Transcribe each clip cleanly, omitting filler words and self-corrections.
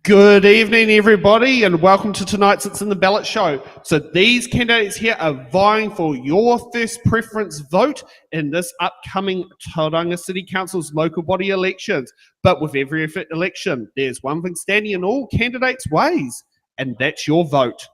Good evening, everybody, and welcome to tonight's It's in the Ballot show. So these candidates here are vying for your first preference vote in this upcoming Tauranga City Council's local body elections. But with every election, there's one thing standing in all candidates' ways, and that's your vote.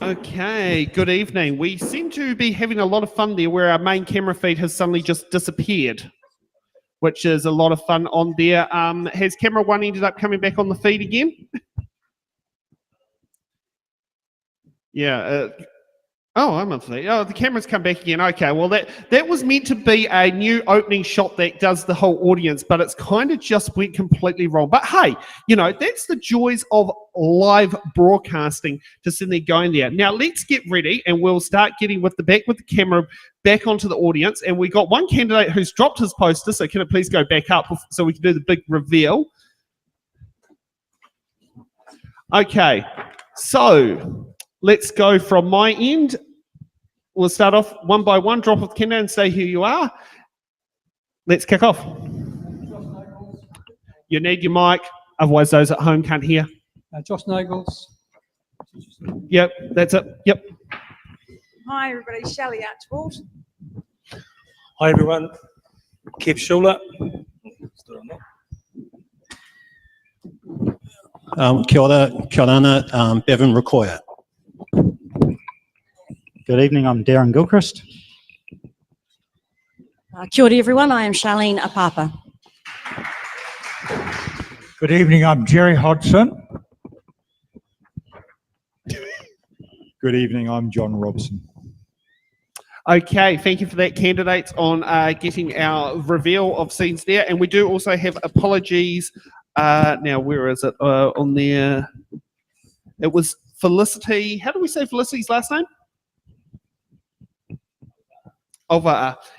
Okay, good evening. We seem to be having a lot of fun there where our main camera feed has suddenly just disappeared, which is a lot of fun on there. Has camera one ended up coming back on the feed again? Yeah. Oh, I'm on feed. Oh, the camera's come back again. Okay, well, that was meant to be a new opening shot that does the whole audience, but it's kind of just went completely wrong. But hey, you know, that's the joys of live broadcasting, to sit there going there. Now, let's get ready, and we'll start getting with the camera back onto the audience. And we got one candidate who's dropped his poster, so can it please go back up so we can do the big reveal? Okay, so let's go from my end. We'll start off one by one, drop off the candidate and say who you are. Let's kick off. You need your mic, otherwise those at home can't hear. Josh Nagels. Yep, that's it. Yep. Hi everybody, Shelley Archibald. Hi everyone, Kev Schuler. Kia ora, Bevan Rakoya. Good evening, I'm Darren Gilchrist. Kia ora everyone, I am Charlene Apapa. Good evening, I'm Jerry Hodgson. Good evening, I'm John Robson. Okay, thank you for that, candidates, on getting our reveal of scenes there. And we do also have apologies. Now, where is it on there? It was Felicity. How do we say Felicity's last name?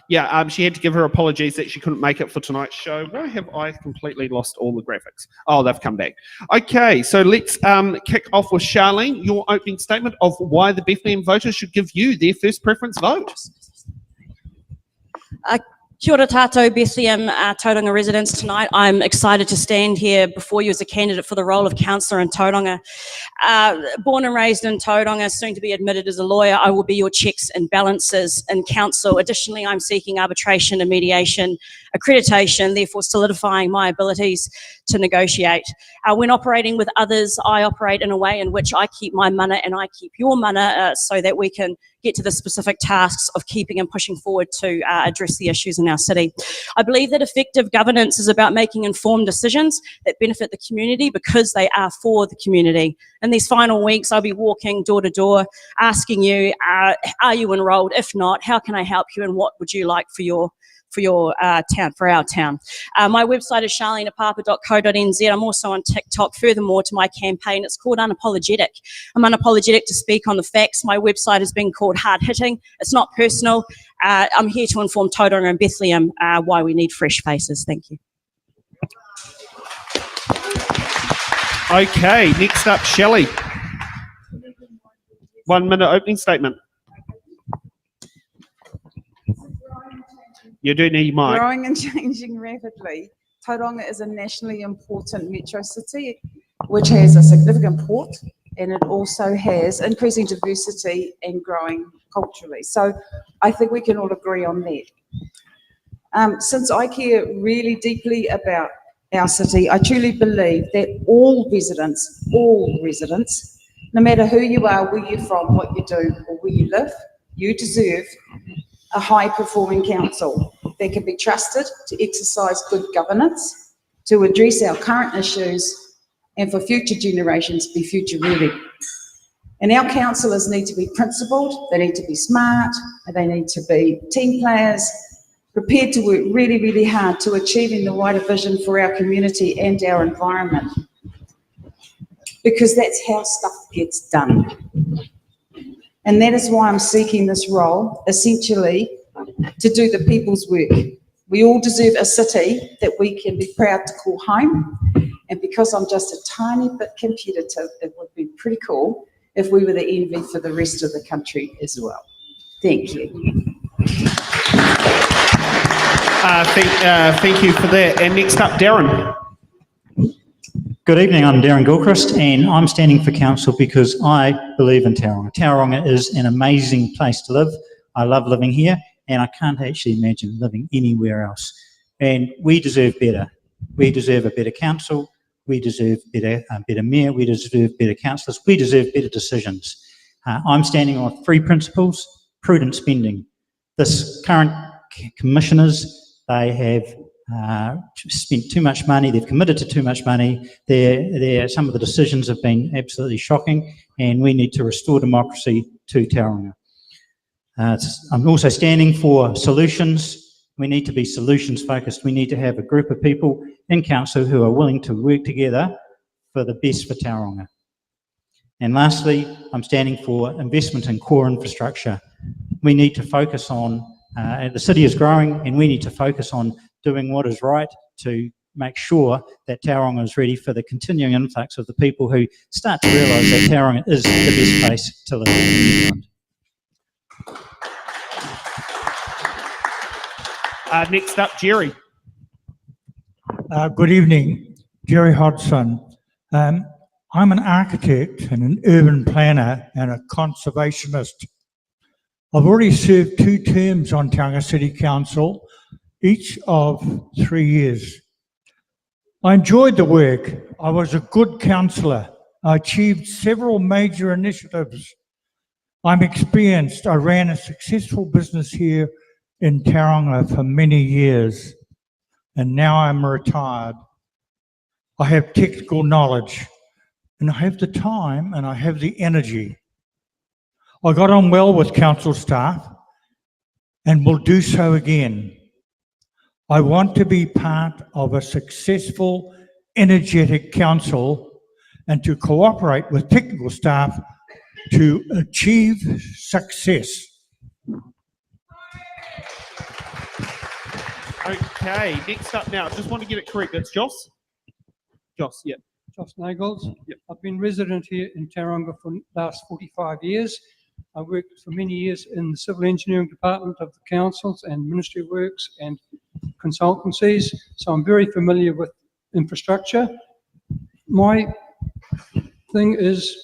Yeah, she had to give her apologies that she couldn't make it for tonight's show. Why have I completely lost all the graphics? Oh, they've come back. Okay, so let's kick off with Charlene, your opening statement of why the Bethlehem voters should give you their first preference vote. Kia ora tātou Bethlehem Tauranga residents tonight. I'm excited to stand here before you as a candidate for the role of councillor in Tauranga. Born and raised in Tauranga, soon to be admitted as a lawyer, I will be your checks and balances in council. Additionally, I'm seeking arbitration and mediation accreditation, therefore solidifying my abilities to negotiate. When operating with others, I operate in a way in which I keep my mana and I keep your mana so that we can get to the specific tasks of keeping and pushing forward to address the issues in our city. I believe that effective governance is about making informed decisions that benefit the community because they are for the community. In these final weeks, I'll be walking door to door, asking you, are you enrolled? If not, how can I help you and what would you like for your town, for our town. My website is charleneapapa.co.nz. I'm also on TikTok. Furthermore to my campaign, it's called Unapologetic. I'm unapologetic to speak on the facts. My website has been called Hard Hitting. It's not personal. I'm here to inform Tauranga and Bethlehem why we need fresh faces. Thank you. Okay, next up, Shelley. 1 minute opening statement. You do need your mic. Growing and changing rapidly, Tauranga is a nationally important metro city which has a significant port, and it also has increasing diversity and growing culturally. So I think we can all agree on that. Since I care really deeply about our city, I truly believe that all residents, no matter who you are, where you're from, what you do, or where you live, you deserve a high-performing council that can be trusted to exercise good governance, to address our current issues, and for future generations be future-ready. And our councillors need to be principled, they need to be smart, and they need to be team players, prepared to work really, really hard to achieving the wider vision for our community and our environment. Because that's how stuff gets done. And that is why I'm seeking this role, essentially, to do the people's work. We all deserve a city that we can be proud to call home. And because I'm just a tiny bit competitive, it would be pretty cool if we were the envy for the rest of the country as well. Thank you. Thank you for that. And next up, Darren. Good evening, I'm Darren Gilchrist, and I'm standing for council because I believe in Tauranga. Tauranga is an amazing place to live. I love living here, and I can't actually imagine living anywhere else. And we deserve better. We deserve a better council. We deserve better mayor. We deserve better councillors. We deserve better decisions. I'm standing on 3 principles: prudent spending. This current commissioners, they have spent too much money, they've committed to too much money. Some of the decisions have been absolutely shocking, and we need to restore democracy to Tauranga. I'm also standing for solutions. We need to be solutions focused. We need to have a group of people in council who are willing to work together for the best for Tauranga. And lastly, I'm standing for investment in core infrastructure. We need to focus on, the city is growing, and we need to focus on doing what is right to make sure that Tauranga is ready for the continuing influx of the people who start to realise that Tauranga is the best place to live in New Zealand. Next up, Jerry. Good evening, Jerry Hodson. I'm an architect and an urban planner and a conservationist. I've already served 2 terms on Tauranga City Council, each of 3 years. I enjoyed the work. I was a good councillor. I achieved several major initiatives. I'm experienced. I ran a successful business here in Tauranga for many years, and now I'm retired. I have technical knowledge, and I have the time, and I have the energy. I got on well with council staff and will do so again. I want to be part of a successful, energetic council and to cooperate with technical staff to achieve success. Okay, next up now, just want to get it correct. It's Joss? Joss, yeah. Joss Nagels. Yep. I've been resident here in Tauranga for the last 45 years. I worked for many years in the civil engineering department of the councils and ministry works and consultancies, so I'm very familiar with infrastructure. My thing is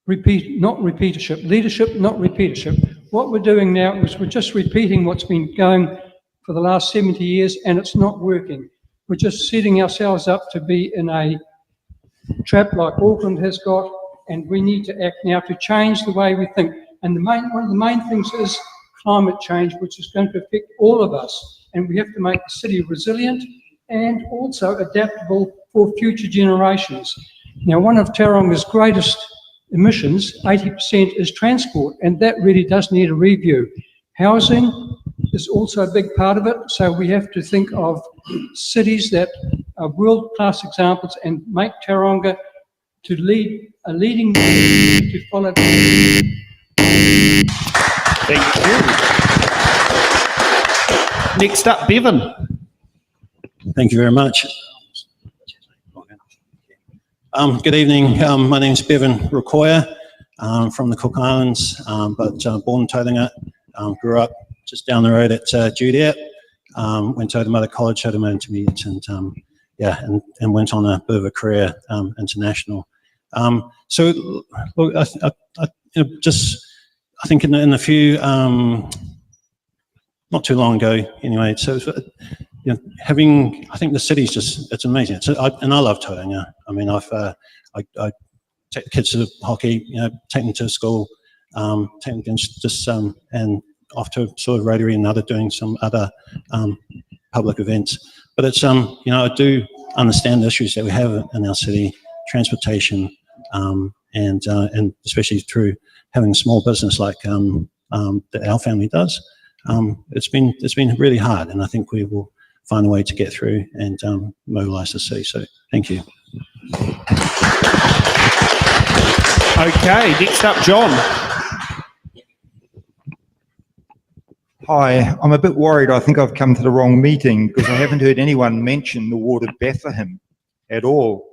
not repeatership, leadership, not repeatership. What we're doing now is we're just repeating what's been going for the last 70 years, and it's not working. We're just setting ourselves up to be in a trap like Auckland has got, and we need to act now to change the way we think. And one of the main things is climate change, which is going to affect all of us. And we have to make the city resilient and also adaptable for future generations. Now, one of Tauranga's greatest emissions, 80%, is transport, and that really does need a review. Housing is also a big part of it, so we have to think of cities that are world-class examples and make Tauranga to lead a leading to follow. Thank you. Next up, Bevan. Thank you very much. Good evening. My name is Bevan Rukoya. I'm from the Cook Islands, but born in Tauranga. Grew up just down the road at Juliet. Went to Otamuta College, showed my intermediate, and went on a bit of a career international. So, look, I think in the few not too long ago anyway. So, you know, I think the city's just, it's amazing. And I love Tauranga. I mean, I take the kids to hockey, you know, take them to school, take them just, and off to sort of Rotary and doing some other public events. But it's, you know, I do understand the issues that we have in our city, transportation, and especially through having a small business like that our family does. It's been really hard, and I think we will find a way to get through and mobilise the city. So thank you. Okay, next up, John. Hi, I'm a bit worried. I think I've come to the wrong meeting because I haven't heard anyone mention the ward of Bethlehem at all.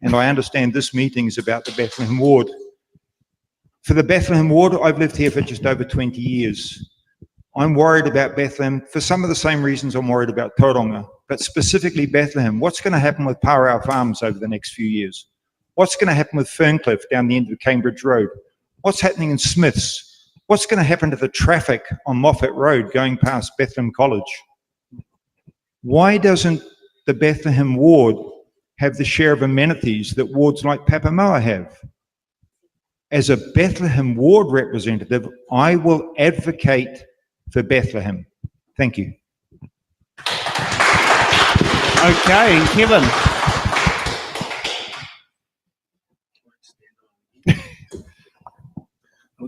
And I understand this meeting is about the Bethlehem ward. For the Bethlehem ward, I've lived here for just over 20 years. I'm worried about Bethlehem for some of the same reasons I'm worried about Tauranga, but specifically Bethlehem. What's going to happen with Mauao Farms over the next few years? What's going to happen with Ferncliff down the end of Cambridge Road? What's happening in Smiths? What's going to happen to the traffic on Moffat Road going past Bethlehem College? Why doesn't the Bethlehem ward have the share of amenities that wards like Papamoa have? As a Bethlehem ward representative, I will advocate for Bethlehem. Thank you. Okay, and Kevin.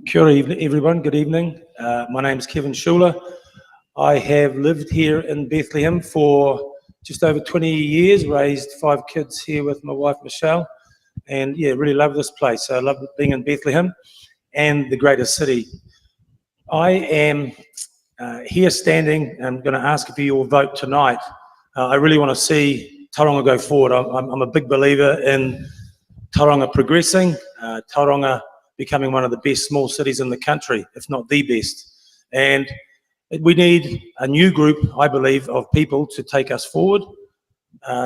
Kia ora, everyone. Good evening. My name is Kevin Schuler. I have lived here in Bethlehem for just over 20 years, raised 5 kids here with my wife, Michelle, and yeah, really love this place. I love being in Bethlehem and the greater city. I am here standing. I'm going to ask for your vote tonight. I really want to see Tauranga go forward. I'm a big believer in Tauranga progressing, Tauranga becoming one of the best small cities in the country, if not the best. And we need a new group, I believe, of people to take us forward.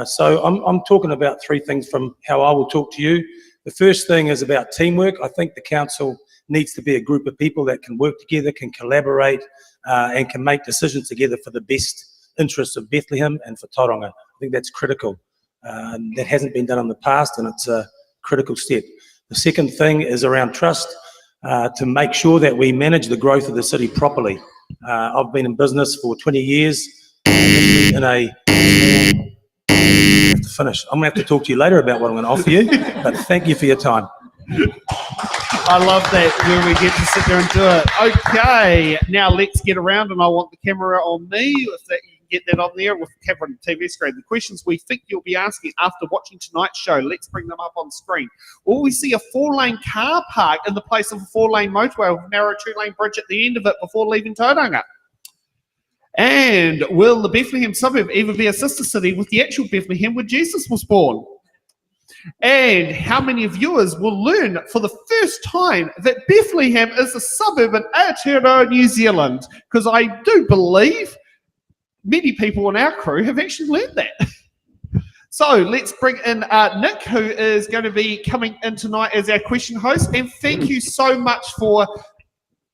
So I'm talking about 3 things from how I will talk to you. The first thing is about teamwork. I think the council needs to be a group of people that can work together, can collaborate, and can make decisions together for the best interests of Bethlehem and for Tauranga. I think that's critical. That hasn't been done in the past, and it's a critical step. The second thing is around trust, to make sure that we manage the growth of the city properly. I've been in business for 20 years, in a... I have to finish. I'm going to have to talk to you later about what I'm going to offer you, but thank you for your time. I love that when we get to sit there and do it. Okay, now let's get around, and I want the camera on me, if that you can get that on there with the camera on the TV screen. The questions we think you'll be asking after watching tonight's show, let's bring them up on screen. Will we see a 4-lane car park in the place of a 4-lane motorway with a narrow 2-lane bridge at the end of it before leaving Tauranga? And will the Bethlehem suburb ever be a sister city with the actual Bethlehem where Jesus was born? And how many viewers will learn for the first time that Bethlehem is a suburb in Aotearoa, New Zealand? Because I do believe many people in our crew have actually learned that. So let's bring in Nick, who is going to be coming in tonight as our question host. And thank you so much for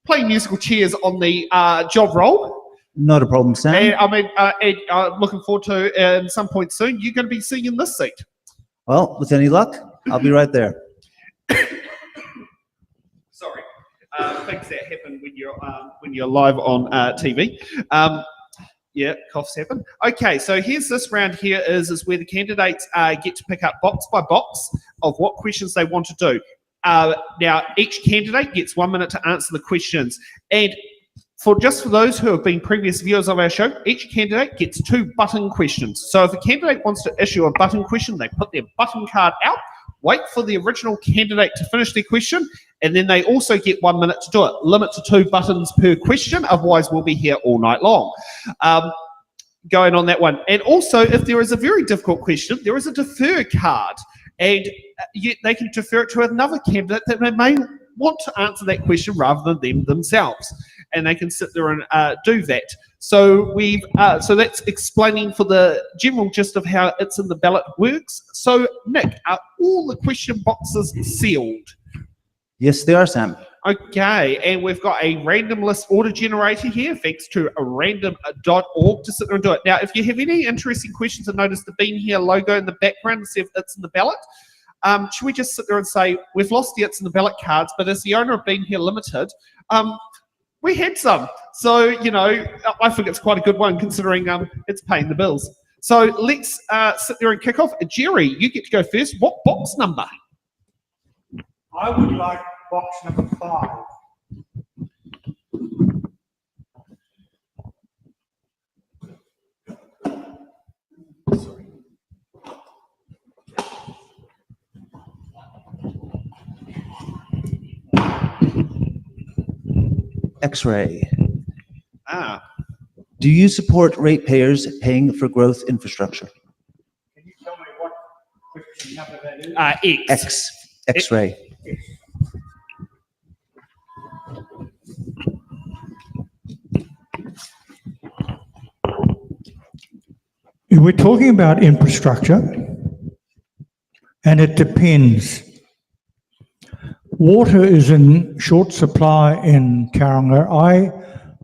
playing musical chairs on the job role. Not a problem, Sam. And I mean, looking forward to at some point soon, you're going to be sitting in this seat. Well, with any luck, I'll be right there. Sorry, things that happen when you're live on TV. Yeah, coughs happen. Okay, so here's this round here is where the candidates get to pick up box by box of what questions they want to do. Now, each candidate gets 1 minute to answer the questions, and for those who have been previous viewers of our show, each candidate gets 2 button questions. So if a candidate wants to issue a button question, they put their button card out, wait for the original candidate to finish their question, and then they also get 1 minute to do it. Limit to 2 buttons per question, otherwise we'll be here all night long. Going on that one. And also, if there is a very difficult question, there is a defer card, and they can defer it to another candidate that they may want to answer that question rather than them themselves, and they can sit there and do that. So so that's explaining for the general gist of how it's in the ballot works. So Nick, are all the question boxes sealed? Yes, they are, Sam. Okay, and we've got a random list order generator here, thanks to random.org to sit there and do it. Now, if you have any interesting questions, and notice the Been Here logo in the background and see if it's in the ballot, should we just sit there and say, we've lost the It's in the Ballot cards, but as the owner of Been Here Limited, we had some. So, you know, I think it's quite a good one considering it's paying the bills. So let's sit there and kick off. Jerry, you get to go first. What box number? I would like box number 5. X-ray. Do you support ratepayers paying for growth infrastructure? Can you tell me what question number that is? X. X-ray. We're talking about infrastructure, and it depends. Water is in short supply in Tauranga. I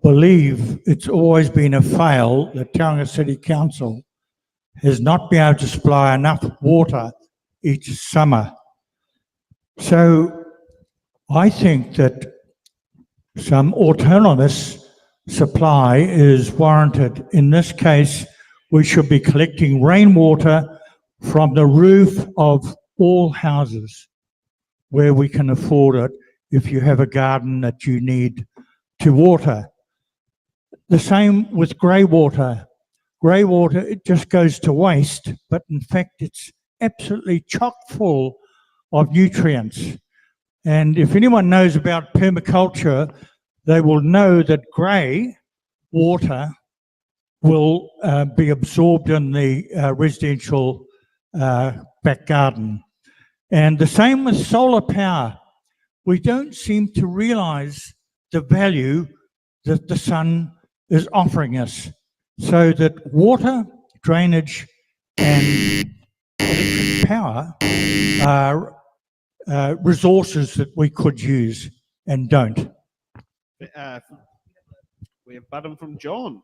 believe it's always been a fail that Tauranga City Council has not been able to supply enough water each summer. So I think that some autonomous supply is warranted. In this case, we should be collecting rainwater from the roof of all houses where we can afford it if you have a garden that you need to water. The same with grey water. Grey water, it just goes to waste, but in fact it's absolutely chock full of nutrients. And if anyone knows about permaculture, they will know that grey water will be absorbed in the residential back garden. And the same with solar power. We don't seem to realise the value that the sun is offering us, so that water, drainage and electric power are resources that we could use and don't. We have button from John.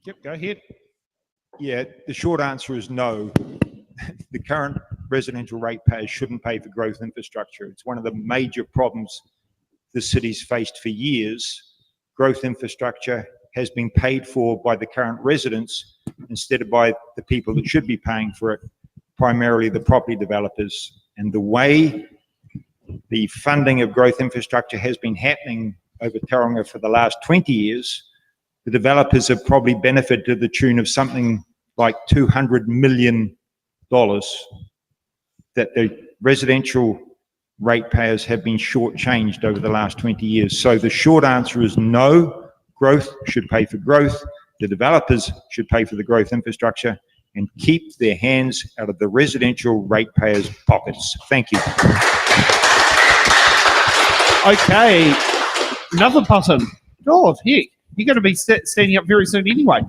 Yep, go ahead. Yeah, the short answer is no. The current residential ratepayers shouldn't pay for growth infrastructure. It's one of the major problems the city's faced for years. Growth infrastructure has been paid for by the current residents instead of by the people that should be paying for it, primarily the property developers. And the way the funding of growth infrastructure has been happening over Tauranga for the last 20 years, the developers have probably benefited to the tune of something like $200 million that the residential ratepayers have been shortchanged over the last 20 years. So the short answer is no. Growth should pay for growth. The developers should pay for the growth infrastructure and keep their hands out of the residential ratepayers' pockets. Thank you. Okay, another button. Oh, heck, you're going to be standing up very soon anyway.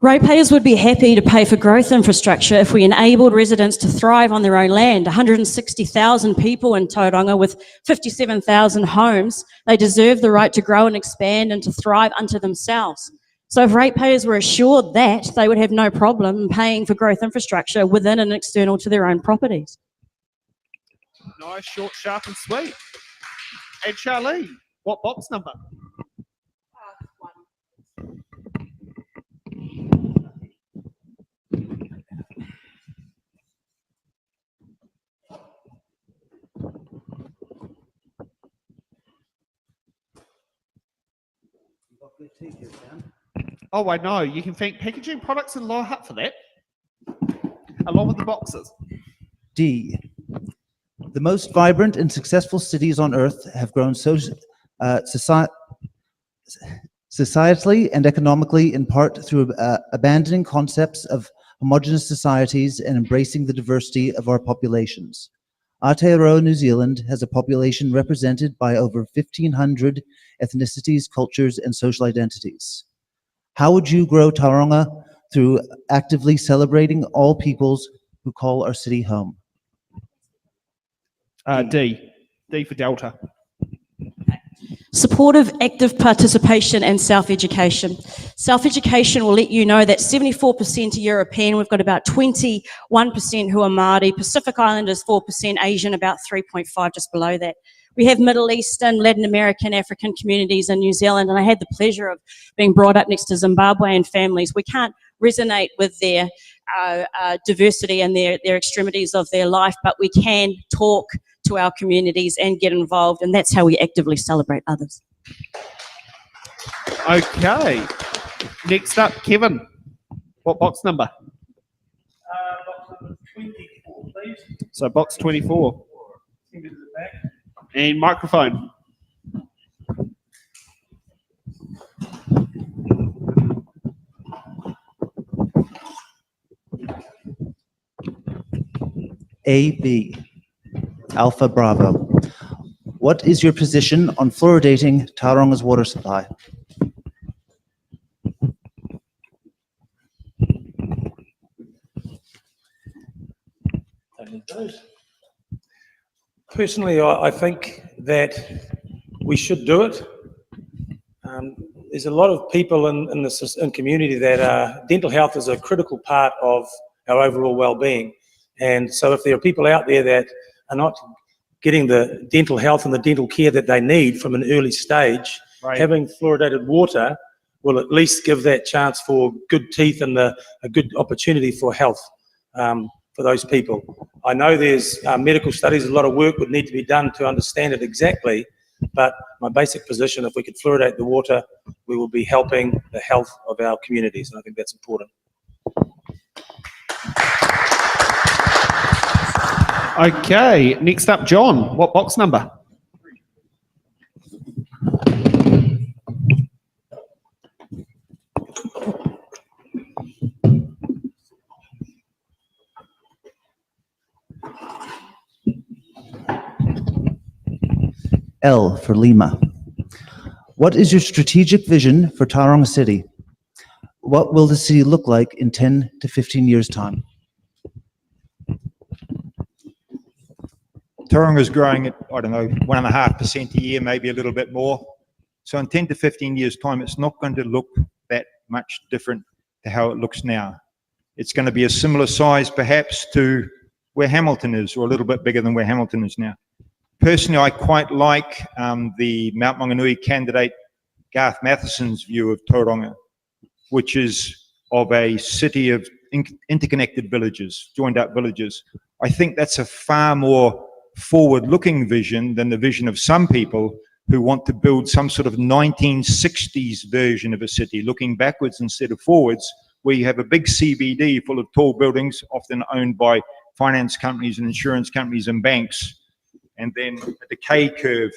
Ratepayers would be happy to pay for growth infrastructure if we enabled residents to thrive on their own land. 160,000 people in Tauranga with 57,000 homes. They deserve the right to grow and expand and to thrive unto themselves. So if ratepayers were assured that, they would have no problem paying for growth infrastructure within and external to their own properties. Nice, short, sharp and sweet. And Charlene, what box number? Oh, I know. You can thank Packaging Products in Lower Hutt for that, along with the boxes. D. The most vibrant and successful cities on earth have grown societally and economically in part through abandoning concepts of homogeneous societies and embracing the diversity of our populations. Aotearoa, New Zealand has a population represented by over 1,500 ethnicities, cultures, and social identities. How would you grow Tauranga through actively celebrating all peoples, who call our city home. D. D for Delta. Supportive, active participation and self-education. Self-education will let you know that 74% are European. We've got about 21% who are Māori, Pacific Islanders 4%, Asian about 3.5, just below that. We have Middle Eastern, Latin American, African communities in New Zealand, and I had the pleasure of being brought up next to Zimbabwean families. We can't resonate with their diversity and their extremities of their life, but we can talk to our communities and get involved, and that's how we actively celebrate others. Okay. Next up, Kevin. What box number? Box number 24, please. So box 24. Send it to the back. And microphone. AB, Alpha Bravo. What is your position on fluoridating Tauranga's water supply? Personally, I think that we should do it. There's a lot of people in the community that dental health is a critical part of our overall well-being. And so if there are people out there that are not getting the dental health and the dental care that they need from an early stage, Right. having fluoridated water will at least give that chance for good teeth and a good opportunity for health for those people. I know there's medical studies, a lot of work would need to be done to understand it exactly, but my basic position, if we could fluoridate the water, we will be helping the health of our communities, and I think that's important. Okay. Next up, John. What box number? L for Lima. What is your strategic vision for Tauranga City? What will the city look like in 10 to 15 years' time? Tauranga is growing at, I don't know, 1.5% a year, maybe a little bit more. So in 10 to 15 years' time, it's not going to look that much different to how it looks now. It's going to be a similar size, perhaps, to where Hamilton is, or a little bit bigger than where Hamilton is now. Personally, I quite like the Mount Maunganui candidate, Garth Matheson's view of Tauranga, which is of a city of interconnected villages, joined up villages. I think that's a far more forward-looking vision than the vision of some people who want to build some sort of 1960s version of a city, looking backwards instead of forwards, where you have a big CBD full of tall buildings, often owned by finance companies and insurance companies and banks, and then a decay curve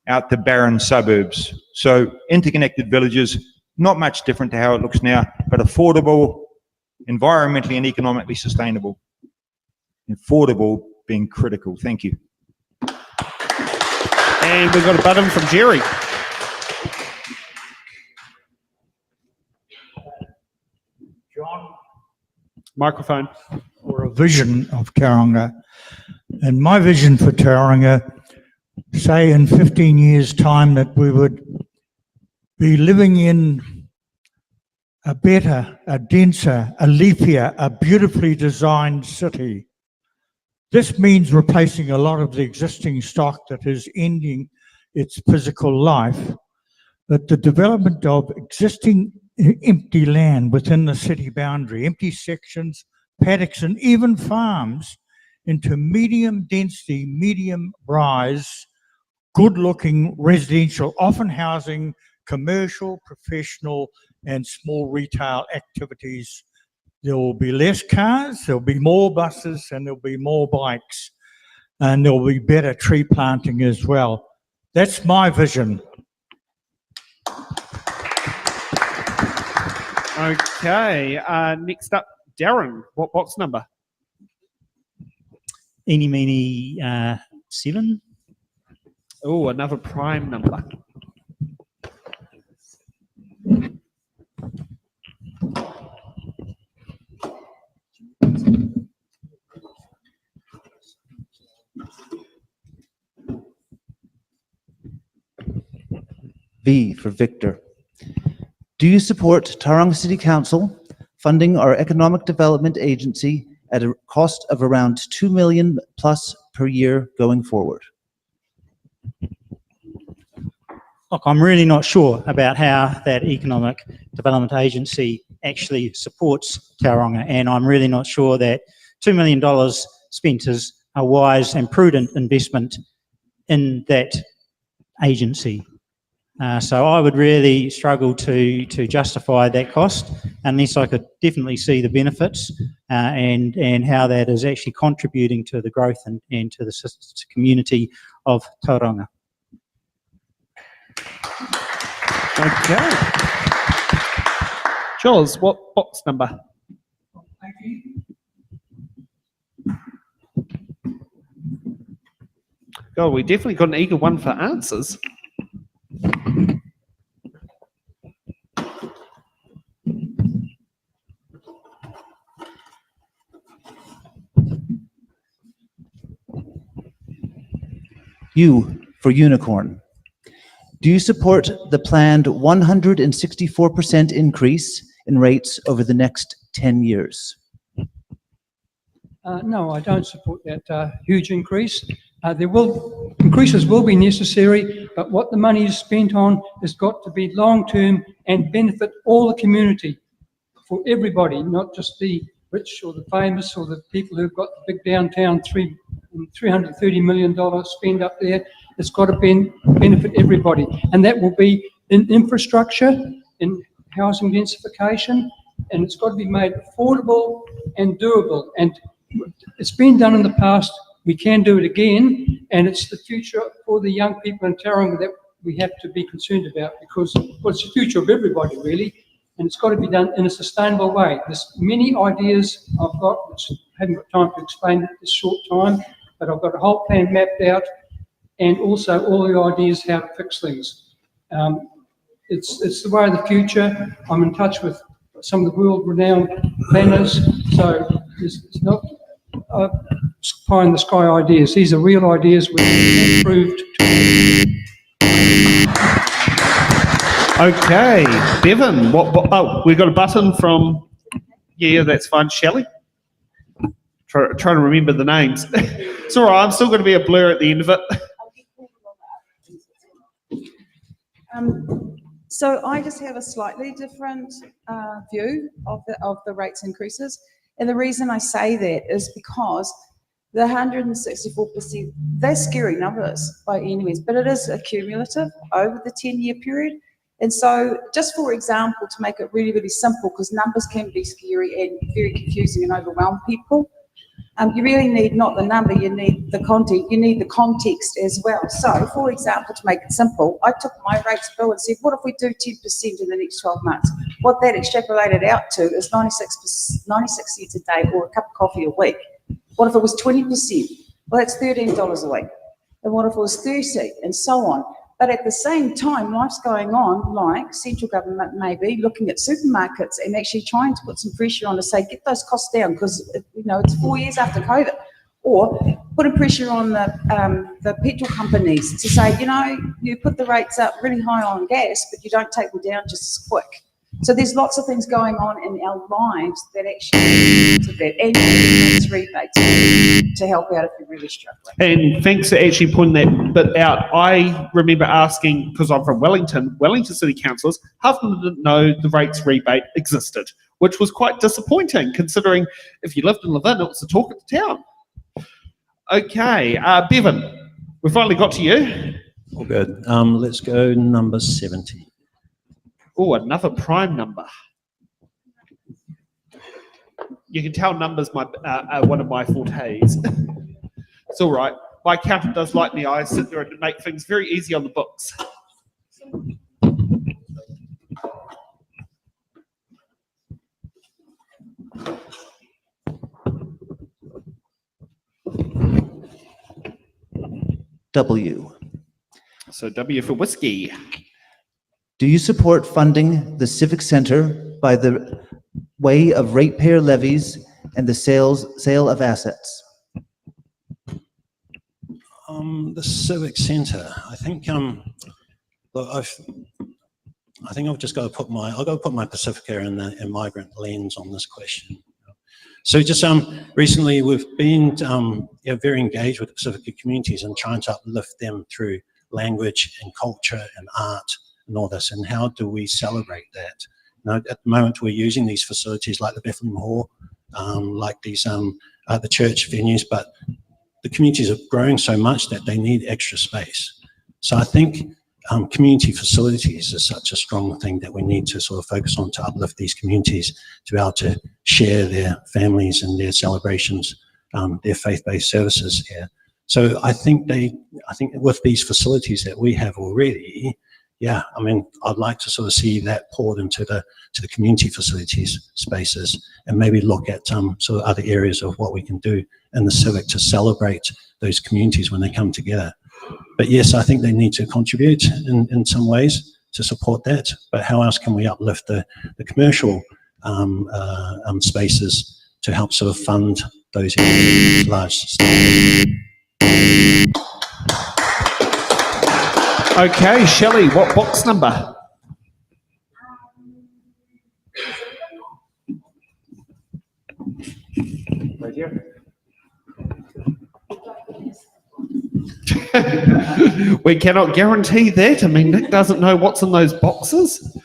out to barren suburbs. So interconnected villages, not much different to how it looks now, but affordable, environmentally and economically sustainable. Affordable being critical. Thank you. And we've got a button from Jerry. John, Microphone. or a vision of Tauranga. And my vision for Tauranga, say in 15 years' time, that we would be living in a better, a denser, a leafier, a beautifully designed city. This means replacing a lot of the existing stock that is ending its physical life, but the development of existing empty land within the city boundary, empty sections, paddocks, and even farms, into medium density, medium rise, good looking residential, often housing commercial, professional, and small retail activities. There will be less cars, there'll be more buses, and there'll be more bikes, and there'll be better tree planting as well. That's my vision. Okay. Next up, Darren. What box number? Eeny, meeny, 7. Oh, another prime number. V for Victor. Do you support Tauranga City Council funding our economic development agency at a cost of around 2 million plus per year going forward? Look, I'm really not sure about how that economic development agency actually supports Tauranga, and I'm really not sure that $2 million spent is a wise and prudent investment in that agency. So I would really struggle to justify that cost unless I could definitely see the benefits and how that is actually contributing to the growth and to the community of Tauranga. Okay. Jules, what box number? God, we definitely got an eager one for answers. U for Unicorn. Do you support the planned 164% increase in rates over the next 10 years? No, I don't support that huge increase. Increases will be necessary, but what the money is spent on has got to be long-term and benefit all the community, for everybody, not just the rich or the famous or the people who've got the big downtown $330 million spend up there. It's got to benefit everybody, and that will be in infrastructure, in housing densification, and it's got to be made affordable and doable. And it's been done in the past. We can do it again, and it's the future for the young people in Tauranga that we have to be concerned about, because well, it's the future of everybody really, and it's got to be done in a sustainable way. There's many ideas I've got, which I haven't got time to explain at this short time, but I've got a whole plan mapped out, and also all the ideas how to fix things. It's the way of the future. I'm in touch with some of the world-renowned planners, so it's not pie in the sky ideas. These are real ideas which are improved. Okay, Bevan, oh, we've got a button from, yeah, that's fine, Shelley. Trying to remember the names. It's all right, I'm still going to be a blur at the end of it. So I just have a slightly different view of the rates increases. And the reason I say that is because the 164%, they're scary numbers by any means, but it is accumulative over the 10-year period. And so just for example, to make it really, really simple, because numbers can be scary and very confusing and overwhelm people, you really need not the number, you need the content, you need the context as well. So for example, to make it simple, I took my rates bill and said, what if we do 10% in the next 12 months? What that extrapolated out to is 96 cents a day or a cup of coffee a week. What if it was 20%? Well, that's $13 a week. And what if it was 30, and so on? But at the same time, life's going on, like central government may be looking at supermarkets and actually trying to put some pressure on to say, get those costs down, because it's 4 years after COVID. Or putting pressure on the petrol companies to say, you put the rates up really high on gas, but you don't take them down just as quick. So there's lots of things going on in our lives that actually to that, and those rebates to help out if you're really struggling. And thanks for actually pointing that bit out. I remember asking, because I'm from Wellington City Councillors, half of them didn't know the rates rebate existed, which was quite disappointing considering if you lived in Levin, it was the talk of the town. Okay, Bevan, we finally got to you. All good. Let's go number 70. Oh, another prime number. You can tell numbers are one of my fortes. It's all right. My accountant does like me. I sit there and make things very easy on the books. W. So W for whiskey. Do you support funding the Civic Centre by the way of ratepayer levies and the sale of assets? The Civic Centre. I think look, I think I've just got to put my Pacifica and migrant lens on this question. So just recently we've been very engaged with the Pacifica communities and trying to uplift them through language and culture and art and all this. And how do we celebrate that? Now, at the moment we're using these facilities like the Bethlehem Hall, like these the church venues, but the communities are growing so much that they need extra space. So I think community facilities is such a strong thing that we need to sort of focus on to uplift these communities to be able to share their families and their celebrations, their faith-based services here. So I think with these facilities that we have already, yeah, I mean, I'd like to sort of see that poured into the community facilities spaces, and maybe look at sort of other areas of what we can do in the civic to celebrate those communities when they come together. But yes, I think they need to contribute in some ways to support that. But how else can we uplift the commercial spaces to help sort of fund those areas large? Okay, Shelley, what box number? Right here. We cannot guarantee that. I mean, Nick doesn't know what's in those boxes.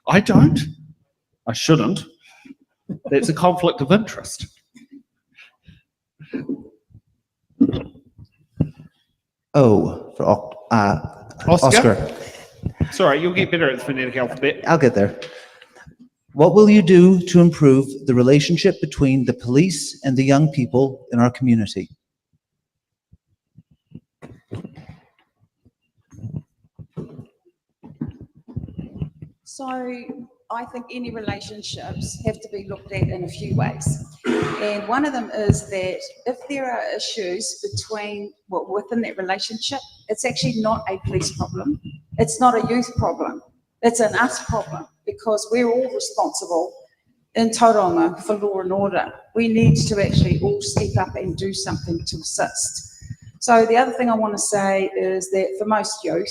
I don't. I shouldn't. That's a conflict of interest. O for Oscar. Sorry, you'll get better at the phonetic alphabet. I'll get there. What will you do to improve the relationship between the police and the young people in our community? So I think any relationships have to be looked at in a few ways. And one of them is that if there are issues within that relationship, it's actually not a police problem. It's not a youth problem. It's an us problem, because we're all responsible in Tauranga for law and order. We need to actually all step up and do something to assist. So the other thing I want to say is that for most youth,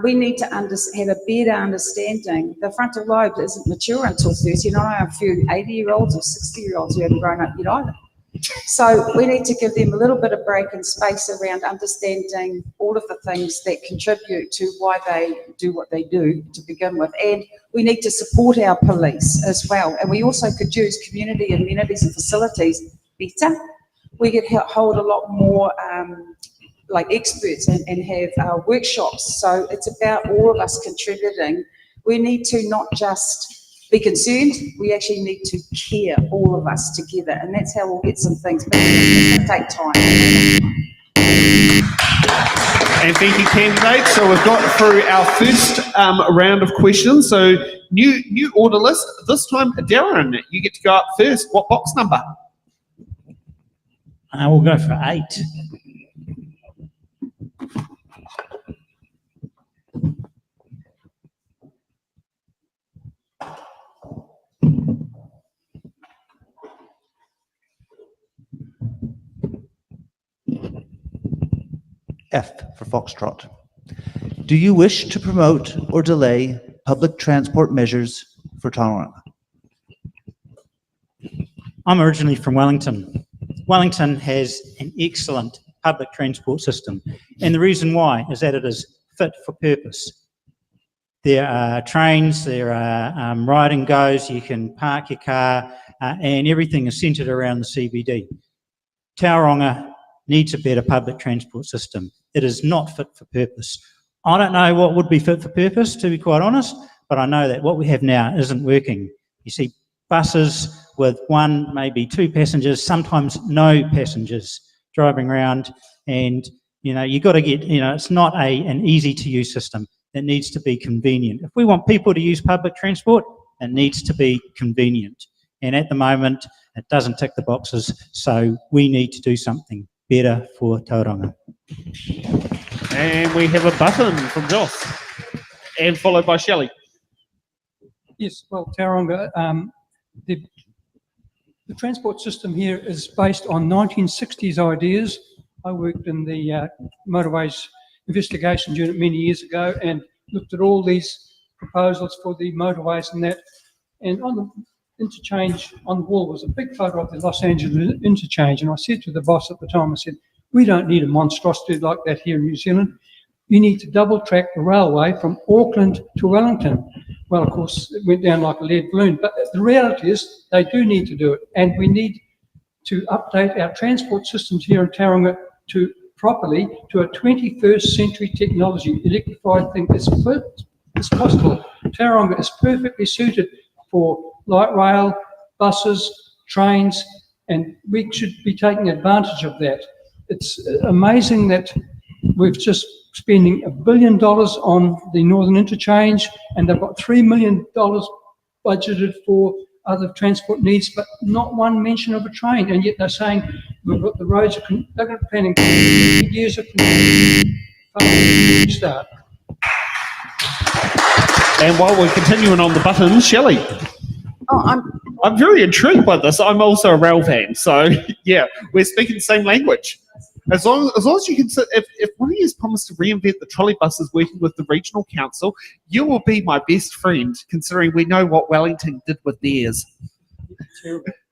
we need to have a better understanding. The frontal lobe isn't mature until 30. And I know a few 80-year-olds or 60-year-olds who haven't grown up yet either. So we need to give them a little bit of break and space around understanding all of the things that contribute to why they do what they do to begin with. And we need to support our police as well. And we also could use community amenities and facilities better. We could hold a lot more like experts and have workshops. So it's about all of us contributing. We need to not just be concerned, we actually need to care, all of us together, and that's how we'll get some things, but it's going to take time. And thank you, candidates. So we've got through our first round of questions. So new order list. This time, Darren, you get to go up first. What box number? We'll go for 8. F for Foxtrot. Do you wish to promote or delay public transport measures for Tauranga? I'm originally from Wellington. Wellington has an excellent public transport system, and the reason why is that it is fit for purpose. There are trains, there are ride and goes, you can park your car, and everything is centred around the CBD. Tauranga needs a better public transport system. It is not fit for purpose. I don't know what would be fit for purpose, to be quite honest, but I know that what we have now isn't working. You see buses with 1, maybe 2 passengers, sometimes no passengers driving around, and you've got to get, it's not an easy to use system. It needs to be convenient. If we want people to use public transport, it needs to be convenient. And at the moment, it doesn't tick the boxes, so we need to do something better for Tauranga. And we have a button from Joss, and followed by Shelley. Yes, well, Tauranga, the transport system here is based on 1960s ideas. I worked in the motorways investigations unit many years ago, and looked at all these proposals for the motorways and that, and on the interchange on the wall was a big photo of the Los Angeles interchange, and I said to the boss at the time, I said, we don't need a monstrosity like that here in New Zealand. You need to double track the railway from Auckland to Wellington. Well, of course, it went down like a lead balloon, but the reality is they do need to do it, and we need to update our transport systems here in Tauranga to properly to a 21st century technology, electrified thing. It's possible. Tauranga is perfectly suited for light rail, buses, trains, and we should be taking advantage of that. It's amazing that we've just spending $1 billion on the Northern Interchange, and they've got $3 million budgeted for other transport needs, but not one mention of a train. And yet they're saying we've got the roads, they're going to planning years of start. And while we're continuing on the buttons, Shelley. Oh, I'm very intrigued by this. I'm also a rail fan, so yeah, we're speaking the same language. As long as you can, if one of you has promised to reinvent the trolley buses working with the regional council, you will be my best friend, considering we know what Wellington did with theirs.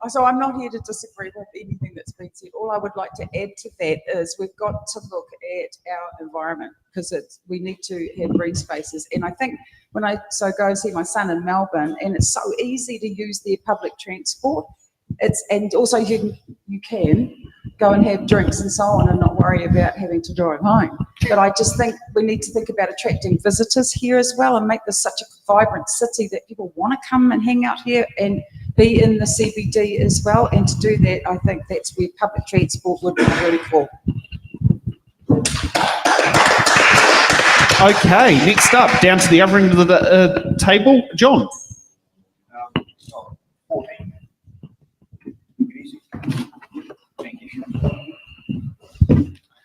So I'm not here to disagree with anything that's been said. All I would like to add to that is we've got to look at our environment, because we need to have green spaces. And I think when I go and see my son in Melbourne, and it's so easy to use their public transport. And also you can go and have drinks and so on and not worry about having to drive home. But I just think we need to think about attracting visitors here as well and make this such a vibrant city that people want to come and hang out here and be in the CBD as well. And to do that, I think that's where public transport would be really cool. Okay, next up, down to the other end of the table, John. 14. Thank you.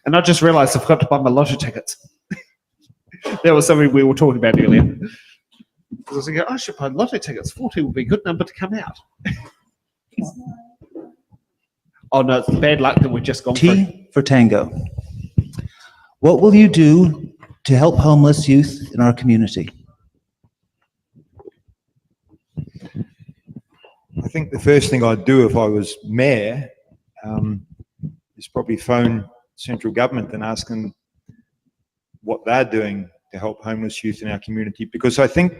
And I just realised I forgot to buy my lotto tickets. That was something we were talking about earlier. I was thinking, I should buy lotto tickets. 14 would be a good number to come out. Oh no, it's the bad luck that we've just gone through. T for Tango. What will you do to help homeless youth in our community? I think the first thing I'd do if I was mayor is probably phone central government and ask them what they're doing to help homeless youth in our community. Because I think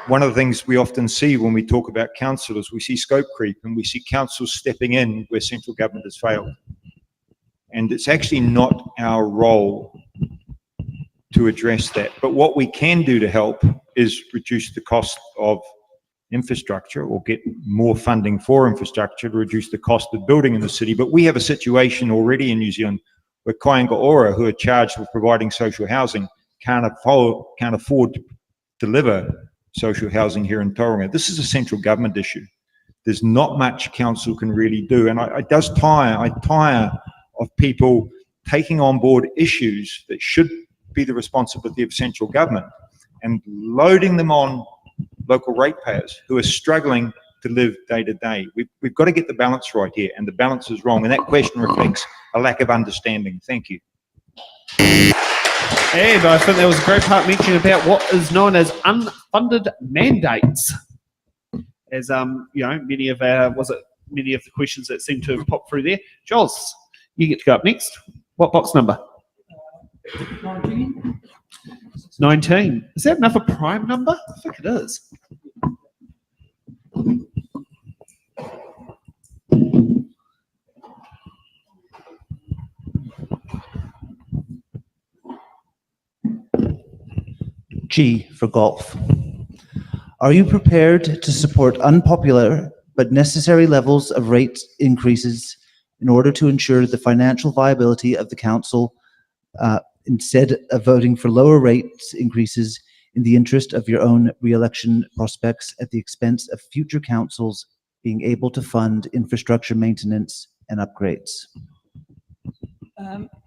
one of the things we often see when we talk about councillors, we see scope creep and we see councils stepping in where central government has failed. And it's actually not our role to address that. But what we can do to help is reduce the cost of infrastructure or get more funding for infrastructure to reduce the cost of building in the city. But we have a situation already in New Zealand where Kāinga Ora, who are charged with providing social housing, can't afford to deliver social housing here in Tauranga. This is a central government issue. There's not much council can really do. And I tire of people taking on board issues that should be the responsibility of central government and loading them on local ratepayers who are struggling to live day to day. We've got to get the balance right here, and the balance is wrong. And that question reflects a lack of understanding. Thank you. And I think there was a great part mentioned about what is known as unfunded mandates. As many of the questions that seem to have popped through there. Joz, you get to go up next. What box number? 19. 19. Is that another prime number? I think it is. G for golf. Are you prepared to support unpopular but necessary levels of rate increases in order to ensure the financial viability of the council, instead of voting for lower rates increases in the interest of your own re-election prospects at the expense of future councils being able to fund infrastructure maintenance and upgrades?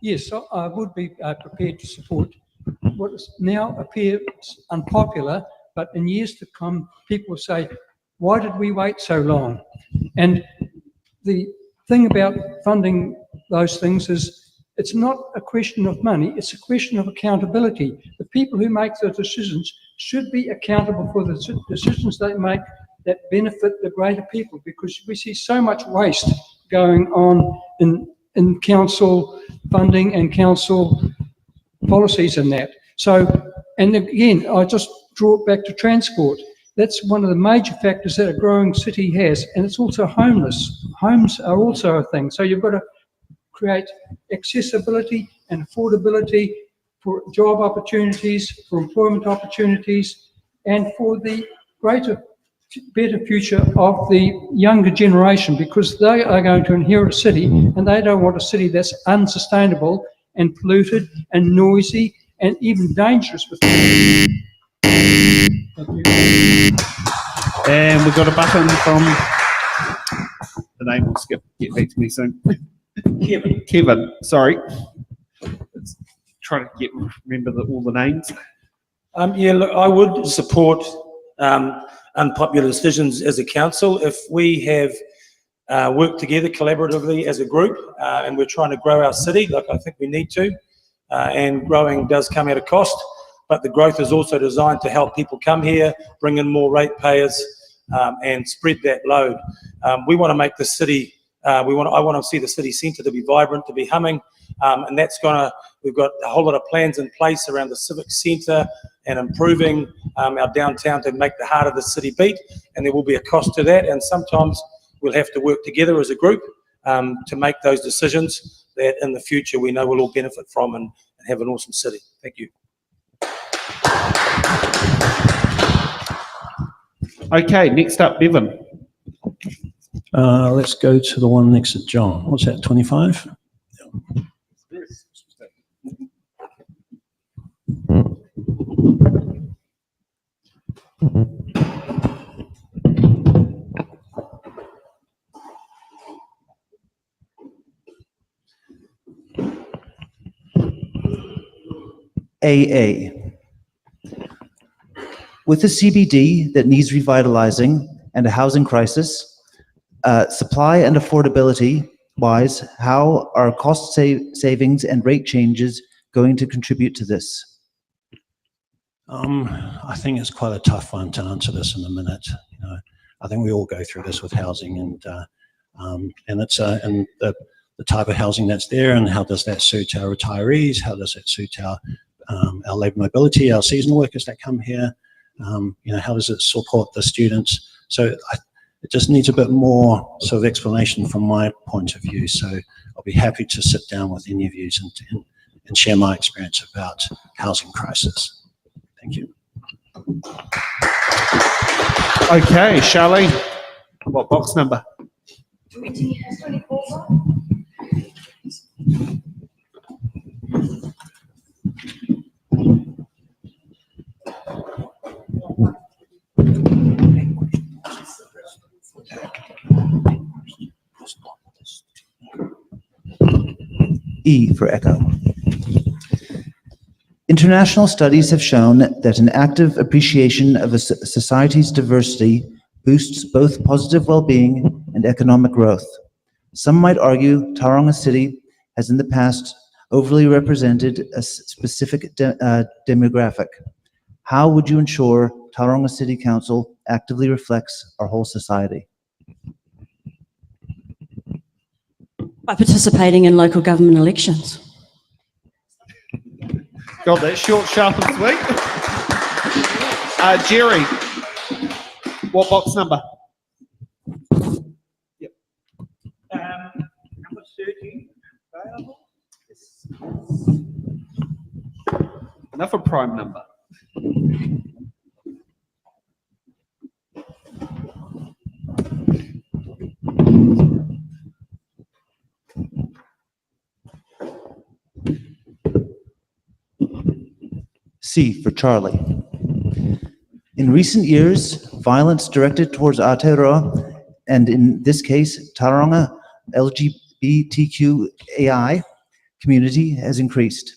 Yes, so I would be prepared to support what now appears unpopular, but in years to come, people will say, why did we wait so long? And the thing about funding those things is It's not a question of money, it's a question of accountability. The people who make the decisions should be accountable for the decisions they make that benefit the greater people, because we see so much waste going on in council funding and council policies and that. So, and again, I just draw it back to transport. That's one of the major factors that a growing city has, and it's also homeless. Homes are also a thing. So you've got to create accessibility and affordability for job opportunities, for employment opportunities, and for the greater, better future of the younger generation, because they are going to inherit a city and they don't want a city that's unsustainable and polluted and noisy and even dangerous with Thank you. And we've got a button from, the name will get back to me soon. Kevin, sorry. Let's try to remember all the names. Yeah, look, I would support unpopular decisions as a council. If we have worked together collaboratively as a group and we're trying to grow our city, like I think we need to, and growing does come at a cost, but the growth is also designed to help people come here, bring in more ratepayers, and spread that load. We want to make the city, I want to see the city centre to be vibrant, to be humming, and we've got a whole lot of plans in place around the civic centre and improving our downtown to make the heart of the city beat, and there will be a cost to that, and sometimes we'll have to work together as a group to make those decisions that in the future we know we'll all benefit from and have an awesome city. Thank you. Okay, next up, Bevan. Let's go to the one next to John. What's that, 25? AA. With a CBD that needs revitalizing and a housing crisis, supply and affordability wise, how are cost savings and rate changes going to contribute to this? I think it's quite a tough one to answer this in a minute. You know, I think we all go through this with housing, and it's and the type of housing that's there, and how does that suit our retirees? How does it suit our labour mobility, our seasonal workers that come here? You know, how does it support the students? So it just needs a bit more sort of explanation from my point of view. So I'll be happy to sit down with any of you and share my experience about housing crisis. Thank you. Okay, Charlene, what box number? 24. E for echo. International studies have shown that an active appreciation of a society's diversity boosts both positive well-being and economic growth. Some might argue Tauranga City has in the past overly represented a specific demographic. How would you ensure Tauranga City Council actively reflects our whole society? By participating in local government elections. God, that's short, sharp and sweet. Jerry, what box number? Yep. Number 13, available. Enough a prime number. C for Charlie. In recent years, violence directed towards Aotearoa, and in this case, Tauranga LGBTQAI community has increased.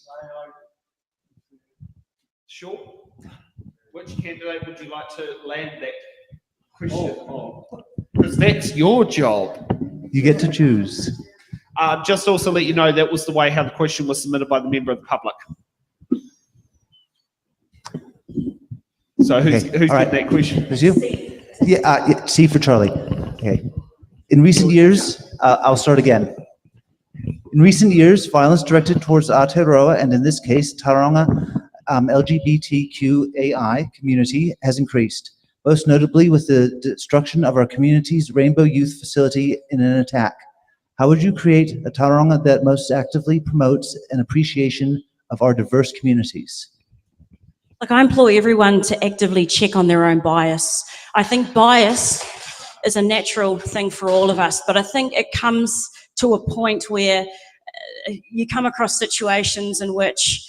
Sure. Which candidate would you like to land that question on? Because that's your job. You get to choose. Just also let you know that was the way how the question was submitted by the member of the public. So who's Okay, all right. getting that question? There's you? Yeah, C for Charlie. Okay. In recent years, I'll start again. In recent years, violence directed towards Aotearoa, and in this case, Tauranga LGBTQAI community has increased, most notably with the destruction of our community's Rainbow Youth Facility in an attack. How would you create a Tauranga that most actively promotes an appreciation of our diverse communities? Look, I implore everyone to actively check on their own bias. I think bias is a natural thing for all of us, but I think it comes to a point where you come across situations in which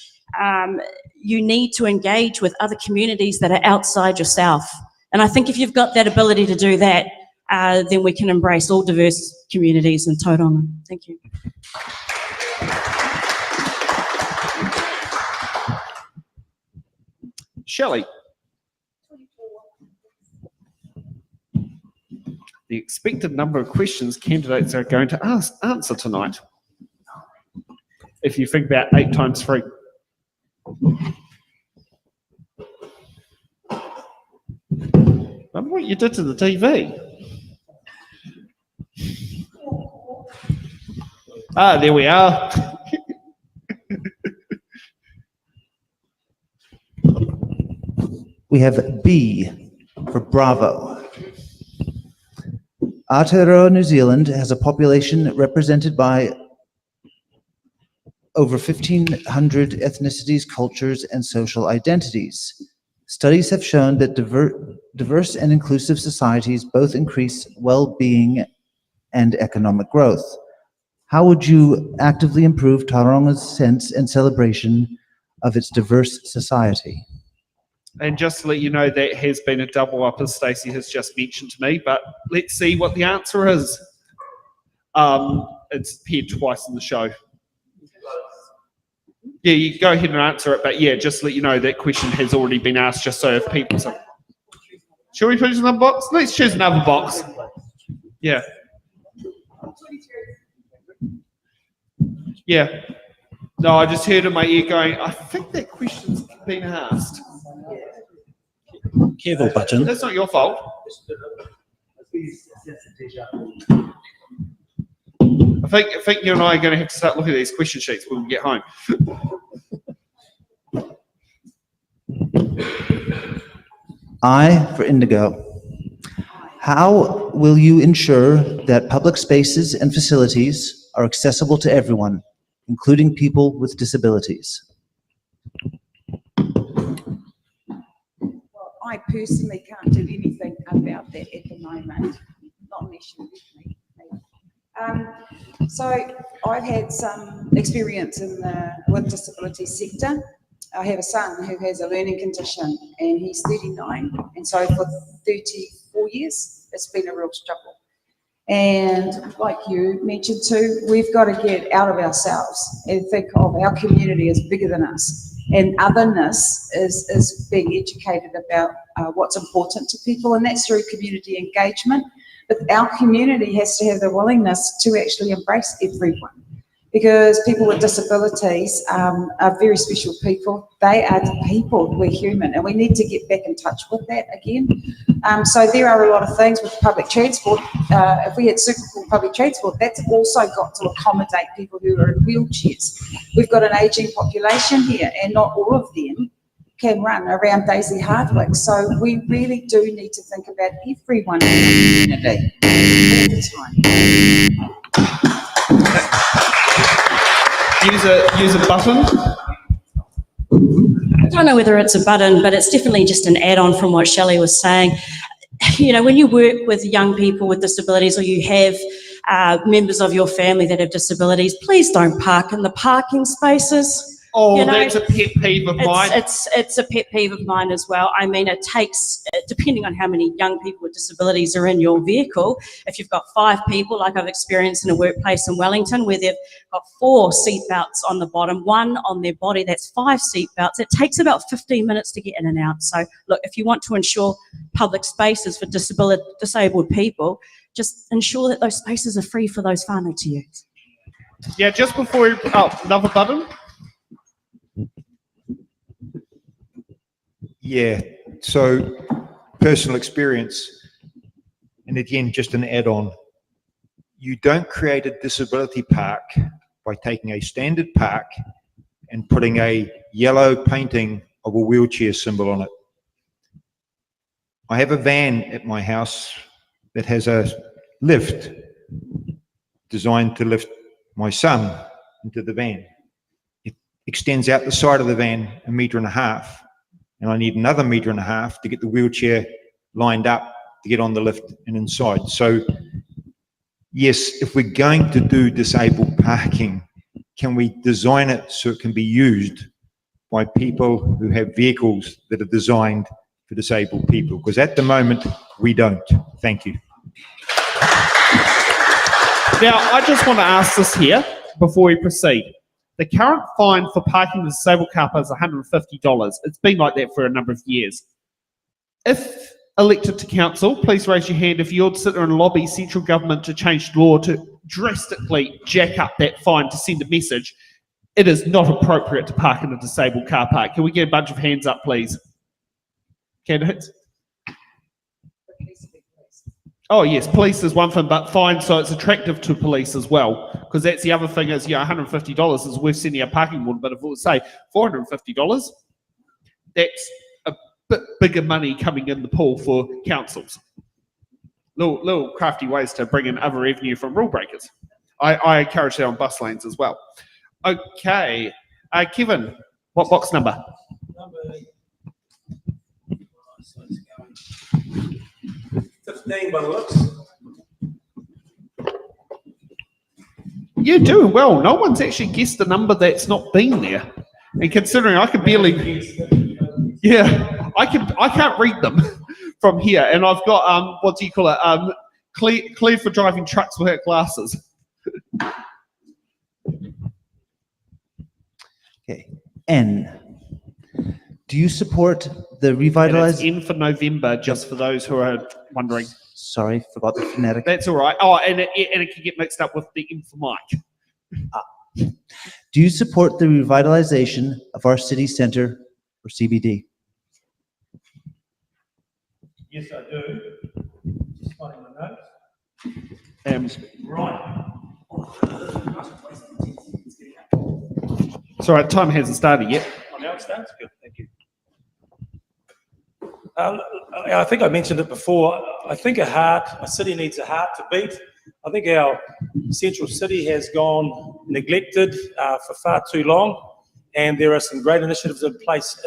you need to engage with other communities that are outside yourself. And I think if you've got that ability to do that, then we can embrace all diverse communities in Tauranga. Thank you. Shelley. The expected number of questions candidates are going to answer tonight. If you think about 8 times 3. I wonder what you did to the TV. There we are. We have B for Bravo. Aotearoa, New Zealand has a population represented by over 1,500 ethnicities, cultures, and social identities. Studies have shown that diverse and inclusive societies both increase well-being and economic growth. How would you actively improve Tauranga's sense and celebration of its diverse society? And just to let you know, that has been a double up, as Stacey has just mentioned to me, but let's see what the answer is. It's appeared twice in the show. Yeah, you go ahead and answer it, but yeah, just to let you know that question has already been asked, just so if people say, shall we choose another box? Let's choose another box. Yeah. Yeah. No, I just heard in my ear going, I think that question's been asked. Careful, button. That's not your fault. I think you and I are going to have to start looking at these question sheets when we get home. I for Indigo. How will you ensure that public spaces and facilities are accessible to everyone, including people with disabilities? I personally can't do anything about that at the moment, not unless you with me. So I've had some experience in the with disability sector. I have a son who has a learning condition and he's 39, and so for 34 years it's been a real struggle. And like you mentioned too, we've got to get out of ourselves and think of our community as bigger than us. And otherness is being educated about what's important to people, and that's through community engagement. But our community has to have the willingness to actually embrace everyone, because people with disabilities are very special people. They are the people, we're human, and we need to get back in touch with that again. So there are a lot of things with public transport. If we had super cool public transport, that's also got to accommodate people who are in wheelchairs. We've got an ageing population here, and not all of them can run around Daisy Hardwick. So we really do need to think about everyone in the community all the time. Use a button. I don't know whether it's a button, but it's definitely just an add-on from what Shelley was saying. You know, when you work with young people with disabilities, or you have members of your family that have disabilities, please don't park in the parking spaces. Oh, you know, that's a pet peeve of mine. It's a pet peeve of mine as well. I mean, it takes, depending on how many young people with disabilities are in your vehicle, if you've got 5 people, like I've experienced in a workplace in Wellington, where they've got 4 seatbelts on the bottom, 1 on their body, that's 5 seatbelts. It takes about 15 minutes to get in and out. So look, if you want to ensure public spaces for disabled people, just ensure that those spaces are free for those whānau to use. Yeah, just before you, oh, another button. Yeah, so personal experience, and again, just an add-on. You don't create a disability park by taking a standard park and putting a yellow painting of a wheelchair symbol on it. I have a van at my house that has a lift designed to lift my son into the van. It extends out the side of the van 1.5 meters, and I need another 1.5 meters to get the wheelchair lined up to get on the lift and inside. So yes, if we're going to do disabled parking, can we design it so it can be used by people who have vehicles that are designed for disabled people? Because at the moment, we don't. Thank you. Now, I just want to ask this here before we proceed. The current fine for parking the disabled car park is $150. It's been like that for a number of years. If elected to council, please raise your hand if you'd sit there and lobby central government to change the law to drastically jack up that fine to send a message. It is not appropriate to park in a disabled car park. Can we get a bunch of hands up, please? Candidates? Oh yes, police is one thing, but fine, so it's attractive to police as well. Because that's the other thing is, $150 is worth sending a parking warden, but if it was, say, $450, that's a bit bigger money coming in the pool for councils. Little crafty ways to bring in other revenue from rule breakers. I encourage that on bus lanes as well. Okay, Kevin, what box number? Number 15 by the looks. You're doing well. No one's actually guessed a number that's not been there. And considering I can barely, yeah, I can't read them from here. And I've got, what do you call it? Clear for driving trucks without glasses. Okay. N. Do you support the And revitalized? it's N for November, just for those who are wondering. Sorry, forgot the phonetic. That's all right. Oh, and it can get mixed up with the M for Mike. Do you support the revitalization of our city centre or CBD? Yes, I do. Just finding my notes. Right. It's all right, time hasn't started yet. Oh, now it starts? Good, thank you. I think I mentioned it before. I think a city needs a heart to beat. I think our central city has gone neglected for far too long, and there are some great initiatives in place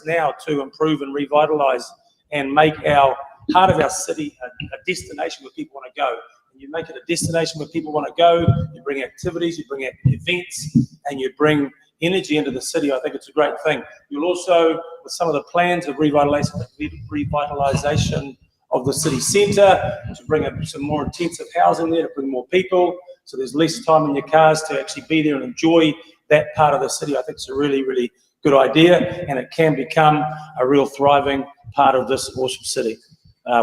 now to improve and revitalise and make our heart of our city a destination where people want to go. And you make it a destination where people want to go. You bring activities, you bring events, and you bring energy into the city. I think it's a great thing. You'll also, with some of the plans of revitalisation of the city centre, to bring up some more intensive housing there, to bring more people, so there's less time in your cars to actually be there and enjoy that part of the city. I think it's a really, really good idea, and it can become a real thriving part of this awesome city.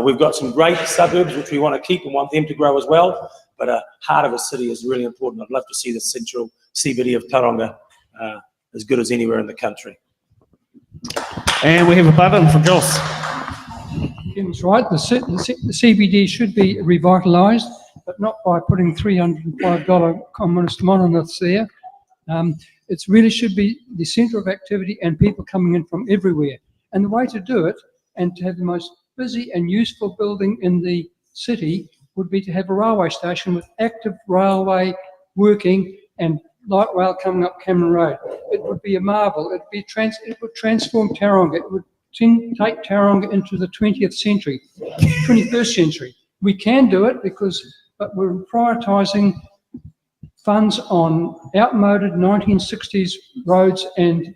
We've got some great suburbs which we want to keep and want them to grow as well, but a heart of a city is really important. I'd love to see the central CBD of Tauranga as good as anywhere in the country. And we have a button for Joss. Kim's right, the CBD should be revitalised, but not by putting $305 communist monoliths there. It really should be the centre of activity and people coming in from everywhere. And the way to do it, and to have the most busy and useful building in the city, would be to have a railway station with active railway working and light rail coming up Cameron Road. It would be a marvel. It would transform Tauranga. It would take Tauranga into the 20th century, 21st century. We can do it but we're prioritising funds on outmoded 1960s roads and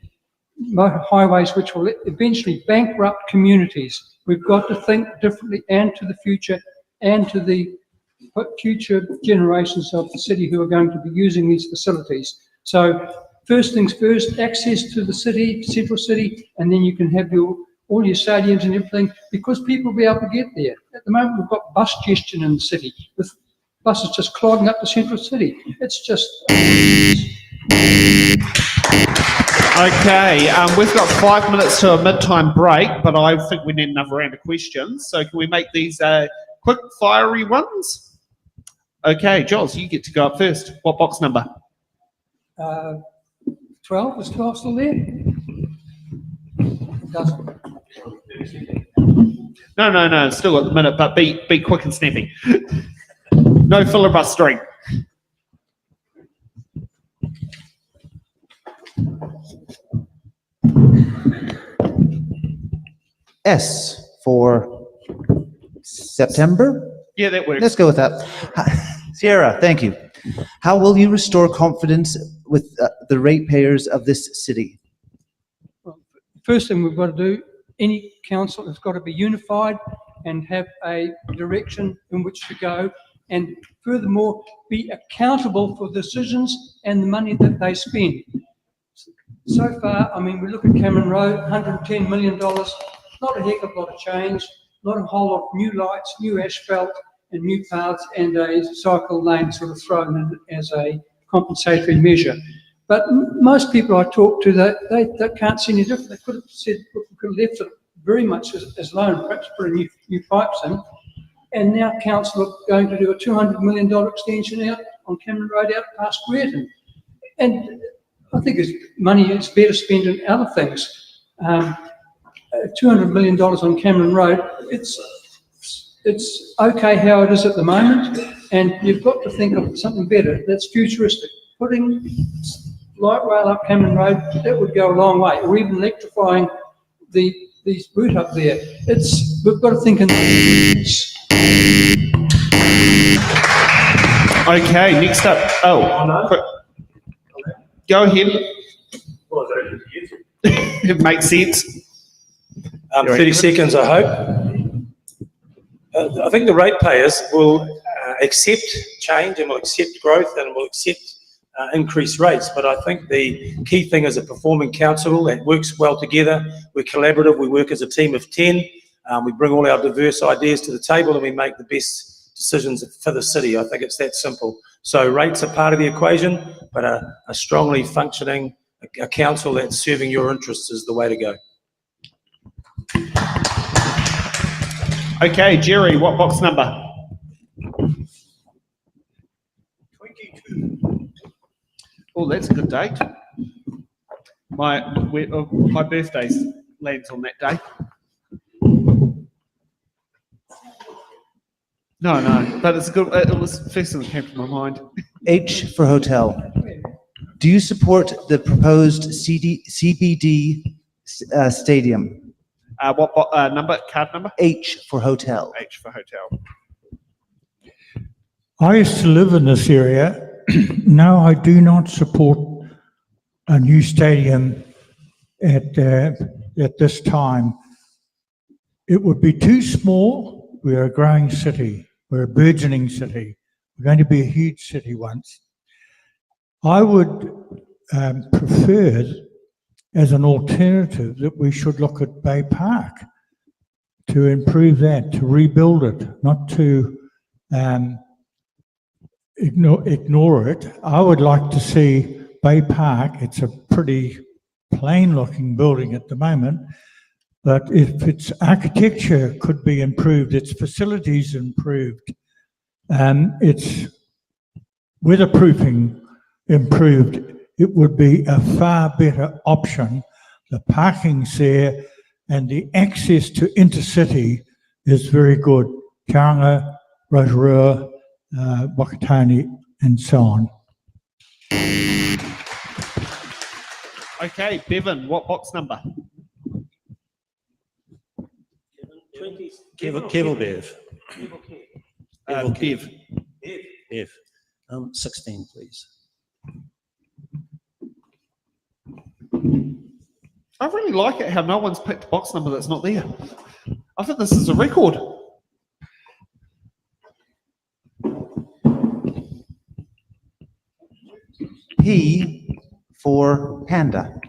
highways, which will eventually bankrupt communities. We've got to think differently, and to the future, and to the future generations of the city who are going to be using these facilities. So first things first, access to the city, central city, and then you can have all your stadiums and everything, because people will be able to get there. At the moment, we've got bus congestion in the city with buses just clogging up the central city. It's just... Okay, we've got 5 minutes to a mid-time break, but I think we need another round of questions. So can we make these quick, fiery ones? Okay, Joz, you get to go up first. What box number? 12, is 12 still there? It doesn't. No, still got the minute, but be quick and snappy. No filibustering. S for September? Yeah, that works. Let's go with that. Sierra, thank you. How will you restore confidence with the ratepayers of this city? First thing we've got to do, any council has got to be unified and have a direction in which to go, and furthermore, be accountable for decisions and the money that they spend. So far, I mean, we look at Cameron Road, $110 million, not a heck of a lot of change, not a whole lot of new lights, new asphalt, and new paths, and a cycle lane sort of thrown in as a compensatory measure. But most people I talk to, they can't see any difference. They could have said, we could have left it very much as low and perhaps put a new pipes in. And now council are going to do a $200 million extension out on Cameron Road out past Greerton. And I think money is better spent in other things. $200 million on Cameron Road, it's okay how it is at the moment, and you've got to think of something better that's futuristic. Putting light rail up Cameron Road, that would go a long way, or even electrifying the route up there. We've got to think in those. Okay, next up. Go ahead. It makes sense. 30 seconds, I hope. I think the ratepayers will accept change and will accept growth and will accept increased rates. But I think the key thing is a performing council that works well together. We're collaborative. We work as a team of 10. We bring all our diverse ideas to the table and we make the best decisions for the city. I think it's that simple. So rates are part of the equation, but a strongly functioning a council that's serving your interests is the way to go. Okay, Jerry, what box number? 22. Oh, that's a good date. My birthday lands on that day. No, but it's good. It was the first thing that came to my mind. H for hotel. Do you support the proposed CBD stadium? What number? Card number? H for hotel. H for hotel. I used to live in this area. No, I do not support a new stadium at this time. It would be too small. We're a growing city. We're a burgeoning city. We're going to be a huge city once. I would prefer, as an alternative, that we should look at Bay Park to improve that, to rebuild it, not to ignore it. I would like to see Bay Park. It's a pretty plain-looking building at the moment, but if its architecture could be improved, its facilities improved, its weatherproofing improved, it would be a far better option. The parking's there and the access to intercity is very good. Tauranga, Rotorua, Wakatani, and so on. Okay, Bevan, what box number? Kevel Bev. Bev. 16, please. I really like it how no one's picked the box number that's not there. I think this is a record. P for Panda.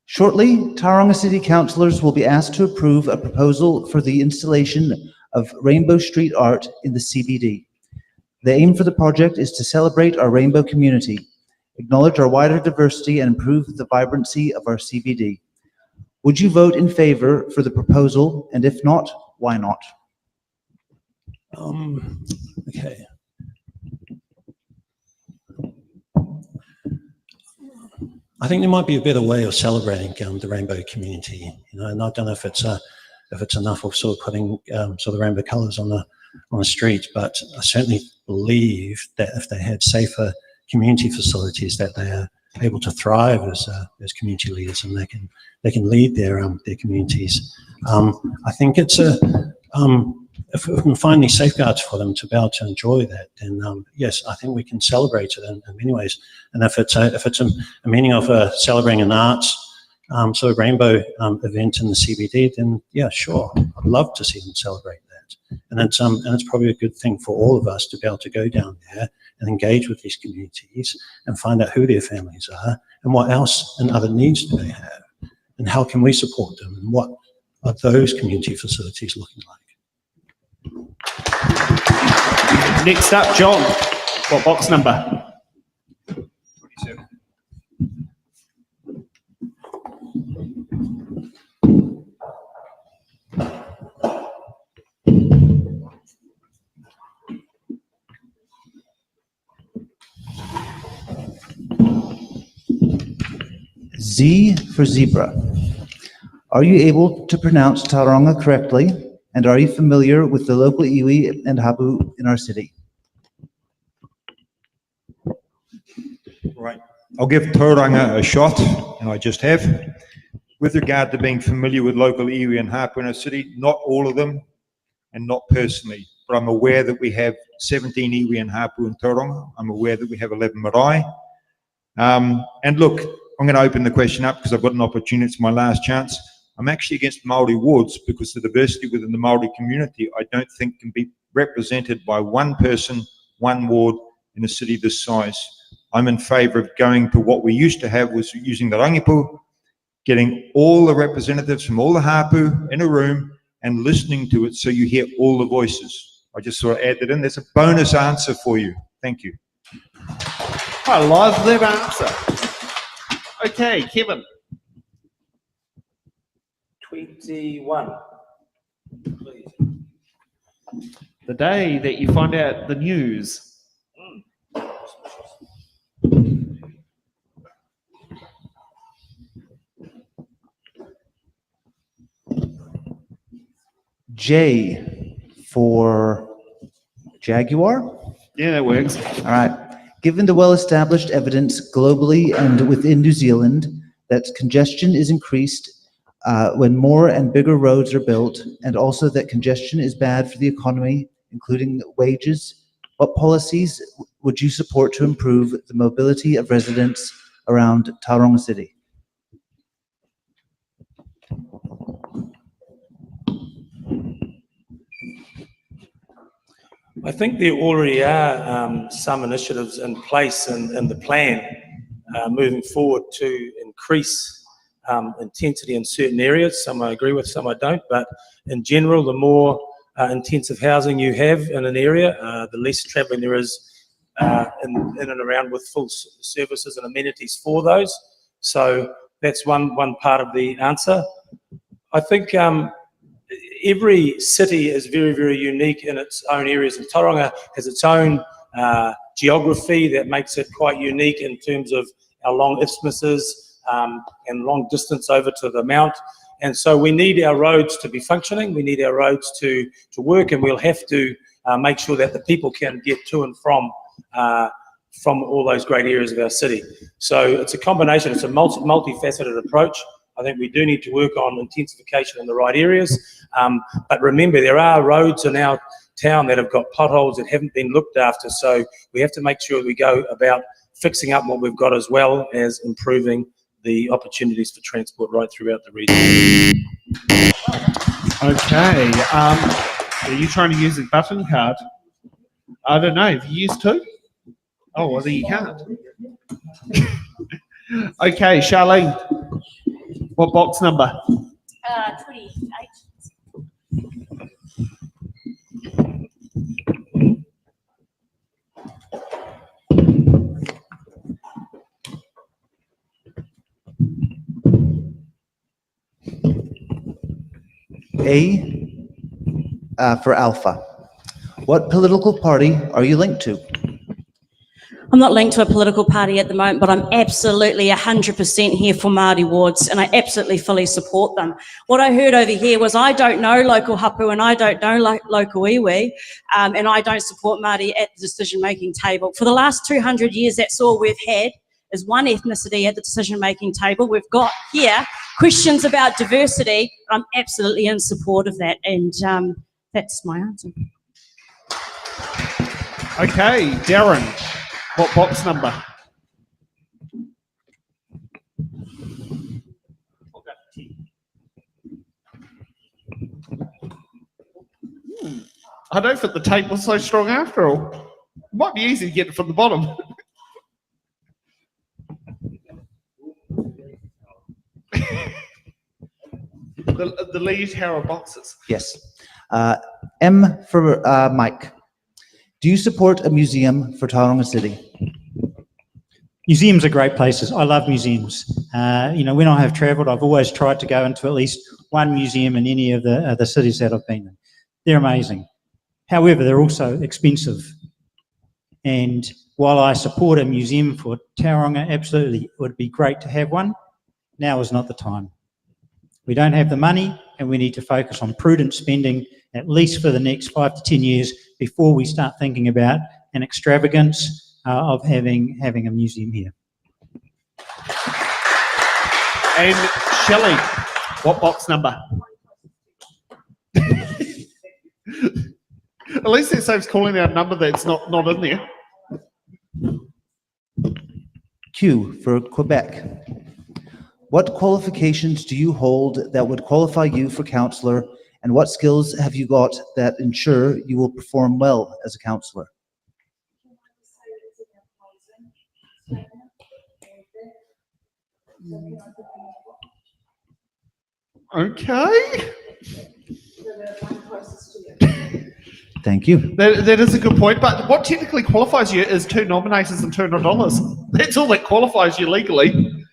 Shortly, Tauranga City Councillors will be asked to approve a proposal for the installation of Rainbow Street art in the CBD. The aim for the project is to celebrate our rainbow community, acknowledge our wider diversity, and improve the vibrancy of our CBD. Would you vote in favor for the proposal, and if not, why not? Okay. I think there might be a better way of celebrating the rainbow community. You know, and I don't know if it's enough of sort of putting sort of rainbow colours on the street, but I certainly believe that if they had safer community facilities, that they are able to thrive as community leaders, and they can lead their communities. I think it's if we can find these safeguards for them to be able to enjoy that, then yes, I think we can celebrate it in many ways. And if it's a meaning of celebrating an arts sort of rainbow event in the CBD, then yeah, sure, I'd love to see them celebrate that. And it's probably a good thing for all of us to be able to go down there and engage with these communities and find out who their families are and what else and other needs do they have, and how can we support them, and what are those community facilities looking like. Next up, John. What box number? 27. Z for zebra. Are you able to pronounce Tauranga correctly? And are you familiar with the local iwi and hapu in our city? Right. I'll give Tauranga a shot, and I just have. With regard to being familiar with local iwi and hapu in our city, not all of them, and not personally, but I'm aware that we have 17 iwi and hapu in Tauranga. I'm aware that we have 11 marae. And look, I'm going to open the question up because I've got an opportunity. It's my last chance. I'm actually against Māori wards because the diversity within the Māori community, I don't think can be represented by one person, one ward in a city this size. I'm in favour of going to what we used to have, was using the rangipu, getting all the representatives from all the hapu in a room and listening to it so you hear all the voices. I just sort of add that in. There's a bonus answer for you. Thank you. I love that answer. Okay, Kevin. 21. Please. The day that you find out the news. J for Jaguar. Yeah, that works. All right. Given the well-established evidence globally and within New Zealand that congestion is increased when more and bigger roads are built, and also that congestion is bad for the economy, including wages, what policies would you support to improve the mobility of residents around Tauranga City? I think there already are some initiatives in place in the plan moving forward to increase intensity in certain areas. Some I agree with, some I don't, but in general, the more intensive housing you have in an area, the less travelling there is in and around with full services and amenities for those. So that's one part of the answer. I think every city is very, very unique in its own areas, and Tauranga has its own geography that makes it quite unique in terms of our long isthmuses and long distance over to the mount. And so we need our roads to be functioning, we need our roads to work, and we'll have to make sure that the people can get to and from all those great areas of our city. So it's a combination, it's a multifaceted approach. I think we do need to work on intensification in the right areas. But remember, there are roads in our town that have got potholes that haven't been looked after. So we have to make sure we go about fixing up what we've got, as well as improving the opportunities for transport right throughout the region. Okay. Are you trying to use a button card? I don't know. Have you used two? Oh, well, then you can't. Okay, Charlene. What box number? 28. A for Alpha. What political party are you linked to? I'm not linked to a political party at the moment, but I'm absolutely 100% here for Māori wards, and I absolutely fully support them. What I heard over here was I don't know local hapu and I don't know local iwi, and I don't support Māori at the decision-making table. For the last 200 years, that's all we've had, is one ethnicity at the decision-making table. We've got here questions about diversity. I'm absolutely in support of that, and that's my answer. Okay, Darren, what box number? I don't think the tape was so strong after all. It might be easy to get it from the bottom. the Lee Tower boxes. Yes. M for Mike. Do you support a museum for Tauranga City? Museums are great places. I love museums. When I have travelled, I've always tried to go into at least one museum in any of the cities that I've been in. They're amazing. However, they're also expensive. And while I support a museum for Tauranga, absolutely, it would be great to have one. Now is not the time. We don't have the money, and we need to focus on prudent spending, at least for the next 5 to 10 years, before we start thinking about an extravagance of having a museum here. And Shelley, what box number? At least it saves calling out a number that's not in there. Q for Quebec. What qualifications do you hold that would qualify you for councillor, and what skills have you got that ensure you will perform well as a councillor? Okay. Thank you. That is a good point, but what technically qualifies you is 2 nominators and $200. That's all that qualifies you legally.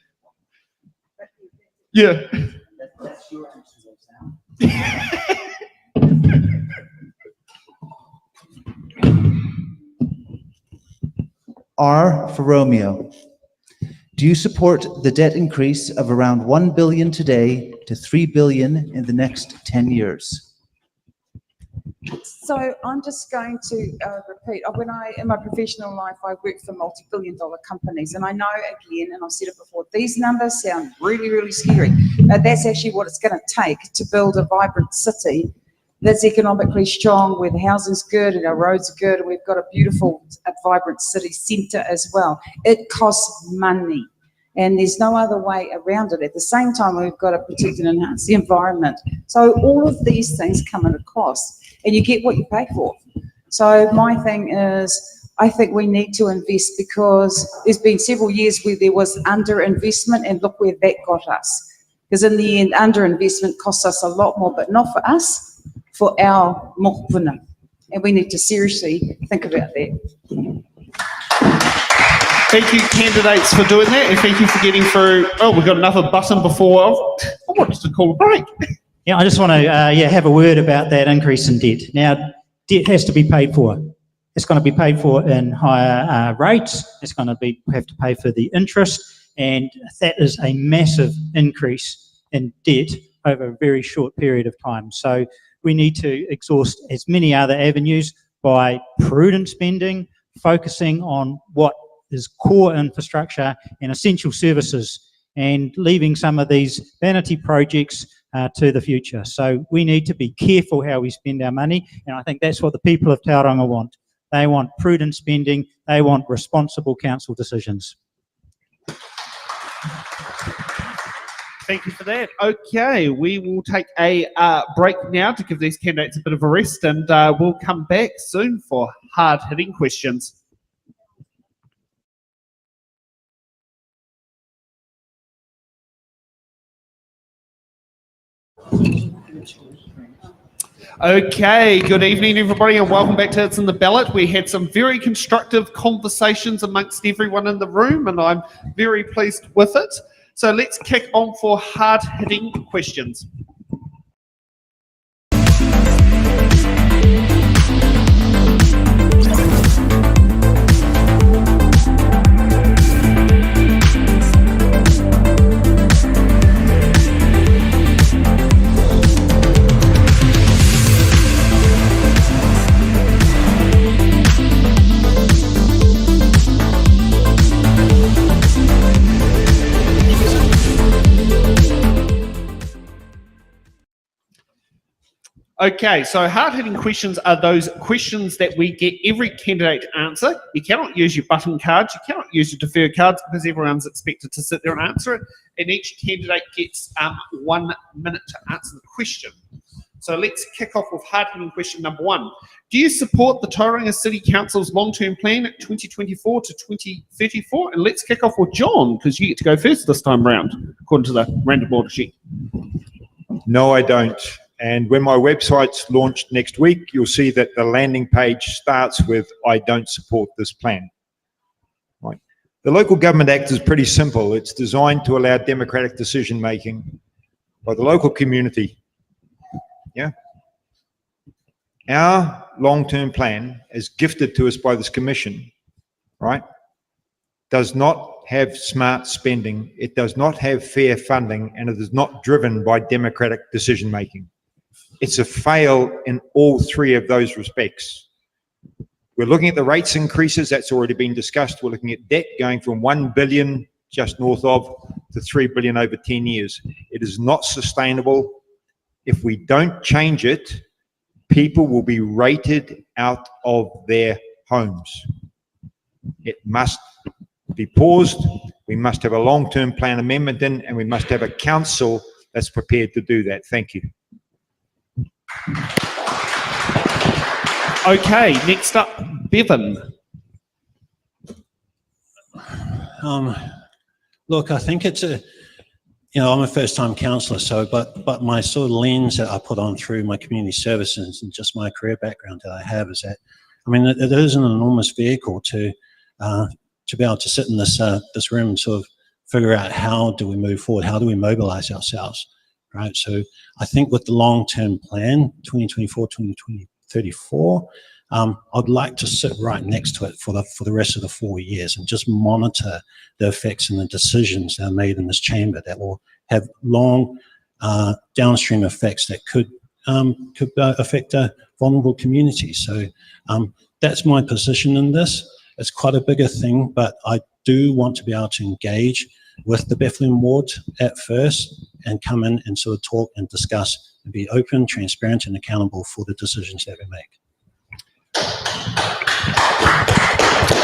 Yeah. That's your answer. R for Romeo. Do you support the debt increase of around 1 billion today to 3 billion in the next 10 years? So I'm just going to repeat, in my professional life, I worked for multi-billion-dollar companies, and I know, again, and I've said it before, these numbers sound really, really scary, but that's actually what it's going to take to build a vibrant city that's economically strong, where the housing's good and our roads are good, and we've got a beautiful, vibrant city centre as well. It costs money, and there's no other way around it. At the same time, we've got to protect and enhance the environment. So all of these things come at a cost, and you get what you pay for. So my thing is, I think we need to invest, because there's been several years where there was underinvestment, and look where that got us. Because in the end, underinvestment costs us a lot more, but not for us, for our mokopuna. And we need to seriously think about that. Thank you, candidates, for doing that, and thank you for getting through. Oh, we've got another button before. I wanted to call a break. Yeah, I just want to have a word about that increase in debt. Now, debt has to be paid for. It's going to be paid for in higher rates. It's going to have to pay for the interest, and that is a massive increase in debt over a very short period of time. So we need to exhaust as many other avenues by prudent spending, focusing on what is core infrastructure and essential services, and leaving some of these vanity projects to the future. So we need to be careful how we spend our money, and I think that's what the people of Tauranga want. They want prudent spending, they want responsible council decisions. Thank you for that. Okay, we will take a break now to give these candidates a bit of a rest, and we'll come back soon for hard-hitting questions. Okay, good evening everybody, and welcome back to It's in the Ballot. We had some very constructive conversations amongst everyone in the room, and I'm very pleased with it. So let's kick on for hard-hitting questions. Okay, so hard-hitting questions are those questions that we get every candidate to answer. You cannot use your button cards, you cannot use your deferred cards because everyone's expected to sit there and answer it. And each candidate gets 1 minute to answer the question. So let's kick off with hard-hitting question number 1. Do you support the Tauranga City Council's long-term plan 2024 to 2034? And let's kick off with John, because you get to go first this time round, according to the random order sheet. No, I don't. And when my website's launched next week, you'll see that the landing page starts with, I don't support this plan. Right. The Local Government Act is pretty simple. It's designed to allow democratic decision-making by the local community. Yeah. Our long-term plan, as gifted to us by this commission, right, does not have smart spending, it does not have fair funding, and it is not driven by democratic decision-making. It's a fail in all 3 of those respects. We're looking at the rates increases, that's already been discussed. We're looking at debt going from 1 billion just north of to 3 billion over 10 years. It is not sustainable. If we don't change it, people will be rated out of their homes. It must be paused. We must have a long-term plan amendment in, and we must have a council that's prepared to do that. Thank you. Okay, next up, Bevan. Look, I think it's I'm a first-time councillor, so but my sort of lens that I put on through my community services and just my career background that I have is that, I mean, it is an enormous vehicle to be able to sit in this room and sort of figure out how do we move forward, how do we mobilise ourselves, right? So I think with the long-term plan, 2024, 2034, I'd like to sit right next to it for the rest of the 4 years and just monitor the effects and the decisions that are made in this chamber that will have long downstream effects that could affect vulnerable communities. So that's my position in this. It's quite a bigger thing, but I do want to be able to engage with the Bethlehem ward at first and come in and sort of talk and discuss and be open, transparent and accountable for the decisions that we make.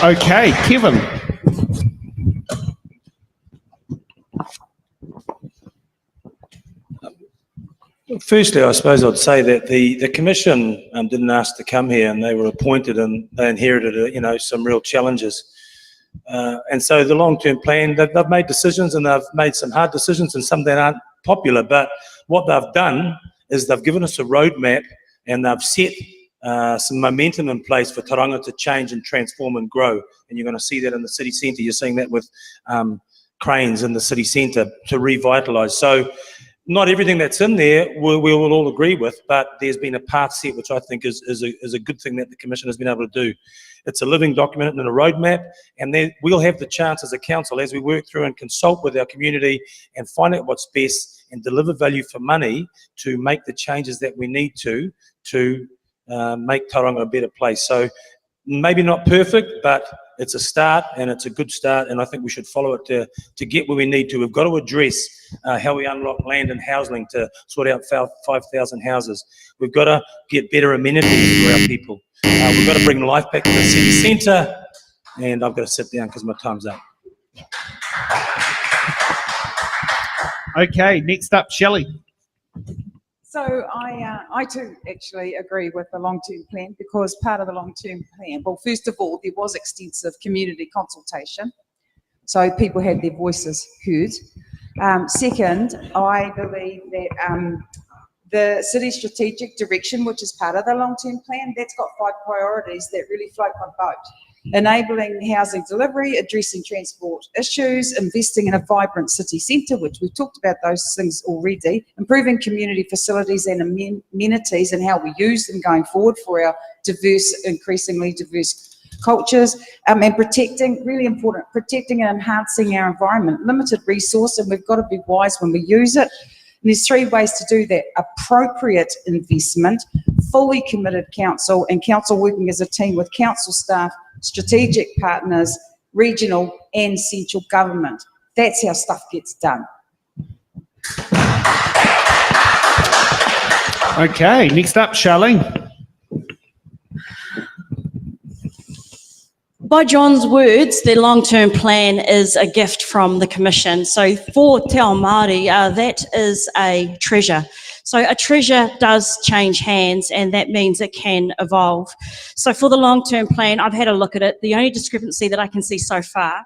Okay, Kevin. Firstly, I suppose I'd say that the commission didn't ask to come here, and they were appointed, and they inherited, some real challenges. And so the long-term plan, they've made decisions, and they've made some hard decisions, and some that aren't popular. But what they've done is they've given us a roadmap, and they've set some momentum in place for Tauranga to change and transform and grow. And you're going to see that in the city centre. You're seeing that with cranes in the city centre to revitalise. So not everything that's in there we will all agree with, but there's been a path set, which I think is a good thing that the Commission has been able to do. It's a living document and a roadmap, and then we'll have the chance as a council, as we work through and consult with our community and find out what's best and deliver value for money to make the changes that we need to make Tauranga a better place. So maybe not perfect, but it's a start, and it's a good start, and I think we should follow it to get where we need to. We've got to address how we unlock land and housing to sort out 5,000 houses. We've got to get better amenities for our people. We've got to bring life back to the city centre, and I've got to sit down because my time's up. Okay, next up, Shelley. So I too actually agree with the long-term plan, because part of the long-term plan, well, first of all, there was extensive community consultation, so people had their voices heard. Second, I believe that the city strategic direction, which is part of the long-term plan, that's got 5 priorities that really float my boat. Enabling housing delivery, addressing transport issues, investing in a vibrant city centre, which we've talked about those things already, improving community facilities and amenities and how we use them going forward for our diverse, increasingly diverse cultures, and protecting, really important, protecting and enhancing our environment. Limited resource, and we've got to be wise when we use it. And there's 3 ways to do that: appropriate investment, fully committed council, and council working as a team with council staff, strategic partners, regional and central government. That's how stuff gets done. Okay, next up, Charlene. By John's words, the long-term plan is a gift from the Commission. So for Te Ao Māori, that is a treasure. So a treasure does change hands, and that means it can evolve. So for the long-term plan, I've had a look at it. The only discrepancy that I can see so far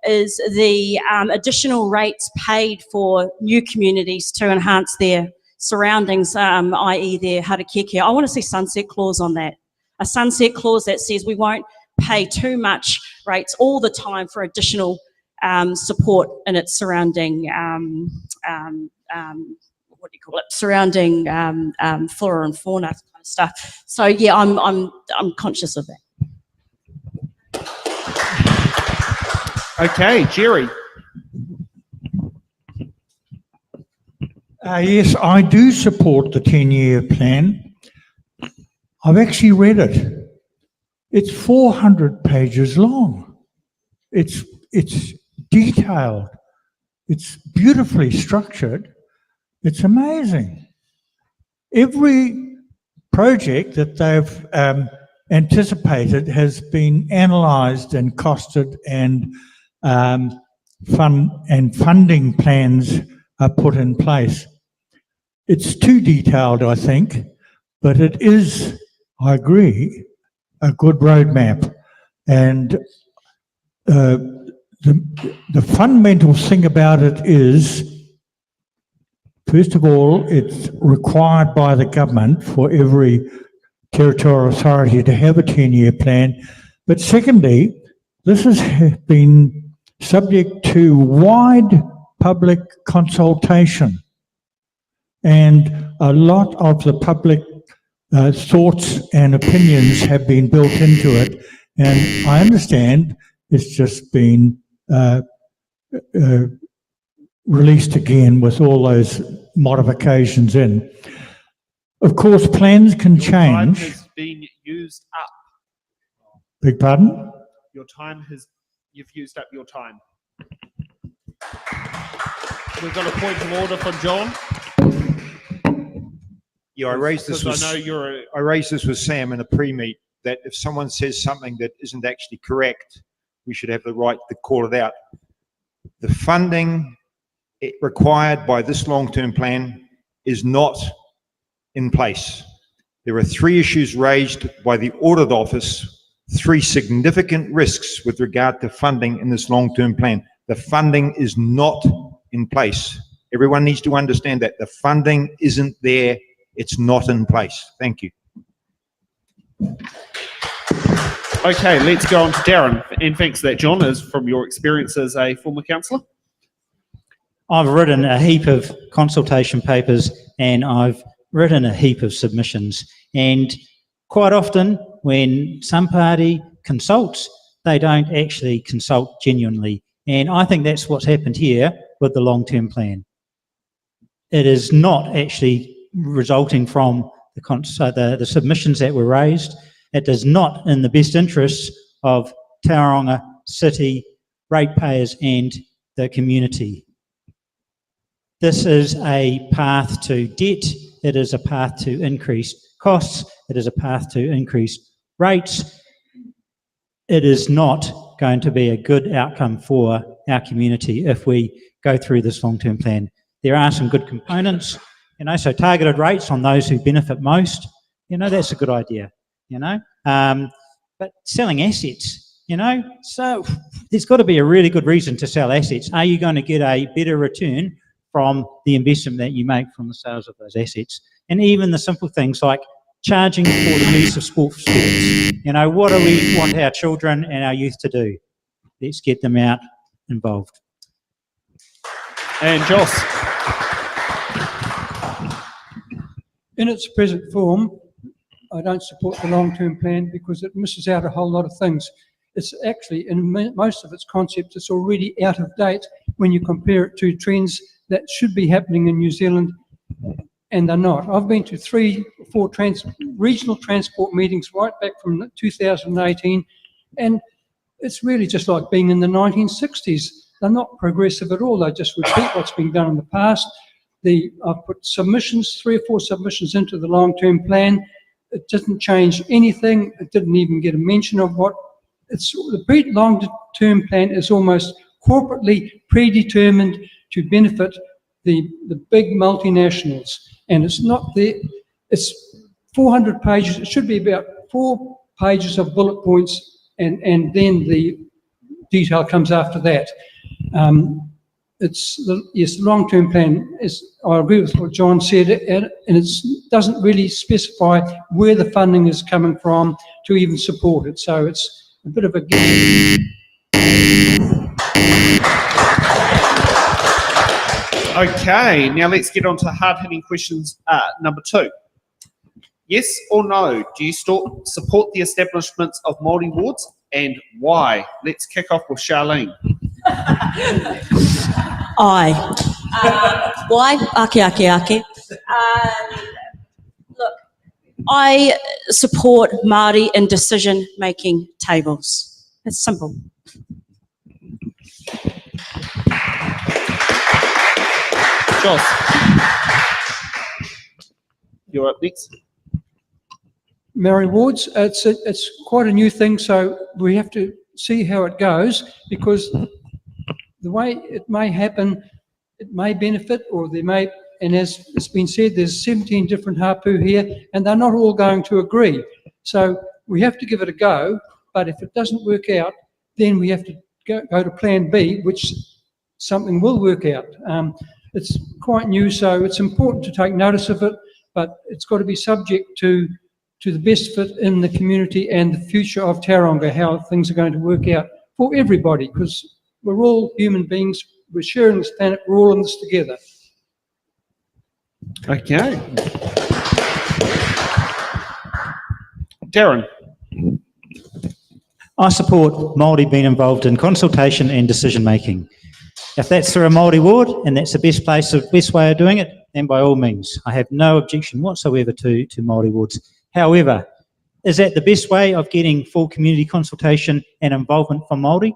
is the additional rates paid for new communities to enhance their surroundings, i.e. their harakeke. I want to see sunset clause on that. A sunset clause that says we won't pay too much rates all the time for additional support in its surrounding, surrounding flora and fauna kind of stuff. So yeah, I'm conscious of that. Okay, Jerry. Yes, I do support the 10-year plan. I've actually read it. It's 400 pages long. It's detailed. It's beautifully structured. It's amazing. Every project that they've anticipated has been analysed and costed, and funding plans are put in place. It's too detailed, I think, but it is, I agree, a good roadmap. And the fundamental thing about it is, first of all, it's required by the government for every territorial authority to have a 10-year plan. But secondly, this has been subject to wide public consultation, and a lot of the public thoughts and opinions have been built into it, and I understand it's just been released again with all those modifications in. Of course, plans can change. Your time has been used up. Beg pardon? You've used up your time. We've got a point of order from John. Yeah, I raised this with Sam in a pre-meet, that if someone says something that isn't actually correct, we should have the right to call it out. The funding required by this long-term plan is not in place. There are 3 issues raised by the Audit Office, 3 significant risks with regard to funding in this long-term plan. The funding is not in place. Everyone needs to understand that. The funding isn't there. It's not in place. Thank you. Okay, let's go on to Darren. And thanks for that, John, as from your experience as a former councillor. I've written a heap of consultation papers and I've written a heap of submissions. And quite often when some party consults, they don't actually consult genuinely. And I think that's what's happened here with the long-term plan. It is not actually resulting from the submissions that were raised. It is not in the best interests of Tauranga City ratepayers and the community. This is a path to debt. It is a path to increased costs. It is a path to increased rates. It is not going to be a good outcome for our community if we go through this long-term plan. There are some good components, so targeted rates on those who benefit most, that's a good idea, but selling assets, so there's got to be a really good reason to sell assets. Are you going to get a better return from the investment that you make from the sales of those assets? And even the simple things like charging for the use of sports fields. What do we want our children and our youth to do? Let's get them out involved. And Joss. In its present form, I don't support the long-term plan because it misses out a whole lot of things. It's actually, in most of its concepts, it's already out of date when you compare it to trends that should be happening in New Zealand, and they're not. I've been to 3 or 4 regional transport meetings right back from 2018, and it's really just like being in the 1960s. They're not progressive at all. They just repeat what's been done in the past. I've put submissions, 3 or 4 submissions into the long-term plan. It didn't change anything. It didn't even get a mention of what the long-term plan is almost corporately predetermined to benefit the big multinationals. And it's not there. It's 400 pages. It should be about 4 pages of bullet points, and then the detail comes after that. Yes, the long-term plan is, I agree with what John said, and it doesn't really specify where the funding is coming from to even support it. So it's a bit of a guess. Okay, now let's get on to hard-hitting questions number 2. Yes or no, do you support the establishment of Māori wards, and why? Let's kick off with Charlene. Aye. Why? Ake. Look, I support Māori in decision-making tables. It's simple. Joss, you're up next. Maori wards, it's quite a new thing, so we have to see how it goes, because the way it may happen, it may benefit, or there may, and as it's been said, there's 17 different hapu here, and they're not all going to agree. So we have to give it a go, but if it doesn't work out, then we have to go to plan B, which something will work out. It's quite new, so it's important to take notice of it, but it's got to be subject to the best fit in the community and the future of Tauranga, how things are going to work out for everybody, because we're all human beings, we're sharing this planet, we're all in this together. Okay. Darren. I support Māori being involved in consultation and decision-making. If that's through a Māori ward and that's the best way of doing it, then by all means. I have no objection whatsoever to Māori wards. However, is that the best way of getting full community consultation and involvement from Māori?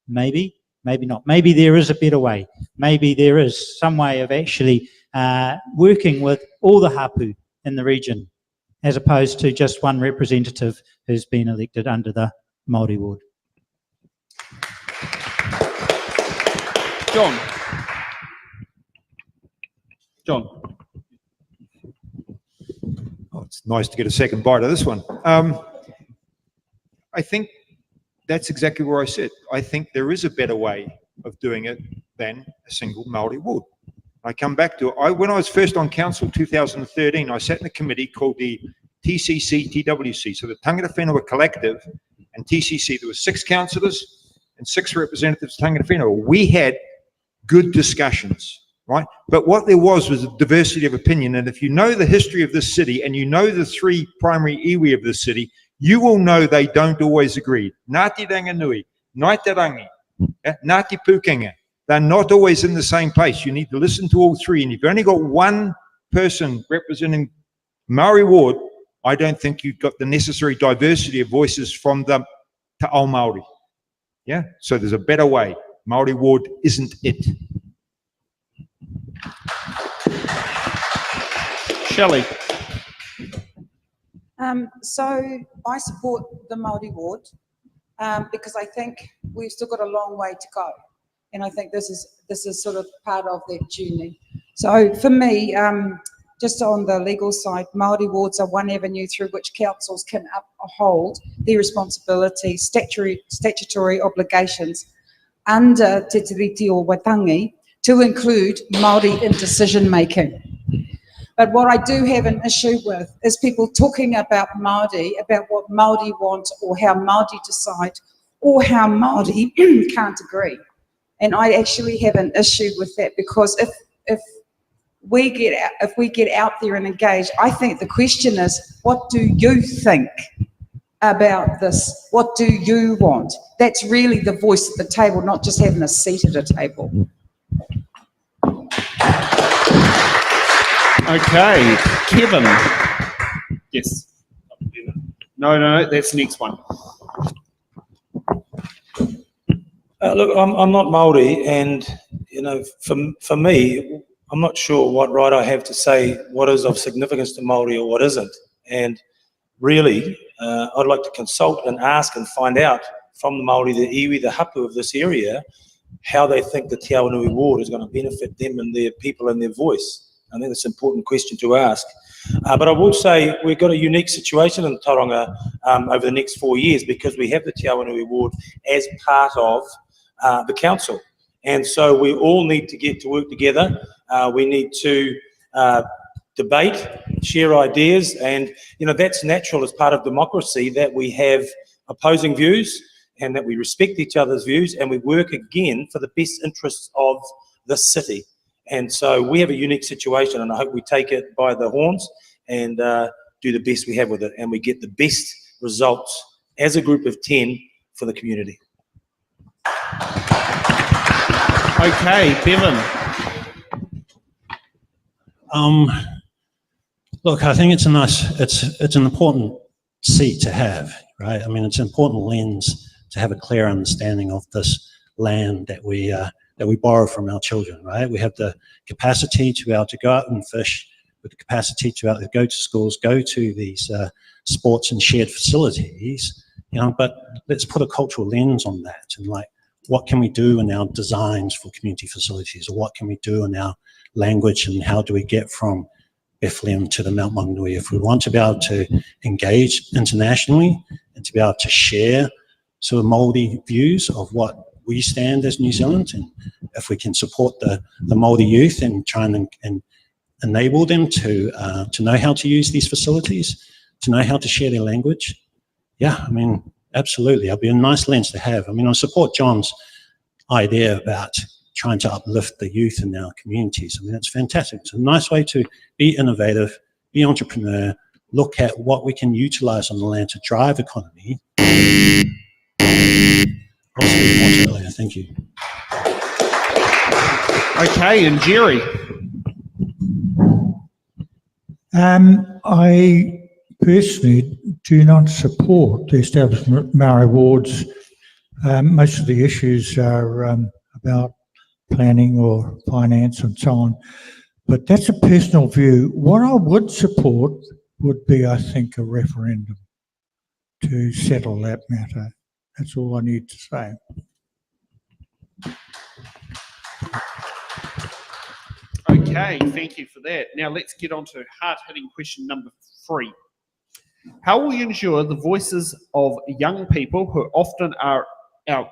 Maybe, maybe not. Maybe there is a better way. Maybe there is some way of actually working with all the hapu in the region, as opposed to just one representative who's been elected under the Māori ward. John. Oh, it's nice to get a second bite of this one. I think that's exactly where I sit. I think there is a better way of doing it than a single Māori ward. I come back to it. When I was first on council, 2013, I sat in a committee called the TCC-TWC, so the Tangata Whenua Collective and TCC. There were 6 councillors and 6 representatives of Tangata Whenua. We had good discussions, right? But what there was a diversity of opinion, and if you know the history of this city and you know the 3 primary iwi of this city, you will know they don't always agree. Ngāti Ranganui, Ngaitarangi, Ngāti Pūkenga, they're not always in the same place. You need to listen to all 3, and if you've only got one person representing Maori ward, I don't think you've got the necessary diversity of voices from the Te Ao Māori. Yeah, so there's a better way. Māori ward isn't it. Shelley. So I support the Māori ward because I think we've still got a long way to go, and I think this is sort of part of that journey. So for me, just on the legal side, Māori wards are one avenue through which councils can uphold their responsibilities, statutory obligations under Te Tiriti o Waitangi to include Māori in decision making. But what I do have an issue with is people talking about Māori, about what Māori want or how Māori decide or how Māori can't agree. And I actually have an issue with that, because if we get out there and engage, I think the question is, what do you think about this? What do you want? That's really the voice at the table, not just having a seat at a table. Okay, Kevin. Yes. No, that's the next one. Look, I'm not Māori, and you know, for me, I'm not sure what right I have to say what is of significance to Māori or what isn't. And really, I'd like to consult and ask and find out from the Māori, the iwi, the hapu of this area, how they think the Te Awanui ward is going to benefit them and their people and their voice. I think that's an important question to ask. But I will say we've got a unique situation in Tauranga over the next 4 years because we have the Te Awanui ward as part of the council. And so we all need to get to work together. We need to debate, share ideas, and that's natural as part of democracy, that we have opposing views and that we respect each other's views and we work again for the best interests of the city. And so we have a unique situation, and I hope we take it by the horns and do the best we have with it, and we get the best results as a group of 10 for the community. Okay, Bevan. Look, I think it's an important seat to have, right? I mean, it's an important lens to have a clear understanding of this land that we borrow from our children, right? We have the capacity to be able to go out and fish, with the capacity to be able to go to schools, go to these sports and shared facilities, but let's put a cultural lens on that, and like, what can we do in our designs for community facilities, or what can we do in our language, and how do we get from Bethlehem to the Mount Maunganui? If we want to be able to engage internationally and to be able to share sort of Māori views of what we stand as New Zealand, and if we can support the Māori youth and try and enable them to know how to use these facilities, to know how to share their language, yeah, I mean, absolutely, it'll be a nice lens to have. I mean, I support John's idea about trying to uplift the youth in our communities. I mean, it's fantastic. It's a nice way to be innovative, be entrepreneur, look at what we can utilize on the land to drive economy. I'll speak more to it later. Thank you. Okay, and Jerry. I personally do not support the establishment of Maori wards. Most of the issues are about planning or finance and so on, but that's a personal view. What I would support would be, I think, a referendum to settle that matter. That's all I need to say. Okay, thank you for that. Now let's get on to hard-hitting question number 3. How will you ensure the voices of young people who often are at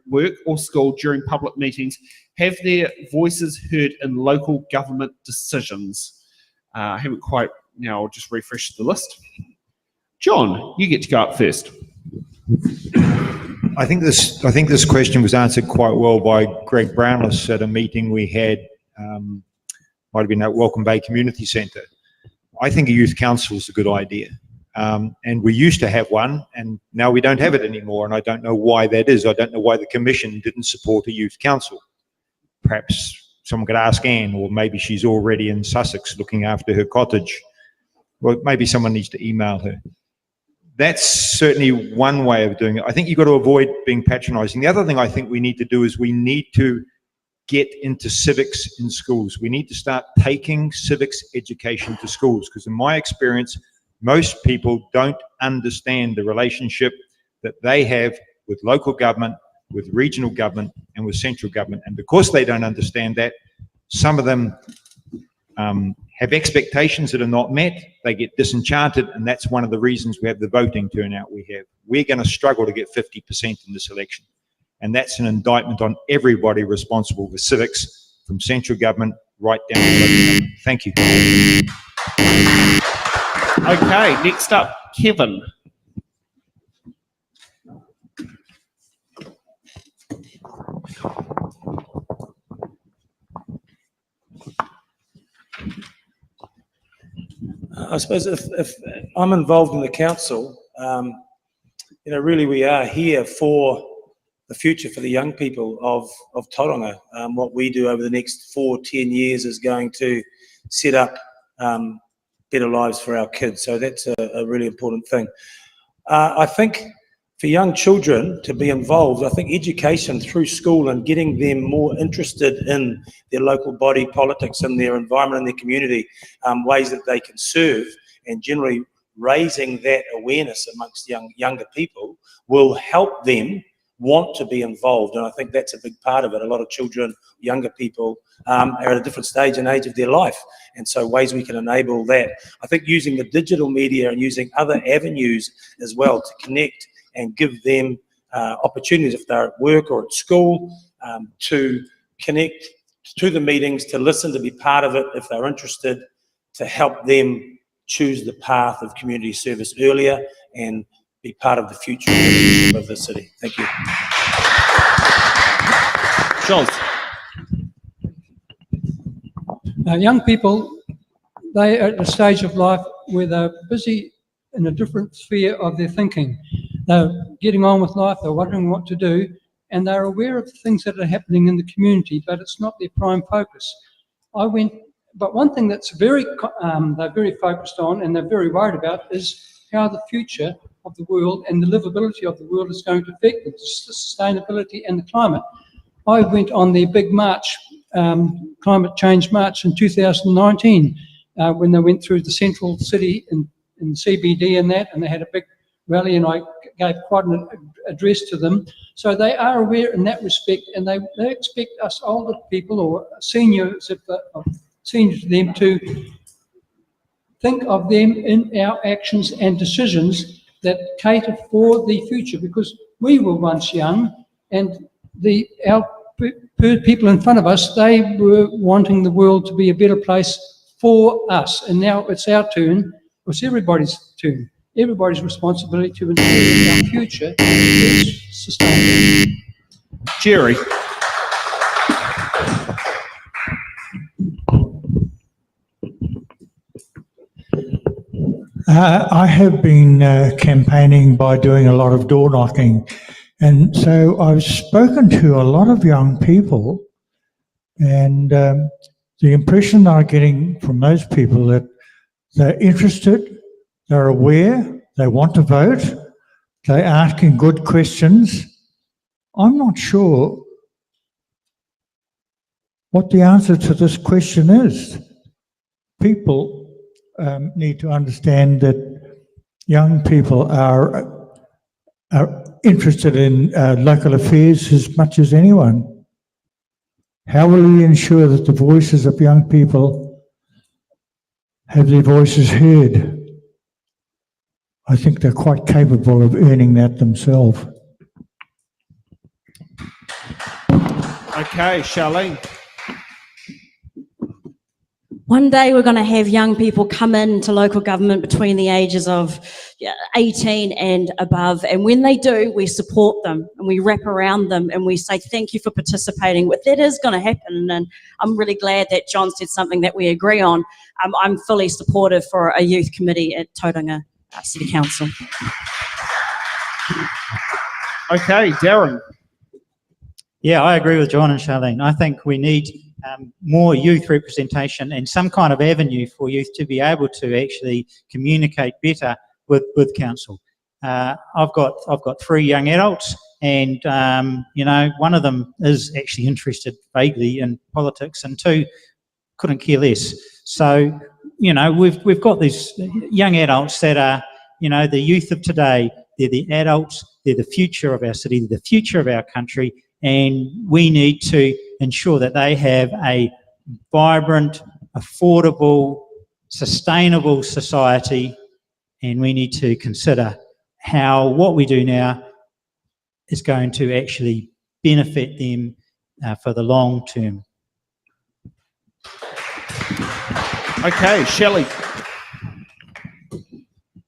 work or school during public meetings have their voices heard in local government decisions? I haven't quite, now I'll just refresh the list. John, you get to go up first. I think this question was answered quite well by Greg Brownless at a meeting we had, might have been at Welcome Bay Community Centre. I think a youth council is a good idea. And we used to have one, and now we don't have it anymore, and I don't know why that is. I don't know why the Commission didn't support a youth council. Perhaps someone could ask Anne, or maybe she's already in Sussex looking after her cottage. Well, maybe someone needs to email her. That's certainly one way of doing it. I think you've got to avoid being patronising. The other thing I think we need to do is we need to get into civics in schools. We need to start taking civics education to schools, because in my experience, most people don't understand the relationship that they have with local government, with regional government, and with central government. And because they don't understand that, some of them have expectations that are not met, they get disenchanted, and that's one of the reasons we have the voting turnout we have. We're going to struggle to get 50% in this election. And that's an indictment on everybody responsible for civics, from central government right down to local government. Thank you. Okay, next up, Kevin. I suppose if I'm involved in the council, really we are here for the future, for the young people of Tauranga. What we do over the next 4-10 years is going to set up better lives for our kids. So that's a really important thing. I think for young children to be involved, I think education through school and getting them more interested in their local body politics and their environment and their community, ways that they can serve, and generally raising that awareness amongst younger people will help them want to be involved. And I think that's a big part of it. A lot of children, younger people, are at a different stage and age of their life. And so ways we can enable that. I think using the digital media and using other avenues as well to connect and give them opportunities if they're at work or at school, to connect to the meetings, to listen, to be part of it if they're interested, to help them choose the path of community service earlier and be part of the future of the city. Thank you. John. Young people, they are at a stage of life where they're busy in a different sphere of their thinking. They're getting on with life, they're wondering what to do, and they're aware of things that are happening in the community, but it's not their prime focus. But one thing that's they're very focused on and they're very worried about is how the future of the world and the livability of the world is going to affect the sustainability and the climate. I went on the big march, climate change march in 2019, when they went through the central city in CBD and that, and they had a big rally, and I gave quite an address to them. So they are aware in that respect, and they expect us older people or seniors, senior to them, to think of them in our actions and decisions that cater for the future, because we were once young, and our people in front of us, they were wanting the world to be a better place for us, and now it's our turn. It's everybody's turn, everybody's responsibility to ensure that our future is sustainable. Jerry. I have been campaigning by doing a lot of door knocking, and so I've spoken to a lot of young people, and the impression I'm getting from those people that they're interested, they're aware, they want to vote, they're asking good questions. I'm not sure what the answer to this question is. People need to understand that young people are interested in local affairs as much as anyone. How will we ensure that the voices of young people have their voices heard? I think they're quite capable of earning that themselves. Okay, Charlene. One day we're going to have young people come into local government between the ages of 18 and above, and when they do, we support them and we wrap around them and we say thank you for participating. But that is going to happen, and I'm really glad that John said something that we agree on. I'm fully supportive for a youth committee at Tauranga City Council. Okay, Darren. Yeah, I agree with John and Charlene. I think we need more youth representation and some kind of avenue for youth to be able to actually communicate better with council. I've got 3 young adults, and one of them is actually interested vaguely in politics, and 2 couldn't care less. So we've got these young adults that are the youth of today. They're the adults. They're the future of our city. They're the future of our country. And we need to ensure that they have a vibrant, affordable, sustainable society, and we need to consider how what we do now is going to actually benefit them for the long term. Okay, Shelley.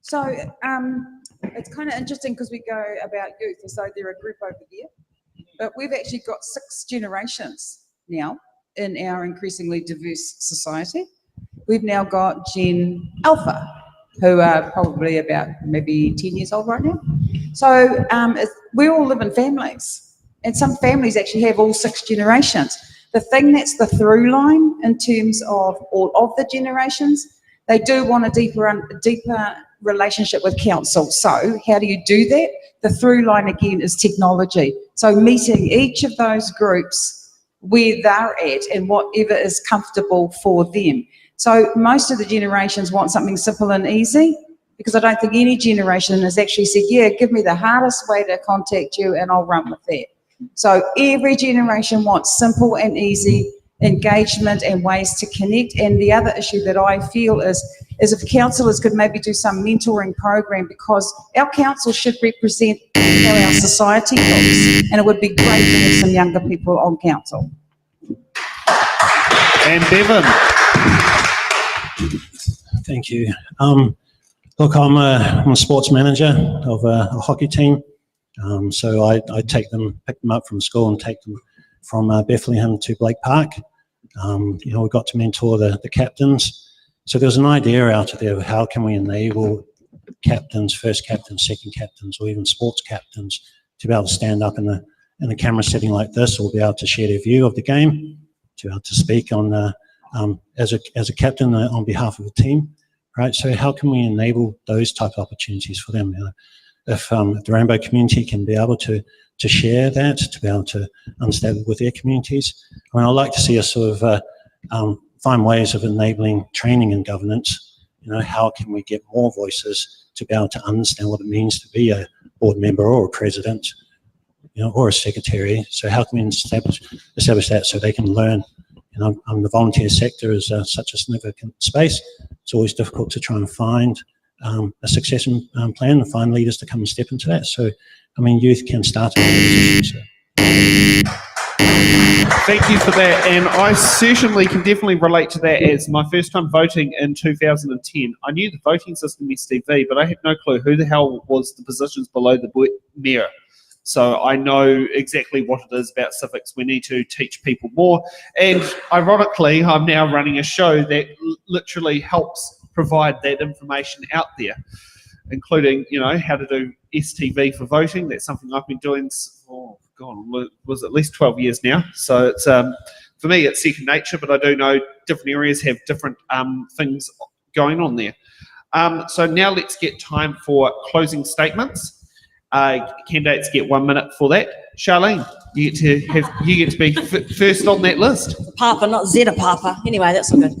So it's kind of interesting because we go about youth as though they're a group over there, but we've actually got 6 generations now in our increasingly diverse society. We've now got Gen Alpha, who are probably about maybe 10 years old right now. So we all live in families, and some families actually have all 6 generations. The thing that's the through line in terms of all of the generations, they do want a deeper relationship with council. So how do you do that? the through line again is technology. So meeting each of those groups where they're at and whatever is comfortable for them. So most of the generations want something simple and easy, because I don't think any generation has actually said, yeah, give me the hardest way to contact you and I'll run with that. So every generation wants simple and easy engagement and ways to connect. And the other issue that I feel is if councillors could maybe do some mentoring program, because our council should represent how our society looks, and it would be great to have some younger people on council. And Bevan. Thank you. Look, I'm a sports manager of a hockey team. So I pick them up from school and take them from Bethlehem to Blake Park. We got to mentor the captains. So there's an idea out there of how can we enable captains, first captains, second captains, or even sports captains to be able to stand up in a camera setting like this, or be able to share their view of the game, to be able to speak on as a captain on behalf of a team, right? So how can we enable those type of opportunities for them? If the Rainbow community can be able to share that, to be able to understand it with their communities. I mean, I'd like to see us sort of find ways of enabling training and governance. How can we get more voices to be able to understand what it means to be a board member or a president, or a secretary? So how can we establish that so they can learn? The volunteer sector is such a significant space. It's always difficult to try and find a succession plan and find leaders to come and step into that. So, I mean, youth can start in that position. So. Thank you for that, and I certainly can definitely relate to that. As my first time voting in 2010, I knew the voting system STV, but I had no clue who the hell was the positions below the mayor. So I know exactly what it is about civics. We need to teach people more, and ironically, I'm now running a show that literally helps provide that information out there, including, how to do STV for voting. That's something I've been doing was at least 12 years now. So it's for me, it's second nature, but I do know different areas have different things going on there. So now let's get time for closing statements. Candidates get 1 minute for that. Charlene, you get to be first on that list. Papa, not Zeta Papa. Anyway, that's all good.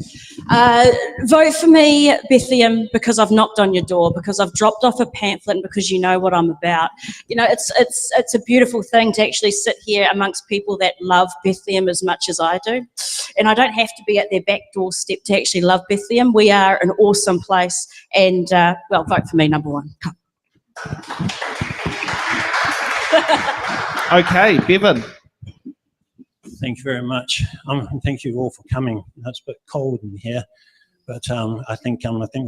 Vote for me, Bethlehem, because I've knocked on your door, because I've dropped off a pamphlet, and because you know what I'm about. It's a beautiful thing to actually sit here amongst people that love Bethlehem as much as I do. And I don't have to be at their back doorstep to actually love Bethlehem. We are an awesome place. And, vote for me, number one. Come. Okay, Bevan. Thank you very much. Thank you all for coming. It's a bit cold in here, but I think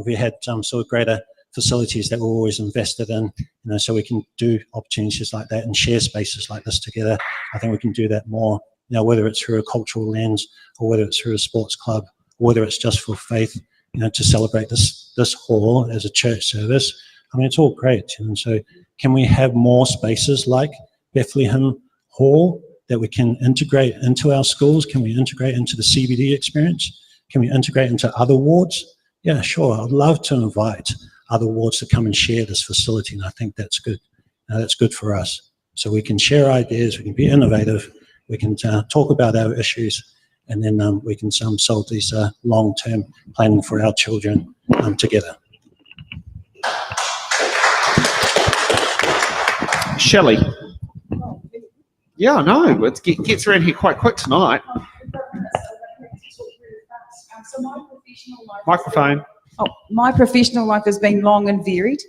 we had sort of greater facilities that we're always invested in, so we can do opportunities like that and share spaces like this together. I think we can do that more, whether it's through a cultural lens, or whether it's through a sports club, or whether it's just for faith, to celebrate this hall as a church service. I mean, it's all great. So can we have more spaces like Bethlehem Hall that we can integrate into our schools? Can we integrate into the CBD experience? Can we integrate into other wards? Yeah, sure. I'd love to invite other wards to come and share this facility, and I think that's good. That's good for us. So we can share ideas, we can be innovative, we can talk about our issues, and then we can solve these long-term planning for our children together. Shelley. Yeah, I know. It gets around here quite quick tonight. Microphone. My professional life has been long and varied.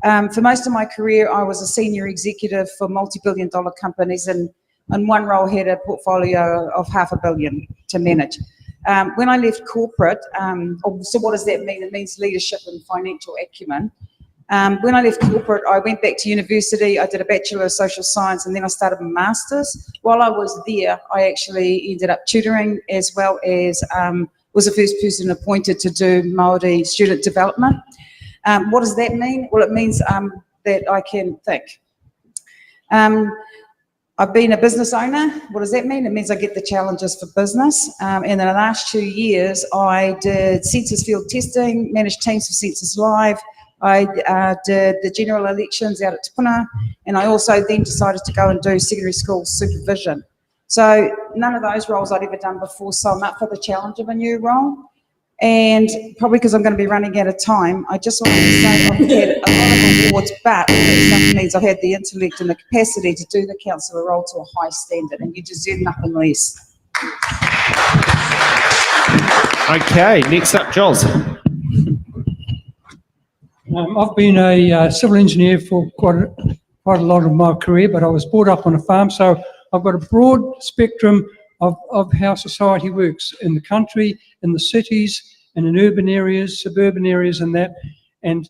For most of my career, I was a senior executive for multi-billion-dollar companies, and one role had a portfolio of $500 million to manage. When I left corporate, so what does that mean? It means leadership and financial acumen. When I left corporate, I went back to university. I did a Bachelor of Social Science, and then I started a Master's. While I was there, I actually ended up tutoring, as well as was the first person appointed to do Māori student development. What does that mean? Well, it means that I can think. I've been a business owner. What does that mean? It means I get the challenges for business. And in the last 2 years, I did census field testing, managed teams for Census Live. I did the general elections out at Te Puna, and I also then decided to go and do secondary school supervision. So none of those roles I'd ever done before, so I'm up for the challenge of a new role. And probably because I'm going to be running out of time, I just wanted to say I've had a lot of awards, but that simply means I've had the intellect and the capacity to do the councillor role to a high standard, and you deserve nothing less. Okay, next up, Jos. I've been a civil engineer for quite a lot of my career, but I was brought up on a farm, so I've got a broad spectrum of how society works in the country, in the cities, and in urban areas, suburban areas, and that. And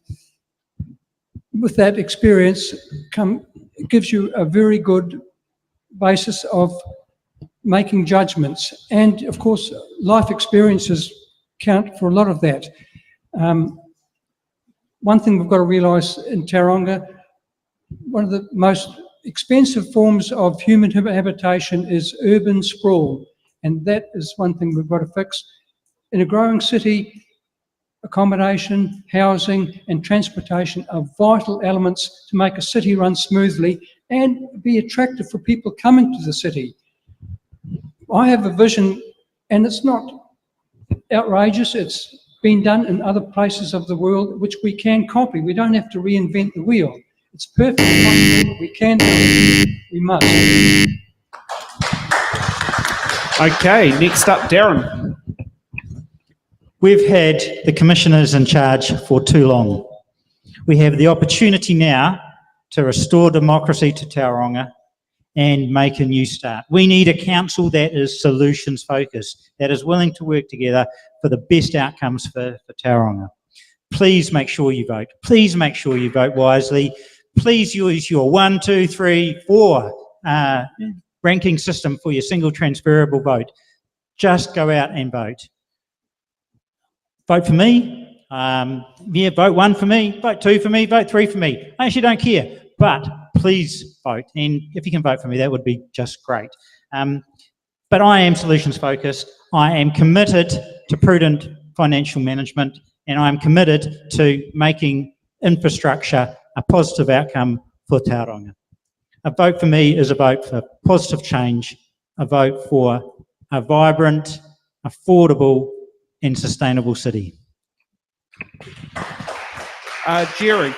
with that experience, it gives you a very good basis of making judgments. And of course, life experiences count for a lot of that. One thing we've got to realise in Tauranga, one of the most expensive forms of human habitation is urban sprawl, and that is one thing we've got to fix. In a growing city, accommodation, housing and transportation are vital elements to make a city run smoothly and be attractive for people coming to the city. I have a vision, and it's not outrageous, it's been done in other places of the world which we can copy. We don't have to reinvent the wheel. It's perfectly possible. We can do it. We must. Okay, next up, Darren. We've had the commissioners in charge for too long. We have the opportunity now to restore democracy to Tauranga and make a new start. We need a council that is solutions focused, that is willing to work together for the best outcomes for Tauranga. Please make sure you vote. Please make sure you vote wisely. Please use your 1, 2, 3, 4 ranking system for your single transferable vote. Just go out and vote. Vote for me. Vote 1 for me, vote 2 for me, vote 3 for me. I actually don't care, but please vote. And if you can vote for me, that would be just great. But I am solutions focused. I am committed to prudent financial management, and I am committed to making infrastructure a positive outcome for Tauranga. A vote for me is a vote for positive change, a vote for a vibrant, affordable and sustainable city. Jerry.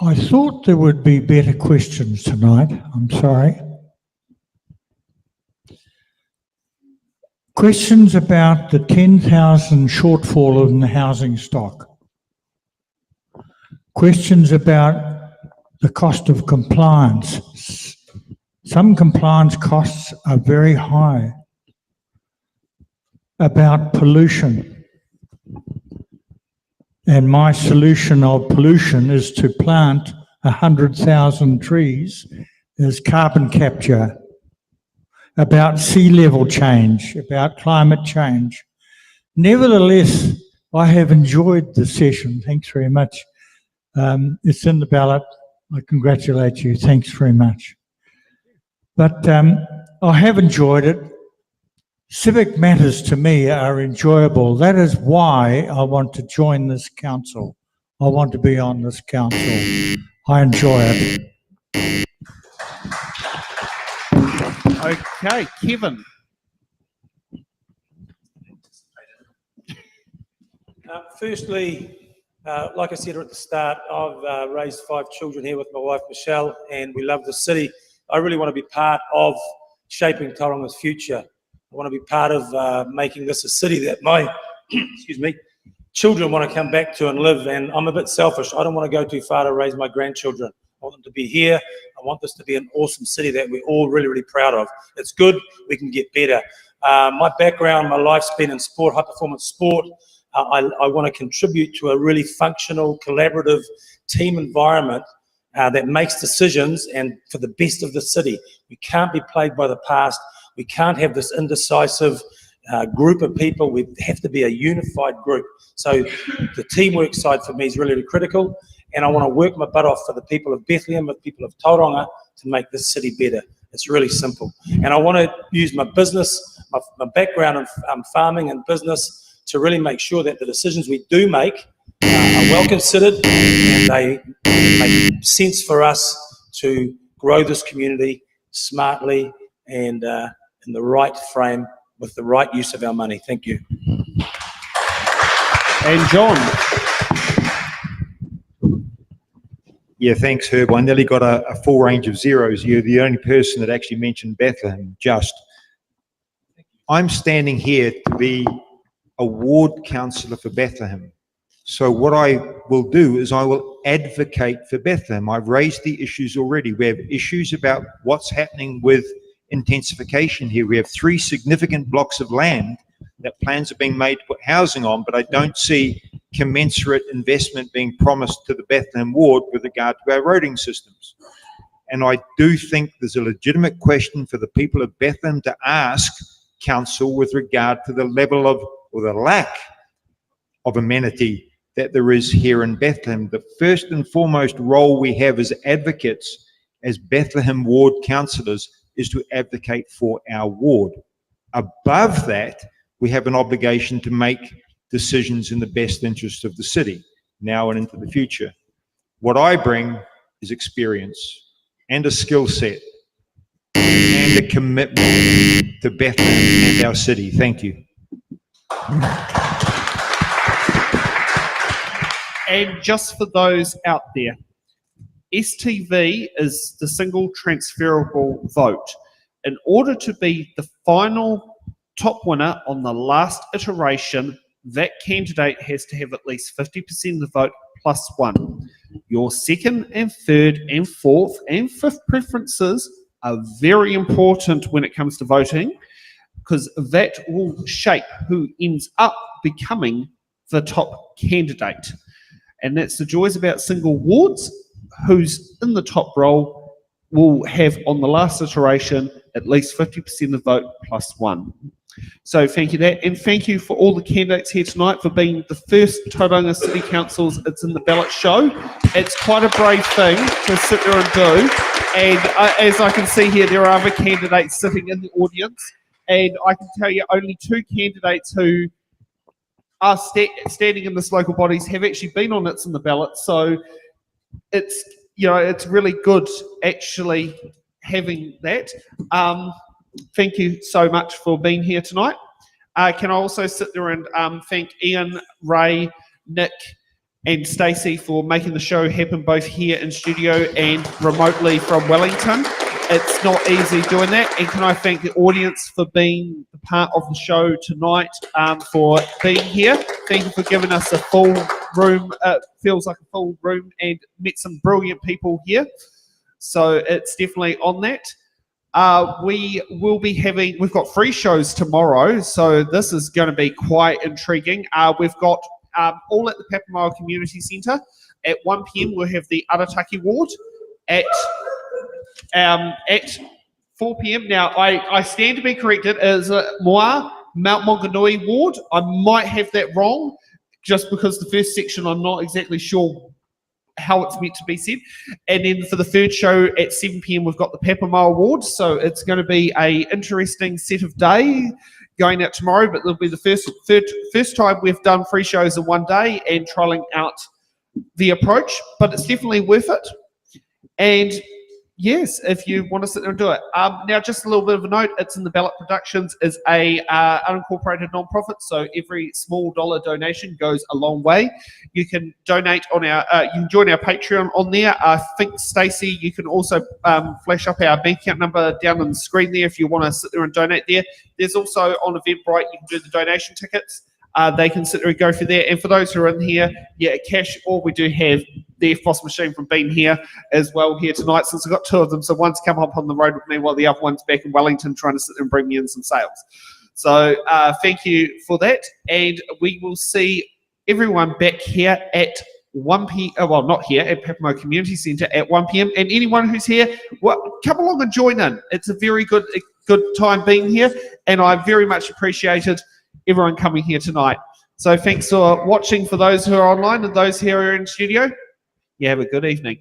I thought there would be better questions tonight. I'm sorry. Questions about the 10,000 shortfall in the housing stock. Questions about the cost of compliance. Some compliance costs are very high. About pollution. And my solution of pollution is to plant 100,000 trees as carbon capture. About sea level change, about climate change. Nevertheless, I have enjoyed the session. Thanks very much. It's in the ballot. I congratulate you. Thanks very much. But I have enjoyed it. Civic matters to me are enjoyable. That is why I want to join this council. I want to be on this council. I enjoy it. Okay, Kevin. Firstly, like I said at the start, I've raised 5 children here with my wife Michelle, and we love the city. I really want to be part of shaping Tauranga's future. I want to be part of making this a city that my excuse me, children want to come back to and live. And I'm a bit selfish. I don't want to go too far to raise my grandchildren. I want them to be here. I want this to be an awesome city that we're all really, really proud of. It's good. We can get better. My background, my life's been in sport, high performance sport. I want to contribute to a really functional, collaborative team environment that makes decisions and for the best of the city. We can't be plagued by the past. We can't have this indecisive group of people. We have to be a unified group. So the teamwork side for me is really, really critical. And I want to work my butt off for the people of Bethlehem, the people of Tauranga, to make this city better. It's really simple. And I want to use my business, my background in farming and business to really make sure that the decisions we do make are well considered and they make sense for us to grow this community smartly and in the right frame with the right use of our money. Thank you. And John. Yeah, thanks, Herb. I nearly got a full range of zeros. You're the only person that actually mentioned Bethlehem, just. I'm standing here to be a ward councillor for Bethlehem. So what I will do is I will advocate for Bethlehem. I've raised the issues already. We have issues about what's happening with intensification here. We have 3 significant blocks of land that plans are being made to put housing on, but I don't see commensurate investment being promised to the Bethlehem ward with regard to our roading systems. And I do think there's a legitimate question for the people of Bethlehem to ask council with regard to the level of, or the lack of amenity that there is here in Bethlehem. The first and foremost role we have as advocates, as Bethlehem ward councillors, is to advocate for our ward. Above that, we have an obligation to make decisions in the best interest of the city, now and into the future. What I bring is experience and a skill set and a commitment to Bethlehem and our city. Thank you. And just for those out there, STV is the single transferable vote. In order to be the final top winner on the last iteration, that candidate has to have at least 50% of the vote plus 1. Your second and third and fourth and fifth preferences are very important when it comes to voting, because that will shape who ends up becoming the top candidate. And that's the joys about single wards. Who's in the top role will have on the last iteration at least 50% of the vote plus 1. So thank you that, and thank you for all the candidates here tonight for being the first Tauranga City Councils It's in the Ballot show. It's quite a brave thing to sit there and do, and as I can see here, there are other candidates sitting in the audience, and I can tell you only 2 candidates who are standing in this local bodies have actually been on It's in the Ballot, so it's, you know, it's really good actually having that. Thank you so much for being here tonight. Can I also sit there and thank Ian, Ray, Nick, and Stacey for making the show happen both here in studio and remotely from Wellington. It's not easy doing that. And can I thank the audience for being a part of the show tonight, for being here. Thank you for giving us a full room. Feels like a full room, and met some brilliant people here. So it's definitely on that. We will be having, we've got 3 shows tomorrow, so this is going to be quite intriguing. We've got all at the Mauao Community Centre. At 1 p.m. we'll have the Arataki Ward. At 4 p.m. Now, I stand to be corrected, as Mauao, Mount Maunganui Ward. I might have that wrong, just because the first section I'm not exactly sure how it's meant to be said. And then for the third show at 7 p.m. we've got the Mauao Award, so it's going to be a interesting set of day going out tomorrow, but it'll be the first time we've done 3 shows in one day and trialing out the approach, but it's definitely worth it. And yes, if you want to sit there and do it. Now, just a little bit of a note, It's in the Ballot Productions is a unincorporated non-profit, so every small dollar donation goes a long way. You can donate on our, you can join our Patreon on there. I think, Stacey, you can also flash up our bank account number down on the screen there if you want to sit there and donate there. There's also on Eventbrite, you can do the donation tickets. They can sit there and go for there. And for those who are in here, yeah, cash, or we do have the FOSS machine from being here as well here tonight, since I've got 2 of them. So one's come up on the road with me while the other one's back in Wellington trying to sit there and bring me in some sales. So thank you for that. And we will see everyone back here at 1 p.m. Well, not here, at Mauao Community Centre at 1 p.m. And anyone who's here, well, come along and join in. It's a very good time being here, and I very much appreciated everyone coming here tonight. So thanks for watching for those who are online and those here in studio. You have a good evening.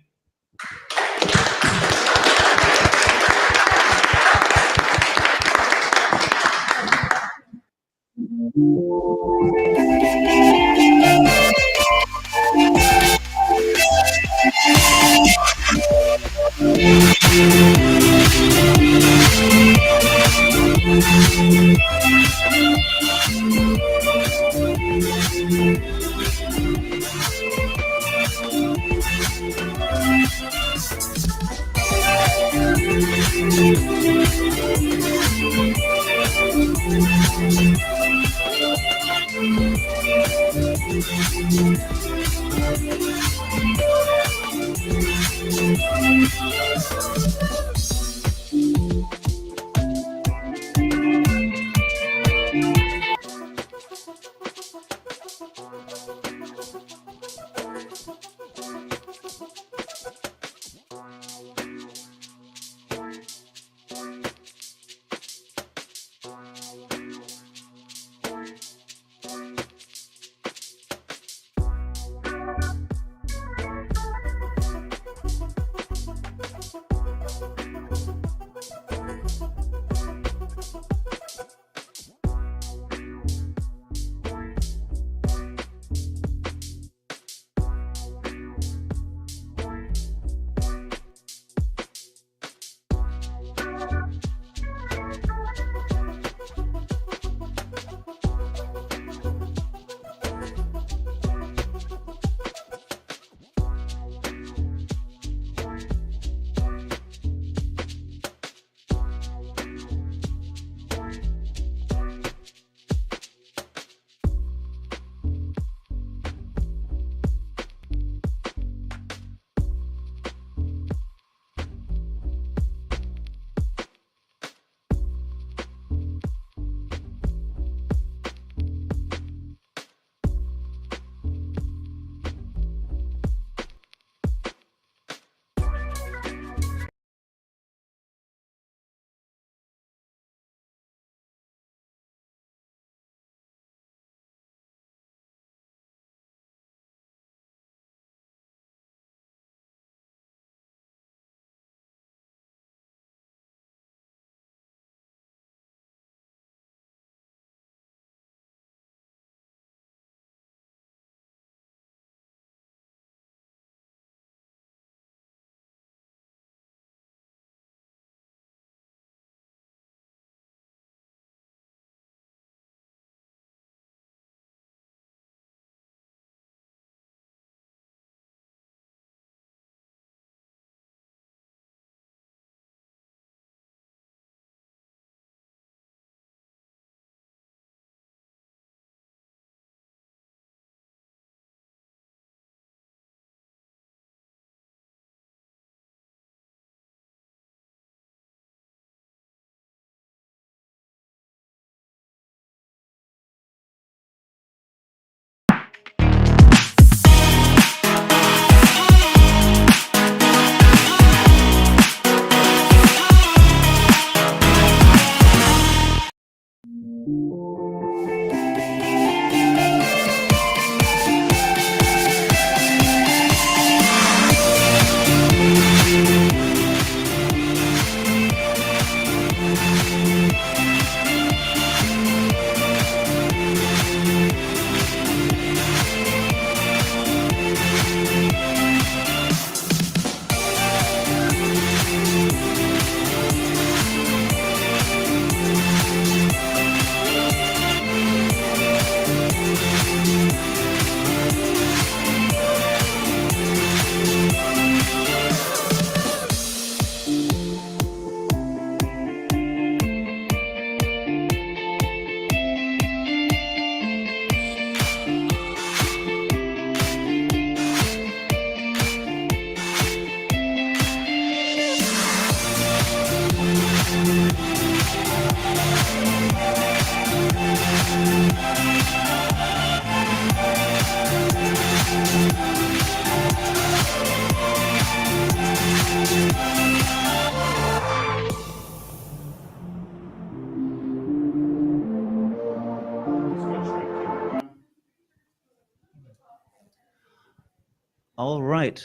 All right,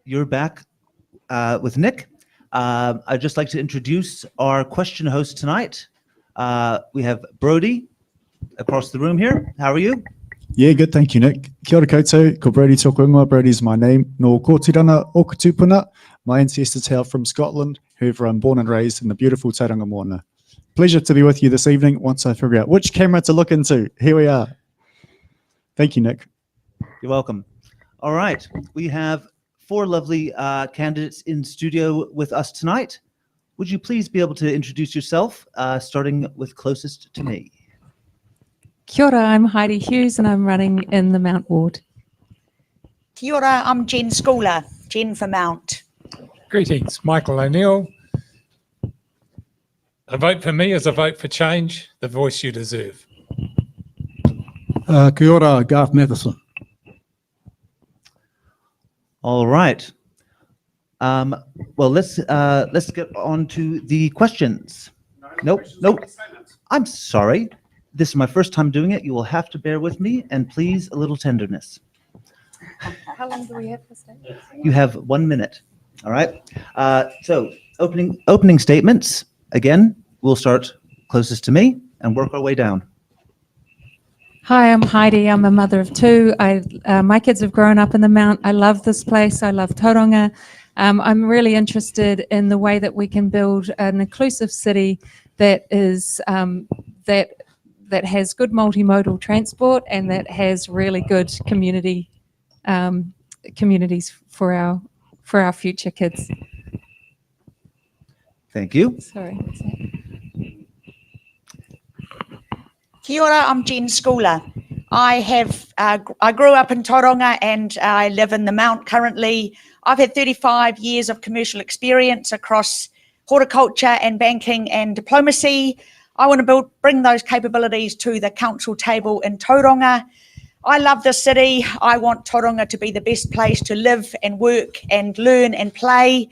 you're back with Nick. I'd just like to introduce our question host tonight. We have Brody across the room here. How are you? Yeah, good, thank you, Nick. Kia ora koutou, ko Brody tōku ingoa. Brody is my name. No kōtirana o Kutupuna. My ancestors hail from Scotland. However, I'm born and raised in the beautiful Tauranga Moana. pleasure to be with you this evening once I figure out which camera to look into. Here we are. Thank you, Nick. You're welcome. All right, we have 4 lovely candidates in studio with us tonight. Would you please be able to introduce yourself, starting with closest to me? Kia ora, I'm Heidi Hughes and I'm running in the Mount ward. Kia ora, I'm Jen Schooler, Jen for Mount. Greetings, Michael O'Neill. A vote for me is a vote for change, the voice you deserve. Kia ora, Garth Matheson. All right. Well, let's get on to the questions. Nope. I'm sorry. This is my first time doing it. You will have to bear with me, and please, a little tenderness. How long do we have for statements? You have 1 minute. All right. So opening statements. Again, we'll start closest to me and work our way down. Hi, I'm Heidi. I'm a mother of 2. My kids have grown up in the Mount. I love this place. I love Tauranga. I'm really interested in the way that we can build an inclusive city that is that has good multimodal transport and that has really good communities for our future kids. Thank you. Sorry. Kia ora, I'm Jen Schooler. I grew up in Tauranga and I live in the Mount currently. I've had 35 years of commercial experience across horticulture and banking and diplomacy. I want to bring those capabilities to the council table in Tauranga. I love the city. I want Tauranga to be the best place to live and work and learn and play.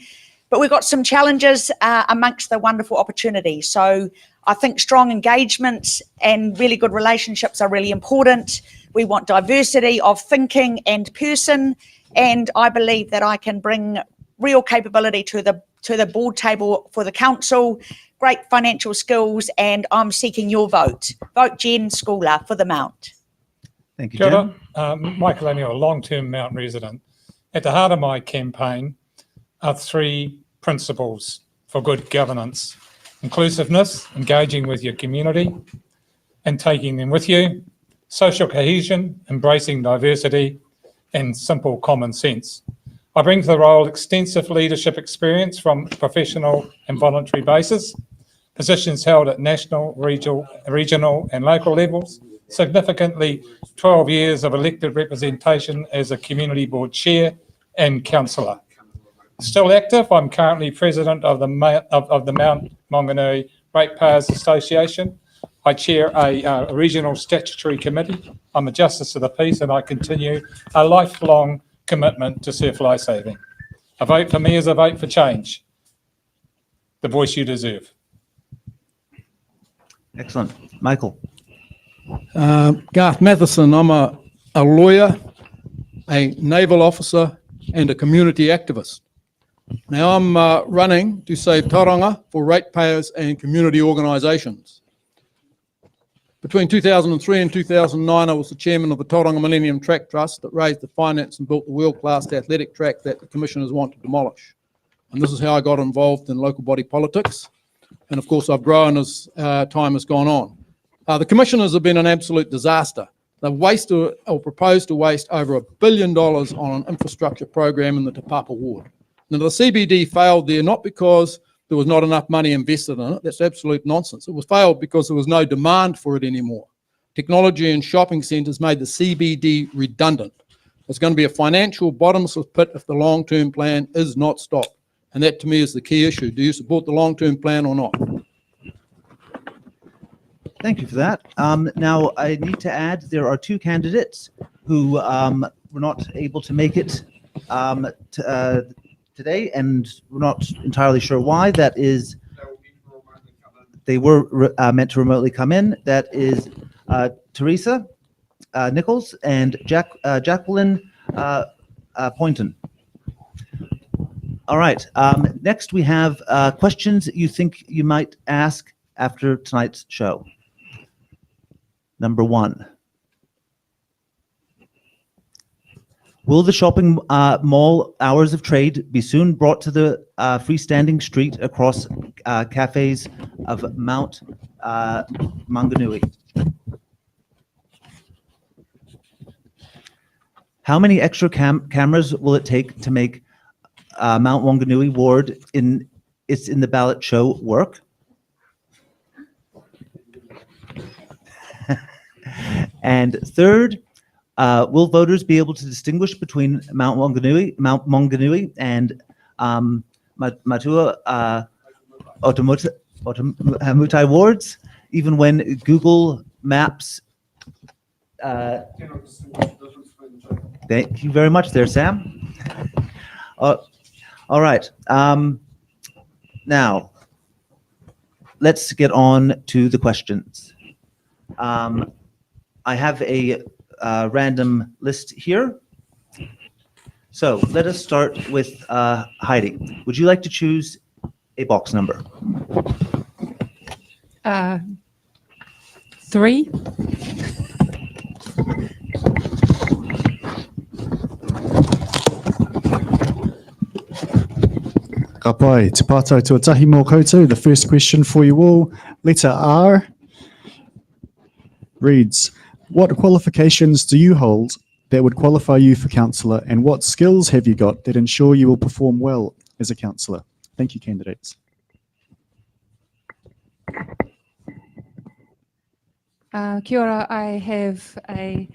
But we've got some challenges amongst the wonderful opportunities. So I think strong engagements and really good relationships are really important. We want diversity of thinking and person. And I believe that I can bring real capability to the board table for the council, great financial skills, and I'm seeking your vote. Vote Jen Schooler for the Mount. Thank you, Kia Jen. ora, Michael O'Neill, a long-term Mount resident. At the heart of my campaign are 3 principles for good governance: inclusiveness, engaging with your community and taking them with you; social cohesion, embracing diversity; and simple common sense. I bring to the role extensive leadership experience from professional and voluntary basis, positions held at national, regional and local levels, significantly 12 years of elected representation as a community board chair and councillor. Still active, I'm currently president of the Mount Maunganui Ratepayers Association. I chair a regional statutory committee. I'm a justice of the peace and I continue a lifelong commitment to surf lifesaving. A vote for me is a vote for change, the voice you deserve. Excellent. Michael. Garth Matheson. I'm a lawyer, a naval officer and a community activist. Now I'm running to save Tauranga for ratepayers and community organisations. Between 2003 and 2009, I was the chairman of the Tauranga Millennium Track Trust that raised the finance and built the world-class athletic track that the commissioners want to demolish. And this is how I got involved in local body politics. And of course, I've grown as time has gone on. The commissioners have been an absolute disaster. They've wasted or proposed to waste over $1 billion on an infrastructure program in the Te Papa ward. Now, the CBD failed there not because there was not enough money invested in it. That's absolute nonsense. It was failed because there was no demand for it anymore. Technology and shopping centres made the CBD redundant. It's going to be a financial bottomless pit if the long-term plan is not stopped. And that, to me, is the key issue. Do you support the long-term plan or not? Thank you for that. Now, I need to add there are 2 candidates who were not able to make it today, and we're not entirely sure why. That is, they were meant to remotely come in. That is Teresa Nichols and Jacqueline Poynton. All right. Next, we have questions you think you might ask after tonight's show. Number 1. Will the shopping mall hours of trade be soon brought to the freestanding street across cafes of Mount Maunganui. How many extra cameras will it take to make Mount Maunganui ward in the ballot show work? And third, will voters be able to distinguish between Mount Maunganui and Matua Otamutai wards, even when Google Maps? Thank you very much there, Sam. All right. Now, let's get on to the questions. I have a random list here. So let us start with Heidi. Would you like to choose a box number? 3. Ka pai, te pātau tuatahi mō koutou. The first question for you all, letter R, reads, what qualifications do you hold that would qualify you for councillor, and what skills have you got that ensure you will perform well as a councillor? Thank you, candidates. Kia ora, I have a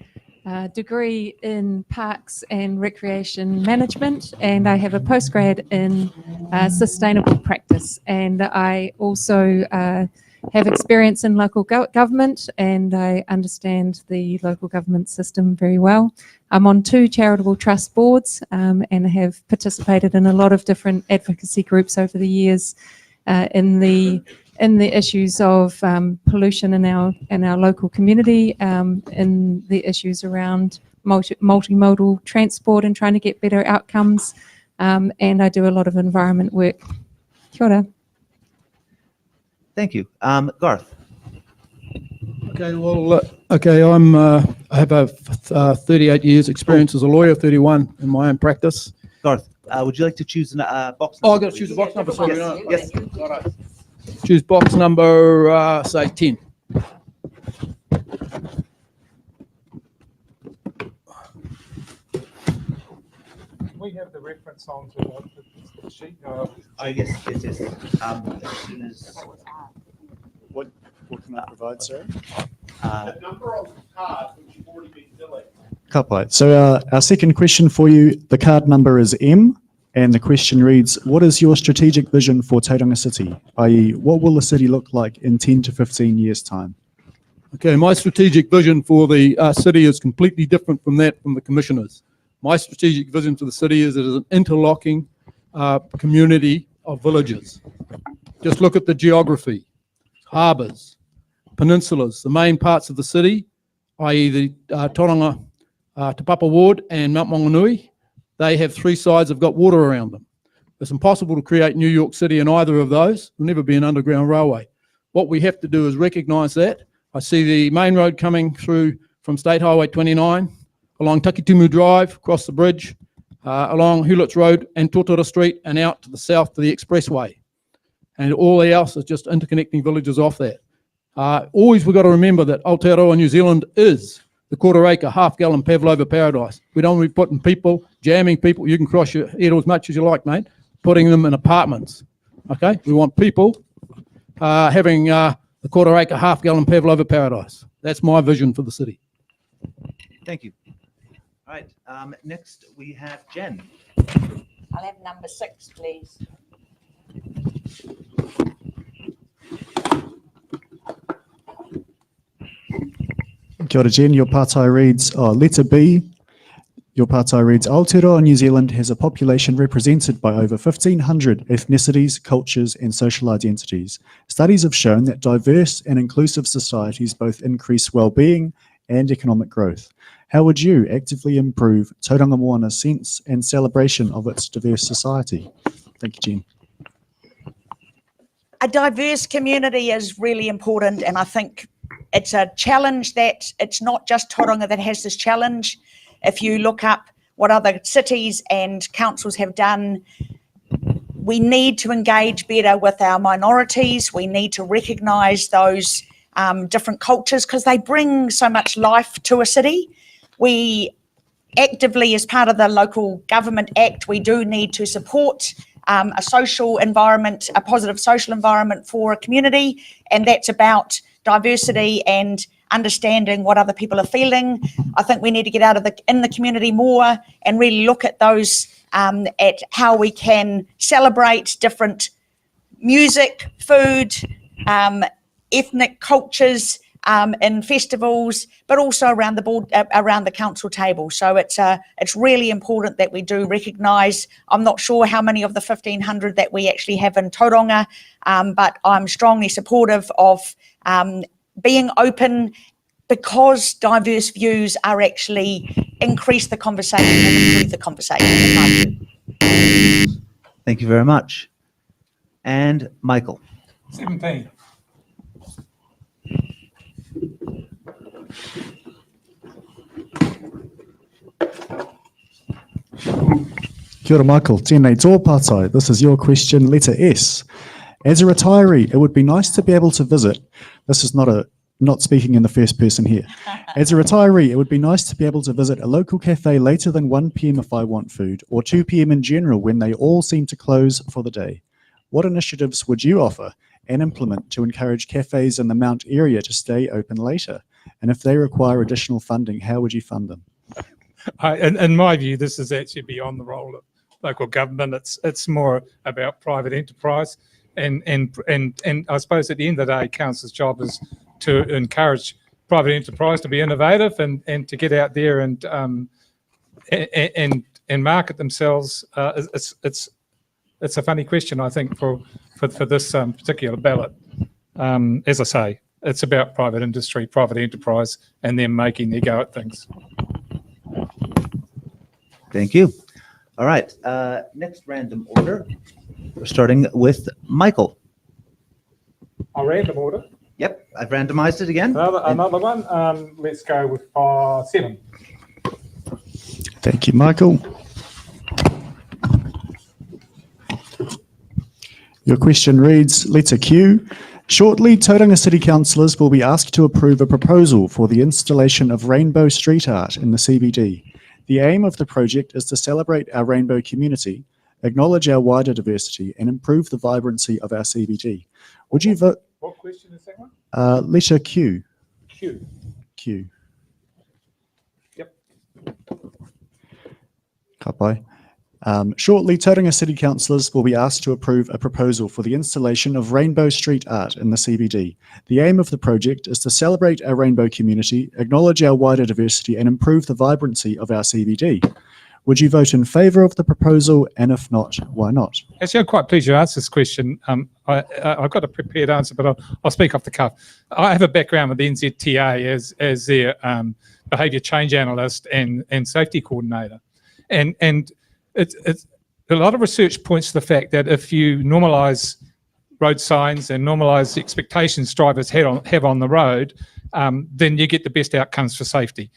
degree in Parks and Recreation Management, and I have a postgrad in Sustainable Practice. And I also have experience in local government, and I understand the local government system very well. I'm on 2 charitable trust boards and have participated in a lot of different advocacy groups over the years in the issues of pollution in our local community, in the issues around multimodal transport and trying to get better outcomes, and I do a lot of environment work. Kia ora. Thank you. Garth. Okay, well, I have a 38 years experience as a lawyer, 31 in my own practice. Garth, would you like to choose a box number? Oh, I've got to choose a box number, sorry. Yes. All right. Choose box number, say 10. We have the reference on to the sheet. Yes. What can I provide, sir? The number on the card, which you've already been filling. Ka pai. So our second question for you, the card number is M, and the question reads, what is your strategic vision for Tauranga City? i.e., what will the city look like in 10 to 15 years' time? Okay, my strategic vision for the city is completely different from that from the commissioners. My strategic vision for the city is it is an interlocking community of villages. Just look at the geography, harbours, peninsulas, the main parts of the city, i.e. the Tauranga Te Papa Ward and Mount Maunganui. They have 3 sides have got water around them. It's impossible to create New York City in either of those. There'll never be an underground railway. What we have to do is recognise that. I see the main road coming through from State Highway 29, along Takitumu Drive, across the bridge, along Hewlett's Road and Totara Street, and out to the south to the expressway. And all else is just interconnecting villages off that. Always we've got to remember that Aotearoa New Zealand is the quarter-acre, half-gallon pavlova paradise. We don't want to be putting people, jamming people. You can cross your head as much as you like, mate, putting them in apartments. Okay? We want people having the quarter-acre, half-gallon pavlova paradise. That's my vision for the city. Thank you. All right. Next, we have Jen. I'll have number 6, please. Kia ora, Jen. Your partai reads, letter B, your partai reads, Aotearoa New Zealand has a population represented by over 1,500 ethnicities, cultures and social identities. Studies have shown that diverse and inclusive societies both increase well-being and economic growth. How would you actively improve Tauranga Moana's sense and celebration of its diverse society? Thank you, Jen. A diverse community is really important, and I think it's a challenge that it's not just Tauranga that has this challenge. If you look up what other cities and councils have done, we need to engage better with our minorities. We need to recognise those different cultures because they bring so much life to a city. We actively, as part of the Local Government Act, we do need to support a social environment, a positive social environment for a community, and that's about diversity and understanding what other people are feeling. I think we need to get out of in the community more and really look at those, at how we can celebrate different music, food, ethnic cultures in festivals, but also around the board, around the council table. So it's really important that we do recognise. I'm not sure how many of the 1,500 that we actually have in Tauranga, but I'm strongly supportive of being open, because diverse views are actually increase the conversation and improve the conversation. in my view. Thank you very much. And Michael. 17. Kia ora Michael, tēnei tō pātai. This is your question, letter S. As a retiree, it would be nice to be able to visit. This is not speaking in the first person here. As a retiree, it would be nice to be able to visit a local cafe later than 1 p.m. if I want food, or 2 p.m. in general when they all seem to close for the day. What initiatives would you offer and implement to encourage cafes in the Mount area to stay open later? And if they require additional funding, how would you fund them? In my view, this is actually beyond the role of local government. It's more about private enterprise, and I suppose at the end of the day, council's job is to encourage private enterprise to be innovative and to get out there and market themselves. It's a funny question, I think, for this particular ballot. As I say, it's about private industry, private enterprise, and them making their go at things. Thank you. All right, next random order. We're starting with Michael. A random order? Yep, I've randomized it again. Another one. Let's go with 7. Thank you, Michael. Your question reads, letter Q. Shortly, Tauranga City Councillors will be asked to approve a proposal for the installation of rainbow street art in the CBD. The aim of the project is to celebrate our rainbow community, acknowledge our wider diversity, and improve the vibrancy of our CBD. Would you vote? What question is that one? Letter Q. Q. Q. Yep. Ka pai. Shortly, Tauranga City Councillors will be asked to approve a proposal for the installation of rainbow street art in the CBD. The aim of the project is to celebrate our rainbow community, acknowledge our wider diversity, and improve the vibrancy of our CBD. Would you vote in favour of the proposal, and if not, why not? Actually, I'm quite pleased you asked this question. I've got a prepared answer, but I'll speak off the cuff. I have a background with the NZTA as their behaviour change analyst and safety coordinator, and it's a lot of research points to the fact that if you normalise road signs and normalise the expectations drivers have on the road, then you get the best outcomes for safety.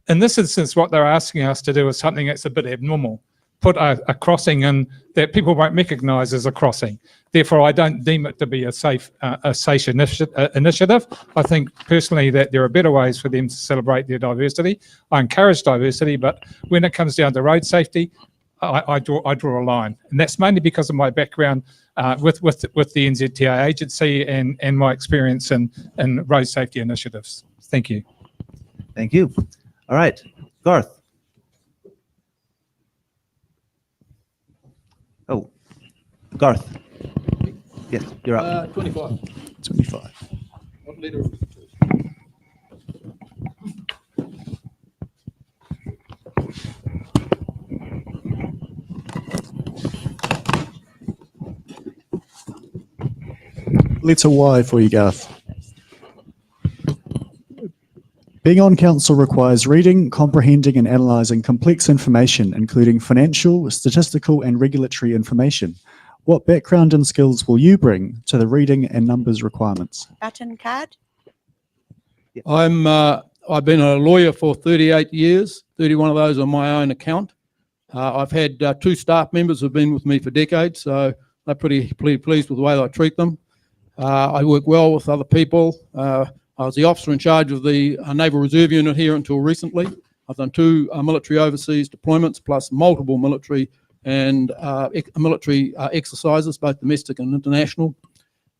In this instance, what they're asking us to do is something that's a bit abnormal. Put a crossing in that people won't recognise as a crossing. Therefore, I don't deem it to be a safe initiative. I think personally that there are better ways for them to celebrate their diversity. I encourage diversity, but when it comes down to road safety, I draw a line, and that's mainly because of my background with the NZTA agency and my experience in road safety initiatives. Thank you. Thank you. All right, Garth. Oh, Garth. Yes, you're up. 25. 25. What leader? Letter Y for you, Garth. Being on council requires reading, comprehending and analysing complex information, including financial, statistical and regulatory information. What background and skills will you bring to the reading and numbers requirements? Button card. I've been a lawyer for 38 years, 31 of those on my own account. I've had 2 staff members who've been with me for decades, so They're pretty pleased with the way I treat them. I work well with other people. I was the officer in charge of the Naval Reserve Unit here until recently. I've done 2 military overseas deployments, plus multiple military and military exercises, both domestic and international.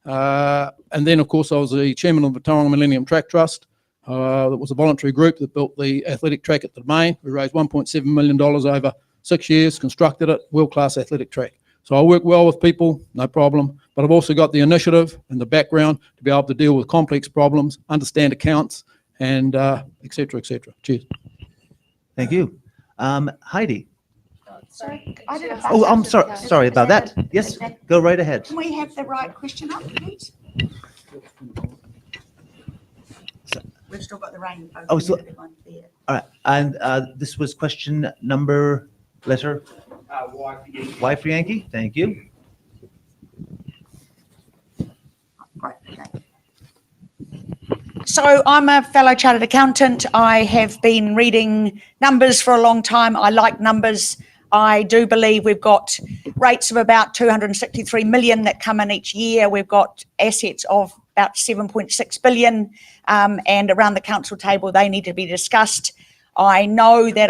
And then, of course, I was the chairman of the Tauranga Millennium Track Trust. That was a voluntary group that built the athletic track at the Domain. We raised $1.7 million over 6 years, constructed it, world-class athletic track. So I work well with people, no problem, but I've also got the initiative and the background to be able to deal with complex problems, understand accounts, and et cetera, et cetera. Cheers. Thank you. Heidi? Sorry, I didn't. Oh, I'm sorry about that. Yes, go right ahead. Can we have the right question up, please? We've still got the rain. Oh, so, all right, and this was question number, letter? Y for Yankee, thank you. Right, okay. So I'm a fellow chartered accountant. I have been reading numbers for a long time. I like numbers. I do believe we've got rates of about 263 million that come in each year. We've got assets of about 7.6 billion, and around the council table, they need to be discussed. I know that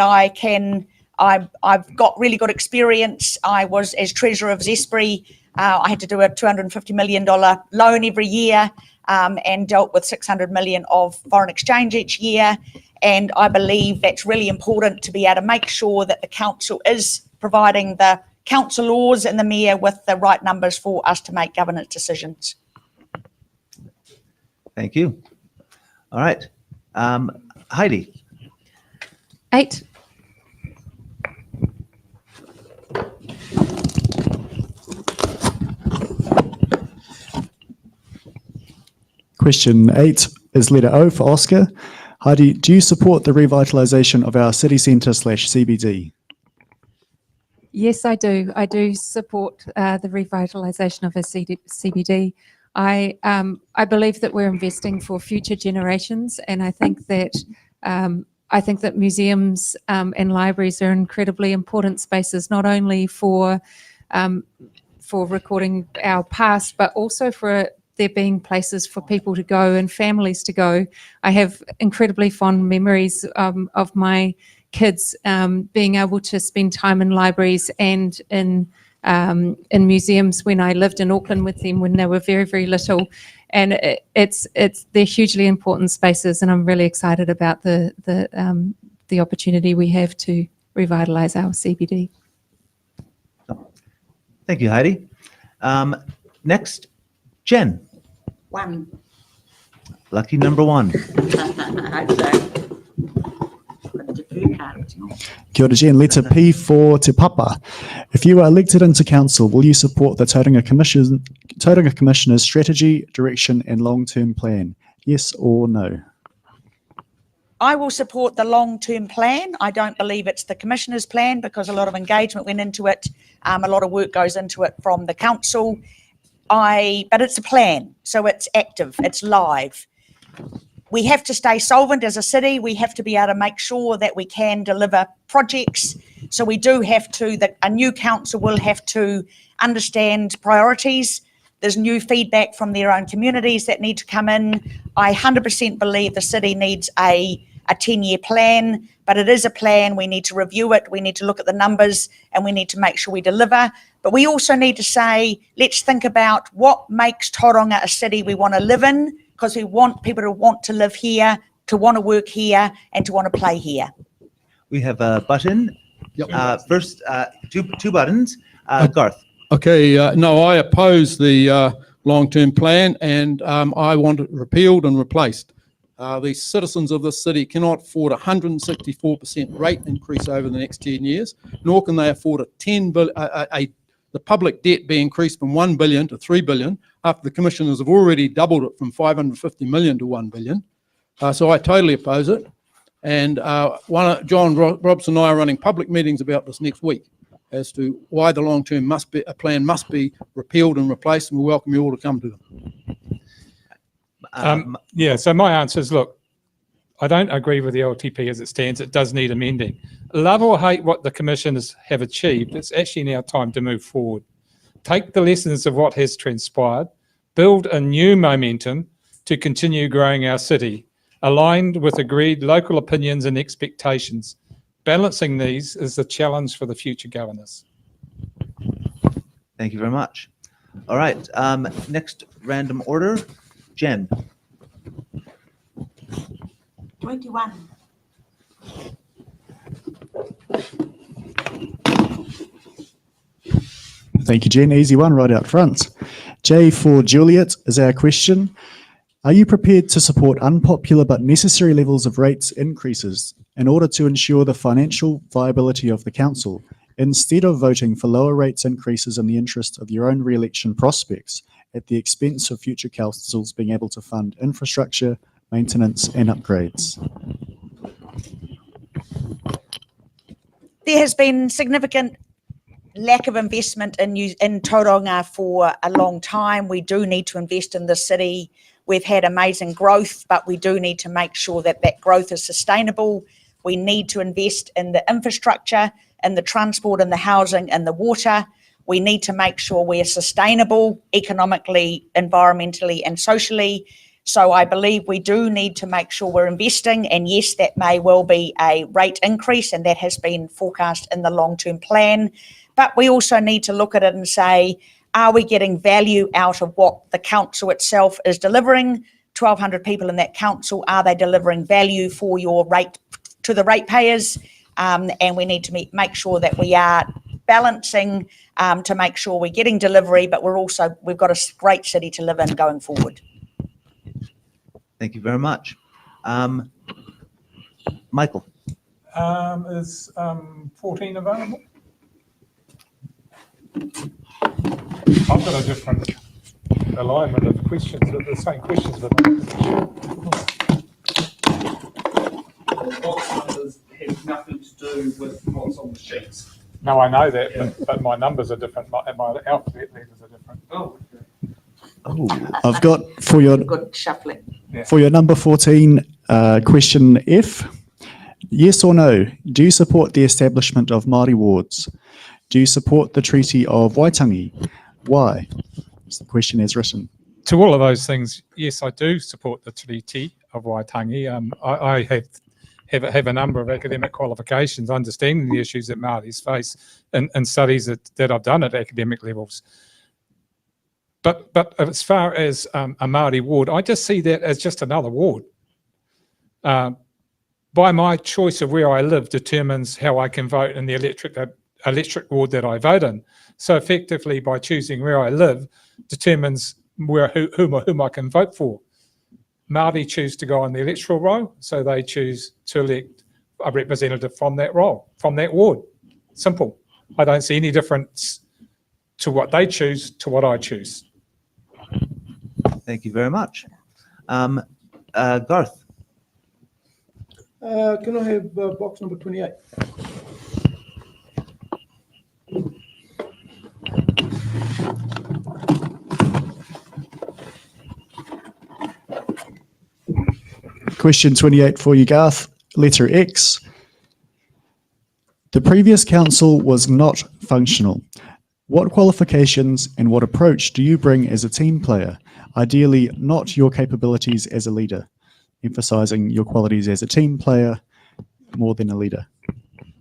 I've got really good experience. I was, as treasurer of Zespri, I had to do a $250 million loan every year, and dealt with 600 million of foreign exchange each year. And I believe that's really important to be able to make sure that the council is providing the councillors and the mayor with the right numbers for us to make governance decisions. Thank you. All right. Heidi? 8. Question 8 is letter O for Oscar. Heidi, do you support the revitalisation of our city centre / CBD? Yes, I do. I do support the revitalisation of a CBD. I believe that we're investing for future generations, and I think that museums and libraries are incredibly important spaces, not only for recording our past, but also for there being places for people to go and families to go. I have incredibly fond memories of my kids being able to spend time in libraries and in museums when I lived in Auckland with them when they were very, very little. And they're hugely important spaces, and I'm really excited about the opportunity we have to revitalise our CBD. Thank you, Heidi. Next, Jen. 1. Lucky number 1. Kia ora, Jen. Letter P for Te Papa. If you are elected into council, will you support the Tauranga Commissioner's strategy, direction and long-term plan? Yes or no? I will support the long-term plan. I don't believe it's the Commissioner's plan because a lot of engagement went into it. A lot of work goes into it from the council. But it's a plan, so it's active, it's live. We have to stay solvent as a city. We have to be able to make sure that we can deliver projects. So we do have to, a new council will have to understand priorities. There's new feedback from their own communities that need to come in. I 100% believe the city needs a 10-year plan, but it is a plan. We need to review it. We need to look at the numbers, and we need to make sure we deliver. But we also need to say, let's think about what makes Tauranga a city we want to live in, because we want people to want to live here, to want to work here, and to want to play here. We have a button. Yep. First, two buttons. Garth. Okay, no, I oppose the long-term plan, and I want it repealed and replaced. The citizens of this city cannot afford a 164% rate increase over the next 10 years, nor can they afford the public debt be increased from 1 billion to 3 billion after the commissioners have already doubled it from 550 million to 1 billion. So I totally oppose it. And John Robson and I are running public meetings about this next week as to why the long-term plan must be repealed and replaced, and we welcome you all to come to them. Yeah, so my answer is, look, I don't agree with the LTP as it stands. It does need amending. Love or hate what the commissioners have achieved, it's actually now time to move forward. take the lessons of what has transpired, build a new momentum to continue growing our city, aligned with agreed local opinions and expectations. Balancing these is the challenge for the future governors. Thank you very much. All right, next random order, Jen. 21. Thank you, Jen. Easy one right out front. J for Juliet is our question. Are you prepared to support unpopular but necessary levels of rates increases in order to ensure the financial viability of the council, instead of voting for lower rates increases in the interest of your own re-election prospects at the expense of future councils being able to fund infrastructure, maintenance and upgrades? There has been significant lack of investment in Tauranga for a long time. We do need to invest in the city. We've had amazing growth, but we do need to make sure that that growth is sustainable. We need to invest in the infrastructure, in the transport, in the housing, and the water. We need to make sure we're sustainable economically, environmentally, and socially. So I believe we do need to make sure we're investing, and yes, that may well be a rate increase, and that has been forecast in the long-term plan. But we also need to look at it and say, are we getting value out of what the council itself is delivering? 1,200 people in that council, are they delivering value for your rate to the ratepayers? And we need to make sure that we are balancing to make sure we're getting delivery, but we've got a great city to live in going forward. Thank you very much. Michael. Is 14 available? I've got a different alignment of questions, the same questions, but box numbers have nothing to do with what's on the sheets. no, I know that, but my numbers are different, my alphabet letters are different. Oh, okay. Oh, I've got for your Good shuffling. for your number 14 question F. Yes or no? Do you support the establishment of Māori wards? Do you support the Treaty of Waitangi? Why? That's the question as written. To all of those things, yes, I do support the Treaty of Waitangi. I have a number of academic qualifications understanding the issues that Māoris face in studies that I've done at academic levels. But as far as a Māori ward, I just see that as just another ward. By my choice of where I live determines how I can vote in the electric ward that I vote in. So effectively, by choosing where I live determines whom I can vote for. Māori choose to go on the electoral roll, so they choose to elect a representative from that role, from that ward. Simple. I don't see any difference to what they choose to what I choose. Thank you very much. Garth. Can I have box number 28? Question 28 for you, Garth. Letter X. The previous council was not functional. What qualifications and what approach do you bring as a team player? Ideally, not your capabilities as a leader, emphasizing your qualities as a team player more than a leader.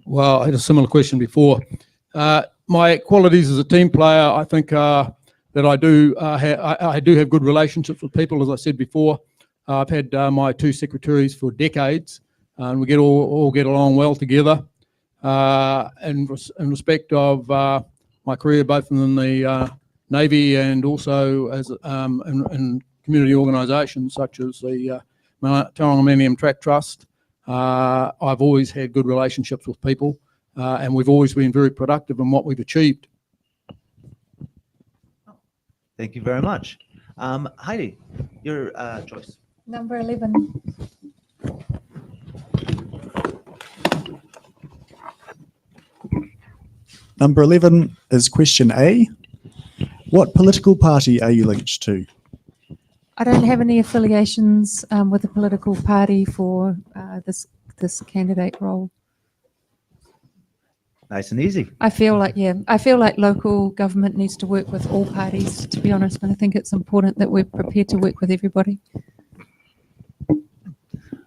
Well, I had a similar question before. My qualities as a team player, I think that I do have good relationships with people, as I said before. I've had my two secretaries for decades, and we all get along well together. In respect of my career, both in the Navy and also as in community organisations such as the Tauranga Millennium Track Trust, I've always had good relationships with people, and we've always been very productive in what we've achieved. Thank you very much. Heidi, your choice. Number 11. Number 11 is question A. What political party are you linked to? I don't have any affiliations with a political party for this candidate role. Nice and easy. I feel like local government needs to work with all parties, to be honest, and I think it's important that we're prepared to work with everybody.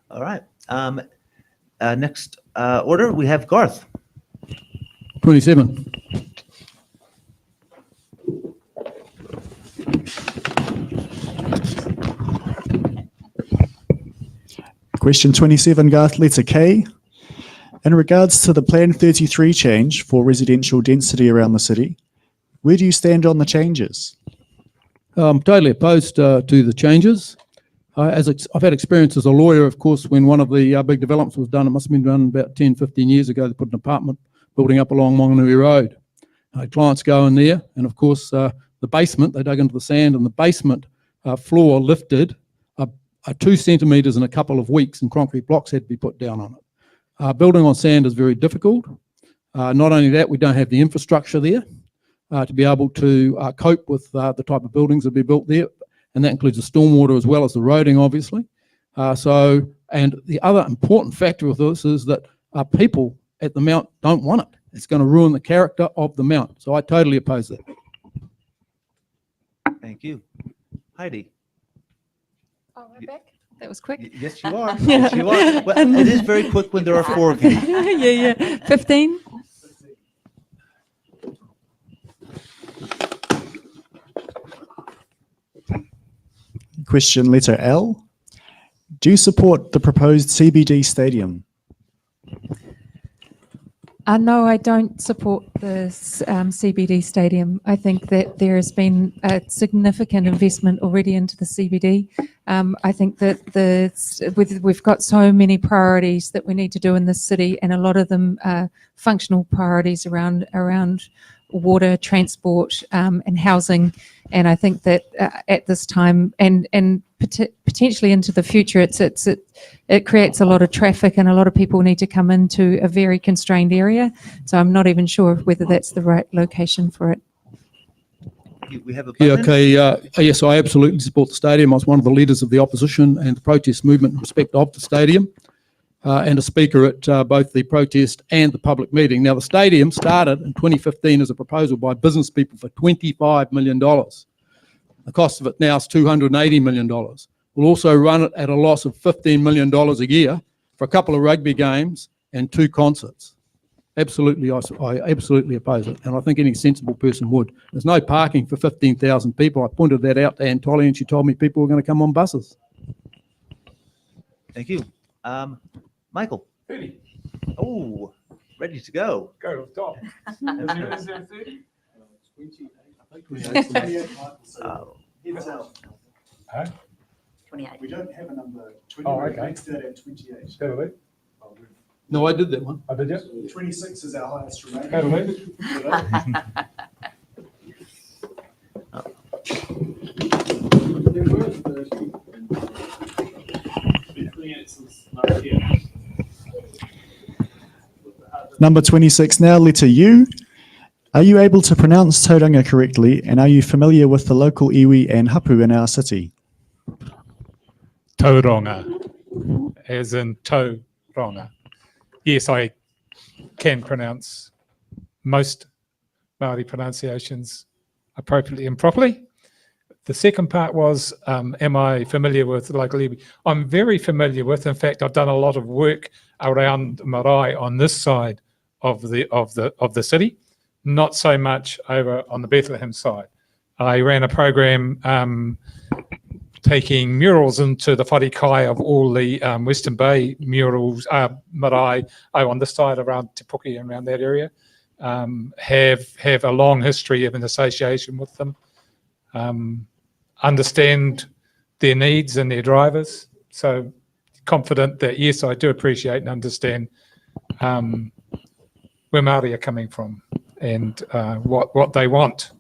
All right. Next order, we have Garth. 27. Question 27, Garth, letter K. In regards to the Plan 33 change for residential density around the city, where do you stand on the changes? I'm totally opposed to the changes. I've had experience as a lawyer, of course, when one of the big developments was done. It must have been done about 10, 15 years ago. They put an apartment building up along Maunganui Road. Clients go in there, and of course, the basement, they dug into the sand, and the basement floor lifted 2 centimetres in a couple of weeks, and concrete blocks had to be put down on it. Building on sand is very difficult. Not only that, we don't have the infrastructure there to be able to cope with the type of buildings that be built there, and that includes the stormwater as well as the roading, obviously. And the other important factor of this is that people at the Mount don't want it. It's going to ruin the character of the Mount. So I totally oppose that. Thank you. Heidi. Oh, we're back? That was quick. Yes, you are. Yes, you are. Well, it is very quick when there are 4 of you. Yeah. 15. Question letter L. Do you support the proposed CBD stadium? No, I don't support the CBD stadium. I think that there has been a significant investment already into the CBD. I think that we've got so many priorities that we need to do in this city, and a lot of them are functional priorities around water, transport, and housing. And I think that at this time and potentially into the future, it creates a lot of traffic, and a lot of people need to come into a very constrained area. So I'm not even sure whether that's the right location for it. We have a yes, I absolutely support the stadium. I was one of the leaders of the opposition and the protest movement in respect of the stadium, and a speaker at both the protest and the public meeting. Now, the stadium started in 2015 as a proposal by business people for $25 million. The cost of it now is $280 million. We'll also run it at a loss of $15 million a year for a couple of rugby games and 2 concerts. Absolutely, I absolutely oppose it, and I think any sensible person would. There's no parking for 15,000 people. I pointed that out to Ann Tolley, and she told me people were going to come on buses. Thank you. Michael. 30. Oh, ready to go. Go to the top. Is there 30? 28. Huh? 28. We don't have a number 20. Oh, okay. Next at 28. That'll do. No, I did that one. I did you? 26 is our highest remaining. That'll do. Number 26 now, letter U. Are you able to pronounce Tauranga correctly, and are you familiar with the local iwi and hapu in our city? Tauranga, as in Tauranga. Yes, I can pronounce most Māori pronunciations appropriately and properly. The second part was, am I familiar with the local iwi? I'm very familiar with. In fact, I've done a lot of work around marae on this side of the city, not so much over on the Bethlehem side. I ran a program taking murals into the wharekai of all the Western Bay murals, marae on this side around Te Puke and around that area. Have a long history of an association with them. Understand their needs and their drivers. So confident that, yes, I do appreciate and understand where Māori are coming from and what they want.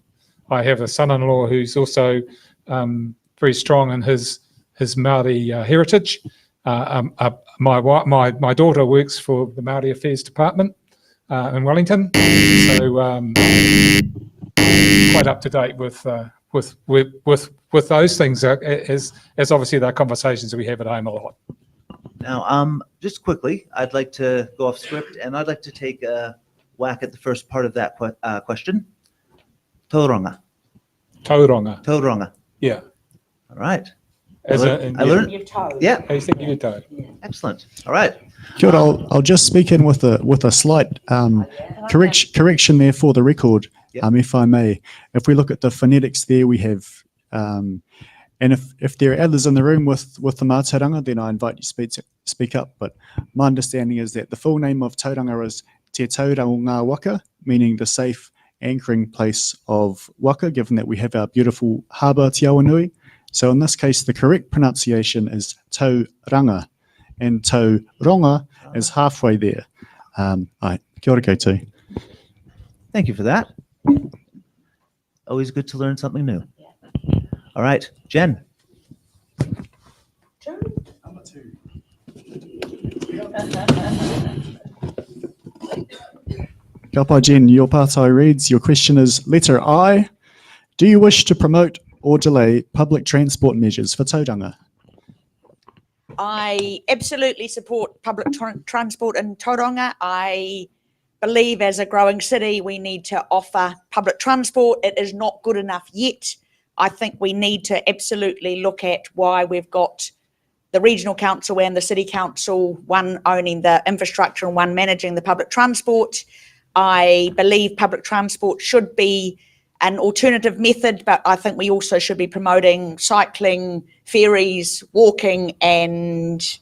I have a son-in-law who's also very strong in his Māori heritage. My daughter works for the Māori Affairs Department in Wellington, so quite up to date with those things, as obviously they're conversations we have at home a lot. Now, just quickly, I'd like to go off script, and I'd like to take whack at the first part of that question. Tauranga. Tauranga. Tauranga. Yeah. All right. As I in, learned. Yeah. How you think you toe? Excellent. All right. Kia ora, I'll just speak in with a slight correction there for the record, if I may. If we look at the phonetics there, we have, and if there are others in the room with the Mātauranga, then I invite you to speak up. But my understanding is that the full name of Tauranga is Te Tauranga Ngā Waka, meaning the safe anchoring place of waka, given that we have our beautiful harbour Te Awanui. So in this case, the correct pronunciation is Tauranga, and Tauranga is halfway there. Kia ora koutou. Thank you for that. Always good to learn something new. All right, Jen. Number 2. Kia pai, Jen, your partai reads, your question is letter I. Do you wish to promote or delay public transport measures for Tauranga? I absolutely support public transport in Tauranga. I believe as a growing city, we need to offer public transport. It is not good enough yet. I think we need to absolutely look at why we've got the regional council and the city council, one owning the infrastructure and one managing the public transport. I believe public transport should be an alternative method, but I think we also should be promoting cycling, ferries, walking, and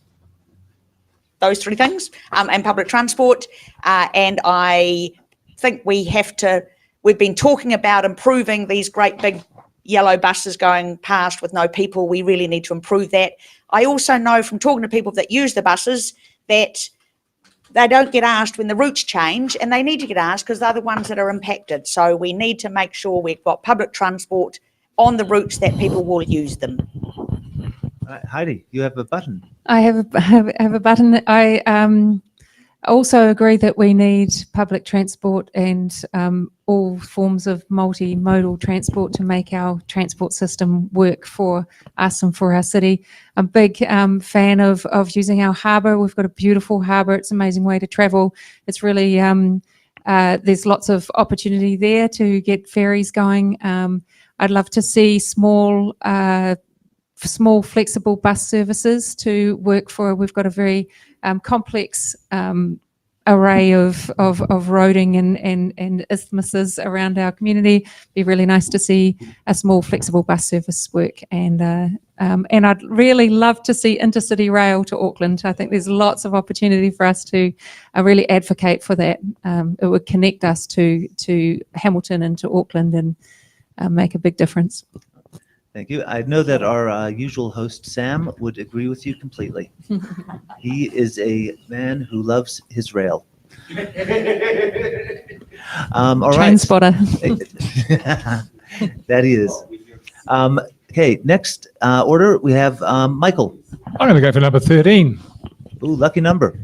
those three things, and public transport. And I think we've been talking about improving these great big yellow buses going past with no people. We really need to improve that. I also know from talking to people that use the buses that they don't get asked when the routes change, and they need to get asked because they're the ones that are impacted. So we need to make sure we've got public transport on the routes that people will use them. Heidi, you have a button. I have a button. I also agree that we need public transport and all forms of multimodal transport to make our transport system work for us and for our city. I'm a big fan of using our harbour. We've got a beautiful harbour. It's an amazing way to travel. It's really, there's lots of opportunity there to get ferries going. I'd love to see small flexible bus services to work for. We've got a very complex array of roading and isthmuses around our community. Be really nice to see a small flexible bus service work, and I'd really love to see intercity rail to Auckland. I think there's lots of opportunity for us to really advocate for that. It would connect us to Hamilton and to Auckland and make a big difference. Thank you. I know that our usual host, Sam, would agree with you completely. He is a man who loves his rail. All right. Train spotter. That is. Okay, next order, we have Michael. I'm going to go for number 13. Ooh, lucky number.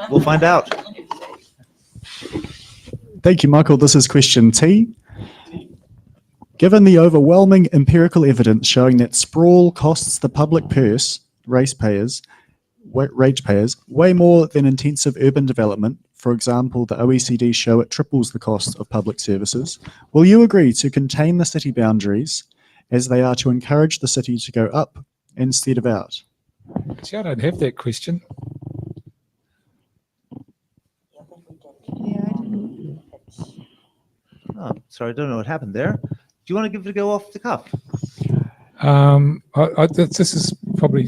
We'll find out. Thank you, Michael. This is question T. Given the overwhelming empirical evidence showing that sprawl costs the public purse, ratepayers, way more than intensive urban development, for example, the OECD show it triples the cost of public services, will you agree to contain the city boundaries as they are to encourage the city to go up instead of out? See, I don't have that question. Oh, sorry, I don't know what happened there. Do you want to give it a go off the cuff? This is probably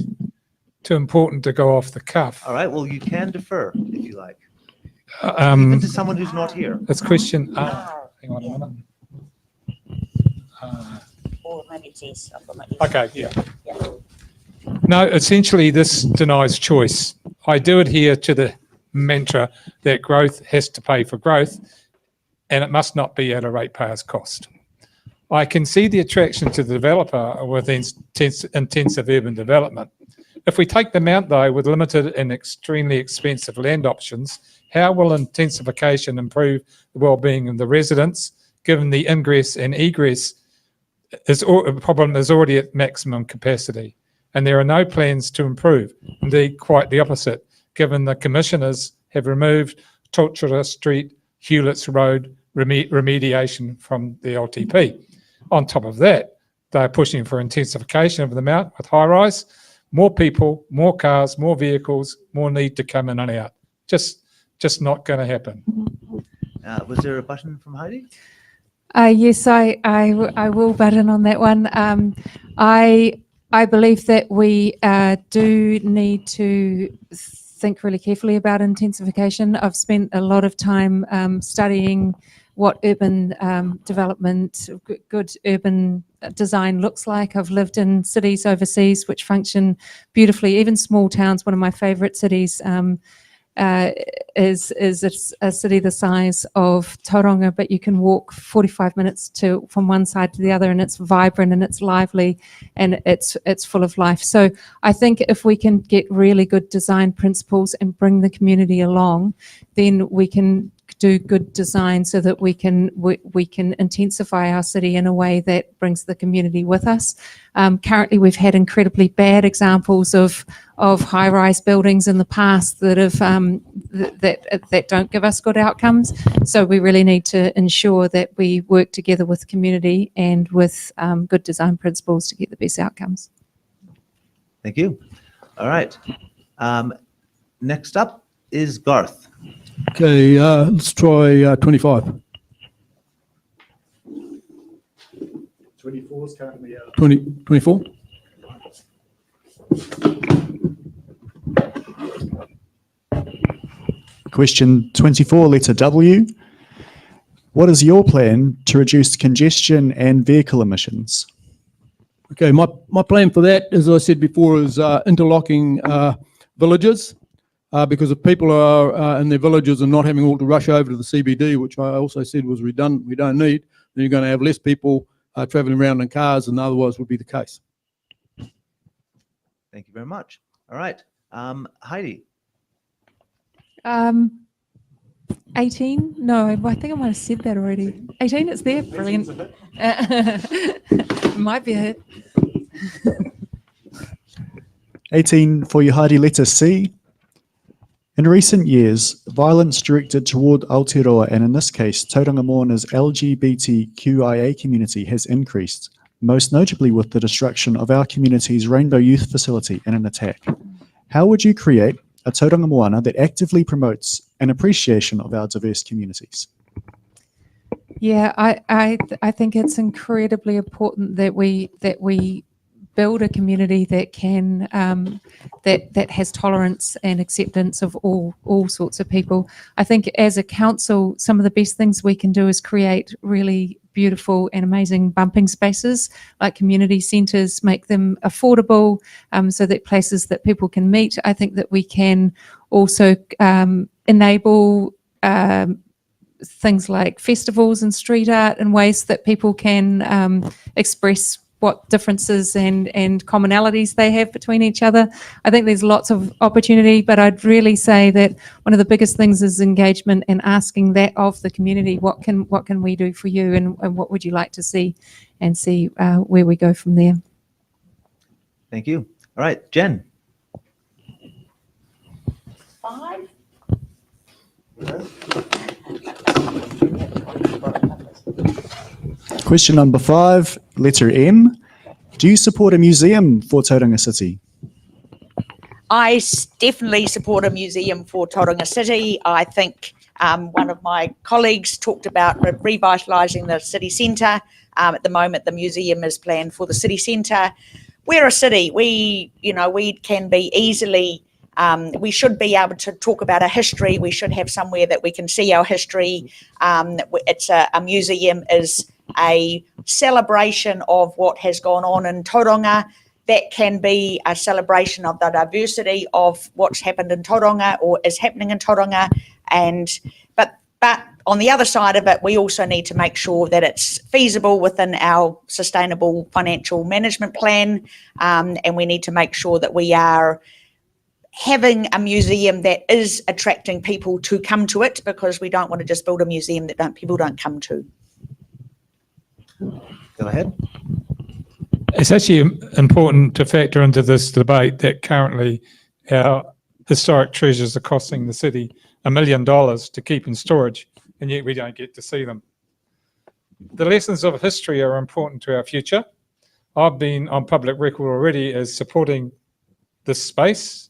too important to go off the cuff. All right, well, you can defer if you like. Even to someone who's not here. It's question. Hang on a minute. Or maybe it's yes. Okay, yeah. No, essentially this denies choice. I do adhere to the mantra that growth has to pay for growth, and it must not be at a ratepayer's cost. I can see the attraction to the developer with intensive urban development. If we take them out, though, with limited and extremely expensive land options, how will intensification improve the well-being of the residents, given the ingress and egress problem is already at maximum capacity, and there are no plans to improve? Indeed, quite the opposite, given the commissioners have removed Tauranga Street, Hewlett's Road remediation from the LTP. On top of that, they're pushing for intensification of the mount with high-rise, more people, more cars, more vehicles, more need to come in and out. Just not going to happen. Was there a button from Heidi? Yes, I will butt in on that one. I believe that we do need to think really carefully about intensification. I've spent a lot of time studying what urban development, good urban design looks like. I've lived in cities overseas which function beautifully, even small towns. One of my favourite cities is a city the size of Tauranga, but you can walk 45 minutes from one side to the other, and it's vibrant and it's lively and it's full of life. So I think if we can get really good design principles and bring the community along, then we can do good design so that we can intensify our city in a way that brings the community with us. Currently, we've had incredibly bad examples of high-rise buildings in the past that have that don't give us good outcomes. So we really need to ensure that we work together with the community and with good design principles to get the best outcomes. Thank you. All right. Next up is Garth. Okay, let's try 25. 24 is currently 24? Question 24, letter W. What is your plan to reduce congestion and vehicle emissions? Okay, my plan for that, as I said before, is interlocking villages. Because if people are in their villages and not having all to rush over to the CBD, which I also said was redundant, we don't need, then you're going to have less people travelling around in cars than otherwise would be the case. Thank you very much. All right. Heidi. 18? No, I think I might have said that already. 18, it's there. Brilliant. Might be a hit. 18 for you, Heidi, letter C. In recent years, violence directed toward Aotearoa, and in this case, Tauranga Moana's LGBTQIA community, has increased, most notably with the destruction of our community's Rainbow Youth Facility in an attack. How would you create a Tauranga Moana that actively promotes an appreciation of our diverse communities? Yeah, I think it's incredibly important that we build a community that can that has tolerance and acceptance of all sorts of people. I think as a council, some of the best things we can do is create really beautiful and amazing bumping spaces like community centres, make them affordable so that places that people can meet. I think that we can also enable things like festivals and street art in ways that people can express what differences and commonalities they have between each other. I think there's lots of opportunity, but I'd really say that one of the biggest things is engagement and asking that of the community. What can we do for you, and what would you like to see, and see where we go from there. Thank you. All right, Jen. 5. Question number 5, letter M. Do you support a museum for Tauranga City? I definitely support a museum for Tauranga City. I think one of my colleagues talked about revitalising the city centre. At the moment, the museum is planned for the city centre. We're a city. We can be easily. We should be able to talk about our history. We should have somewhere that we can see our history. It's a museum is a celebration of what has gone on in Tauranga. That can be a celebration of the diversity of what's happened in Tauranga or is happening in Tauranga. But on the other side of it, we also need to make sure that it's feasible within our sustainable financial management plan, and we need to make sure that we are having a museum that is attracting people to come to it, because we don't want to just build a museum that people don't come to. Go ahead. It's actually important to factor into this debate that currently our historic treasures are costing the city $1 million to keep in storage, and yet we don't get to see them. The lessons of history are important to our future. I've been on public record already as supporting this space,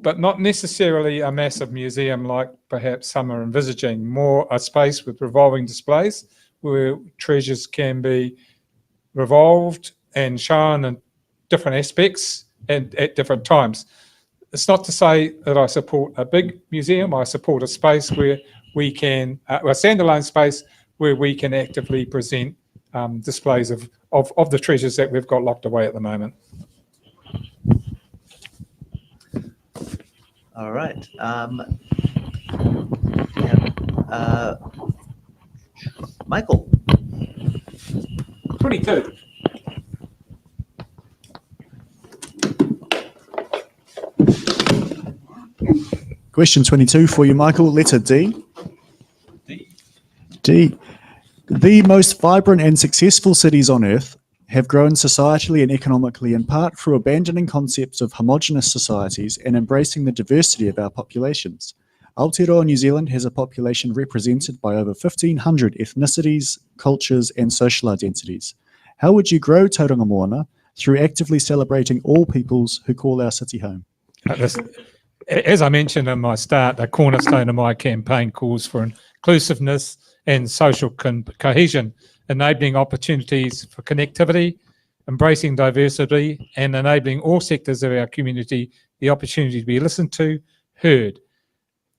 but not necessarily a massive museum like perhaps some are envisaging, more a space with revolving displays where treasures can be revolved and shown in different aspects and at different times. It's not to say that I support a big museum. I support a space where we can, a standalone space where we can actively present displays of the treasures that we've got locked away at the moment. All right. Michael. 22. Question 22 for you, Michael. Letter D. D. The most vibrant and successful cities on earth have grown societally and economically in part through abandoning concepts of homogenous societies and embracing the diversity of our populations. Aotearoa New Zealand has a population represented by over 1,500 ethnicities, cultures and social identities. How would you grow Tauranga Moana through actively celebrating all peoples who call our city home? As I mentioned in my start, the cornerstone of my campaign calls for inclusiveness and social cohesion, enabling opportunities for connectivity, embracing diversity, and enabling all sectors of our community the opportunity to be listened to, heard.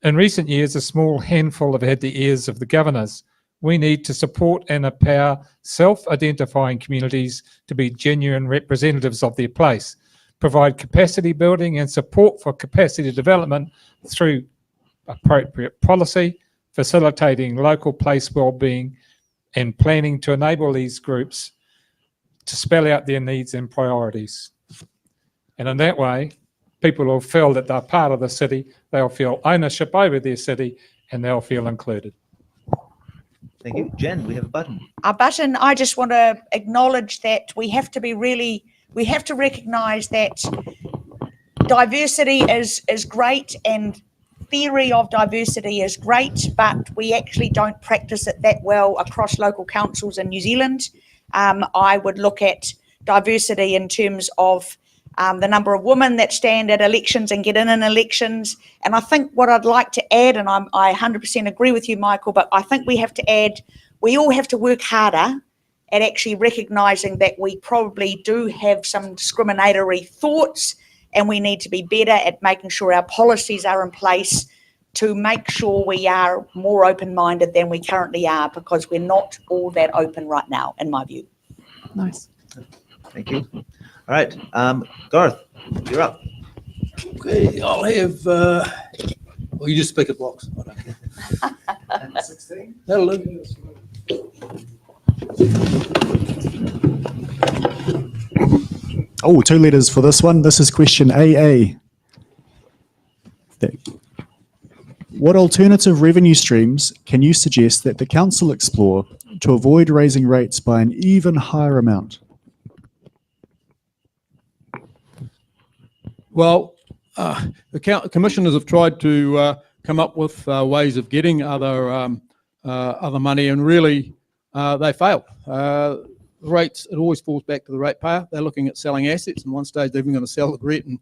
In recent years, a small handful have had the ears of the governors. We need to support and empower self-identifying communities to be genuine representatives of their place, provide capacity building and support for capacity development through appropriate policy, facilitating local place wellbeing and planning to enable these groups to spell out their needs and priorities. And in that way, people will feel that they're part of the city, they'll feel ownership over their city, and they'll feel included. Thank you. Jen, we have a button. A button, I just want to acknowledge that we have to recognise that diversity is great and theory of diversity is great, but we actually don't practice it that well across local councils in New Zealand. I would look at diversity in terms of the number of women that stand at elections and get in elections. And I think what I'd like to add, and I 100% agree with you, Michael, but I think we have to add, we all have to work harder at actually recognising that we probably do have some discriminatory thoughts, and we need to be better at making sure our policies are in place to make sure we are more open-minded than we currently are, because we're not all that open right now, in my view. Nice. Thank you. All right, Garth, you're up. Okay, I'll have, well, you just pick a box. 16. That'll do. Oh, 2 letters for this one. This is question AA. What alternative revenue streams can you suggest that the council explore to avoid raising rates by an even higher amount? Well, the commissioners have tried to come up with ways of getting other money, and really they fail. Rates, it always falls back to the ratepayer. They're looking at selling assets, and one stage they're even going to sell the Gretton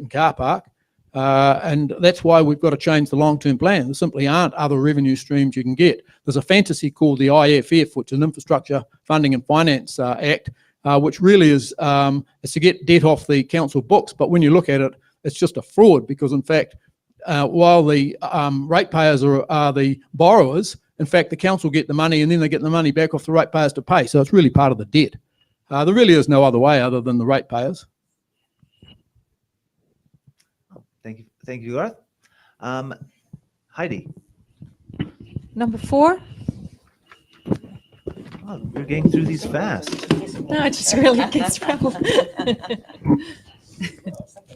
car park, and that's why we've got to change the long-term plan. There simply aren't other revenue streams you can get. There's a fantasy called the IFF, which is an Infrastructure Funding and Finance Act, which really is to get debt off the council books, but when you look at it, it's just a fraud, because in fact, while the ratepayers are the borrowers, in fact, the council get the money and then they get the money back off the ratepayers to pay. So it's really part of the debt. There really is no other way other than the ratepayers. Thank you, Garth. Heidi. Number 4. Oh, you're getting through these fast. No, it just really gets well.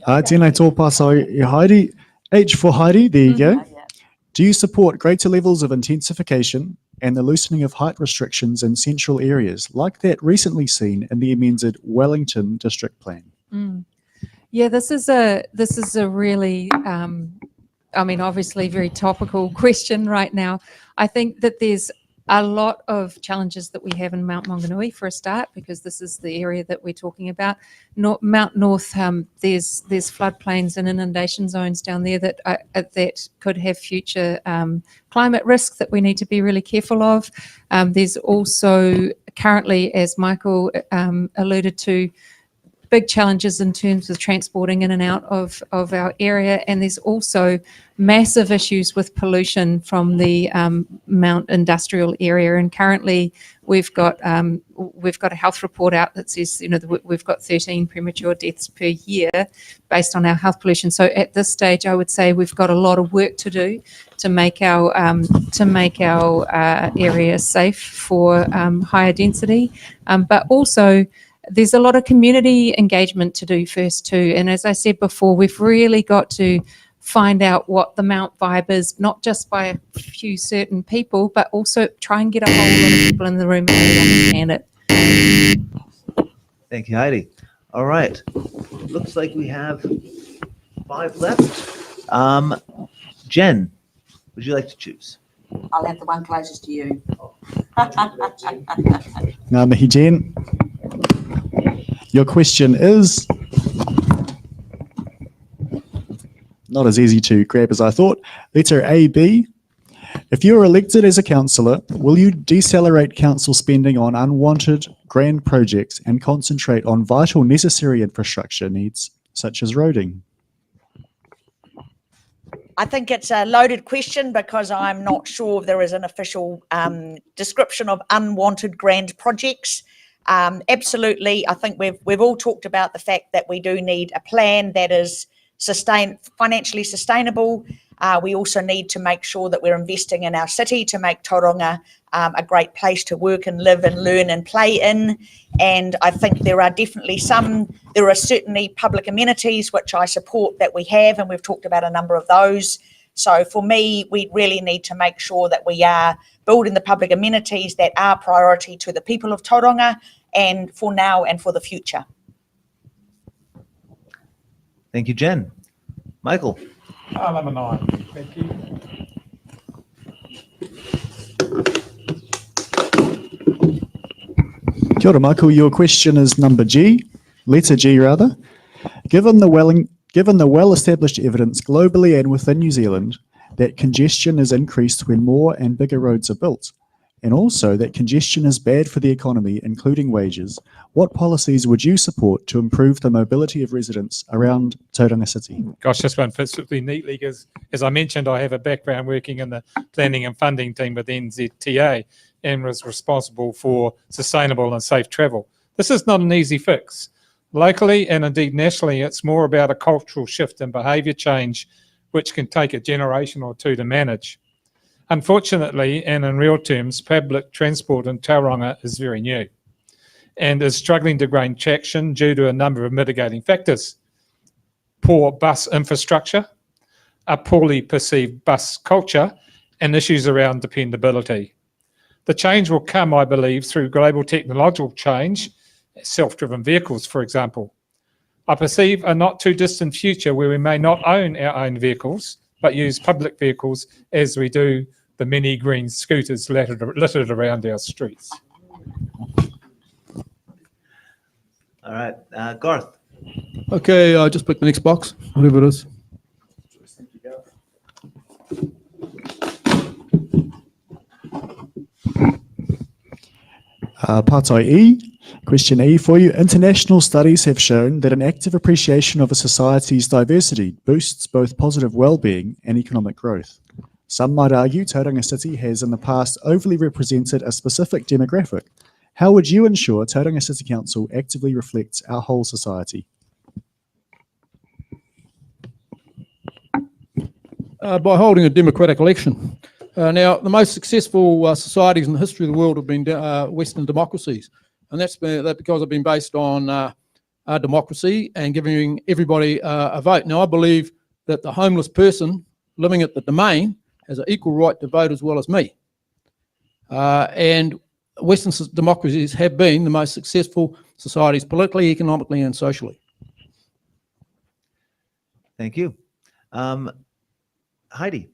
Tēnei tōpasa I Heidi. H for Heidi, there you go. Do you support greater levels of intensification and the loosening of height restrictions in central areas, like that recently seen in the amended Wellington District Plan? Yeah, this is a really I mean, obviously very topical question right now. I think that there's a lot of challenges that we have in Mount Maunganui for a start, because this is the area that we're talking about. Mount North, there's floodplains and inundation zones down there that could have future climate risks that we need to be really careful of. There's also currently, as Michael alluded to, big challenges in terms of transporting in and out of our area, and there's also massive issues with pollution from the Mount Industrial area. And currently, we've got a health report out that says, you know, we've got 13 premature deaths per year based on our health pollution. So at this stage, I would say we've got a lot of work to do to make our area safe for higher density, but also there's a lot of community engagement to do first too. And as I said before, we've really got to find out what the Mount vibe is, not just by a few certain people, but also try and get a whole lot of people in the room and really understand it. Thank you, Heidi. All right. Looks like we have 5 left. Jen, would you like to choose? I'll have the one closest to you. Ngā mihi, Jen. Your question is not as easy to grab as I thought. Letter A, B. If you are elected as a councillor, will you decelerate council spending on unwanted grand projects and concentrate on vital necessary infrastructure needs, such as roading? I think it's a loaded question because I'm not sure there is an official description of unwanted grand projects. Absolutely, I think we've all talked about the fact that we do need a plan that is financially sustainable. We also need to make sure that we're investing in our city to make Tauranga a great place to work and live and learn and play in. And I think there are certainly public amenities which I support that we have, and we've talked about a number of those. So for me, we really need to make sure that we are building the public amenities that are priority to the people of Tauranga, and for now and for the future. Thank you, Jen. Michael. Number 9. Thank you. Kia ora, Michael. Your question is number G, letter G rather. Given the well-established evidence globally and within New Zealand that congestion is increased when more and bigger roads are built, and also that congestion is bad for the economy, including wages, what policies would you support to improve the mobility of residents around Tauranga City? Gosh, this one fits really neatly because, as I mentioned, I have a background working in the planning and funding team with NZTA and was responsible for sustainable and safe travel. This is not an easy fix. Locally and indeed nationally, it's more about a cultural shift and behaviour change, which can take a generation or two to manage. Unfortunately, and in real terms, public transport in Tauranga is very new and is struggling to gain traction due to a number of mitigating factors. Poor bus infrastructure, a poorly perceived bus culture, and issues around dependability. The change will come, I believe, through global technological change, self-driven vehicles, for example. I perceive a not too distant future where we may not own our own vehicles, but use public vehicles as we do the many green scooters littered around our streets. All right, Garth. Okay, I just pick the next box, whatever it is. Partai E, question E for you. International studies have shown that an active appreciation of a society's diversity boosts both positive well-being and economic growth. Some might argue Tauranga City has in the past overly represented a specific demographic. How would you ensure Tauranga City Council actively reflects our whole society? By holding a democratic election. Now, the most successful societies in the history of the world have been Western democracies, and that's because they've been based on democracy and giving everybody a vote. Now, I believe that the homeless person living at the Domain has an equal right to vote as well as me. And Western democracies have been the most successful societies politically, economically, and socially. Thank you. Heidi.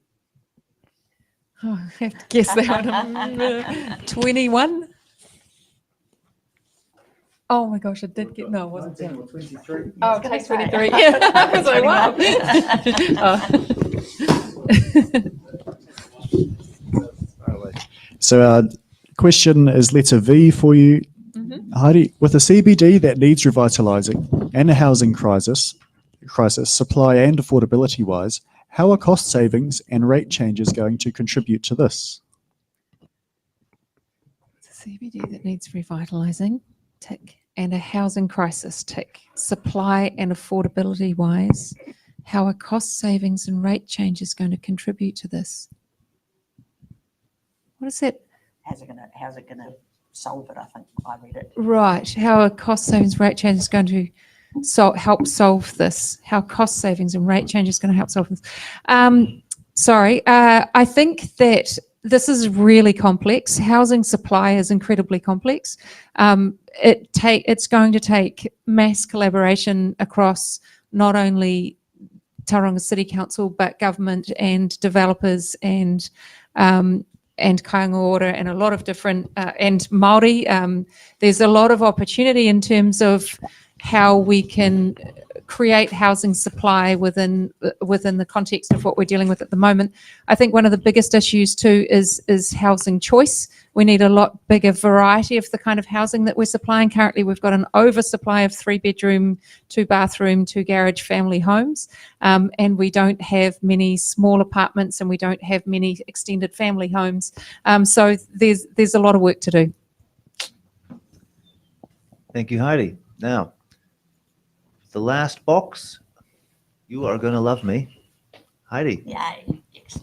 Oh, I have to guess that one. 21? Oh my gosh, I did get, no, it wasn't 10. 23. Oh, take 23. Yeah, I was like, wow. So question is letter V for you, Heidi. With a CBD that needs revitalising and a housing crisis, supply and affordability wise, how are cost savings and rate changes going to contribute to this? It's a CBD that needs revitalising, tick, and a housing crisis, tick. Supply and affordability wise, how are cost savings and rate changes going to contribute to this? What is that? How's it gonna solve it? I think I read it. Right. How are cost savings rate changes going to help solve this? How cost savings and rate changes going to help solve this? I think that this is really complex. Housing supply is incredibly complex. It's going to take mass collaboration across not only Tauranga City Council, but government and developers and Kāinga Ora and a lot of different, and Māori. There's a lot of opportunity in terms of how we can create housing supply within the context of what we're dealing with at the moment. I think one of the biggest issues too is housing choice. We need a lot bigger variety of the kind of housing that we're supplying. Currently, we've got an oversupply of 3-bedroom, 2-bathroom, 2-garage family homes, and we don't have many small apartments, and we don't have many extended family homes. So there's a lot of work to do. Thank you, Heidi. Now, the last box, you are going to love me. Heidi. Yay. Yes.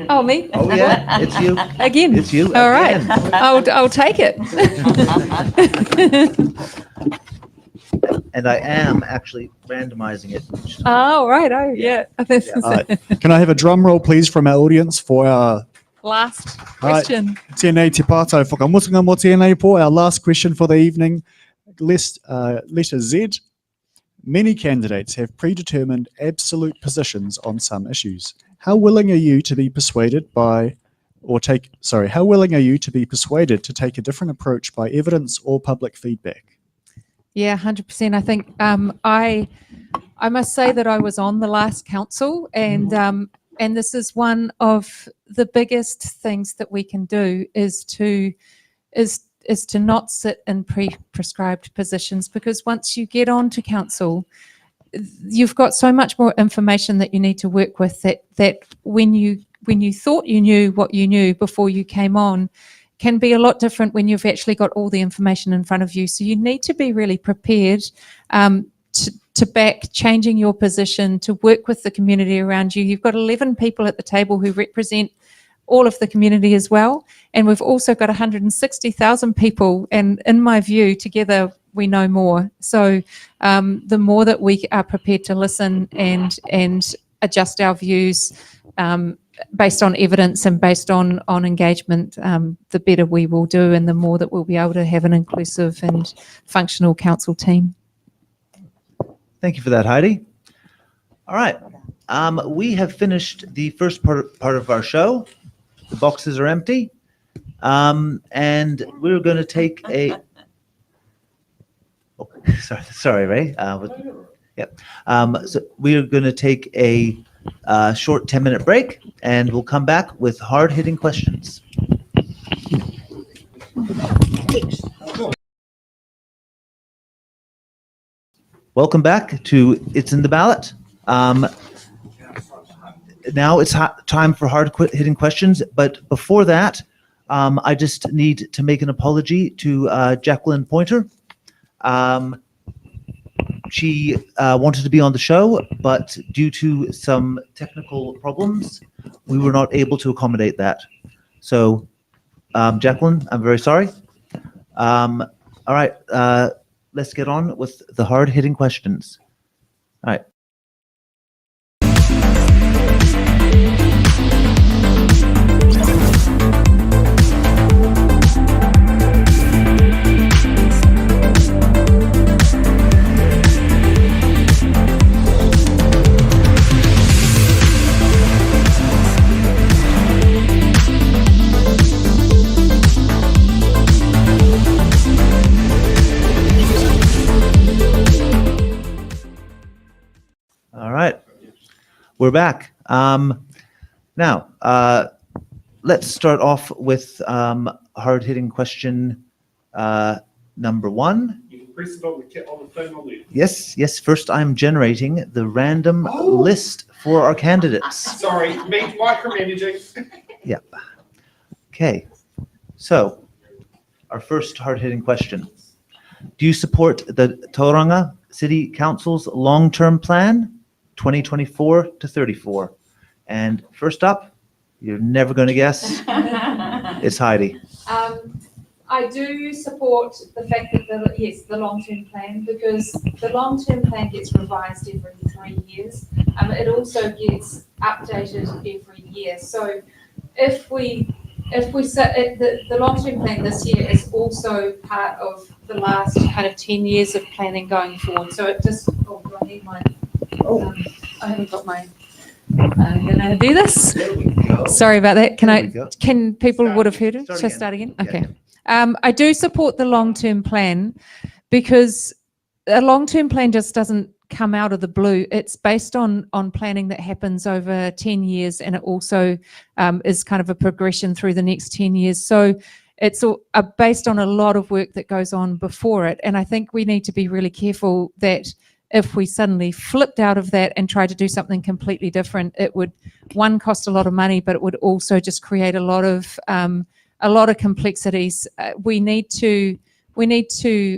Oh, me? Oh, yeah, it's you. Again? It's you. All right. again. I'll take it. And I am actually randomizing it. Oh, right. Oh, yeah. Can I have a drum roll, please, from our audience for our Last question. Tēnei te pātau whakamutunga mo tēnei po. Our last question for the evening, letter Z. Many candidates have predetermined absolute positions on some issues. How willing are you to be persuaded how willing are you to be persuaded to take a different approach by evidence or public feedback? Yeah, 100%. I think I must say that I was on the last council, and this is one of the biggest things that we can do is to not sit in prescribed positions, because once you get on to council, you've got so much more information that you need to work with that when you thought you knew what you knew before you came on can be a lot different when you've actually got all the information in front of you. So you need to be really prepared to back changing your position, to work with the community around you. You've got 11 people at the table who represent all of the community as well. And we've also got 160,000 people. And in my view, together we know more. So the more that we are prepared to listen and adjust our views based on evidence and based on engagement, the better we will do, and the more that we'll be able to have an inclusive and functional council team. Thank you for that, Heidi. All right. We have finished the first part of our show. The boxes are empty. And we're going to take a... Oh, sorry, Ray. Yep. So we're going to take a short 10-minute break, and we'll come back with hard-hitting questions. Welcome back to It's in the Ballot. Now it's time for hard-hitting questions, but before that, I just need to make an apology to Jacqueline Pointer. She wanted to be on the show, but due to some technical problems, we were not able to accommodate that. So, Jacqueline, I'm very sorry. All right, let's get on with the hard-hitting questions. All right. We're back. Now, let's start off with hard-hitting question number one. You can press it on the phone on there. Yes. First, I'm generating the random list for our candidates. Sorry, me micromanaging. Yep. Okay. So, our first hard-hitting question. Do you support the Tauranga City Council's long-term plan, 2024 to 34? And first up, you're never going to guess. It's Heidi. I do support the fact that the long-term plan, because the long-term plan gets revised every 3 years. It also gets updated every year. So if we set the long-term plan this year is also part of the last kind of 10 years of planning going forward. So it just, do I need my, I haven't got my, I'm gonna do this. There we go. Sorry about that. Go. Can people would have heard it? Shall I start again? Okay. I do support the long-term plan because a long-term plan just doesn't come out of the blue. It's based on planning that happens over 10 years, and it also is kind of a progression through the next 10 years. So it's based on a lot of work that goes on before it. And I think we need to be really careful that if we suddenly flipped out of that and tried to do something completely different, it would, one, cost a lot of money, but it would also just create a lot of complexities. We need to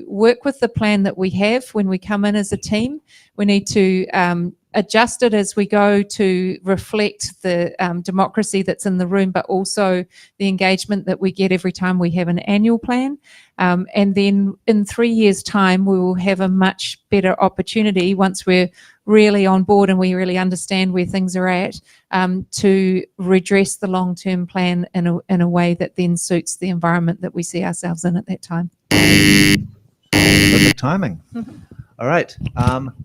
work with the plan that we have when we come in as a team. We need to adjust it as we go to reflect the democracy that's in the room, but also the engagement that we get every time we have an annual plan. And then in 3 years' time, we will have a much better opportunity once we're really on board and we really understand where things are at, to redress the long-term plan in a way that then suits the environment that we see ourselves in at that time. Perfect timing. All right.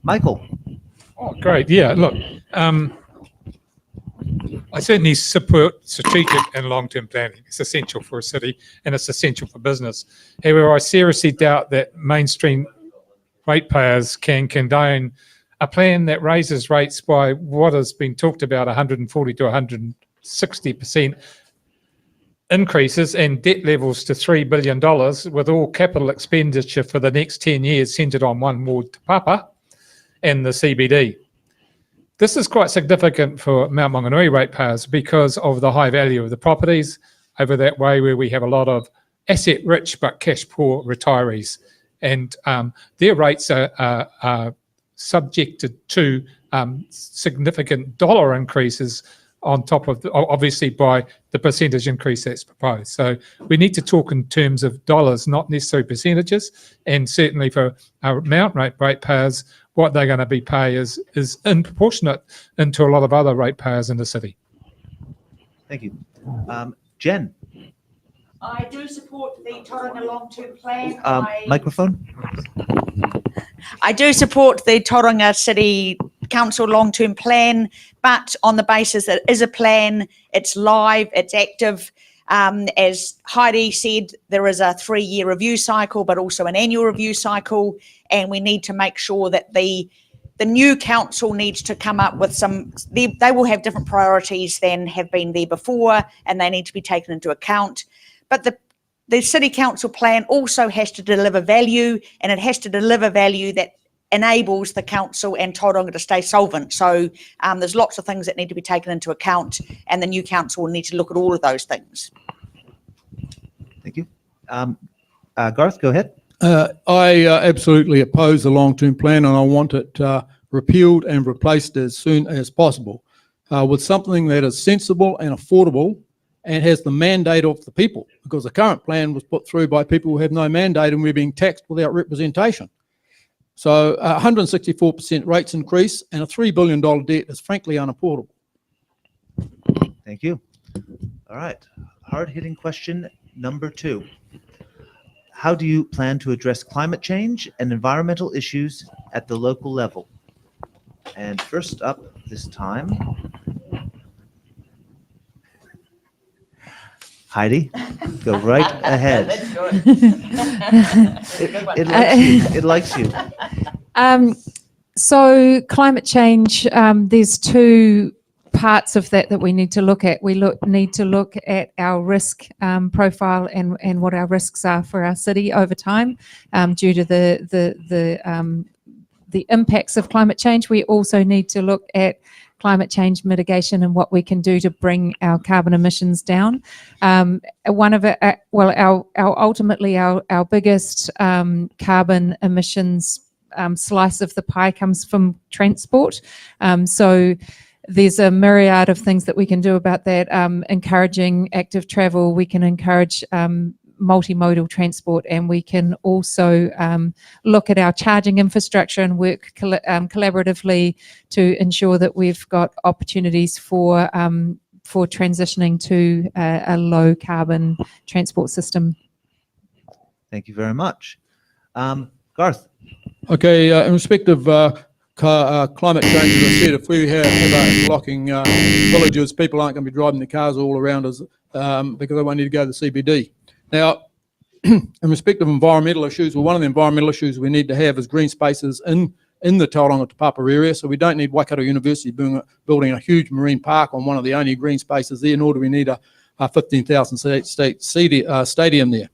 Michael. Oh, great. Yeah, look, I certainly support strategic and long-term planning. It's essential for a city and it's essential for business. However, I seriously doubt that mainstream ratepayers can condone a plan that raises rates by what has been talked about, 140 to 160% increases and debt levels to $3 billion, with all capital expenditure for the next 10 years centred on one ward, Te Papa, and the CBD. This is quite significant for Mount Maunganui ratepayers because of the high value of the properties over that way, where we have a lot of asset-rich but cash-poor retirees. And their rates are subjected to significant dollar increases on top of, obviously, by the percentage increase that's proposed. So we need to talk in terms of dollars, not necessarily percentages. And certainly for our Mount ratepayers, what they're going to be pay is disproportionate into a lot of other ratepayers in the city. Thank you. Jen. I do support the Tauranga long-term plan. Microphone. I do support the Tauranga City Council long-term plan, but on the basis that it is a plan, it's live, it's active. As Heidi said, there is a 3-year review cycle, but also an annual review cycle, and we need to make sure that the new council needs to come up with they will have different priorities than have been there before, and they need to be taken into account. But the city council plan also has to deliver value, and it has to deliver value that enables the council and Tauranga to stay solvent. So there's lots of things that need to be taken into account, and the new council will need to look at all of those things. Thank you. Garth, go ahead. I absolutely oppose the long-term plan, and I want it repealed and replaced as soon as possible with something that is sensible and affordable and has the mandate of the people, because the current plan was put through by people who have no mandate, and we're being taxed without representation. So 164% rates increase and a $3 billion debt is frankly unaffordable. Thank you. All right. Hard-hitting question number 2. How do you plan to address climate change and environmental issues at the local level? And first up this time, Heidi, go right ahead. It likes you. So climate change, there's two parts of that we need to look at. We need to look at our risk profile and what our risks are for our city over time due to the impacts of climate change. We also need to look at climate change mitigation and what we can do to bring our carbon emissions down. Ultimately our biggest carbon emissions slice of the pie comes from transport. So there's a myriad of things that we can do about that. Encouraging active travel, we can encourage multimodal transport, and we can also look at our charging infrastructure and work collaboratively to ensure that we've got opportunities for transitioning to a low carbon transport system. Thank you very much. Garth. Okay, in respect of climate change, as I said, if we have blocking villages, people aren't going to be driving their cars all around us because they won't need to go to the CBD. Now, in respect of environmental issues, well, one of the environmental issues we need to have is green spaces in the Tauranga Te Papa area. So we don't need Waikato University building a huge marine park on one of the only green spaces there, nor do we need a 15,000 seat stadium there.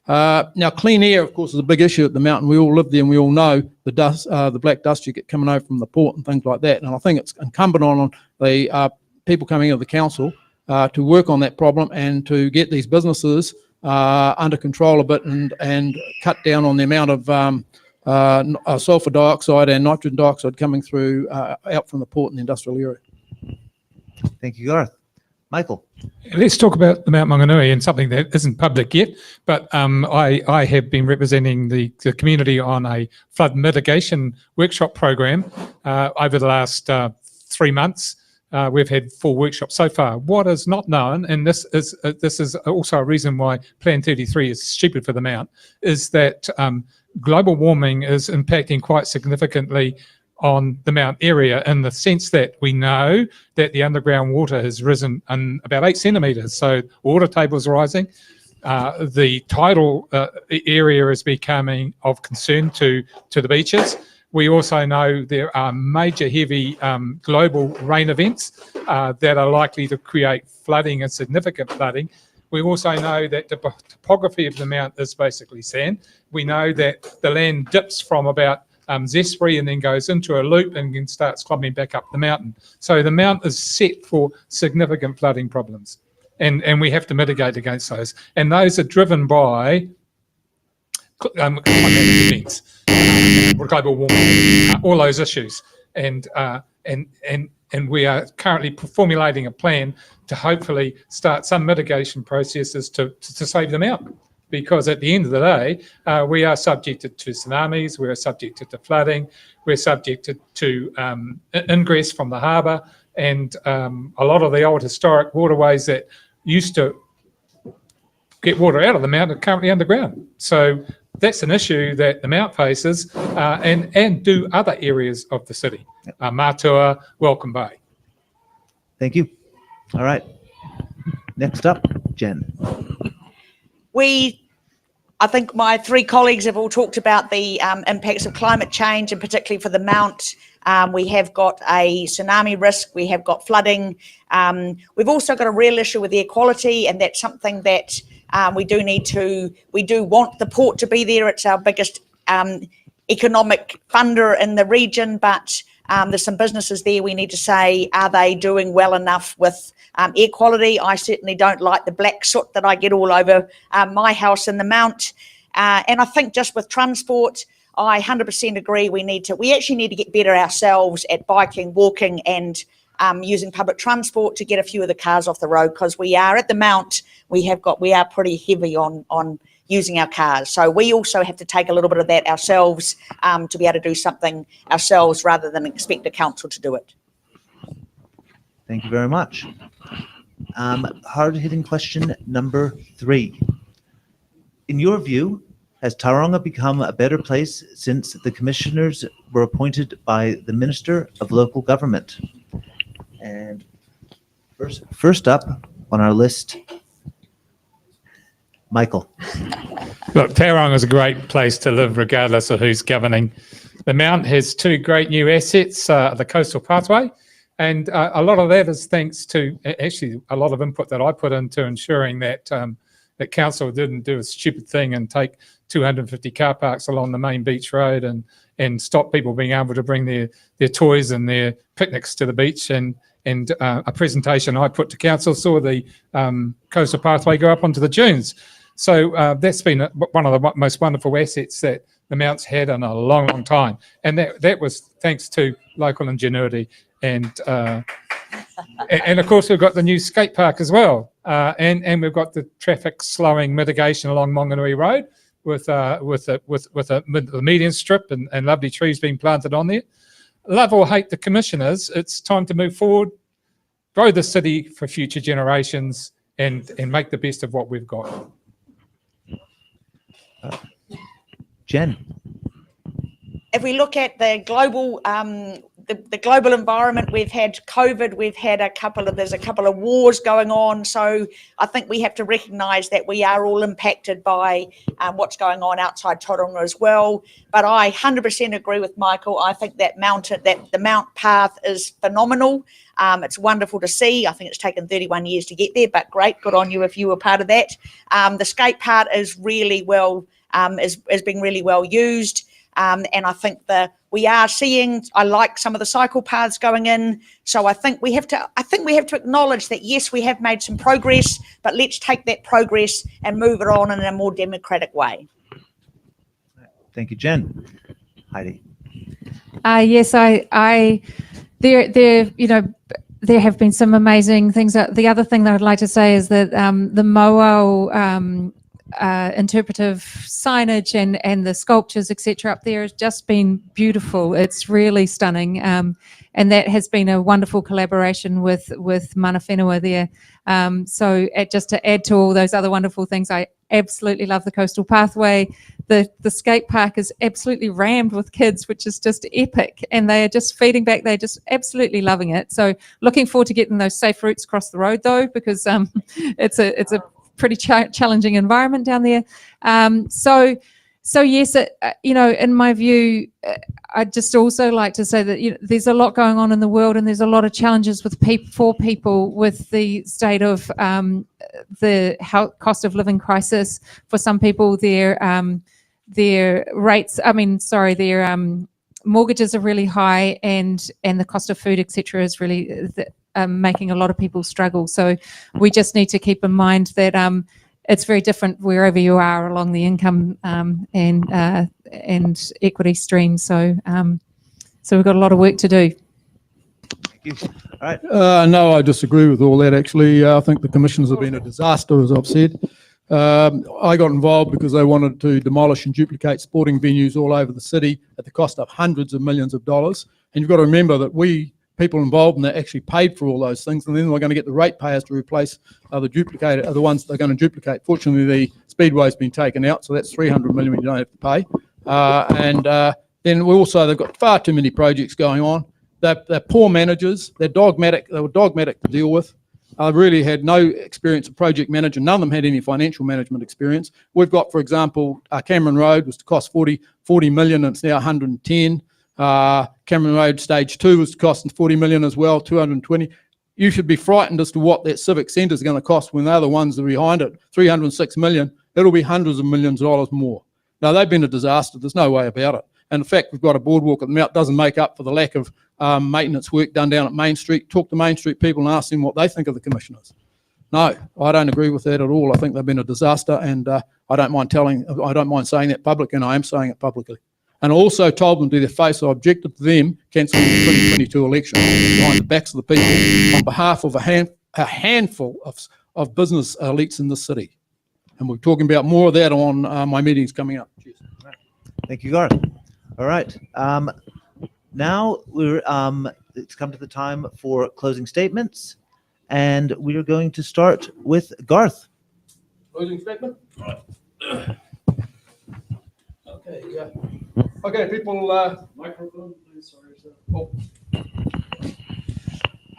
Now, clean air, of course, is a big issue at the mountain. We all live there and we all know the dust, the black dust you get coming over from the port and things like that. And I think it's incumbent on the people coming into the council to work on that problem and to get these businesses under control a bit and cut down on the amount of sulfur dioxide and nitrogen dioxide coming through out from the port in the industrial area. Thank you, Garth. Michael. Let's talk about the Mount Maunganui and something that isn't public yet, but I have been representing the community on a flood mitigation workshop program over the last 3 months. We've had 4 workshops so far. What is not known, and this is also a reason why Plan 33 is stupid for the Mount, is that global warming is impacting quite significantly on the Mount area, in the sense that we know that the underground water has risen about 8 centimetres. So water table is rising. The tidal area is becoming of concern to the beaches. We also know there are major heavy global rain events that are likely to create flooding and significant flooding. We also know that the topography of the Mount is basically sand. We know that the land dips from about Zespri and then goes into a loop and then starts climbing back up the mountain. So the Mount is set for significant flooding problems, and we have to mitigate against those. And those are driven by climatic events, global warming, all those issues. And we are currently formulating a plan to hopefully start some mitigation processes to save them out. Because at the end of the day, we are subjected to tsunamis, we are subjected to flooding, we're subjected to ingress from the harbour, and a lot of the old historic waterways that used to get water out of the Mount are currently underground. So that's an issue that the Mount faces and do other areas of the city. Matua, Welcome Bay. Thank you. All right. Next up, Jen. I think my 3 colleagues have all talked about the impacts of climate change, and particularly for the Mount. We have got a tsunami risk, we have got flooding. We've also got a real issue with air quality, and that's something that we do want the port to be there. It's our biggest economic funder in the region, but there's some businesses there we need to say, are they doing well enough with air quality? I certainly don't like the black soot that I get all over my house in the Mount. And I think just with transport, I 100% agree we actually need to get better ourselves at biking, walking and using public transport to get a few of the cars off the road, because we are at the Mount, we are pretty heavy on using our cars. So we also have to take a little bit of that ourselves to be able to do something ourselves rather than expect the council to do it. Thank you very much. Hard-hitting question number 3. In your view, has Tauranga become a better place since the commissioners were appointed by the Minister of Local Government? And first up on our list Michael. Look, Tauranga is a great place to live regardless of who's governing. The Mount has two great new assets, the Coastal Pathway, and a lot of that is thanks to actually a lot of input that I put into ensuring that that council didn't do a stupid thing and take 250 car parks along the main beach road and stop people being able to bring their toys and their picnics to the beach. And a presentation I put to council saw the Coastal Pathway go up onto the dunes. So that's been one of the most wonderful assets that the Mount's had in a long, long time. And that was thanks to local ingenuity. And of course, we've got the new skate park as well. And we've got the traffic slowing mitigation along Maunganui Road with the median strip and lovely trees being planted on there. Love or hate the commissioners, it's time to move forward, grow the city for future generations and make the best of what we've got. Jen. If we look at the global the global environment, we've had COVID, we've had there's a couple of wars going on. So I think we have to recognise that we are all impacted by what's going on outside Tauranga as well. But I 100% agree with Michael. I think that the Mount Path is phenomenal. It's wonderful to see. I think it's taken 31 years to get there, but great, good on you if you were part of that. The skate park is really well, is being really well used. And I think we are seeing, I like some of the cycle paths going in. So I think we have to acknowledge that, yes, we have made some progress, but let's take that progress and move it on in a more democratic way. Thank you, Jen. Heidi. Yes, there have been some amazing things. The other thing that I'd like to say is that the Mauao interpretive signage and the sculptures, etc., up there has just been beautiful. It's really stunning, and that has been a wonderful collaboration with Mana Whenua there. So just to add to all those other wonderful things, I absolutely love the Coastal Pathway. The skate park is absolutely rammed with kids, which is just epic, and they are just feeding back. They're just absolutely loving it. So looking forward to getting those safe routes across the road, though, because it's a pretty challenging environment down there. So yes, in my view, I'd just also like to say that there's a lot going on in the world, and there's a lot of challenges for people with the state of the cost of living crisis. For some people, their mortgages are really high, and the cost of food, etc., is really making a lot of people struggle. So we just need to keep in mind that it's very different wherever you are along the income and equity stream. So we've got a lot of work to do. Thank you. All right. No, I disagree with all that, actually. I think the commissioners have been a disaster, as I've said. I got involved because they wanted to demolish and duplicate sporting venues all over the city at the cost of hundreds of millions of dollars. And you've got to remember that people involved in that actually paid for all those things, and then we're going to get the ratepayers to replace the ones they're going to duplicate. Fortunately, the Speedway's been taken out, so that's $300 million you don't have to pay. Then they've got far too many projects going on. They're poor managers. They were dogmatic to deal with. I really had no experience of project management. None of them had any financial management experience. We've got, for example, Cameron Road was to cost 40 million, and it's now 110. Cameron Road Stage 2 was costing 40 million as well, 220. You should be frightened as to what that civic centre is going to cost when they're the ones that are behind it. 306 million, it'll be hundreds of millions of dollars more. Now, they've been a disaster. There's no way about it. And in fact, we've got a boardwalk at the Mount, doesn't make up for the lack of maintenance work done down at Main Street. Talk to Main Street people and ask them what they think of the commissioners. No, I don't agree with that at all. I think they've been a disaster, and I don't mind saying that publicly, and I am saying it publicly. And also told them to their face, I objected to them cancelling the 2022 election behind the backs of the people on behalf of a handful of business elites in the city. And we're talking about more of that on my meetings coming up. Cheers. Thank you, Garth. All right. Now it's come to the time for closing statements, and we are going to start with Garth. Closing statement? Right. Okay, yeah. Okay, people, microphone, please, sorry.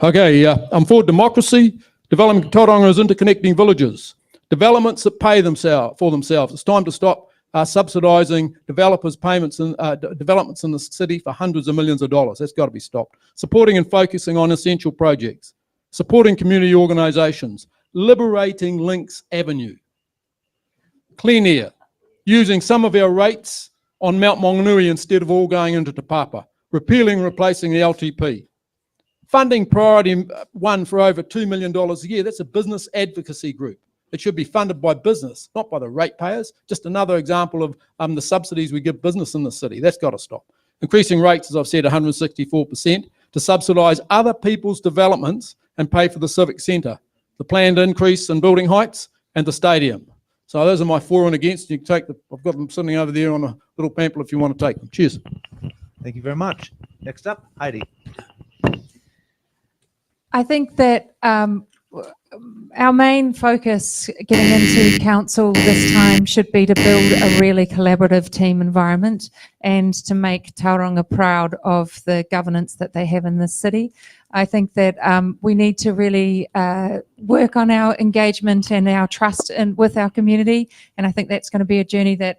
Okay, I'm for democracy, developing Tauranga's interconnecting villages, Developments that pay for themselves. It's time to stop subsidising developers' payments and developments in the city for hundreds of millions of dollars. That's got to be stopped. Supporting and focusing on essential projects. Supporting community organisations. Liberating Links Avenue. Clean air. Using some of our rates on Mount Maunganui instead of all going into Te Papa. Repealing and replacing the LTP. Funding priority one for over $2 million a year. That's a business advocacy group. It should be funded by business, not by the ratepayers. Just another example of the subsidies we give business in the city. That's got to stop. Increasing rates, as I've said, 164% to subsidise other people's developments and pay for the civic centre, the planned increase in building heights and the stadium. So those are my for and against. You can take I've got them sitting over there on a little pamphlet if you want to take them. Cheers. Thank you very much. Next up, Heidi. I think that our main focus getting into council this time should be to build a really collaborative team environment and to make Tauranga proud of the governance that they have in this city. I think that we need to really work on our engagement and our trust with our community, and I think that's going to be a journey that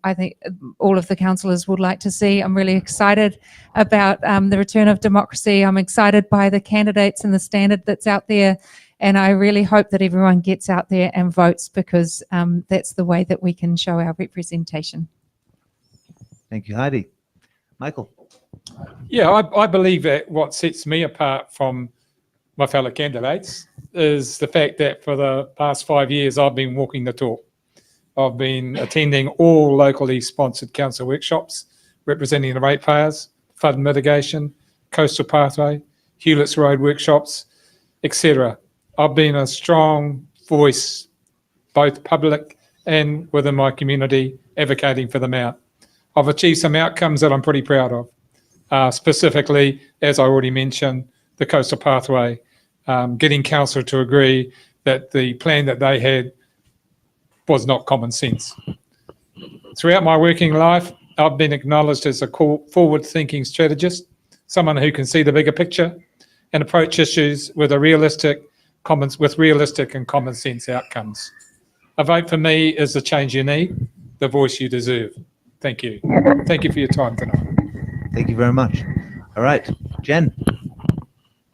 I think all of the councillors would like to see. I'm really excited about the return of democracy. I'm excited by the candidates and the standard that's out there, and I really hope that everyone gets out there and votes, because that's the way that we can show our representation. Thank you, Heidi. Michael. Yeah, I believe that what sets me apart from my fellow candidates is the fact that for the past 5 years, I've been walking the talk. I've been attending all locally sponsored council workshops, representing the ratepayers, flood mitigation, coastal pathway, Hewlett's Road workshops, etc. I've been a strong voice, both public and within my community, advocating for the Mount. I've achieved some outcomes that I'm pretty proud of. Specifically, as I already mentioned, the coastal pathway, getting council to agree that the plan that they had was not common sense. Throughout my working life, I've been acknowledged as a forward-thinking strategist, someone who can see the bigger picture and approach issues with realistic and common sense outcomes. A vote for me is the change you need, the voice you deserve. Thank you. Thank you for your time tonight. Thank you very much. All right, Jen.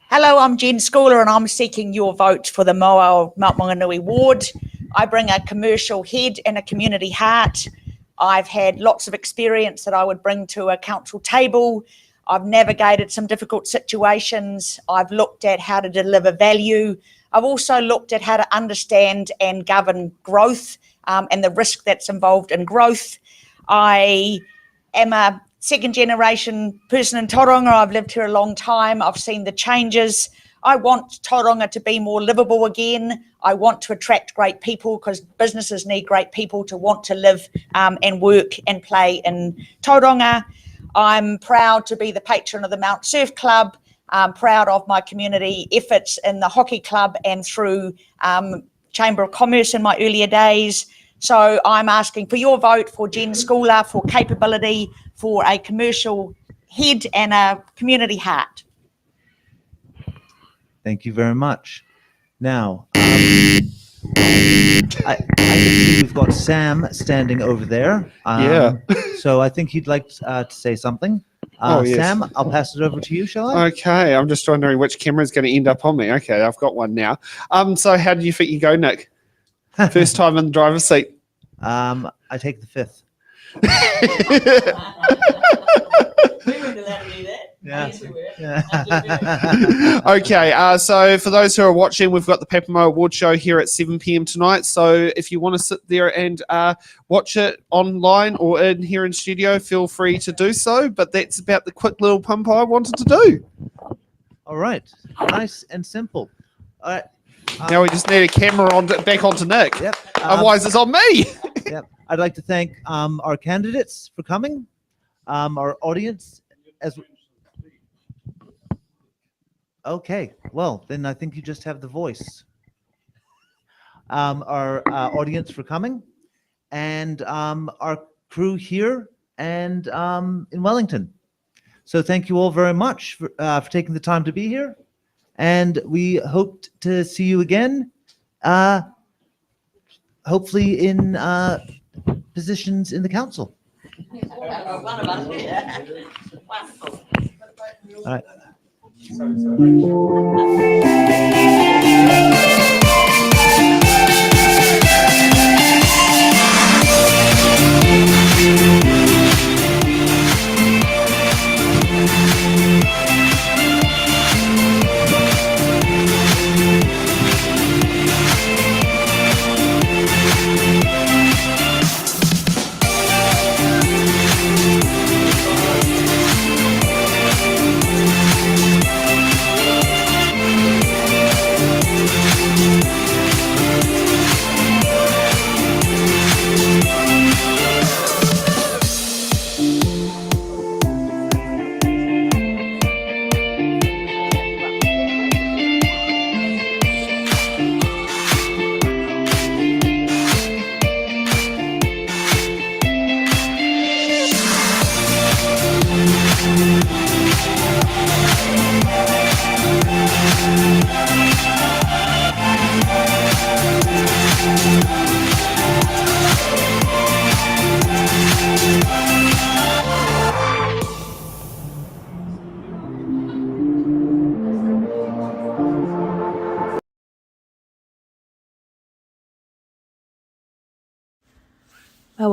Hello, I'm Jen Schooler and I'm seeking your vote for the Mauao Mount Maunganui ward. I bring a commercial head and a community heart. I've had lots of experience that I would bring to a council table. I've navigated some difficult situations. I've looked at how to deliver value. I've also looked at how to understand and govern growth and the risk that's involved in growth. I am a second generation person in Tauranga. I've lived here a long time. I've seen the changes. I want Tauranga to be more livable again. I want to attract great people, because businesses need great people to want to live and work and play in Tauranga. I'm proud to be the patron of the Mount Surf Club. I'm proud of my community efforts in the hockey club and through Chamber of Commerce in my earlier days. So I'm asking for your vote for Jen Schooler, for capability, for a commercial head and a community heart. Thank you very much. Now, I can see we've got Sam standing over there. Yeah. So I think he'd like to say something. Yes. Sam, I'll pass it over to you, shall I? Okay, I'm just wondering which camera is going to end up on me. Okay, I've got one now. So how do you think you go, Nick? First time in the driver's seat. I take the fifth. Okay, so for those who are watching, we've got the Papamo Award Show here at 7 p.m. tonight. So if you want to sit there and watch it online or in here in studio, feel free to do so. But that's about the quick little pump I wanted to do. All right, nice and simple. All right. Now we just need a camera back onto Nick. Yep. Otherwise, it's on me. Yep. I'd like to thank our candidates for coming, our audience. Okay, well, then I think you just have the voice. Our audience for coming, and our crew here and in Wellington. So thank you all very much for taking the time to be here. And we hope to see you again hopefully in positions in the council. All right.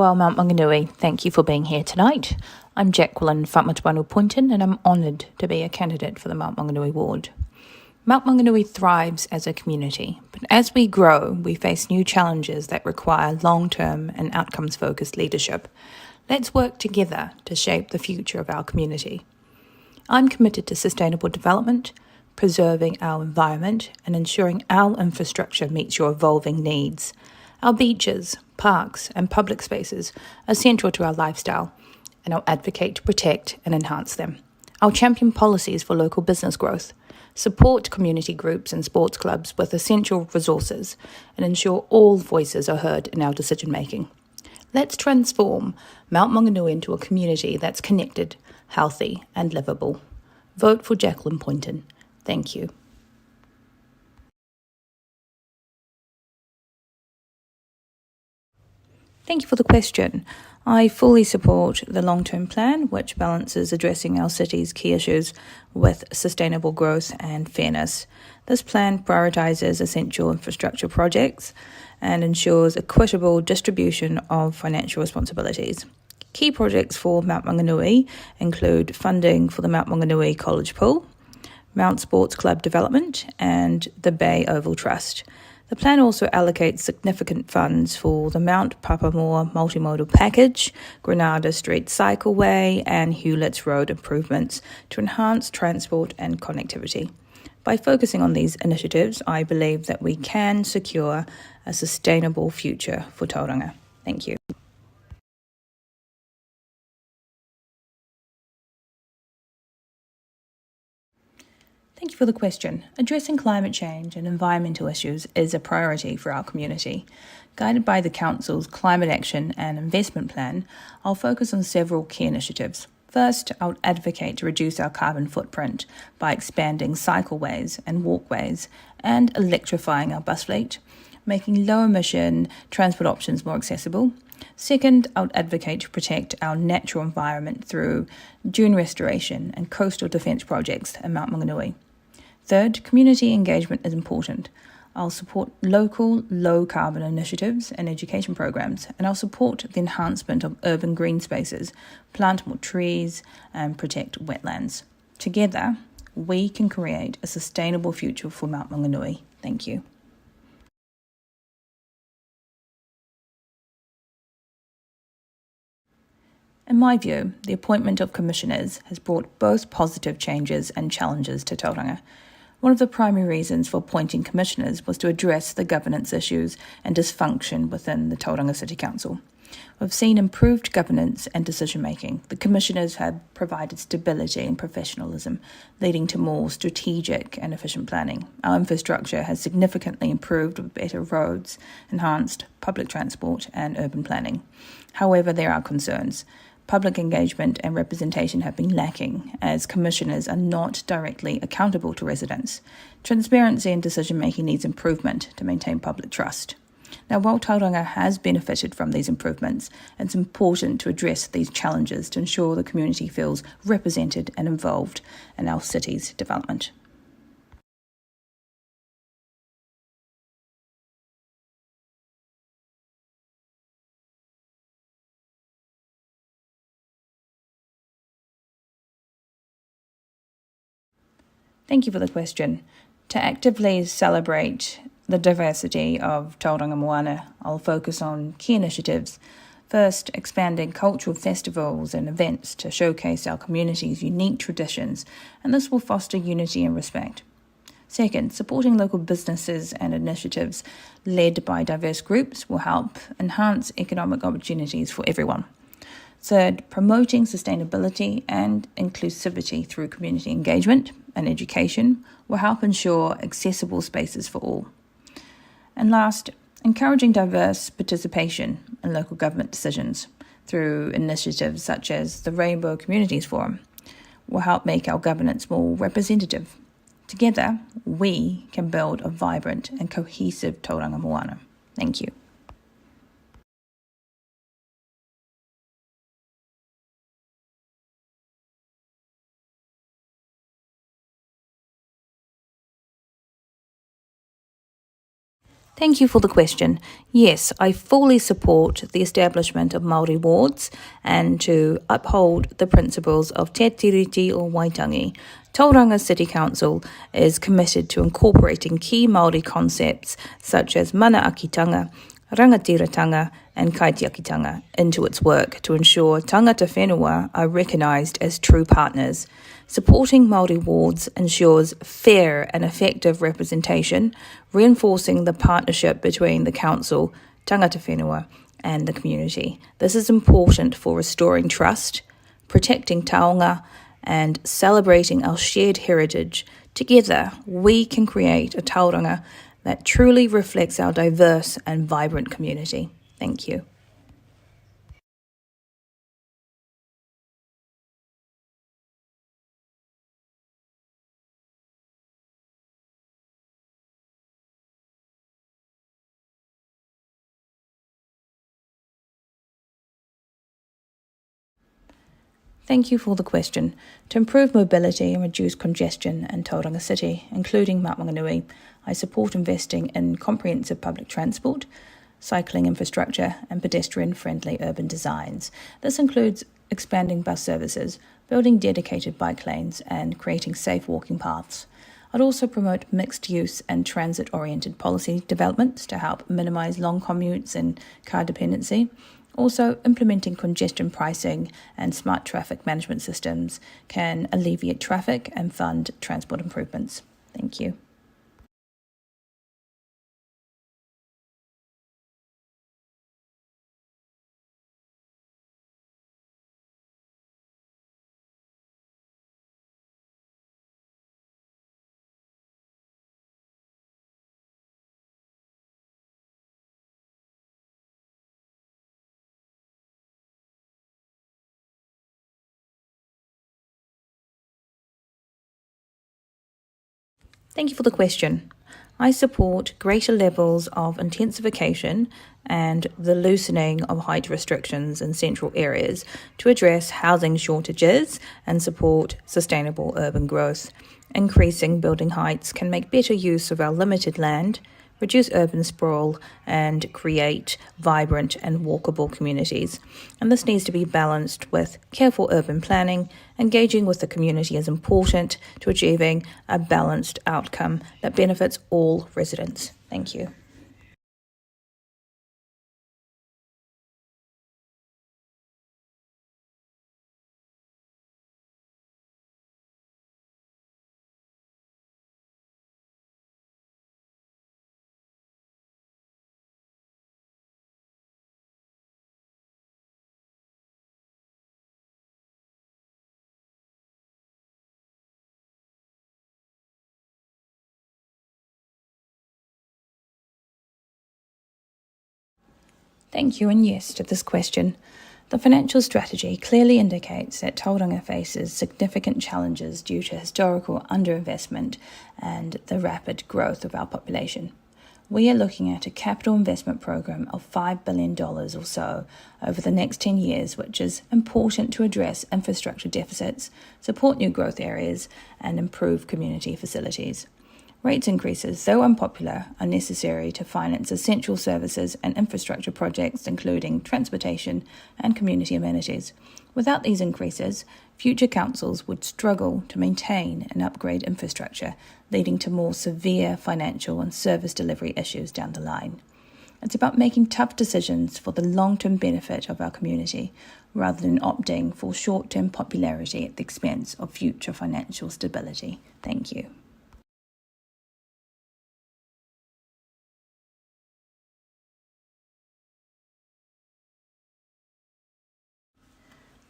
Mauao, Mount Maunganui, thank you for being here tonight. I'm Jacqueline Whatmatawanu Poynton and I'm honoured to be a candidate for the Mount Maunganui ward. Mount Maunganui thrives as a community, but as we grow, we face new challenges that require long-term and outcomes-focused leadership. Let's work together to shape the future of our community. I'm committed to sustainable development, preserving our environment and ensuring our infrastructure meets your evolving needs. Our beaches, parks and public spaces are central to our lifestyle, and I'll advocate to protect and enhance them. I'll champion policies for local business growth, support community groups and sports clubs with essential resources, and ensure all voices are heard in our decision-making. Let's transform Mount Maunganui into a community that's connected, healthy and livable. Vote for Jacqueline Poynton. Thank you. Thank you for the question. I fully support the long-term plan, which balances addressing our city's key issues with sustainable growth and fairness. This plan prioritises essential infrastructure projects and ensures equitable distribution of financial responsibilities. Key projects for Mount Maunganui include funding for the Mount Maunganui College Pool, Mount Sports Club development, and the Bay Oval Trust. The plan also allocates significant funds for the Mount Papamoa Multimodal Package, Granada Street Cycleway, and Hewlett's Road improvements to enhance transport and connectivity. By focusing on these initiatives, I believe that we can secure a sustainable future for Tauranga. Thank you. Thank you for the question. Addressing climate change and environmental issues is a priority for our community. Guided by the Council's Climate Action and Investment Plan, I'll focus on several key initiatives. First, I'll advocate to reduce our carbon footprint by expanding cycleways and walkways and electrifying our bus fleet, making low-emission transport options more accessible. Second, I would advocate to protect our natural environment through dune restoration and coastal defence projects in Mount Maunganui. Third, community engagement is important. I'll support local low-carbon initiatives and education programs, and I'll support the enhancement of urban green spaces, plant more trees, and protect wetlands. Together, we can create a sustainable future for Mount Maunganui. Thank you. In my view, the appointment of commissioners has brought both positive changes and challenges to Tauranga. One of the primary reasons for appointing commissioners was to address the governance issues and dysfunction within the Tauranga City Council. We've seen improved governance and decision-making. The commissioners have provided stability and professionalism, leading to more strategic and efficient planning. Our infrastructure has significantly improved with better roads, enhanced public transport and urban planning. However, there are concerns. Public engagement and representation have been lacking, as commissioners are not directly accountable to residents. Transparency in decision-making needs improvement to maintain public trust. Now, while Tauranga has benefited from these improvements, it's important to address these challenges to ensure the community feels represented and involved in our city's development. Thank you for the question. To actively celebrate the diversity of Tauranga Moana, I'll focus on key initiatives. First, expanding cultural festivals and events to showcase our community's unique traditions, and this will foster unity and respect. Second, supporting local businesses and initiatives led by diverse groups will help enhance economic opportunities for everyone. Third, promoting sustainability and inclusivity through community engagement and education will help ensure accessible spaces for all. And last, encouraging diverse participation in local government decisions through initiatives such as the Rainbow Communities Forum will help make our governance more representative. Together, we can build a vibrant and cohesive Tauranga Moana. Thank you. Thank you for the question. Yes, I fully support the establishment of Māori wards and to uphold the principles of Te Tiriti o Waitangi. Tauranga City Council is committed to incorporating key Māori concepts such as manaakitanga, rangatiratanga and kaitiakitanga into its work to ensure tangata whenua are recognised as true partners. Supporting Māori wards ensures fair and effective representation, reinforcing the partnership between the council, tangata whenua and the community. This is important for restoring trust, protecting taonga and celebrating our shared heritage. Together, we can create a tauranga that truly reflects our diverse and vibrant community. Thank you. Thank you for the question. To improve mobility and reduce congestion in Tauranga City, including Maunganui, I support investing in comprehensive public transport, cycling infrastructure and pedestrian-friendly urban designs. This includes expanding bus services, building dedicated bike lanes and creating safe walking paths. I'd also promote mixed use and transit-oriented policy developments to help minimise long commutes and car dependency. Also, implementing congestion pricing and smart traffic management systems can alleviate traffic and fund transport improvements. Thank you. Thank you for the question. I support greater levels of intensification and the loosening of height restrictions in central areas to address housing shortages and support sustainable urban growth. Increasing building heights can make better use of our limited land, reduce urban sprawl, and create vibrant and walkable communities. And this needs to be balanced with careful urban planning. Engaging with the community is important to achieving a balanced outcome that benefits all residents. Thank you. Thank you, and yes to this question. The financial strategy clearly indicates that Tauranga faces significant challenges due to historical underinvestment and the rapid growth of our population. we are looking at a capital investment program of $5 billion or so over the next 10 years, which is important to address infrastructure deficits, support new growth areas, and improve community facilities. Rates increases, though unpopular, are necessary to finance essential services and infrastructure projects, including transportation and community amenities. Without these increases, future councils would struggle to maintain and upgrade infrastructure, leading to more severe financial and service delivery issues down the line. It's about making tough decisions for the long-term benefit of our community, rather than opting for short-term popularity at the expense of future financial stability. Thank you.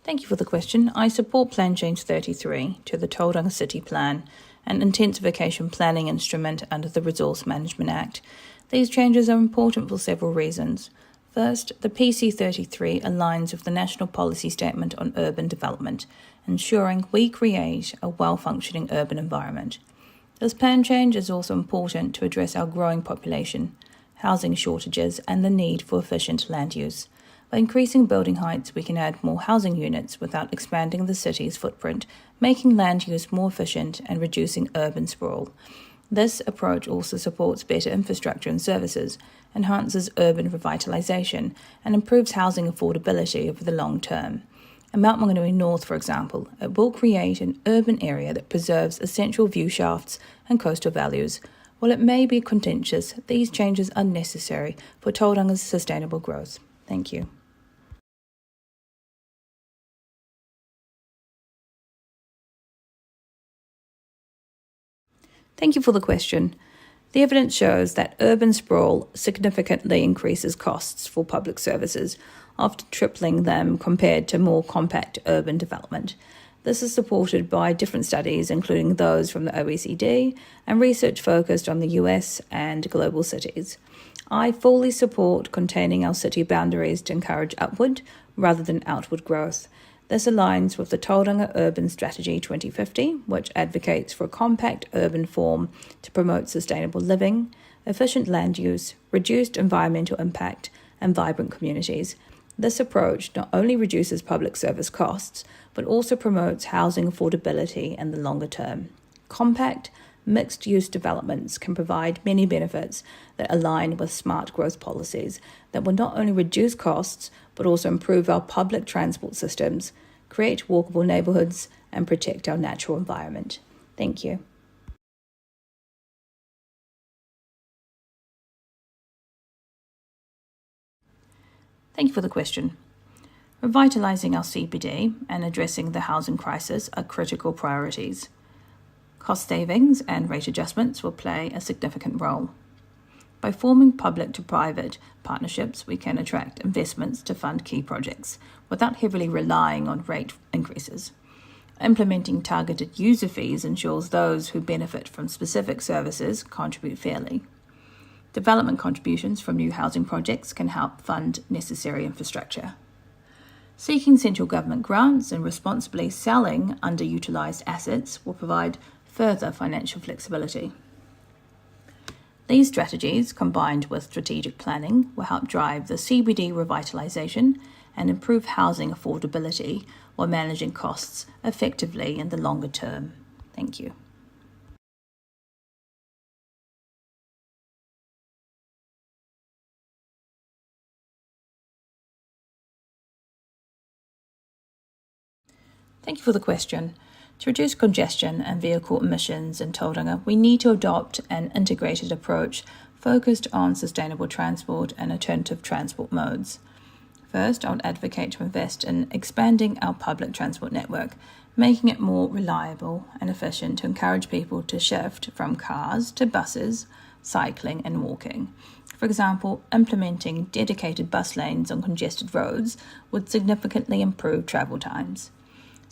Thank you for the question. I support Plan Change 33 to the Tauranga City Plan, an intensification planning instrument under the Resource Management Act. These changes are important for several reasons. First, the PC33 aligns with the National Policy Statement on Urban Development, ensuring we create a well-functioning urban environment. This plan change is also important to address our growing population, housing shortages, and the need for efficient land use. By increasing building heights, we can add more housing units without expanding the city's footprint, making land use more efficient and reducing urban sprawl. This approach also supports better infrastructure and services, enhances urban revitalisation, and improves housing affordability over the long term. In Mount Maunganui North, for example, it will create an urban area that preserves essential view shafts and coastal values. While it may be contentious, these changes are necessary for Tauranga's sustainable growth. Thank you. Thank you for the question. The evidence shows that urban sprawl significantly increases costs for public services, often tripling them compared to more compact urban development. This is supported by different studies, including those from the OECD and research focused on the US and global cities. I fully support containing our city boundaries to encourage upward rather than outward growth. This aligns with the Tauranga Urban Strategy 2050, which advocates for a compact urban form to promote sustainable living, efficient land use, reduced environmental impact, and vibrant communities. This approach not only reduces public service costs, but also promotes housing affordability in the longer term. Compact, mixed-use developments can provide many benefits that align with smart growth policies that will not only reduce costs, but also improve our public transport systems, create walkable neighbourhoods, and protect our natural environment. Thank you. Thank you for the question. Revitalising our CBD and addressing the housing crisis are critical priorities. Cost savings and rate adjustments will play a significant role. By forming public to private partnerships, we can attract investments to fund key projects without heavily relying on rate increases. Implementing targeted user fees ensures those who benefit from specific services contribute fairly. Development contributions from new housing projects can help fund necessary infrastructure. Seeking central government grants and responsibly selling underutilised assets will provide further financial flexibility. These strategies, combined with strategic planning, will help drive the CBD revitalisation and improve housing affordability while managing costs effectively in the longer term. Thank you. Thank you for the question. To reduce congestion and vehicle emissions in Tauranga, we need to adopt an integrated approach focused on sustainable transport and alternative transport modes. First, I would advocate to invest in expanding our public transport network, making it more reliable and efficient to encourage people to shift from cars to buses, cycling and walking. For example, implementing dedicated bus lanes on congested roads would significantly improve travel times.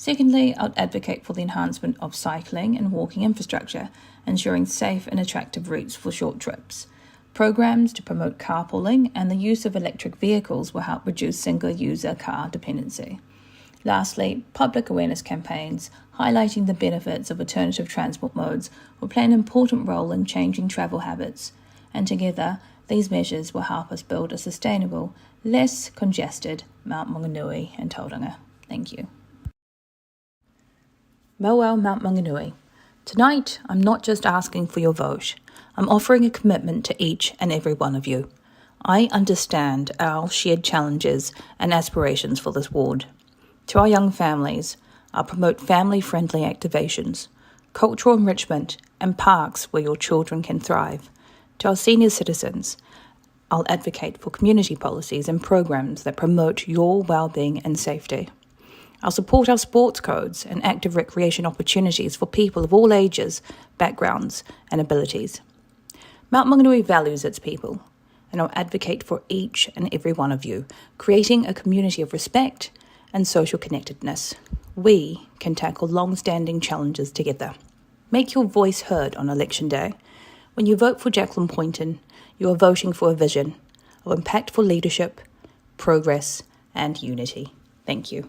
Secondly, I would advocate for the enhancement of cycling and walking infrastructure, ensuring safe and attractive routes for short trips. Programs to promote carpooling and the use of electric vehicles will help reduce single-user car dependency. Lastly, public awareness campaigns highlighting the benefits of alternative transport modes will play an important role in changing travel habits. and together these measures will help us build a sustainable, less congested Mount Maunganui and Tauranga. Thank you. Mauao, Mount Maunganui. Tonight, I'm not just asking for your vote. I'm offering a commitment to each and every one of you. I understand our shared challenges and aspirations for this ward. To our young families, I'll promote family-friendly activations, cultural enrichment, and parks where your children can thrive. To our senior citizens, I'll advocate for community policies and programs that promote your well-being and safety. I'll support our sports codes and active recreation opportunities for people of all ages, backgrounds, and abilities. Mount Maunganui values its people, and I'll advocate for each and every one of you, creating a community of respect and social connectedness. We can tackle long-standing challenges together. Make your voice heard on Election Day. When you vote for Jacqueline Poynton, you are voting for a vision of impactful leadership, progress, and unity. Thank you.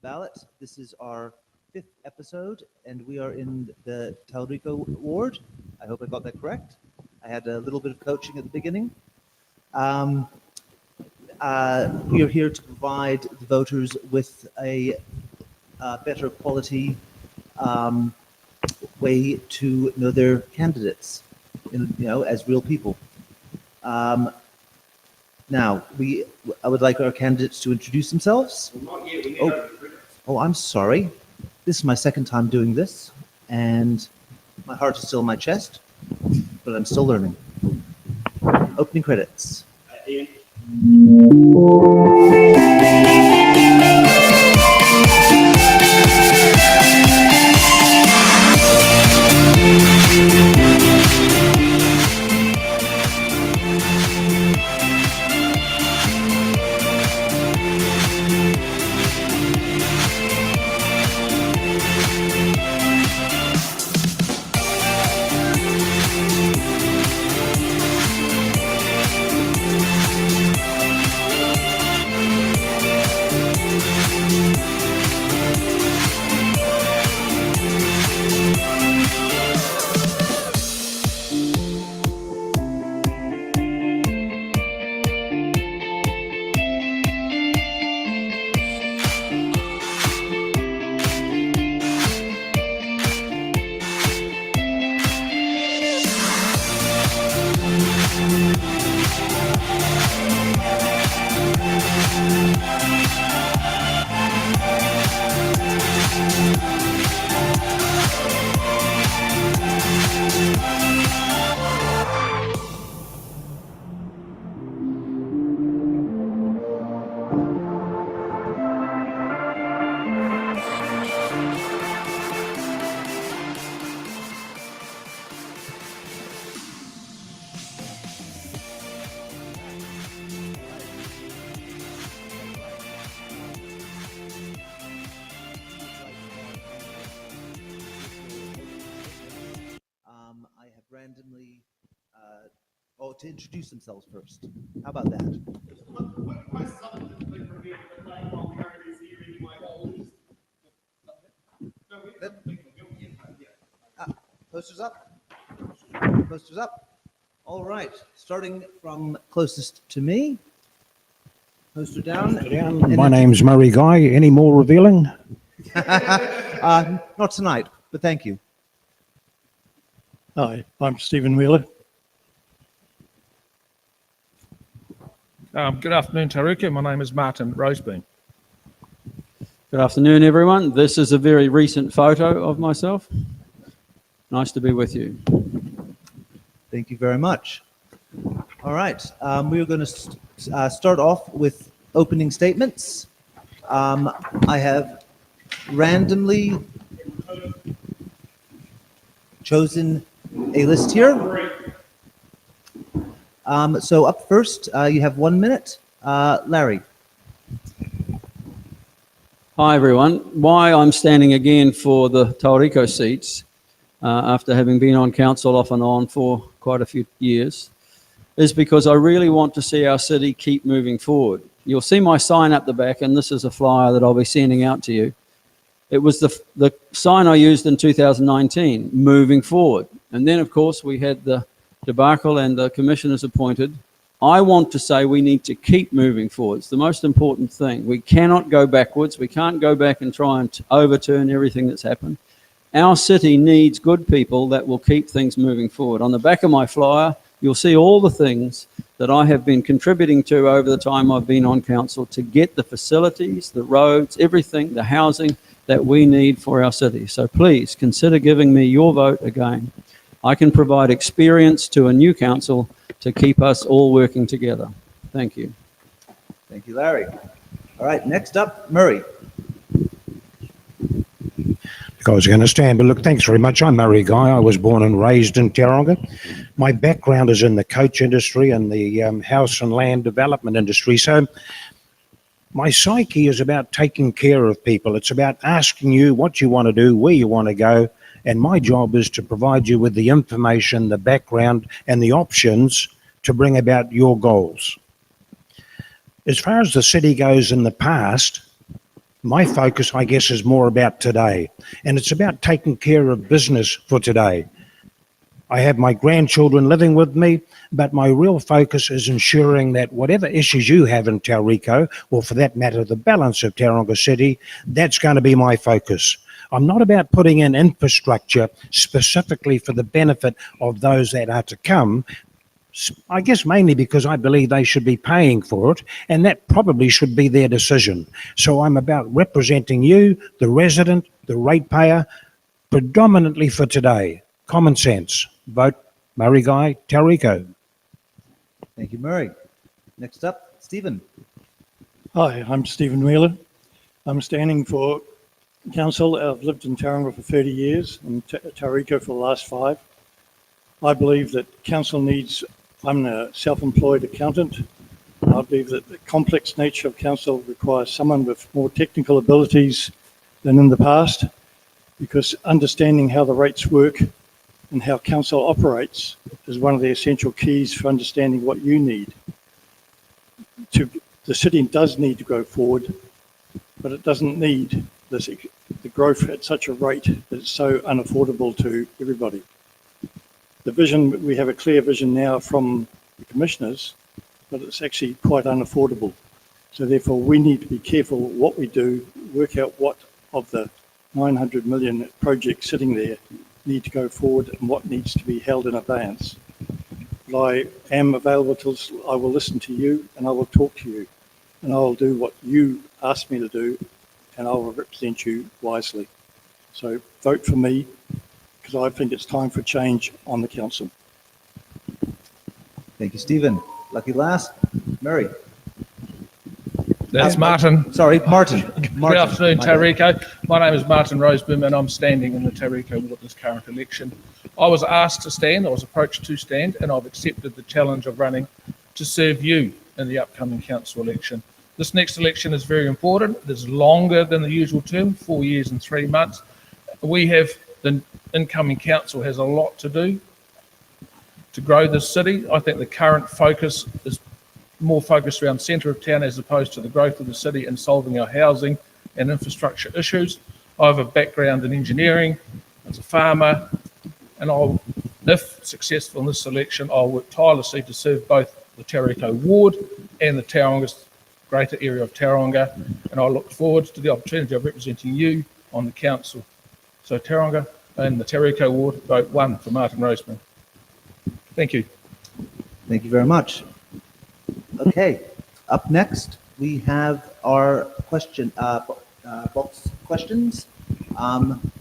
Ballot. This is our 5th episode, and we are in the Tauriko ward. I hope I got that correct. I had a little bit of coaching at the beginning. We are here to provide the voters with a better quality way to know their candidates, as real people. Now, I would like our candidates to introduce themselves. Not yet, we need Oh, I'm sorry. This is my second time doing this, and my heart is still in my chest, but I'm still learning. Opening credits. Ian. I have randomly Oh, to introduce themselves first. How about that? Posters up. Posters up. All right, starting from closest to me. Poster down. My name's Murray Guy. Any more revealing? Not tonight, but thank you. Hi, I'm Stephen Wheeler. Good afternoon, Tauriko. My name is Martin Rosebean. Good afternoon, everyone. This is a very recent photo of myself. Nice to be with you. Thank you very much. All right, we're going to start off with opening statements. I have randomly chosen a list here. So up first, you have 1 minute. Larry. Hi, everyone. Why I'm standing again for the Tauriko seats, after having been on council off and on for quite a few years, is because I really want to see our city keep moving forward. You'll see my sign up the back, and this is a flyer that I'll be sending out to you. It was the sign I used in 2019, moving forward. And then, of course, we had the debacle and the commissioners appointed. I want to say we need to keep moving forward. It's the most important thing. We cannot go backwards. We can't go back and try and overturn everything that's happened. Our city needs good people that will keep things moving forward. On the back of my flyer, you'll see all the things that I have been contributing to over the time I've been on council to get the facilities, the roads, everything, the housing that we need for our city. So please consider giving me your vote again. I can provide experience to a new council to keep us all working together. Thank you. Thank you, Larry. All right, next up, Murray. I was going to stand, but look, thanks very much. I'm Murray Guy. I was born and raised in Tauranga. My background is in the coach industry and the house and land development industry. So my psyche is about taking care of people. It's about asking you what you want to do, where you want to go. And my job is to provide you with the information, the background, and the options to bring about your goals. As far as the city goes in the past, my focus, I guess, is more about today. And it's about taking care of business for today. I have my grandchildren living with me, but my real focus is ensuring that whatever issues you have in Tauriko, or for that matter, the balance of Tauranga City, that's going to be my focus. I'm not about putting in infrastructure specifically for the benefit of those that are to come, I guess mainly because I believe they should be paying for it, and that probably should be their decision. So I'm about representing you, the resident, the ratepayer, predominantly for today. Common sense. Vote Murray Guy, Tauriko. Thank you, Murray. Next up, Stephen. Hi, I'm Stephen Wheeler. I'm standing for council. I've lived in Tauranga for 30 years and Tauriko for the last 5. I believe that council needs, I'm a self-employed accountant. I believe that the complex nature of council requires someone with more technical abilities than in the past, because understanding how the rates work and how council operates is one of the essential keys for understanding what you need. The city does need to go forward, but it doesn't need the growth at such a rate that it's so unaffordable to everybody. The vision, we have a clear vision now from the commissioners, but it's actually quite unaffordable. So therefore we need to be careful what we do, work out what of the 900 million projects sitting there need to go forward and what needs to be held in abeyance. But I am available till I will listen to you and I will talk to you and I will do what you ask me to do and I will represent you wisely. So vote for me, because I think it's time for change on the council. Thank you, Stephen. Lucky last, Murray. That's Martin. Sorry, Martin. Good afternoon, Tauriko. My name is Martin Rosebean and I'm standing in the Tauriko ward this current election. I was asked to stand, I was approached to stand, and I've accepted the challenge of running to serve you in the upcoming council election. This next election is very important. It is longer than the usual term, 4 years and 3 months. The incoming council has a lot to do. to grow this city. I think the current focus is more focused around centre of town as opposed to the growth of the city and solving our housing and infrastructure issues. I have a background in engineering as a farmer, and if successful in this election, I'll work tirelessly to serve both the Tauriko ward and the Tauranga greater area of Tauranga, and I look forward to the opportunity of representing you on the council. So Tauranga and the Tauriko ward, vote 1 for Martin Roseman. Thank you. Thank you very much. Okay, up next, we have our question, box questions.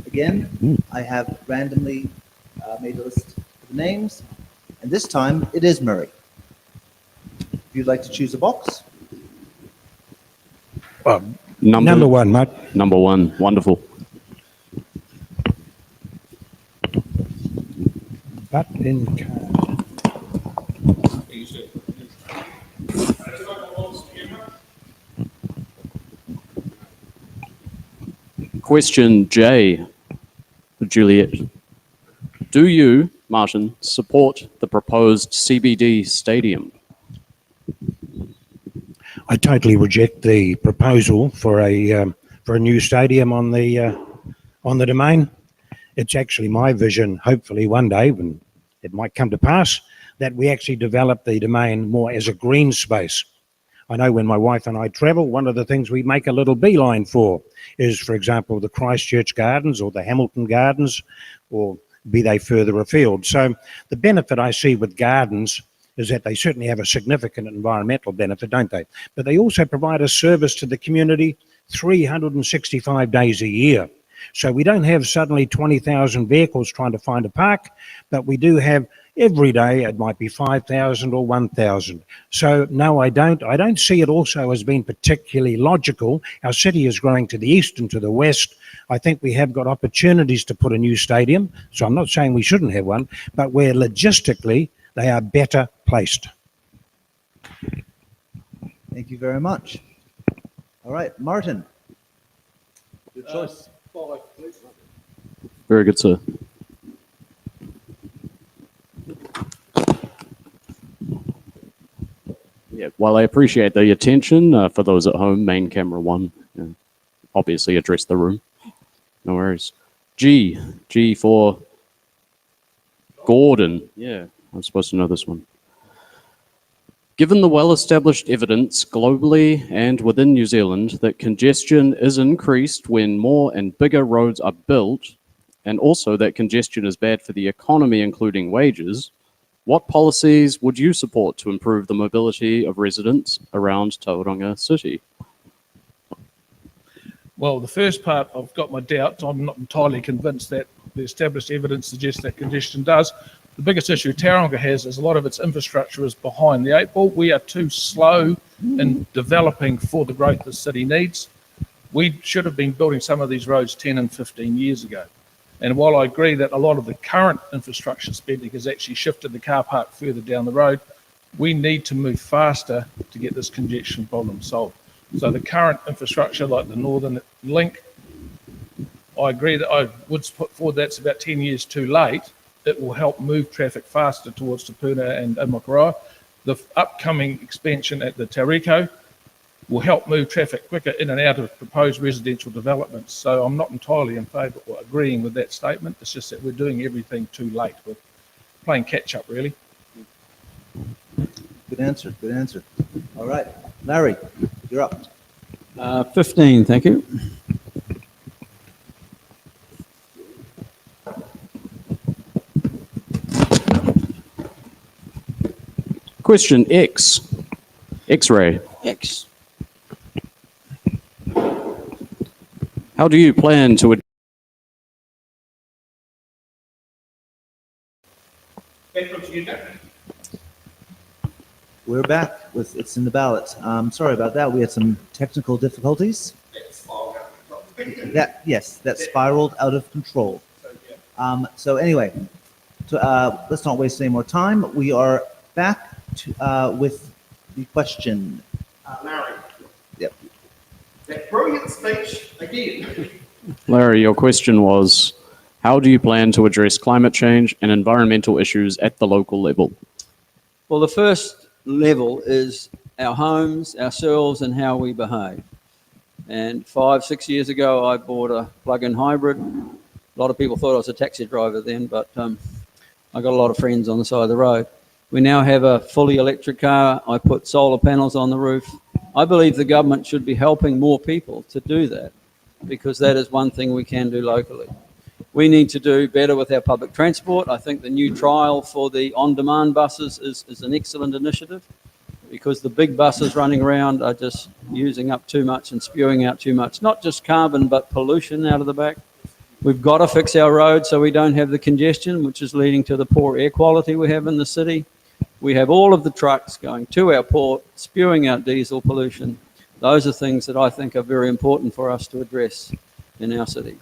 Again, I have randomly made a list of the names, and this time it is Murray. If you'd like to choose a box. Number 1, mate. Number 1, wonderful. But in card. Question J, Juliet. Do you, Martin, support the proposed CBD stadium? I totally reject the proposal for a new stadium on the domain. It's actually my vision, hopefully one day, when it might come to pass, that we actually develop the domain more as a green space. I know when my wife and I travel, one of the things we make a little beeline for is, for example, the Christchurch Gardens or the Hamilton Gardens, or be they further afield. So the benefit I see with gardens is that they certainly have a significant environmental benefit, don't they? But they also provide a service to the community 365 days a year. So we don't have suddenly 20,000 vehicles trying to find a park, but we do have every day it might be 5,000 or 1,000. So no, I don't see it also as being particularly logical. Our city is growing to the east and to the west. I think we have got opportunities to put a new stadium. So I'm not saying we shouldn't have one, but where logistically they are better placed. Thank you very much. All right, Martin. Good choice. Very good, sir. Yeah, while I appreciate the attention, for those at home, main camera 1, obviously address the room. No worries. G for Gordon. Yeah, I'm supposed to know this one. Given the well-established evidence globally and within New Zealand that congestion is increased when more and bigger roads are built, and also that congestion is bad for the economy, including wages, what policies would you support to improve the mobility of residents around Tauranga City? Well, the first part, I've got my doubts. I'm not entirely convinced that the established evidence suggests that congestion does. The biggest issue Tauranga has is a lot of its infrastructure is behind the 8 ball. We are too slow in developing for the growth the city needs. We should have been building some of these roads 10 and 15 years ago. And while I agree that a lot of the current infrastructure spending has actually shifted the car park further down the road, we need to move faster to get this congestion problem solved. So the current infrastructure, like the Northern Link, I agree that I would put forward that's about 10 years too late. It will help move traffic faster towards Te Puna and Mauao. The upcoming expansion at the Tauriko will help move traffic quicker in and out of proposed residential developments. So I'm not entirely in favour or agreeing with that statement. It's just that we're doing everything too late. We're playing catch up, really. Good answer, good answer. All right, Larry, you're up. 15, thank you. Question X. X-ray. X. How do you plan to We're back with It's in the Ballot. Sorry about that. We had some technical difficulties. That spiraled out of control. So anyway, let's not waste any more time. We are back with the question. Larry. Yep. That brilliant speech again. Larry, your question was, How do you plan to address climate change and environmental issues at the local level? Well, the first level is our homes, ourselves, and how we behave. And 5-6 years ago, I bought a plug-in hybrid. A lot of people thought I was a taxi driver then, but I got a lot of friends on the side of the road. We now have a fully electric car. I put solar panels on the roof. I believe the government should be helping more people to do that, because that is one thing we can do locally. We need to do better with our public transport. I think the new trial for the on-demand buses is an excellent initiative, because the big buses running around are just using up too much and spewing out too much, not just carbon, but pollution out of the back. We've got to fix our roads so we don't have the congestion, which is leading to the poor air quality we have in the city. We have all of the trucks going to our port, spewing out diesel pollution. Those are things that I think are very important for us to address in our city.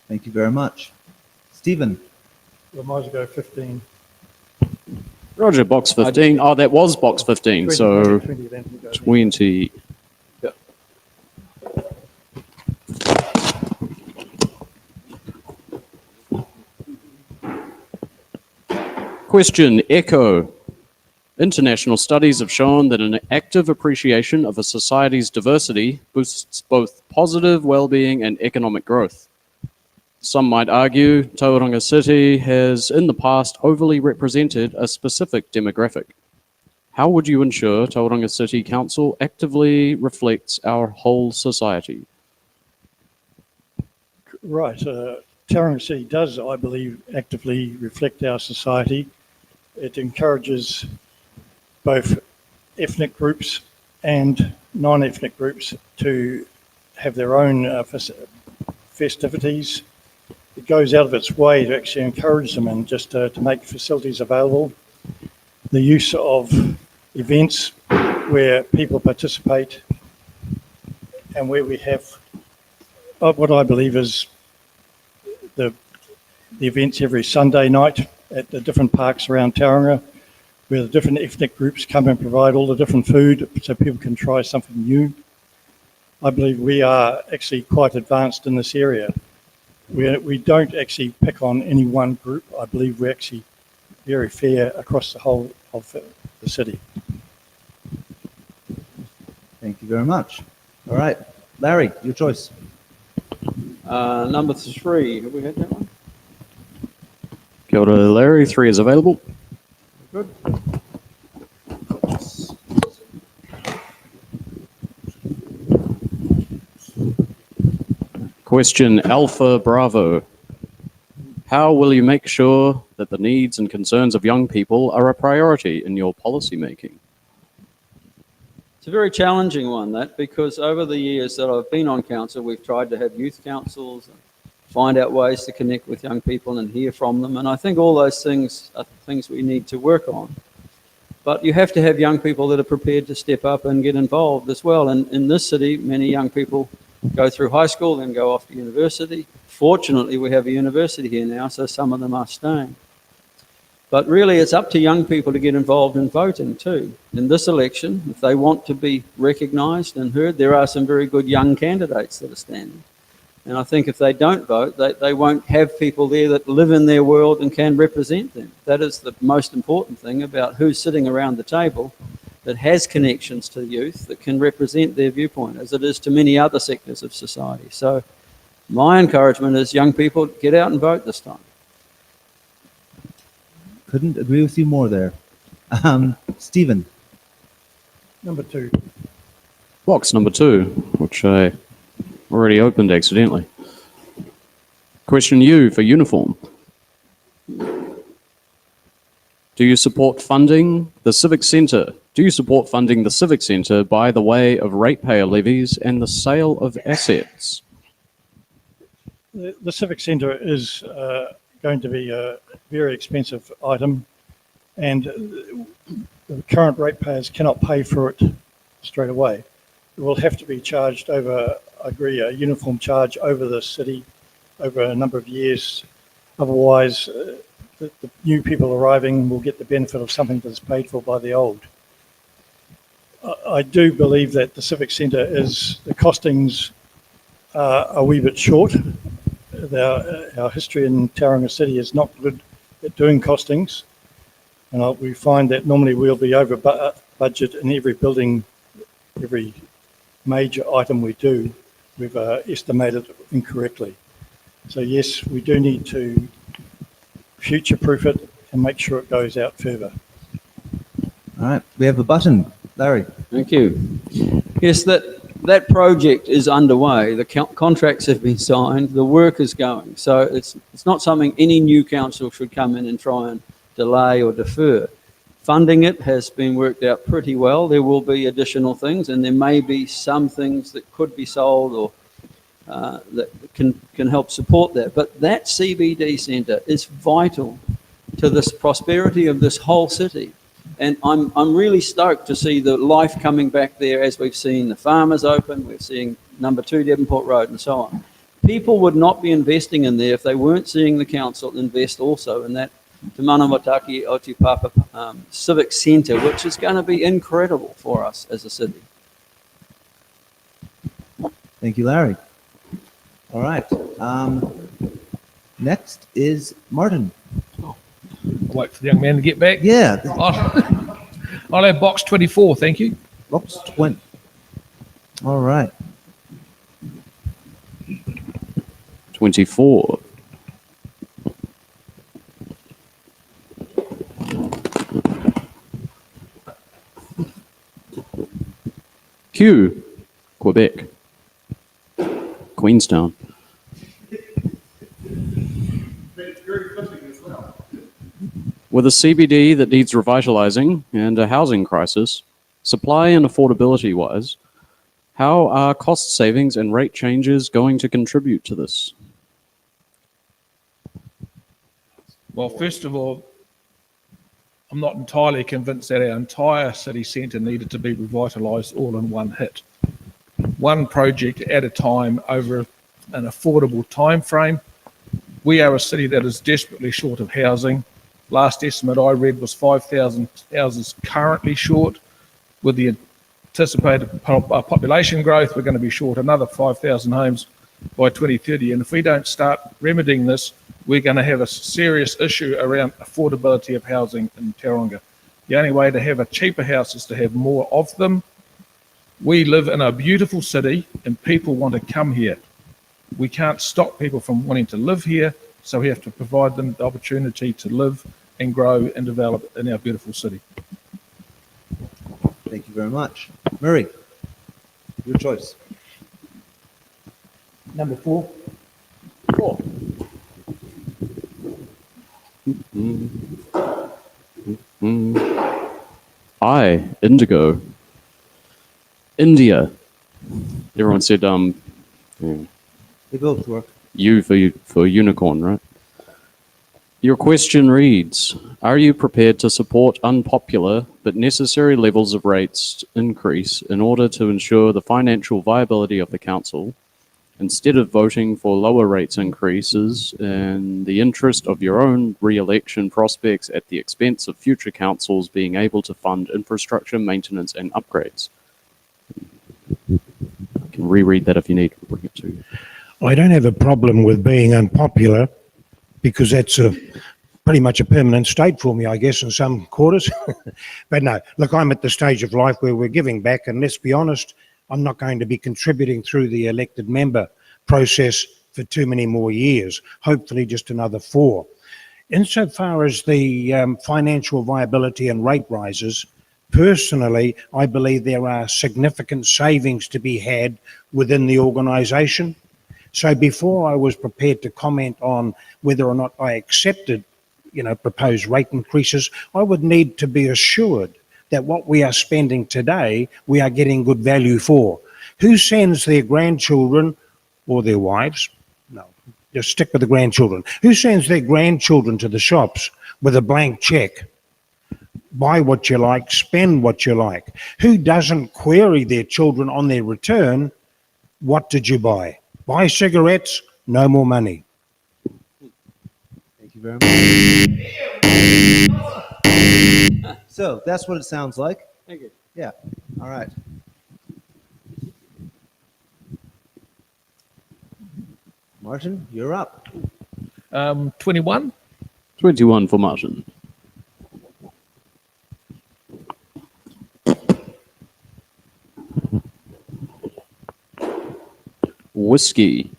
Thank you very much. Stephen. We might as well go 15. Roger, box 15. Oh, that was box 15, so 20 then we go 20. Yeah. Question, echo. International studies have shown that an active appreciation of a society's diversity boosts both positive well-being and economic growth. Some might argue Tauranga City has in the past overly represented a specific demographic. How would you ensure Tauranga City Council actively reflects our whole society? Right. Tauranga City does, I believe, actively reflect our society. It encourages both ethnic groups and non-ethnic groups to have their own festivities. It goes out of its way to actually encourage them and just to make facilities available. The use of events where people participate and where we have what I believe is the events every Sunday night at the different parks around Tauranga, where the different ethnic groups come and provide all the different food so people can try something new. I believe we are actually quite advanced in this area. We don't actually pick on any one group. I believe we're actually very fair across the whole of the city. Thank you very much. All right, Larry, your choice. Number 3, have we had that one? Kia ora, Larry. 3 is available. Good. Question Alpha Bravo. How will you make sure that the needs and concerns of young people are a priority in your policy making? It's a very challenging one, that, because over the years that I've been on council, we've tried to have youth councils and find out ways to connect with young people and hear from them. And I think all those things are things we need to work on. But you have to have young people that are prepared to step up and get involved as well. And in this city, many young people go through high school, then go off to university. Fortunately, we have a university here now, so some of them are staying. But really, it's up to young people to get involved in voting too. In this election, if they want to be recognised and heard, there are some very good young candidates that are standing. And I think if they don't vote, they won't have people there that live in their world and can represent them. That is the most important thing about who's sitting around the table that has connections to youth that can represent their viewpoint, as it is to many other sectors of society. So my encouragement is young people, get out and vote this time. Couldn't agree with you more there. Stephen. Number 2. Box number 2, which I already opened accidentally. Question U for uniform. Do you support funding the Civic Centre? Do you support funding the Civic Centre by the way of ratepayer levies and the sale of assets? The Civic Centre is going to be a very expensive item, and the current ratepayers cannot pay for it straight away. It will have to be charged over, I agree, a uniform charge over the city over a number of years. Otherwise, the new people arriving will get the benefit of something that's paid for by the old. I do believe that the Civic Centre the costings are a wee bit short our history in Tauranga City is not good at doing costings. And we find that normally we'll be over budget in every building, every major item we do, we've estimated incorrectly. So yes, we do need to future-proof it and make sure it goes out further. All right, we have a button. Larry. Thank you. Yes, that project is underway. The contracts have been signed. The work is going. So it's not something any new council should come in and try and delay or defer. Funding it has been worked out pretty well. There will be additional things, and there may be some things that could be sold or that can help support that. But that CBD centre is vital to this prosperity of this whole city. And I'm really stoked to see the life coming back there as we've seen the farmers open, we're seeing number 2 Devonport Road and so on. People would not be investing in there if they weren't seeing the council invest also in that Te Manamataki Otipapa Civic Centre, which is going to be incredible for us as a city. Thank you, Larry. All right. Next is Martin. Wait for the young man to get back. Yeah. I'll have box 24, thank you. Box 20. All right. 24. Q, Quebec. Queenstown. With a CBD that needs revitalising and a housing crisis, supply and affordability wise, how are cost savings and rate changes going to contribute to this? Well, first of all, I'm not entirely convinced that our entire city centre needed to be revitalised all in one hit. One project at a time over an affordable time frame. We are a city that is desperately short of housing. Last estimate I read was 5,000 houses currently short. With the anticipated population growth, we're going to be short another 5,000 homes by 2030. And if we don't start remedying this, we're going to have a serious issue around affordability of housing in Tauranga. The only way to have a cheaper house is to have more of them. We live in a beautiful city and people want to come here. We can't stop people from wanting to live here, so we have to provide them the opportunity to live and grow and develop in our beautiful city. Thank you very much. Murray, your choice. Number 4. I, Indigo. India. Everyone said, yeah. They both work. U for unicorn, right? Your question reads, are you prepared to support unpopular but necessary levels of rates increase in order to ensure the financial viability of the council, instead of voting for lower rates increases in the interest of your own re-election prospects at the expense of future councils being able to fund infrastructure, maintenance and upgrades? I can reread that if you need to bring it to you. I don't have a problem with being unpopular because that's pretty much a permanent state for me, I guess, in some quarters. But no, look, I'm at the stage of life where we're giving back, and let's be honest, I'm not going to be contributing through the elected member process for too many more years, hopefully just another 4. Insofar as the financial viability and rate rises, personally, I believe there are significant savings to be had within the organisation. So before I was prepared to comment on whether or not I accepted, proposed rate increases, I would need to be assured that what we are spending today, we are getting good value for. Who sends their grandchildren or their wives? No, just stick with the grandchildren. Who sends their grandchildren to the shops with a blank check? Buy what you like, spend what you like. Who doesn't query their children on their return? What did you buy? Buy cigarettes, no more money. Thank you very much. So that's what it sounds like. Thank you. Yeah. All right. Martin, you're up. 21. 21 for Martin. Whiskey.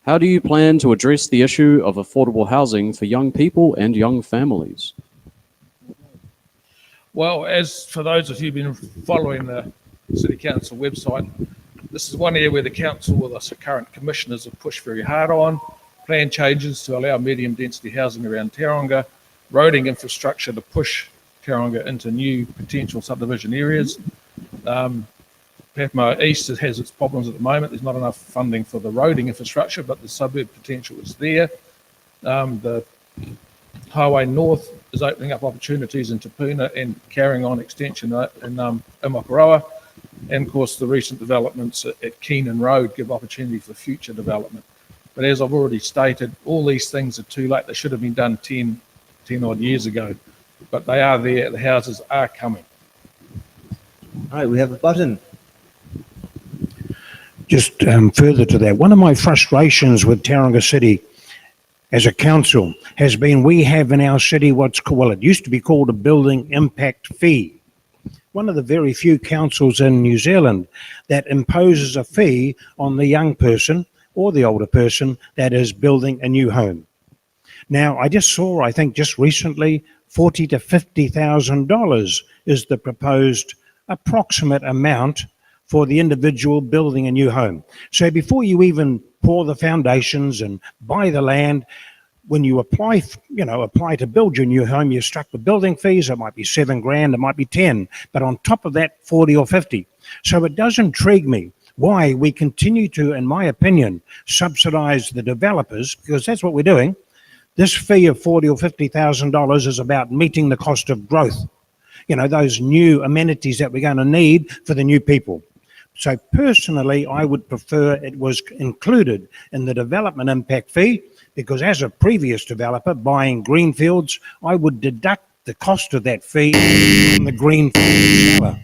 How do you plan to address the issue of affordable housing for young people and young families? Well, as for those of you who've been following the City Council website, this is one area where the council with us current commissioners have pushed very hard on. Plan changes to allow medium density housing around Tauranga, roading infrastructure to push Tauranga into new potential subdivision areas. Mauao East has its problems at the moment. There's not enough funding for the roading infrastructure, but the suburb potential is there. The Highway North is opening up opportunities in Tupuna and carrying on extension in Mauao. And of course, the recent developments at Keenan Road give opportunity for future development. But as I've already stated, all these things are too late. They should have been done 10 odd years ago, but they are there. The houses are coming. All right, we have a button. Just further to that, one of my frustrations with Tauranga City as a council has been we have in our city what's called, well, it used to be called a building impact fee. One of the very few councils in New Zealand that imposes a fee on the young person or the older person that is building a new home. Now, I just saw, I think just recently, $40,000 to $50,000 is the proposed approximate amount for the individual building a new home. So before you even pour the foundations and buy the land, when you apply to build your new home, you're struck with building fees. It might be $7,000, it might be 10, but on top of that, 40 or 50. So it does intrigue me why we continue to, in my opinion, subsidize the developers, because that's what we're doing. This fee of $40,000 or $50,000 is about meeting the cost of growth. You know, those new amenities that we're going to need for the new people. So personally, I would prefer it was included in the development impact fee, because as a previous developer buying greenfields, I would deduct the cost of that fee from the greenfield seller.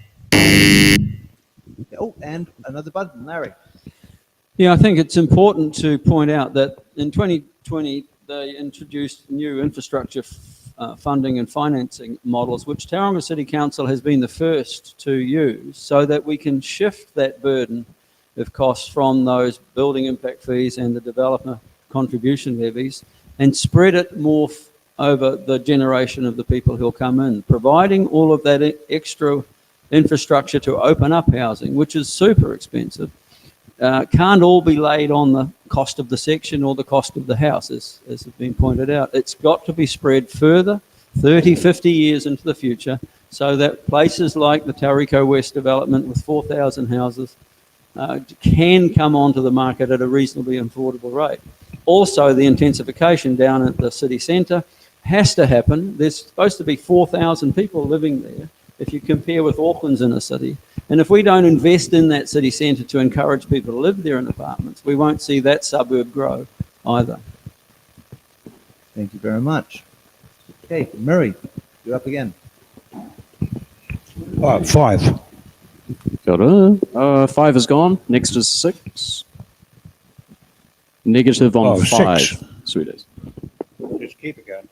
Oh, and another button, Larry. Yeah, I think it's important to point out that in 2020, they introduced new infrastructure funding and financing models, which Tauranga City Council has been the first to use, so that we can shift that burden of costs from those building impact fees and the developer contribution levies and spread it more over the generation of the people who'll come in, providing all of that extra infrastructure to open up housing, which is super expensive. Can't all be laid on the cost of the section or the cost of the house, as has been pointed out. It's got to be spread further, 30, 50 years into the future, so that places like the Tauriko West development with 4,000 houses can come onto the market at a reasonably affordable rate. Also, the intensification down at the city centre has to happen. There's supposed to be 4,000 people living there if you compare with Auckland's inner city. And if we don't invest in that city centre to encourage people to live there in apartments, we won't see that suburb grow either. Thank you very much. Okay, Murray, you're up again. 5. Got it. 5 is gone. Next is 6. Negative on 5. 6. Sweet as. Just keep it going.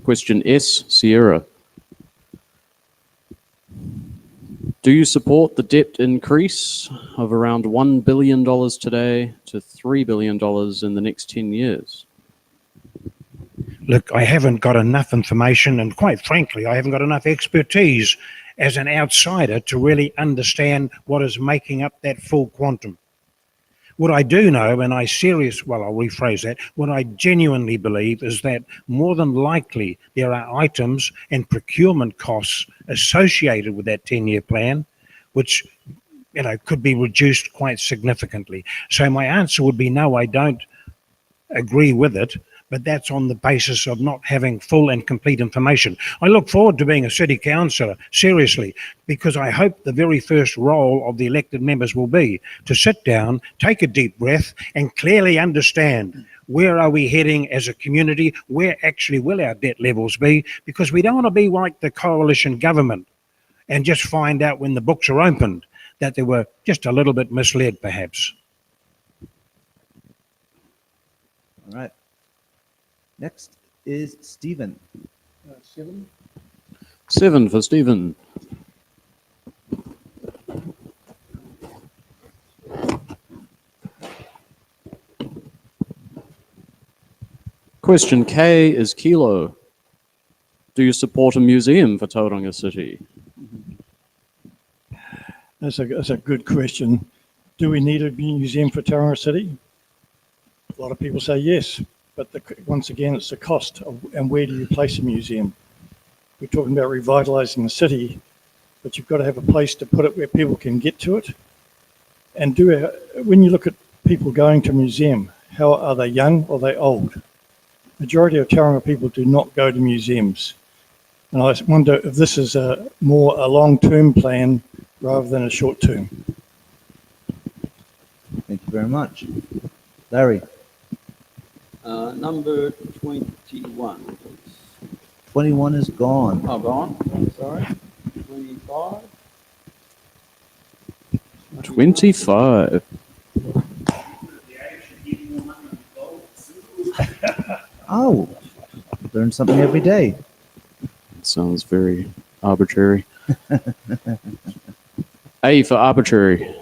Question S, Sierra. Do you support the debt increase of around $1 billion today to $3 billion in the next 10 years? Look, I haven't got enough information, and quite frankly, I haven't got enough expertise as an outsider to really understand what is making up that full quantum. What I do know, and I'll rephrase that, what I genuinely believe is that more than likely there are items and procurement costs associated with that 10-year plan, which, could be reduced quite significantly. So my answer would be no, I don't agree with it, but that's on the basis of not having full and complete information. I look forward to being a city councillor, seriously, because I hope the very first role of the elected members will be to sit down, take a deep breath, and clearly understand where are we heading as a community? Where actually will our debt levels be? Because we don't want to be like the coalition government and just find out when the books are opened that they were just a little bit misled, perhaps. All right. Next is Stephen. 7. 7 for Stephen. Question K is Kilo. Do you support a museum for Tauranga City? That's a good question. Do we need a museum for Tauranga City? A lot of people say yes, but once again, it's the cost and where do you place a museum? We're talking about revitalising the city, but you've got to have a place to put it where people can get to it. And when you look at people going to a museum, how are they, young or are they old? Majority of Tauranga people do not go to museums. And I wonder if this is more a long-term plan rather than a short-term. Thank you very much. Larry. Number 21. 21 is gone. Oh, gone. Sorry. 25. 25. Oh, learn something every day. Sounds very arbitrary. A for arbitrary.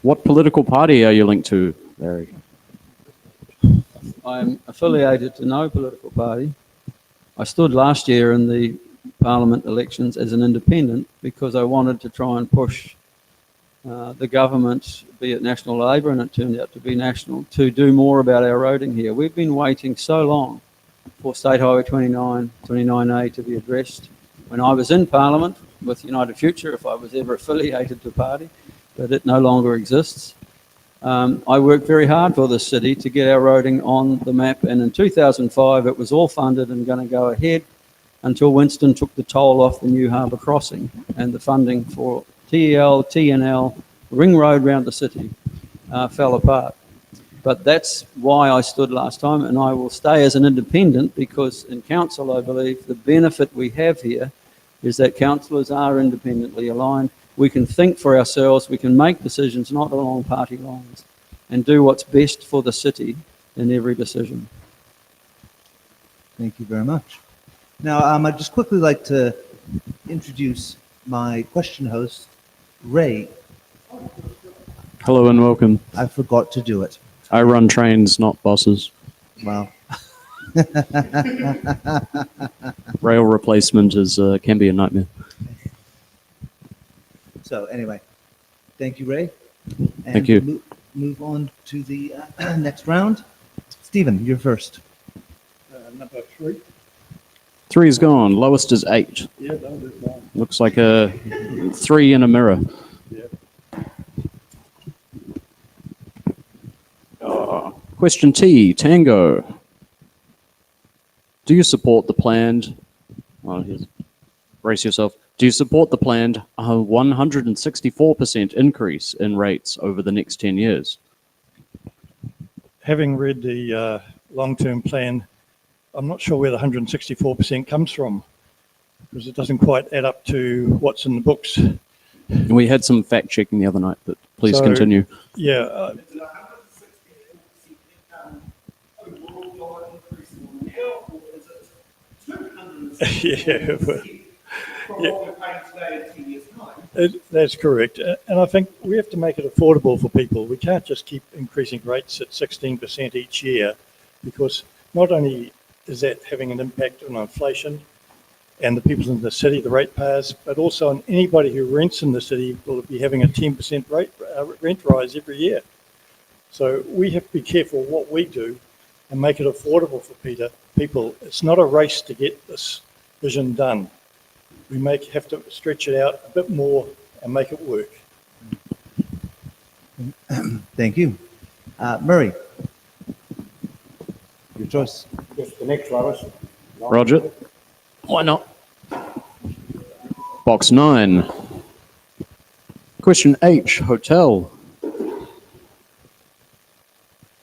What political party are you linked to, Larry? I'm affiliated to no political party. I stood last year in the Parliament elections as an independent because I wanted to try and push the government, be it National Labor, and it turned out to be National, to do more about our roading here. We've been waiting so long for State Highway 29, 29A to be addressed. When I was in Parliament with United Future, if I was ever affiliated to a party, but it no longer exists, I worked very hard for this city to get our roading on the map, and in 2005 it was all funded and going to go ahead until Winston took the toll off the new harbour crossing, and the funding for TEL, TNL, ring road round the city fell apart. But that's why I stood last time, and I will stay as an independent because in council I believe the benefit we have here is that councillors are independently aligned. We can think for ourselves, we can make decisions not along party lines and do what's best for the city in every decision. Thank you very much. Now, I'd just quickly like to introduce my question host, Ray. Hello and welcome. I forgot to do it. I run trains, not buses. Wow. Rail replacement can be a nightmare. So anyway, thank you, Ray. And Thank you. Move on to the next round. Stephen, you're first. Number 3. 3 is gone. Lowest is 8. Yeah, that is gone. Looks like a 3 in a mirror. Yeah. Question T, Tango. Do you support the planned, brace yourself, do you support the planned 164% increase in rates over the next 10 years? Having read the long-term plan, I'm not sure where the 164% comes from because it doesn't quite add up to what's in the books. We had some fact checking the other night, but please So, continue. Yeah. Yeah, well, that's correct. And I think we have to make it affordable for people. We can't just keep increasing rates at 16% each year because not only is that having an impact on inflation and the people in the city, the ratepayers, but also on anybody who rents in the city will be having a 10% rent rise every year. So we have to be careful what we do and make it affordable for people. It's not a race to get this vision done. We have to stretch it out a bit more and make it work. Thank you. Murray, your choice. Just the next lowest. Roger. Why not? Box 9. Question H, Hotel.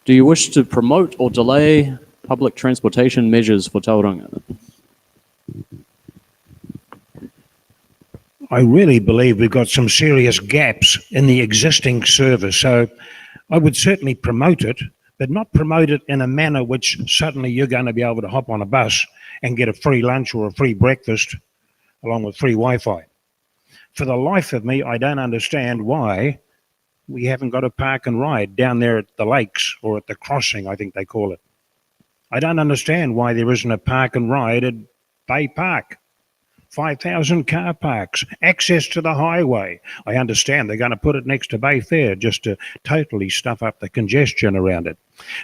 Do you wish to promote or delay public transportation measures for Tauranga? I really believe we've got some serious gaps in the existing service, so I would certainly promote it, but not promote it in a manner which suddenly you're going to be able to hop on a bus and get a free lunch or a free breakfast along with free Wi-Fi. For the life of me, I don't understand why we haven't got a park and ride down there at the lakes or at the crossing, I think they call it. I don't understand why there isn't a park and ride at Bay Park. 5,000 car parks, access to the highway. I understand they're going to put it next to Bay Fair just to totally stuff up the congestion around it.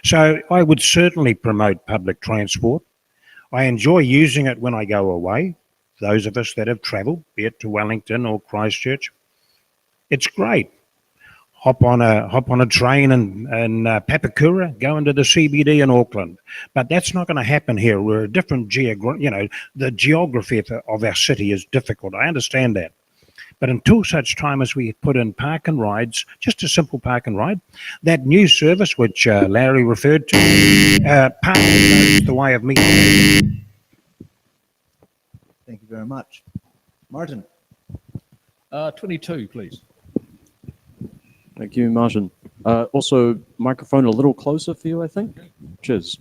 So I would certainly promote public transport. I enjoy using it when I go away. Those of us that have travelled, be it to Wellington or Christchurch, it's great. Hop on a train in Papakura, go into the CBD in Auckland. But that's not going to happen here. We're a different the geography of our city is difficult. I understand that. But until such time as we put in park and rides, just a simple park and ride, that new service which Larry referred to, parking goes the way of me. Thank you very much. Martin. 22, please. Thank you, Martin. Also, microphone a little closer for you, I think. Cheers.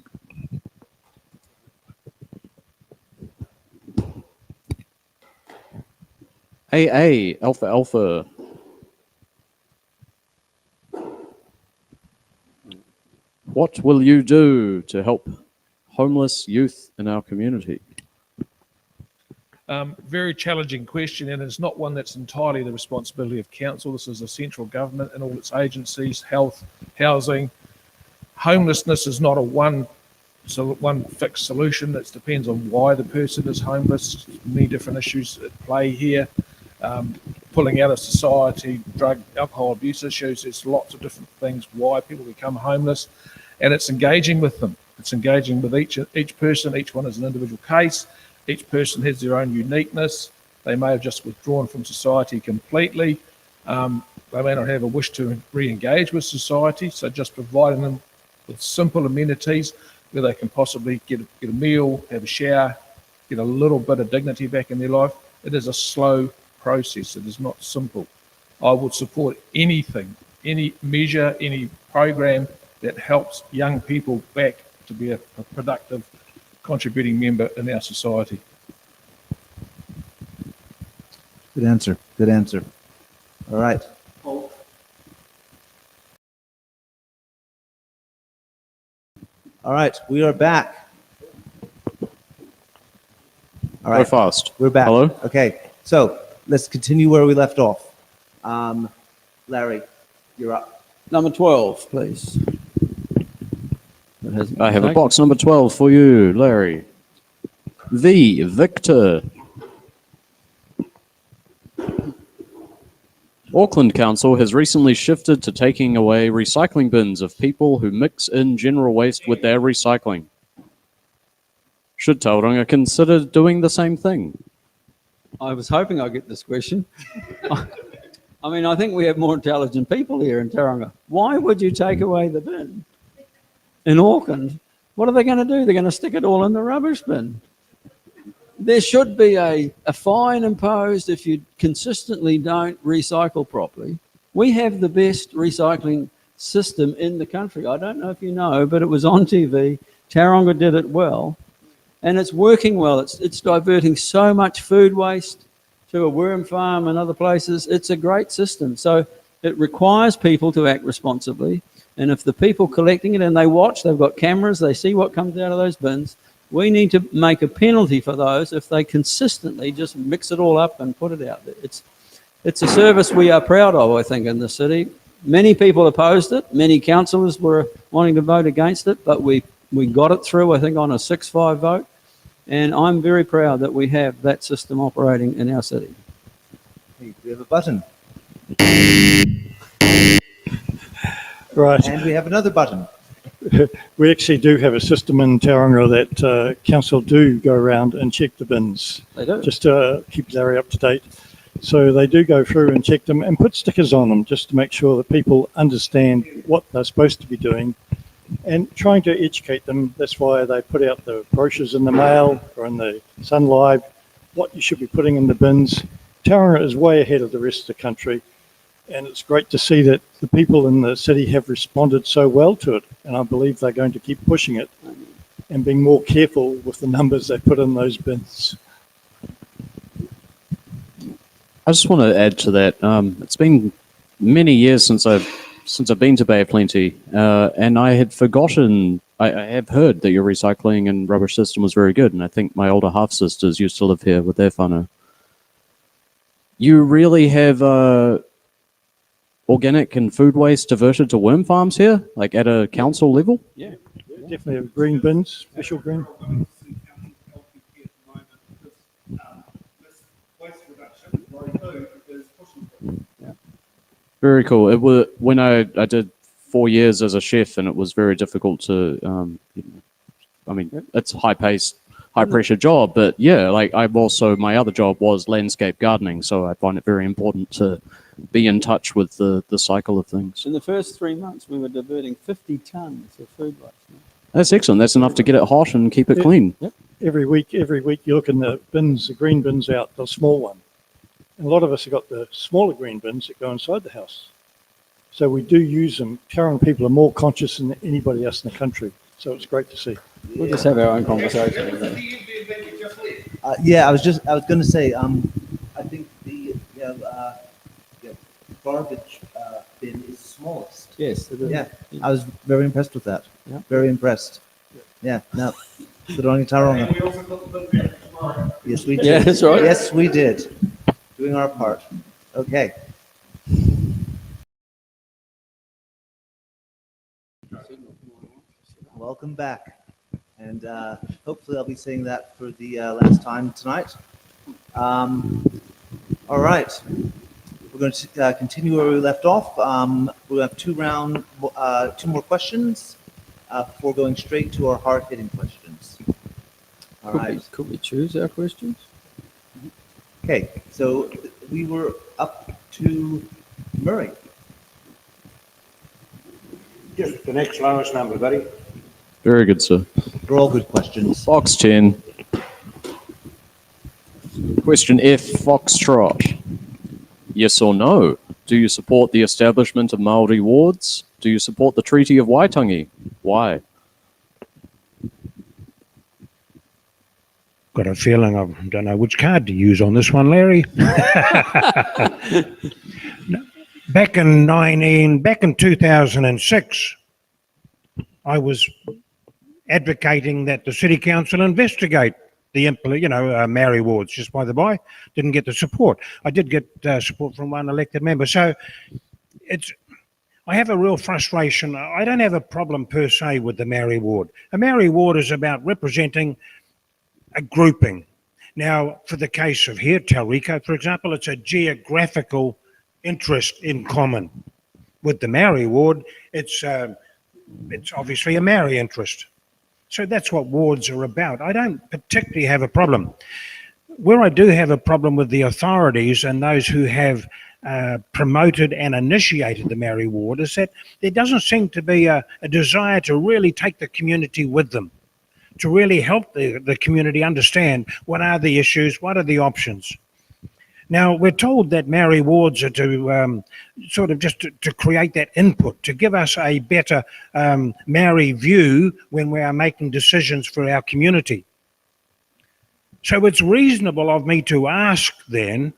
AA, Alpha Alpha. What will you do to help homeless youth in our community? Very challenging question, and it's not one that's entirely the responsibility of council. This is a central government and all its agencies, health, housing. Homelessness is not a one fixed solution. It depends on why the person is homeless. Many different issues at play here. Pulling out of society, drug, alcohol abuse issues. There's lots of different things why people become homeless, and it's engaging with them. It's engaging with each person. Each one is an individual case. Each person has their own uniqueness. They may have just withdrawn from society completely. They may not have a wish to re-engage with society, so just providing them with simple amenities where they can possibly get a meal, have a shower, get a little bit of dignity back in their life. It is a slow process. It is not simple. I would support anything, any measure, any program that helps young people back to be a productive, contributing member in our society. Good answer. Good answer. All right. All right, we are back. All right. Go fast. We're back. Hello? Okay, so let's continue where we left off. Larry, you're up. Number 12, please. I have a box number 12 for you, Larry. V. Victor. Auckland Council has recently shifted to taking away recycling bins of people who mix in general waste with their recycling. Should Tauranga consider doing the same thing? I was hoping I'd get this question. I mean, I think we have more intelligent people here in Tauranga. Why would you take away the bin? In Auckland, what are they going to do? They're going to stick it all in the rubbish bin. There should be a fine imposed if you consistently don't recycle properly. We have the best recycling system in the country. I don't know if you know, but it was on TV. Tauranga did it well, and it's working well. It's diverting so much food waste to a worm farm and other places. It's a great system. So it requires people to act responsibly. And if the people collecting it and they watch, they've got cameras, they see what comes out of those bins, we need to make a penalty for those if they consistently just mix it all up and put it out there. It's a service we are proud of, I think, in the city. Many people opposed it. Many councillors were wanting to vote against it, but we got it through, I think, on a 6-5 vote. And I'm very proud that we have that system operating in our city. Hey, we have a button. Right. And we have another button. We actually do have a system in Tauranga that council do go around and check the bins. They do. Just to keep Larry up to date. So they do go through and check them and put stickers on them just to make sure that people understand what they're supposed to be doing and trying to educate them. That's why they put out the brochures in the mail or in the Sun Live, what you should be putting in the bins. Tauranga is way ahead of the rest of the country, and it's great to see that the people in the city have responded so well to it, and I believe they're going to keep pushing it and being more careful with the numbers they put in those bins. I just want to add to that. It's been many years since I've been to Bay of Plenty, and I had forgotten. I have heard that your recycling and rubbish system was very good, and I think my older half sisters used to live here with their whānau. You really have organic and food waste diverted to worm farms here, like at a council level? Yeah, definitely have green bins, special green. Very cool. It was when I did 4 years as a chef, and it was very difficult to. I mean, it's a high-paced, high-pressure job, but yeah, like I've also my other job was landscape gardening, so I find it very important to be in touch with the cycle of things. In the first 3 months, we were diverting 50 tons of food waste. That's excellent. That's enough to get it hot and keep it clean. Yep. Every week you look in the bins, the green bins out, the small one. And a lot of us have got the smaller green bins that go inside the house. So we do use them. Tauranga people are more conscious than anybody else in the country. So it's great to see. We'll just have our own conversation. Yeah, I was going to say, I think the garbage bin is smallest. Yes. Yeah, I was very impressed with that. Yeah. Very impressed. Yeah, no, good on you, Tauranga. Yes, we did. Yeah, that's right. Yes, we did. Doing our part. Okay. Welcome back. And hopefully I'll be saying that for the last time tonight. All right. We're going to continue where we left off. We're going to have two more questions before going straight to our hard-hitting questions. All right. Could we choose our questions? Okay, so we were up to Murray. Just the next lowest number, buddy. Very good, sir. They're all good questions. Box 10. Question F, Foxtrot. Yes or no? Do you support the establishment of Māori wards? Do you support the Treaty of Waitangi? Why? Got a feeling I don't know which card to use on this one, Larry. Back in 2006, I was advocating that the City Council investigate the Maori wards, just by the by. Didn't get the support. I did get support from one elected member. So I have a real frustration. I don't have a problem per se with the Maori ward. A Maori ward is about representing a grouping. Now, for the case of here, Tauriko, for example, it's a geographical interest in common. With the Maori ward, it's obviously a Maori interest. So that's what wards are about. I don't particularly have a problem. Where I do have a problem with the authorities and those who have promoted and initiated the Maori ward is that there doesn't seem to be a desire to really take the community with them, to really help the community understand what are the issues, what are the options. Now, we're told that Maori wards are to to create that input, to give us a better Maori view when we are making decisions for our community. So it's reasonable of me to ask then,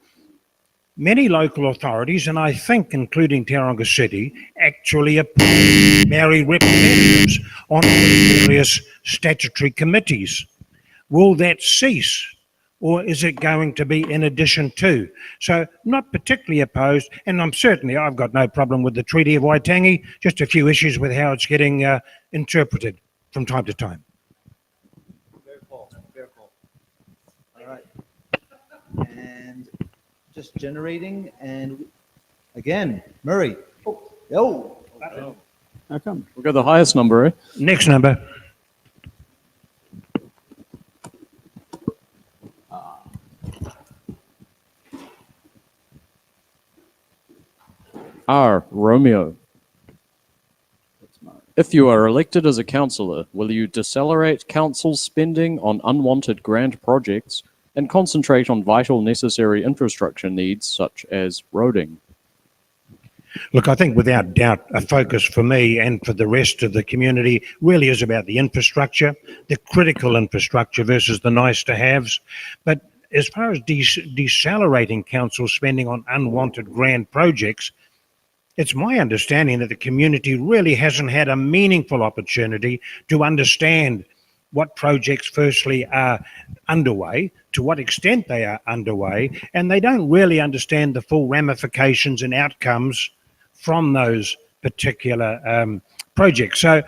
many local authorities, and I think including Tauranga City, actually appoint Maori representatives on various statutory committees. Will that cease? Or is it going to be in addition to? So not particularly opposed, and I've got no problem with the Treaty of Waitangi, just a few issues with how it's getting interpreted from time to time. Fair call. All right. And just generating, and again, Murray. Oh. How come? We've got the highest number, eh? Next number. R, Romeo. If you are elected as a councillor, will you decelerate council spending on unwanted grand projects and concentrate on vital necessary infrastructure needs such as roading? Look, I think without doubt, a focus for me and for the rest of the community really is about the infrastructure, the critical infrastructure versus the nice to haves. But as far as decelerating council spending on unwanted grand projects, it's my understanding that the community really hasn't had a meaningful opportunity to understand what projects firstly are underway, to what extent they are underway, and they don't really understand the full ramifications and outcomes from those particular projects. So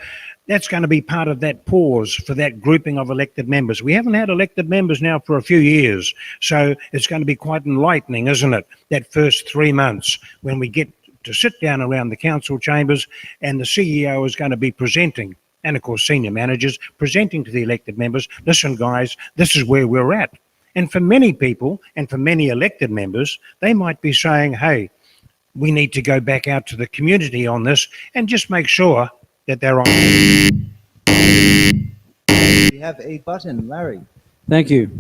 that's going to be part of that pause for that grouping of elected members. We haven't had elected members now for a few years, so it's going to be quite enlightening, isn't it? That first 3 months when we get to sit down around the council chambers and the CEO is going to be presenting, and of course senior managers presenting to the elected members, listen guys, this is where we're at. And for many people and for many elected members, they might be saying, hey, we need to go back out to the community on this and just make sure that they're on. We have a button, Larry. Thank you.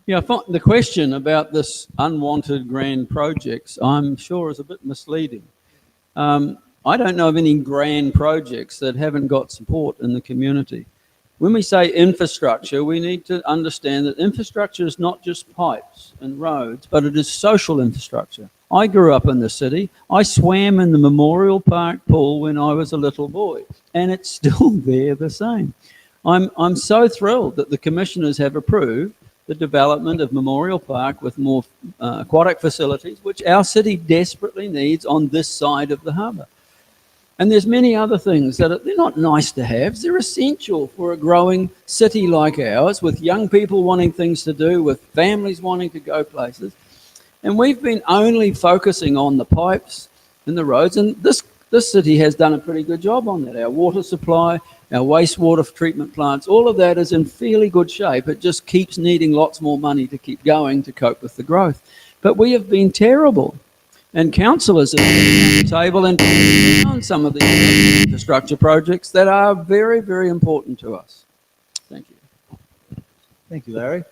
Yeah, I thought the question about this unwanted grand projects, I'm sure is a bit misleading. I don't know of any grand projects that haven't got support in the community. When we say infrastructure, we need to understand that infrastructure is not just pipes and roads, but it is social infrastructure. I grew up in the city. I swam in the Memorial Park pool when I was a little boy, and it's still there the same. I'm so thrilled that the commissioners have approved the development of Memorial Park with more aquatic facilities, which our city desperately needs on this side of the harbour. And there's many other things that they're not nice to have. They're essential for a growing city like ours, with young people wanting things to do, with families wanting to go places. And we've been only focusing on the pipes and the roads, and this city has done a pretty good job on that. Our water supply, our wastewater treatment plants, all of that is in fairly good shape. It just keeps needing lots more money to keep going to cope with the growth. But we have been terrible. And councillors have been at the table and down some of the infrastructure projects that are very, very important to us. Thank you. Thank you, Larry.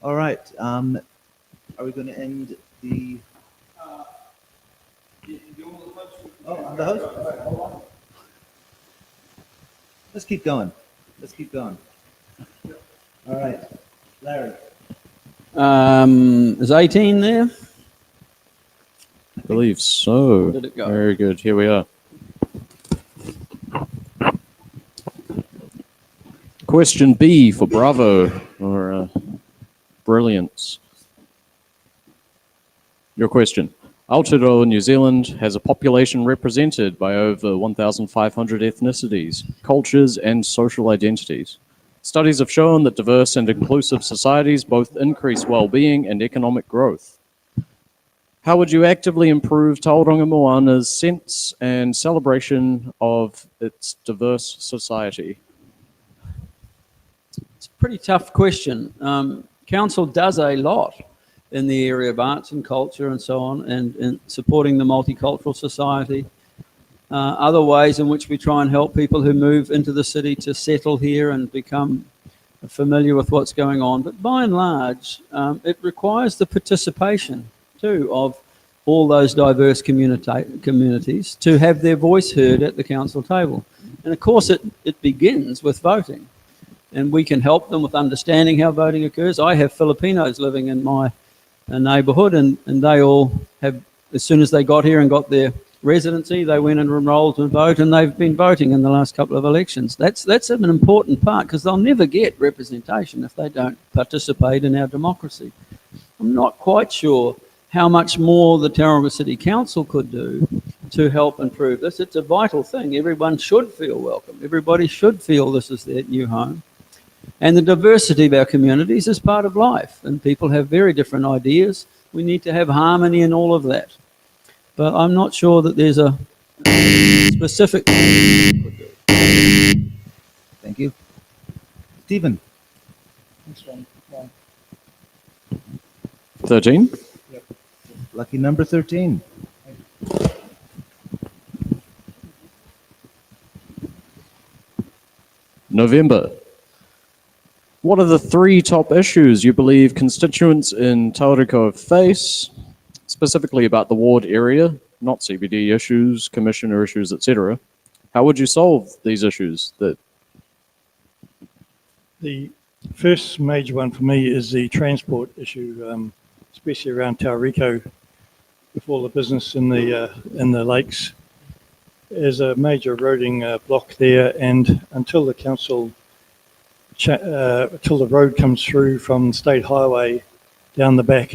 All right. Are we going to end the... Oh, I'm the host? Let's keep going. Let's keep going. All right. Larry. Is 18 there? I believe so. Where did it go? Very good. Here we are. Question B for Bravo or brilliance. Your question. Aotearoa, New Zealand has a population represented by over 1,500 ethnicities, cultures, and social identities. Studies have shown that diverse and inclusive societies both increase well-being and economic growth. How would you actively improve Tauranga Moana's sense and celebration of its diverse society? It's a pretty tough question. Council does a lot in the area of arts and culture and so on, and supporting the multicultural society. Other ways in which we try and help people who move into the city to settle here and become familiar with what's going on. But by and large, it requires the participation too of all those diverse communities to have their voice heard at the council table. And of course it begins with voting, and we can help them with understanding how voting occurs. I have Filipinos living in my neighbourhood, and they all have, as soon as they got here and got their residency, they went and enrolled to vote, and they've been voting in the last couple of elections. That's an important part, because they'll never get representation if they don't participate in our democracy. I'm not quite sure how much more the Tauranga City Council could do to help improve this. It's a vital thing. Everyone should feel welcome. Everybody should feel this is their new home. And the diversity of our communities is part of life, and people have very different ideas. We need to have harmony in all of that. But I'm not sure that there's a specific... Thank you. Stephen. 13. Lucky number 13. November. What are the 3 top issues you believe constituents in Tauriko face, specifically about the ward area, not CBD issues, commissioner issues, etc.? How would you solve these issues? The first major one for me is the transport issue, especially around Tauriko, with all the business in the lakes. There's a major eroding block there, and until the council, until the road comes through from State Highway down the back,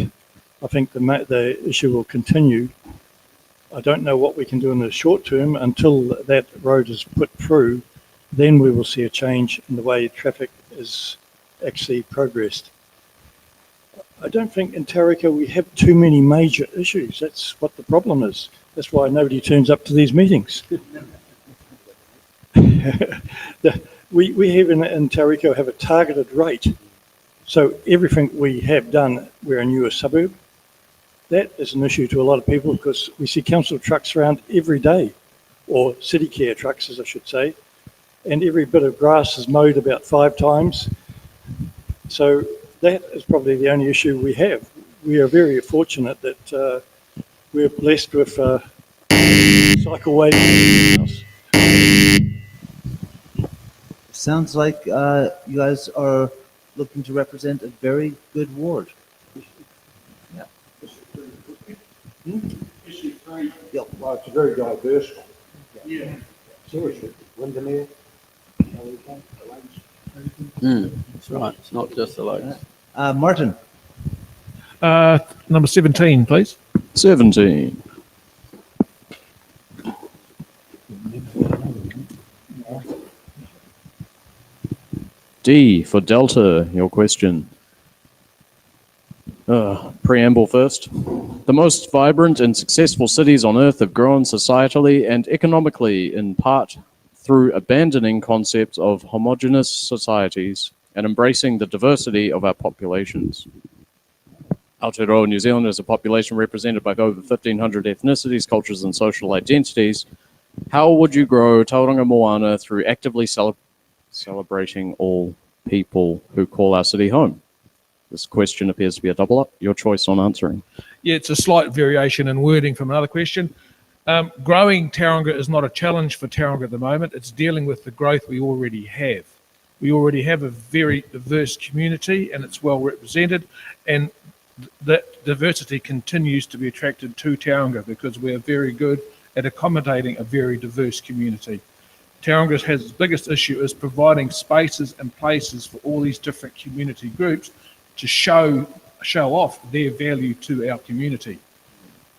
I think the issue will continue. I don't know what we can do in the short term until that road is put through. Then we will see a change in the way traffic is actually progressed. I don't think in Tauriko we have too many major issues. That's what the problem is. That's why nobody turns up to these meetings. We have in Tauriko have a targeted rate. So everything we have done, we're a newer suburb. That is an issue to a lot of people because we see council trucks around every day, or city care trucks, as I should say, and every bit of grass is mowed about 5 times. So that is probably the only issue we have. We are very fortunate that we're blessed with cycleways. Sounds like you guys are looking to represent a very good ward. Yeah. Yep. Well, it's a very diverse one. Yeah. Seriously, Windermere. That's right. It's not just the lakes. Martin. Number 17, please. 17. D for Delta, your question. Preamble first. The most vibrant and successful cities on earth have grown societally and economically in part through abandoning concepts of homogeneous societies and embracing the diversity of our populations. Aotearoa New Zealand is a population represented by over 1,500 ethnicities, cultures, and social identities. How would you grow Tauranga Moana through actively celebrating all people who call our city home? This question appears to be a double up. Your choice on answering. Yeah, it's a slight variation in wording from another question. Growing Tauranga is not a challenge for Tauranga at the moment. It's dealing with the growth we already have. We already have a very diverse community and it's well represented, and that diversity continues to be attracted to Tauranga because we're very good at accommodating a very diverse community. Tauranga has its biggest issue is providing spaces and places for all these different community groups to show off their value to our community.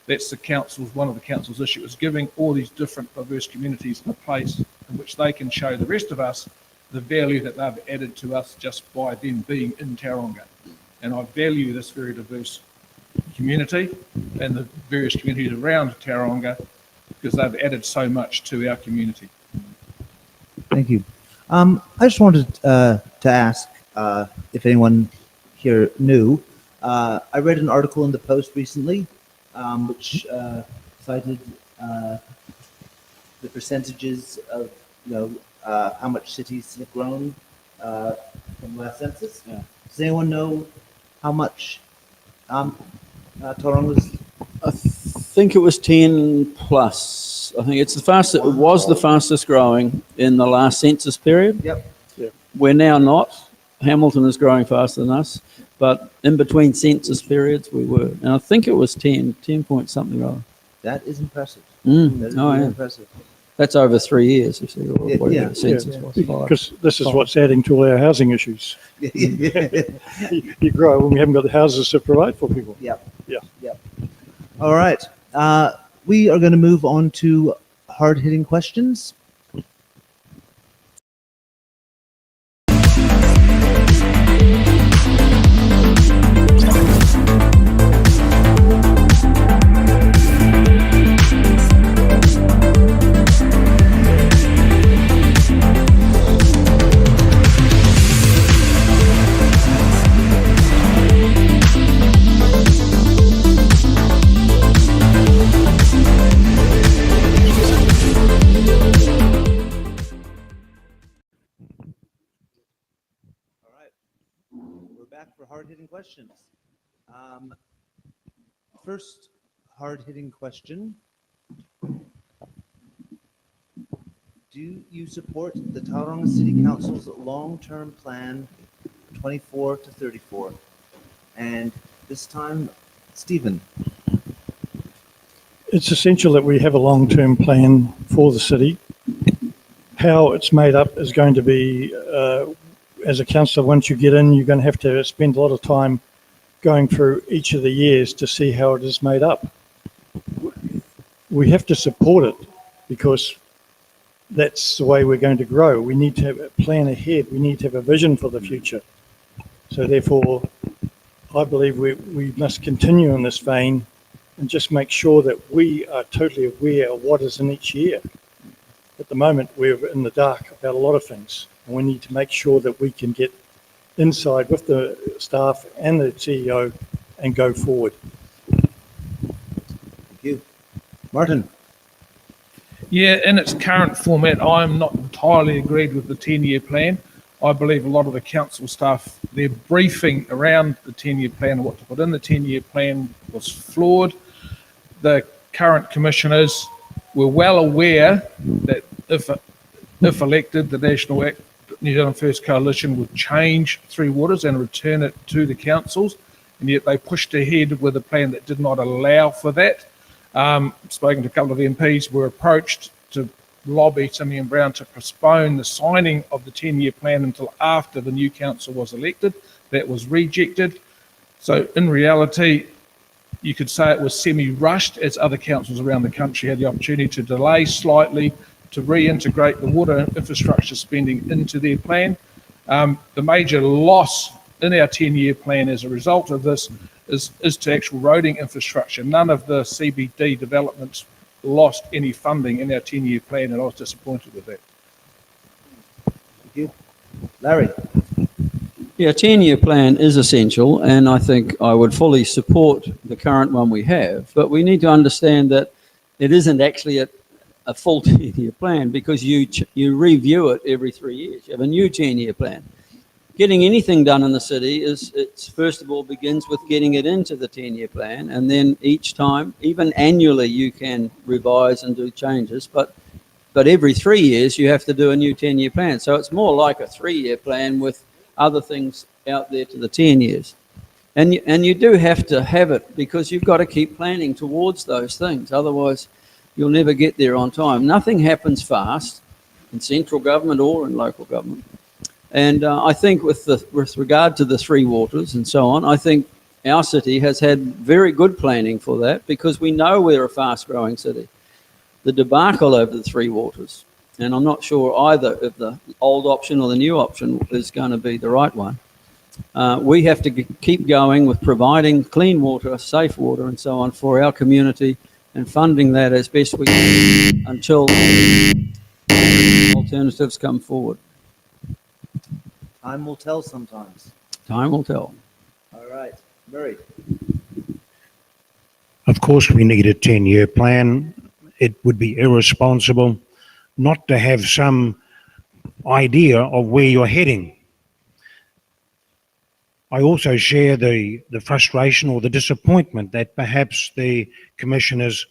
That's the council's, one of the council's issues, is giving all these different diverse communities a place in which they can show the rest of us the value that they've added to us just by them being in Tauranga. And I value this very diverse community and the various communities around Tauranga because they've added so much to our community. Thank you. I just wanted to ask if anyone here knew. I read an article in the Post recently which cited the percentages of, how much cities have grown from the last census. Yeah. Does anyone know how much Tauranga's? I think it was 10 plus. I think it's the fastest. It was the fastest growing in the last census period. Yep. Yeah. We're now not. Hamilton is growing faster than us, but in between census periods we were, and I think it was 10 point something rather. That is impressive. That is really impressive. That's over 3 years, you see. Or whatever the census was. Because this is what's adding to all our housing issues. You grow when we haven't got the houses to provide for people. Yep. Yeah. Yep. All right. We are going to move on to hard-hitting questions. hard-hitting questions. First hard-hitting question. Do you support the Tauranga City Council's long-term plan 24 to 34? And this time, Stephen. It's essential that we have a long-term plan for the city. How it's made up is going to be, as a councillor, once you get in, you're going to have to spend a lot of time going through each of the years to see how it is made up. We have to support it because that's the way we're going to grow. We need to have a plan ahead. We need to have a vision for the future. So therefore, I believe we must continue in this vein and just make sure that we are totally aware of what is in each year. At the moment, we're in the dark about a lot of things, and we need to make sure that we can get inside with the staff and the CEO and go forward. Thank you. Martin. Yeah, in its current format, I'm not entirely agreed with the 10-year plan. I believe a lot of the council staff, their briefing around the 10-year plan and what to put in the 10-year plan was flawed. The current commissioners were well aware that if elected, the National New Zealand First Coalition would change Three Waters and return it to the councils, and yet they pushed ahead with a plan that did not allow for that. Spoken to a couple of MPs, were approached to lobby Timmy and Brown to postpone the signing of the 10-year plan until after the new council was elected. That was rejected. So in reality, you could say it was semi-rushed, as other councils around the country had the opportunity to delay slightly to reintegrate the water infrastructure spending into their plan. The major loss in our 10-year plan as a result of this is to actual roading infrastructure. None of the CBD developments lost any funding in our 10-year plan, and I was disappointed with that. Thank you. Larry. Yeah, 10-year plan is essential, and I think I would fully support the current one we have, but we need to understand that it isn't actually a full 10-year plan, because you review it every 3 years. You have a new 10-year plan. Getting anything done in the city it's first of all begins with getting it into the 10-year plan, and then each time, even annually, you can revise and do changes, but every 3 years you have to do a new 10-year plan. So it's more like a 3-year plan with other things out there to the 10 years. And you do have to have it, because you've got to keep planning towards those things. Otherwise, you'll never get there on time. Nothing happens fast in central government or in local government. And I think with regard to the Three Waters and so on, I think our city has had very good planning for that, because we know we're a fast-growing city. The debacle over the Three Waters, and I'm not sure either if the old option or the new option is going to be the right one. We have to keep going with providing clean water, safe water and so on for our community, and funding that as best we can until alternatives come forward. Time will tell sometimes. Time will tell. All right. Murray. Of course, we need a 10-year plan. It would be irresponsible not to have some idea of where you're heading. I also share the frustration or the disappointment that perhaps the commissioners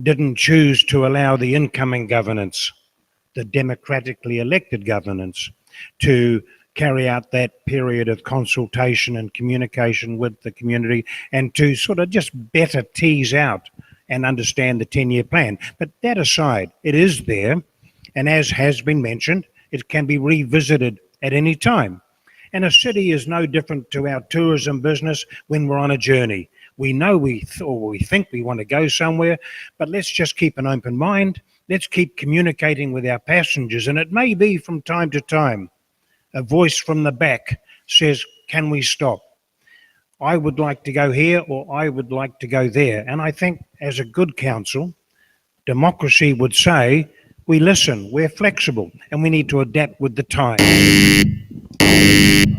didn't choose to allow the incoming governance, the democratically elected governance, to carry out that period of consultation and communication with the community, and to sort of just better tease out and understand the 10-year plan. But that aside, it is there, and as has been mentioned, it can be revisited at any time. And a city is no different to our tourism business when we're on a journey. We know we think we want to go somewhere, but let's just keep an open mind. Let's keep communicating with our passengers, and it may be from time to time a voice from the back says, can we stop? I would like to go here, or I would like to go there. And I think as a good council, democracy would say, we listen, we're flexible, and we need to adapt with the time.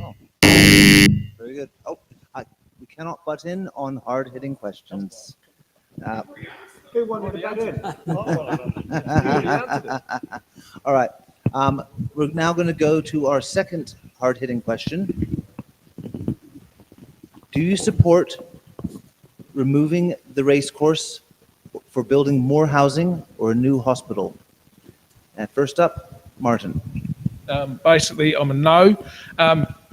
Oh. Very good. Oh, we cannot butt in on hard-hitting questions. Who wanted to butt in? All right. We're now going to go to our second hard-hitting question. Do you support removing the racecourse for building more housing or a new hospital? And first up, Martin. Basically, I'm a no.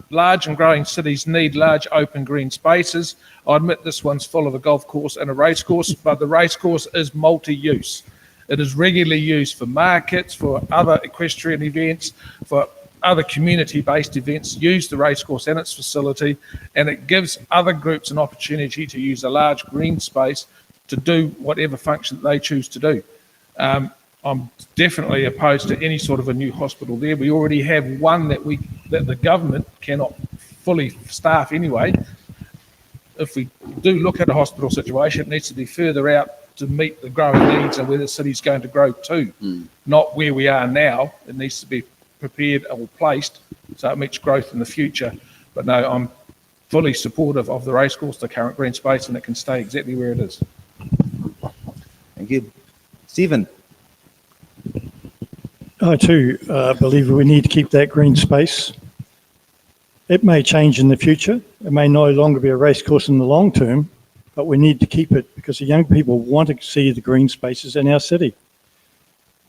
Large and growing cities need large open green spaces. I admit this one's full of a golf course and a race course, but the race course is multi-use. It is regularly used for markets, for other equestrian events, for other community-based events. Use the race course and its facility, and it gives other groups an opportunity to use a large green space to do whatever function they choose to do. I'm definitely opposed to any sort of a new hospital there. We already have one that the government cannot fully staff anyway. If we do look at a hospital situation, it needs to be further out to meet the growing needs and where the city's going to grow to, not where we are now. It needs to be prepared or placed so it meets growth in the future. But no, I'm fully supportive of the racecourse, the current green space, and it can stay exactly where it is. Thank you. Stephen. I too believe we need to keep that green space. It may change in the future. It may no longer be a racecourse in the long term, but we need to keep it because the young people want to see the green spaces in our city.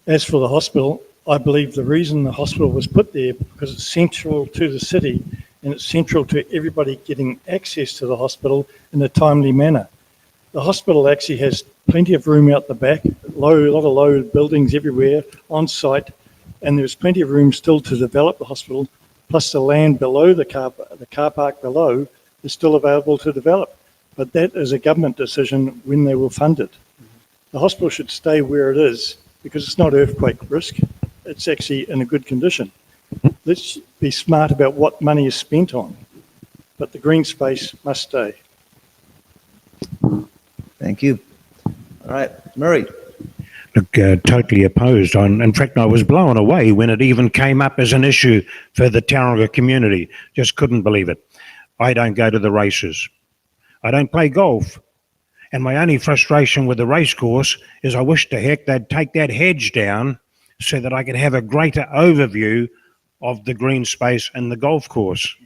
As for the hospital, I believe the reason the hospital was put there because it's central to the city and it's central to everybody getting access to the hospital in a timely manner. The hospital actually has plenty of room out the back, a lot of low buildings everywhere on site, and there's plenty of room still to develop the hospital, plus the land below the car park below is still available to develop. But that is a government decision when they will fund it. The hospital should stay where it is because it's not earthquake risk. It's actually in a good condition. Let's be smart about what money is spent on, but the green space must stay. Thank you. All right, Murray. Look, totally opposed. In fact, I was blown away when it even came up as an issue for the Tauranga community. Just couldn't believe it. I don't go to the races. I don't play golf. And my only frustration with the race course is I wish to heck they'd take that hedge down so that I could have a greater overview of the green space and the golf course.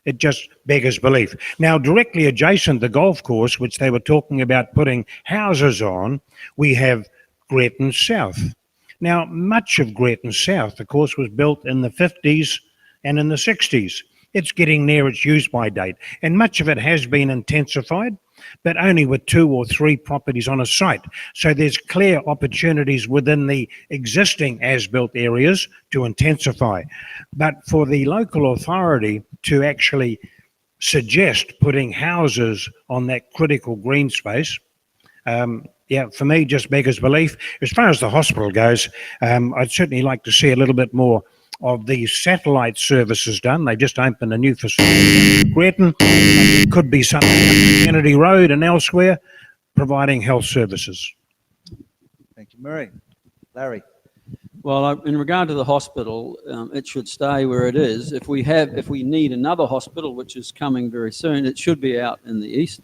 It just beggars belief. Now, directly adjacent to the golf course, which they were talking about putting houses on, we have Greaton South. Now, much of Greaton South, of course, was built in the 50s and in the 60s. It's getting near its use-by date, and much of it has been intensified, but only with 2 or 3 properties on a site. So there's clear opportunities within the existing as-built areas to intensify. But for the local authority to actually suggest putting houses on that critical green space, yeah, for me, just beggars belief. As far as the hospital goes, I'd certainly like to see a little bit more of the satellite services done. They just opened a new facility in Greaton. It could be something on Kennedy Road and elsewhere, providing health services. Thank you, Murray. Larry. Well, in regard to the hospital, it should stay where it is. If we need another hospital, which is coming very soon, it should be out in the east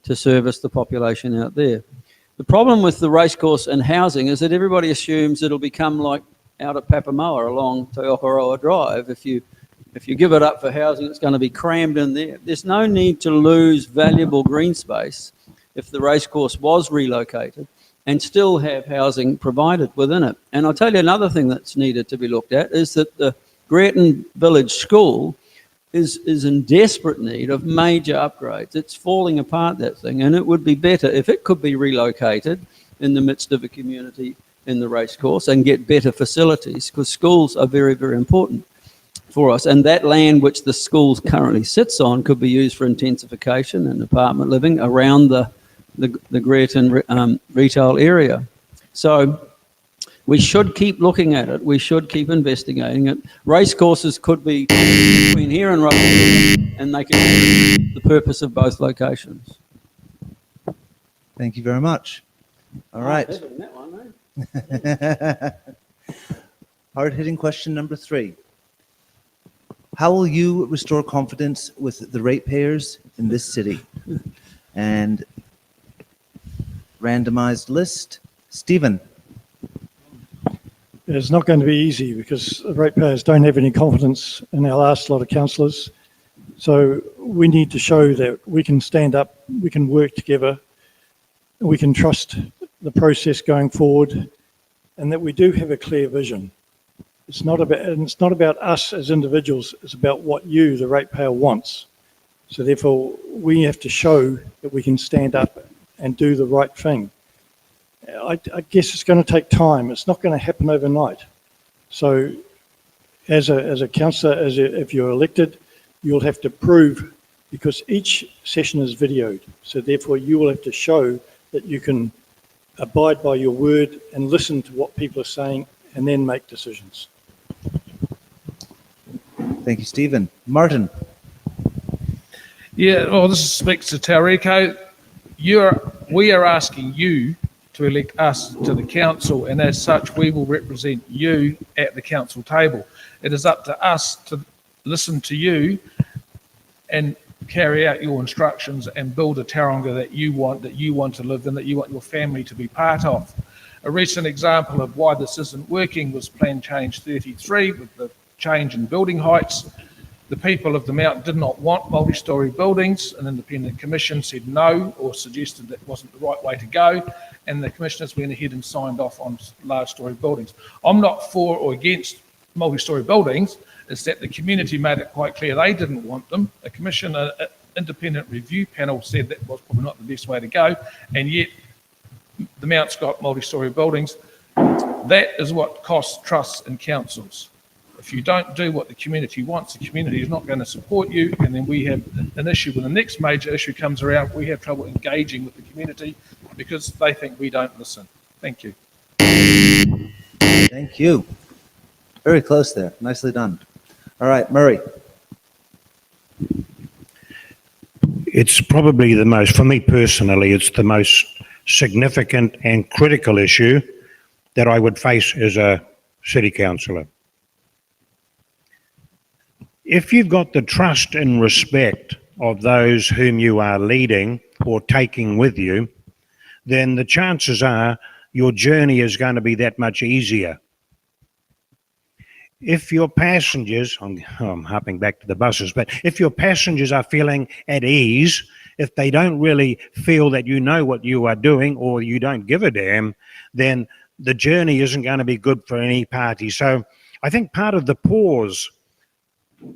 to service the population out there. The problem with the racecourse and housing is that everybody assumes it'll become like out at Papamoa along Te Okoroa Drive. If you give it up for housing, it's going to be crammed in there. There's no need to lose valuable green space if the racecourse was relocated and still have housing provided within it. And I'll tell you another thing that's needed to be looked at is that the Greaton Village School is in desperate need of major upgrades. It's falling apart, that thing, and it would be better if it could be relocated in the midst of a community in the racecourse and get better facilities, because schools are very, very important for us. And that land which the school currently sits on could be used for intensification and apartment living around the Greaton retail area. So we should keep looking at it. We should keep investigating it. Race courses could be between here and Rockville, and they can serve the purpose of both locations. Thank you very much. All right. Hard-hitting question number 3. How will you restore confidence with the ratepayers in this city? And randomized list, Stephen. It's not going to be easy because the ratepayers don't have any confidence in our last lot of councillors. So we need to show that we can stand up, we can work together, we can trust the process going forward, and that we do have a clear vision. It's not about us as individuals, it's about what you, the ratepayer, wants. So therefore, we have to show that we can stand up and do the right thing. I guess it's going to take time. It's not going to happen overnight. So as a councillor, if you're elected, you'll have to prove, because each session is videoed. So therefore, you will have to show that you can abide by your word and listen to what people are saying and then make decisions. Thank you, Stephen. Martin. Yeah, well, this speaks to Tauriko. We are asking you to elect us to the council, and as such, we will represent you at the council table. It is up to us to listen to you and carry out your instructions and build a Tauranga that you want to live in, that you want your family to be part of. A recent example of why this isn't working was Plan Change 33 with the change in building heights. The people of the Mount did not want multi-storey buildings. An independent commission said no, or suggested that wasn't the right way to go, and the commissioners went ahead and signed off on large storey buildings. I'm not for or against multi-storey buildings. It's that the community made it quite clear they didn't want them. A commission, an independent review panel said that was probably not the best way to go, and yet the Mount's got multi-storey buildings. That is what costs trusts and councils. If you don't do what the community wants, the community is not going to support you, and then we have an issue when the next major issue comes around. We have trouble engaging with the community because they think we don't listen. Thank you. Thank you. Very close there. Nicely done. All right, Murray. It's probably the most, for me personally, it's the most significant and critical issue that I would face as a city councillor. If you've got the trust and respect of those whom you are leading or taking with you, then the chances are your journey is going to be that much easier. If your passengers, I'm harping back to the buses, but if your passengers are feeling at ease, if they don't really feel that you know what you are doing or you don't give a damn, then the journey isn't going to be good for any party. So I think part of the pause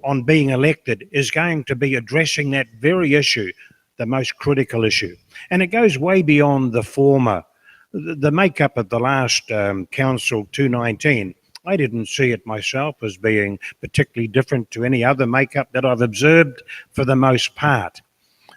on being elected is going to be addressing that very issue, the most critical issue. And it goes way beyond the former. The makeup of the last Council 219, I didn't see it myself as being particularly different to any other makeup that I've observed for the most part.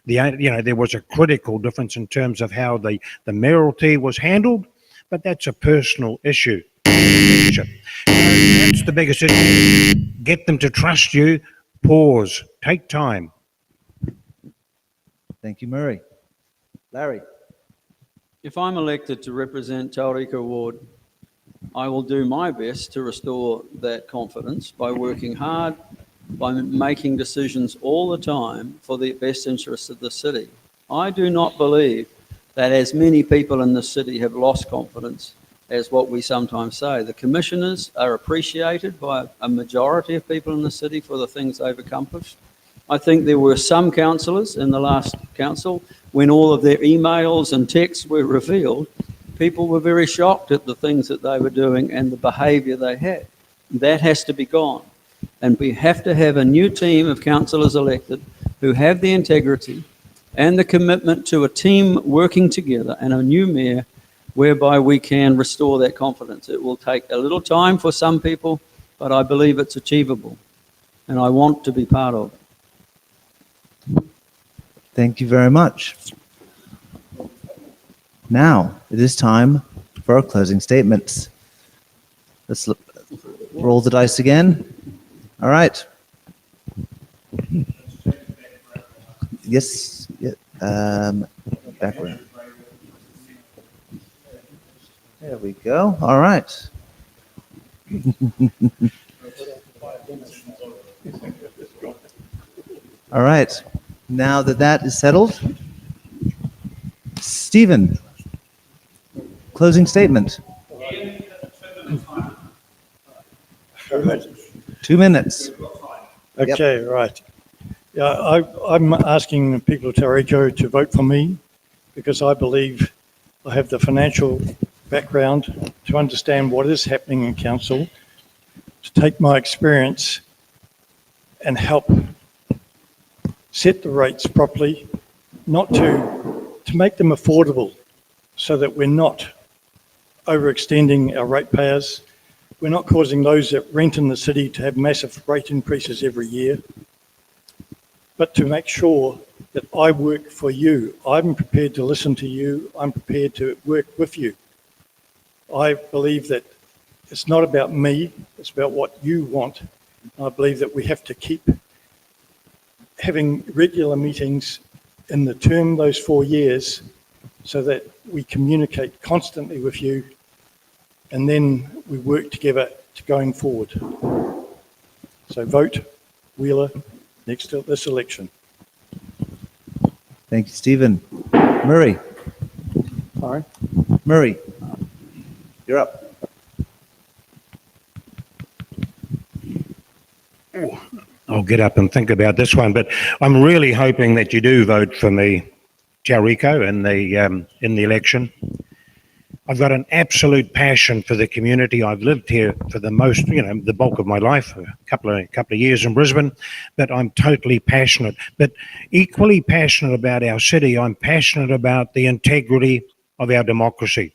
There was a critical difference in terms of how the mayoralty was handled, but that's a personal issue. That's the biggest issue. Get them to trust you. Pause. Take time. Thank you, Murray. Larry. If I'm elected to represent Tauriko Ward, I will do my best to restore that confidence by working hard, by making decisions all the time for the best interests of the city. I do not believe that as many people in the city have lost confidence as what we sometimes say. The commissioners are appreciated by a majority of people in the city for the things they've accomplished. I think there were some councillors in the last council, when all of their emails and texts were revealed, people were very shocked at the things that they were doing and the behaviour they had. That has to be gone. And we have to have a new team of councillors elected who have the integrity and the commitment to a team working together, and a new mayor whereby we can restore that confidence. It will take a little time for some people, but I believe it's achievable, and I want to be part of it. Thank you very much. Now, it is time for our closing statements. Let's roll the dice again. All right. Yes. Yeah. Background. There we go. All right. All right. Now that that is settled, Stephen, closing statement. 2 minutes. Okay, right. Yeah, I'm asking people of Tauriko to vote for me because I believe I have the financial background to understand what is happening in council, to take my experience and help set the rates properly, not to make them affordable so that we're not overextending our ratepayers. We're not causing those that rent in the city to have massive rate increases every year, but to make sure that I work for you. I'm prepared to listen to you. I'm prepared to work with you. I believe that it's not about me, it's about what you want. I believe that we have to keep having regular meetings in the term, those 4 years, so that we communicate constantly with you and then we work together to going forward. So vote Wheeler next to this election. Thank you, Stephen. Murray. Sorry. Murray, you're up. I'll get up and think about this one, but I'm really hoping that you do vote for me, Tauriko, in the election. I've got an absolute passion for the community. I've lived here for the bulk of my life, a couple of years in Brisbane, but I'm totally passionate. But equally passionate about our city, I'm passionate about the integrity of our democracy.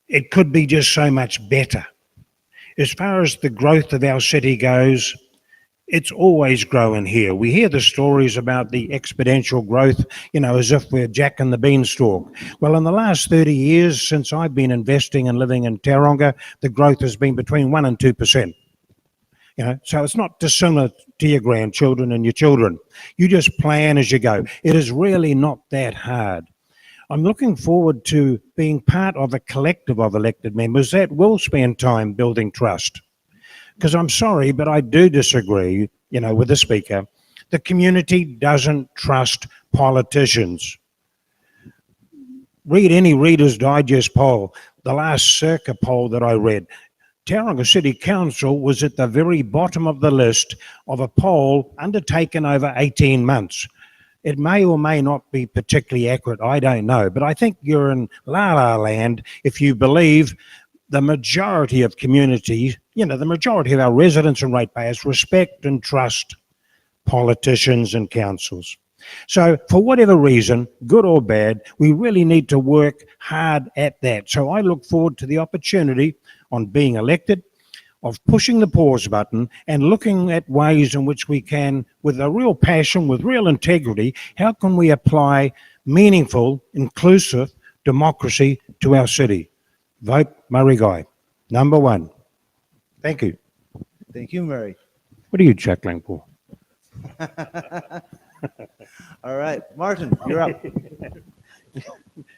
It could be just so much better. As far as the growth of our city goes, it's always growing here. We hear the stories about the exponential growth, as if we're Jack and the Beanstalk. Well, in the last 30 years, since I've been investing and living in Tauranga, the growth has been between 1% and 2%. So it's not dissimilar to your grandchildren and your children. You just plan as you go. It is really not that hard. I'm looking forward to being part of a collective of elected members that will spend time building trust. Because I'm sorry, but I do disagree, with the Speaker. The community doesn't trust politicians. Read any Reader's Digest poll, the last Circa poll that I read. Tauranga City Council was at the very bottom of the list of a poll undertaken over 18 months. It may or may not be particularly accurate, I don't know, but I think you're in la-la land if you believe the majority of communities, the majority of our residents and ratepayers respect and trust politicians and councils. So for whatever reason, good or bad, we really need to work hard at that. So I look forward to the opportunity on being elected, of pushing the pause button and looking at ways in which we can, with a real passion, with real integrity, how can we apply meaningful, inclusive democracy to our city? Vote Murray Guy, number 1. Thank you. Thank you, Murray. What are you chuckling for? All right, Martin, you're up.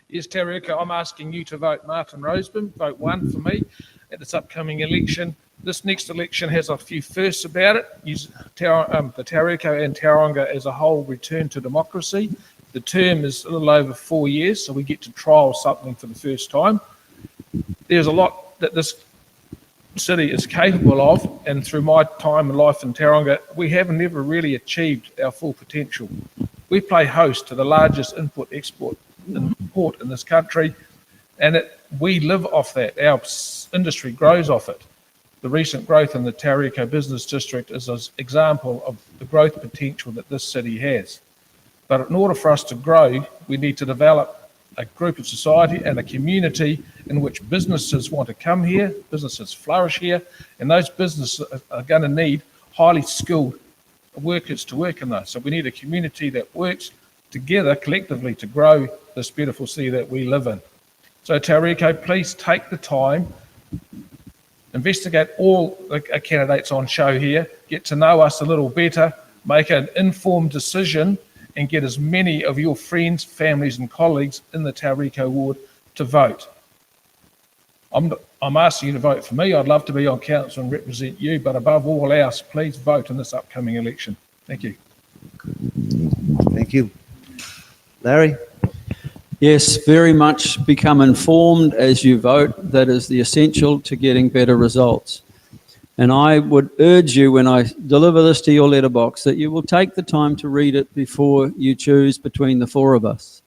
Yes, Tauriko, I'm asking you to vote Martin Rosebin, vote 1 for me at this upcoming election. This next election has a few firsts about it. The Tauriko and Tauranga as a whole return to democracy. The term is a little over 4 years, so we get to trial something for the first time. There's a lot that this city is capable of, and through my time and life in Tauranga, we haven't ever really achieved our full potential. We play host to the largest import-export port in this country, and we live off that. Our industry grows off it. The recent growth in the Tauriko Business District is an example of the growth potential that this city has. But in order for us to grow, we need to develop a group of society and a community in which businesses want to come here, businesses flourish here, and those businesses are going to need highly skilled workers to work in those. So we need a community that works together collectively to grow this beautiful city that we live in. So Tauriko, please take the time, investigate all the candidates on show here, get to know us a little better, make an informed decision, and get as many of your friends, families and colleagues in the Tauriko ward to vote. I'm asking you to vote for me. I'd love to be on council and represent you, but above all else, please vote in this upcoming election. Thank you. Thank you. Larry? Yes, very much become informed as you vote. That is the essential to getting better results. And I would urge you, when I deliver this to your letterbox, that you will take the time to read it before you choose between the four of us.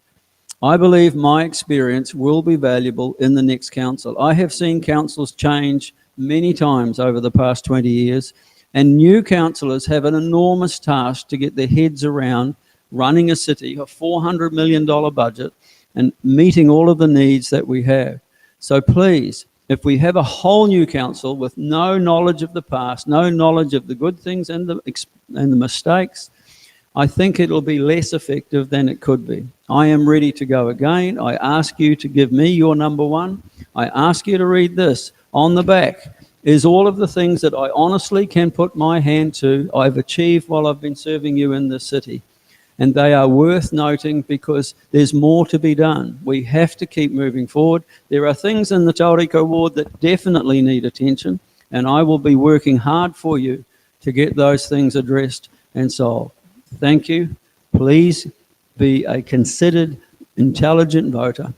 I believe my experience will be valuable in the next council. I have seen councils change many times over the past 20 years, and new councillors have an enormous task to get their heads around running a city, a $400 million budget, and meeting all of the needs that we have. So please, if we have a whole new council with no knowledge of the past, no knowledge of the good things and the mistakes, I think it'll be less effective than it could be. I am ready to go again. I ask you to give me your number one. I ask you to read this. On the back is all of the things that I honestly can put my hand to, I've achieved while I've been serving you in this city. And they are worth noting because there's more to be done. We have to keep moving forward. There are things in the Tauriko ward that definitely need attention, and I will be working hard for you to get those things addressed and solved. Thank you. Please be a considered, intelligent voter.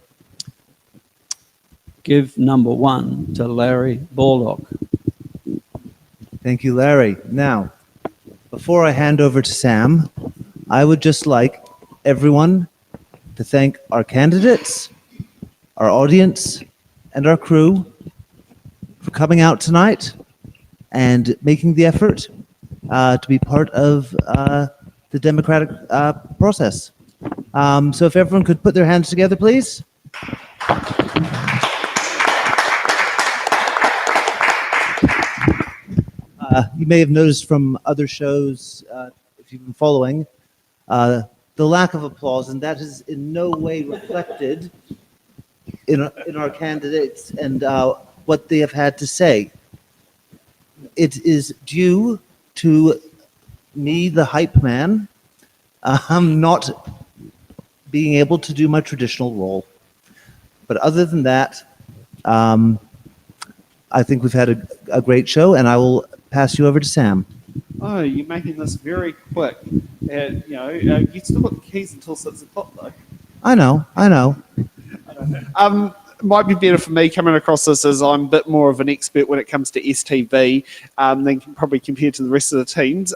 Give number one to Larry Baldock. Thank you, Larry. Now, before I hand over to Sam, I would just like everyone to thank our candidates, our audience, and our crew for coming out tonight and making the effort to be part of the democratic process. So if everyone could put their hands together, please. You may have noticed from other shows, if you've been following, the lack of applause, and that is in no way reflected in our candidates and what they have had to say. It is due to me, the hype man, not being able to do my traditional role. But other than that, I think we've had a great show, and I will pass you over to Sam. Oh, you're making this very quick. You still got the keys until 6 o'clock, though. I know. Might be better for me coming across this as I'm a bit more of an expert when it comes to STV than probably compared to the rest of the teams.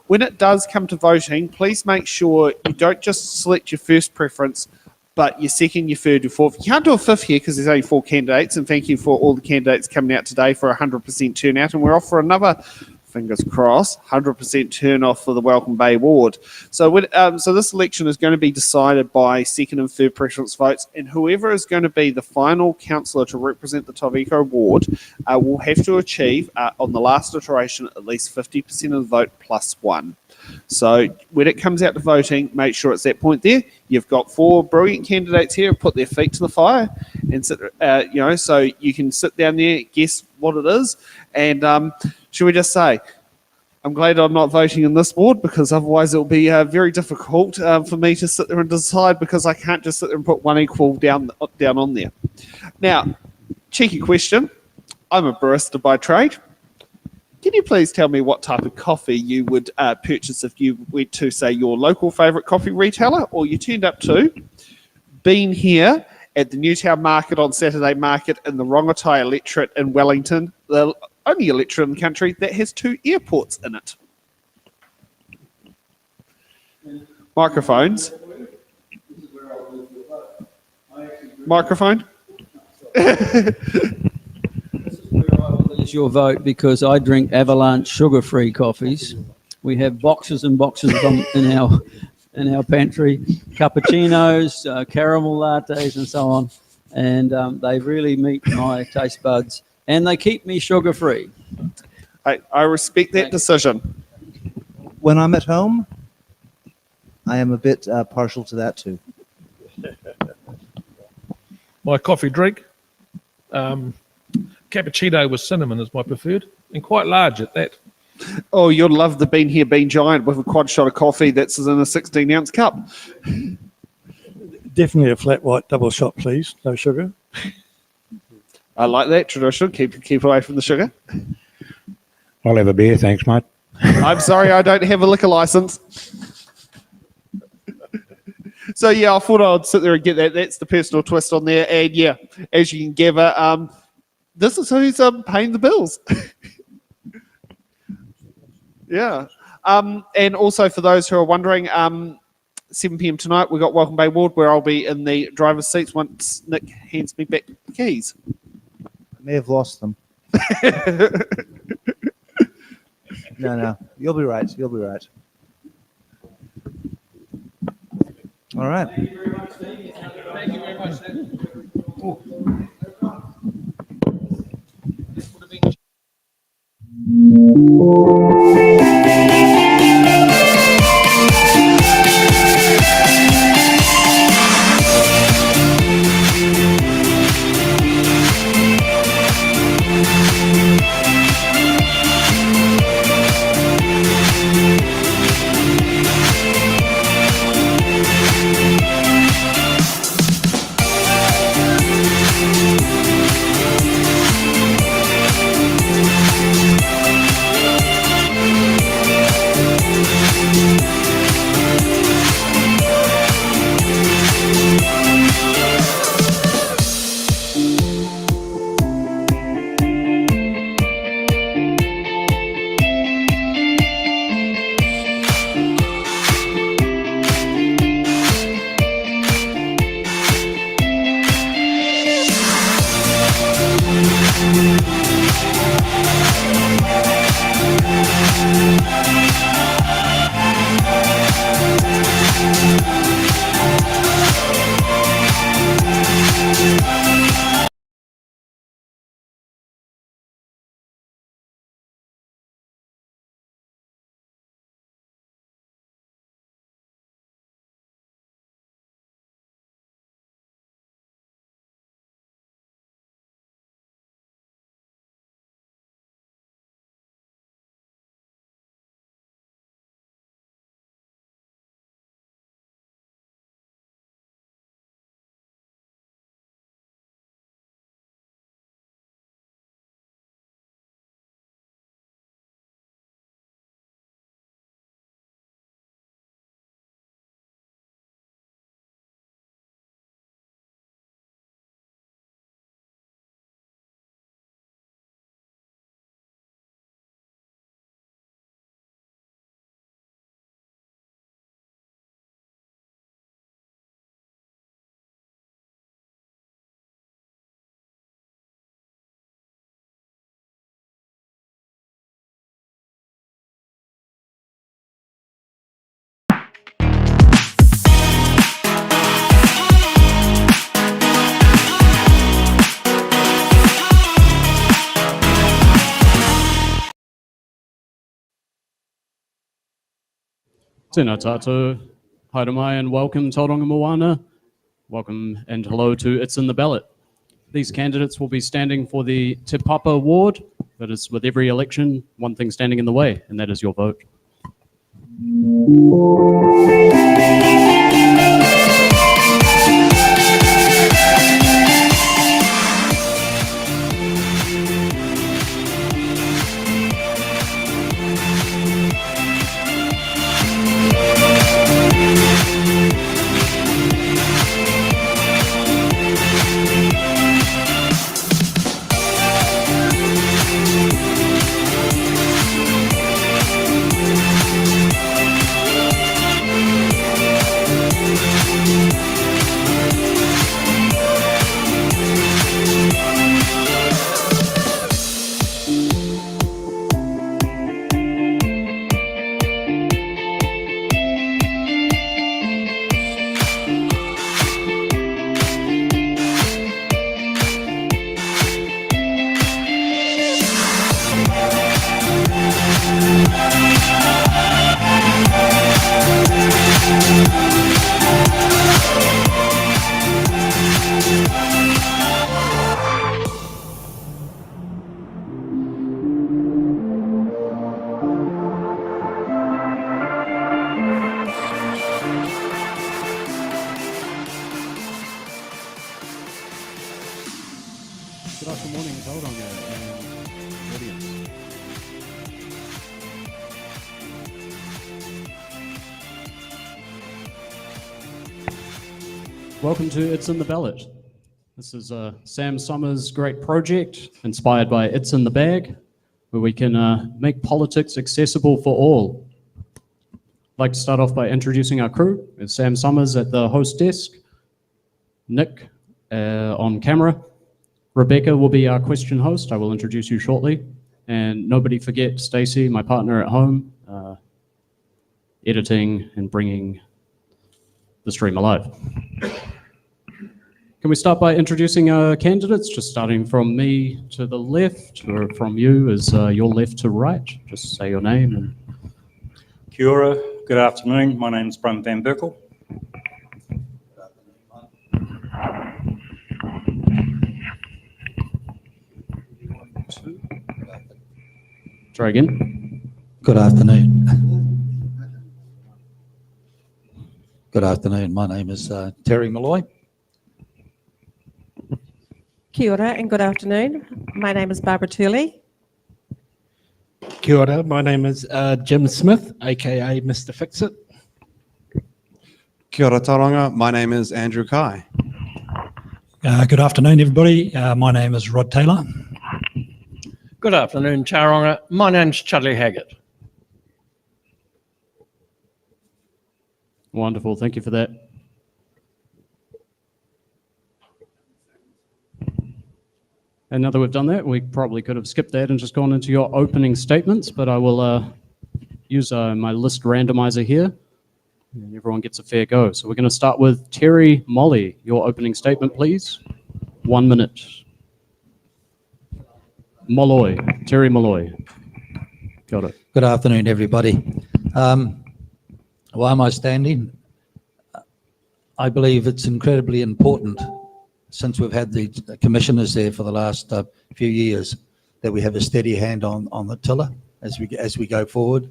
When it does come to voting, please make sure you don't just select your first preference, but your second, your third, your fourth. You can't do a fifth here because there's only 4 candidates, and thank you for all the candidates coming out today for 100% turnout, and we're off for another, fingers crossed, 100% turn off for the Welcome Bay ward. So this election is going to be decided by second and third preference votes, and whoever is going to be the final councillor to represent the Tauriko ward will have to achieve, on the last iteration, at least 50% of the vote plus 1. So when it comes out to voting, make sure it's that point there. You've got 4 brilliant candidates here who put their feet to the fire and sit, so you can sit down there, guess what it is, and should we just say, I'm glad I'm not voting in this ward because otherwise it'll be very difficult for me to sit there and decide because I can't just sit there and put one equal down on there. Now, cheeky question. I'm a barista by trade. Can you please tell me what type of coffee you would purchase if you went to, say, your local favourite coffee retailer, or you turned up to Bean here at the Newtown Market on Saturday Market in the Rongotai electorate in Wellington, the only electorate in the country that has 2 airports in it. Microphones. Microphone. Is your vote because I drink Avalanche sugar-free coffees. We have boxes and boxes of them in our pantry, cappuccinos, caramel lattes, and so on. And they really meet my taste buds, and they keep me sugar-free. I respect that decision. When I'm at home, I am a bit partial to that too. My coffee drink, cappuccino with cinnamon is my preferred, and quite large at that. Oh, you'll love the Bean here, Bean Giant with a quad shot of coffee that's in a 16-ounce cup. Definitely a flat white double shot, please. No sugar. I like that tradition. Keep away from the sugar. I'll have a beer, thanks, mate. I'm sorry, I don't have a liquor license. So yeah, I thought I'd sit there and get that. That's the personal twist on there. And yeah, as you can gather, this is who's paying the bills. Yeah. And also for those who are wondering, 7 p.m. tonight, we've got Welcome Bay Ward, where I'll be in the driver's seats once Nick hands me back the keys. I may have lost them. No, you'll be right. You'll be right. All right. Thank you very much, Steve. Thank you very much, Steve. Tēnā tātou, haere mai and welcome Tauranga Moana. Welcome and hello to It's in the Ballot. These candidates will be standing for the Te Papa Ward. That is, with every election, one thing standing in the way, and that is your vote. Good afternoon, Tauranga and audience. Welcome to It's in the Ballot. This is Sam Summers' great project, inspired by It's in the Bag, where we can make politics accessible for all. I'd like to start off by introducing our crew. It's Sam Summers at the host desk, Nick on camera. Rebecca will be our question host. I will introduce you shortly. And nobody forget Stacey, my partner at home, editing and bringing the stream alive. Can we start by introducing our candidates, just starting from me to the left, or from you as your left to right? Just say your name. And... Kia ora, good afternoon. My name is Brum Van Berkel. Try again. Good afternoon. Good afternoon. My name is Terry Malloy. Kia ora and good afternoon. My name is Barbara Turley. Kia ora, my name is Jim Smith, aka Mr. Fix-It. Kia ora Tauranga, my name is Andrew Kai. Good afternoon, everybody. My name is Rod Taylor. Good afternoon, Tauranga. My name's Charlie Haggett. Wonderful, thank you for that. And now that we've done that, we probably could have skipped that and just gone into your opening statements, but I will use my list randomizer here, and everyone gets a fair go. So we're going to start with Terry Molly. Your opening statement, please. 1 minute. Molloy, Terry Molloy. Got it. Good afternoon, everybody. Why am I standing? I believe it's incredibly important, since we've had the commissioners there for the last few years, that we have a steady hand on the tiller as we go forward.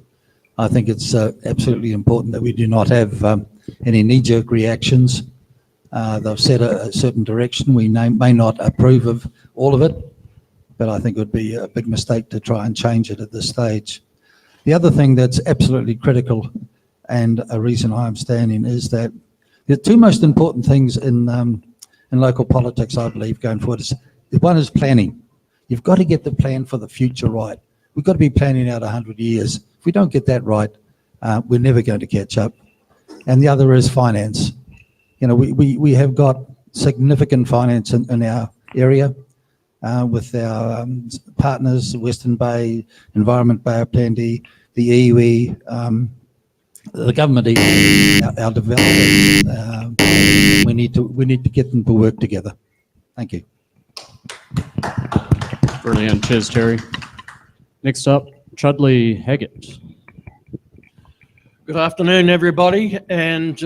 I think it's absolutely important that we do not have any knee-jerk reactions. They've set a certain direction. We may not approve of all of it, but I think it would be a big mistake to try and change it at this stage. The other thing that's absolutely critical, and a reason I'm standing, is that the two most important things in local politics, I believe, going forward is, one is planning. You've got to get the plan for the future right. We've got to be planning out 100 years. If we don't get that right, we're never going to catch up. And the other is finance. You know, we have got significant finance in our area with our partners, Western Bay, Environment Bay of Plenty, the iwi, the government, our developers. We need to get them to work together. Thank you. Brilliant. Cheers, Terry. Next up, Chudley Haggett. Good afternoon, everybody, and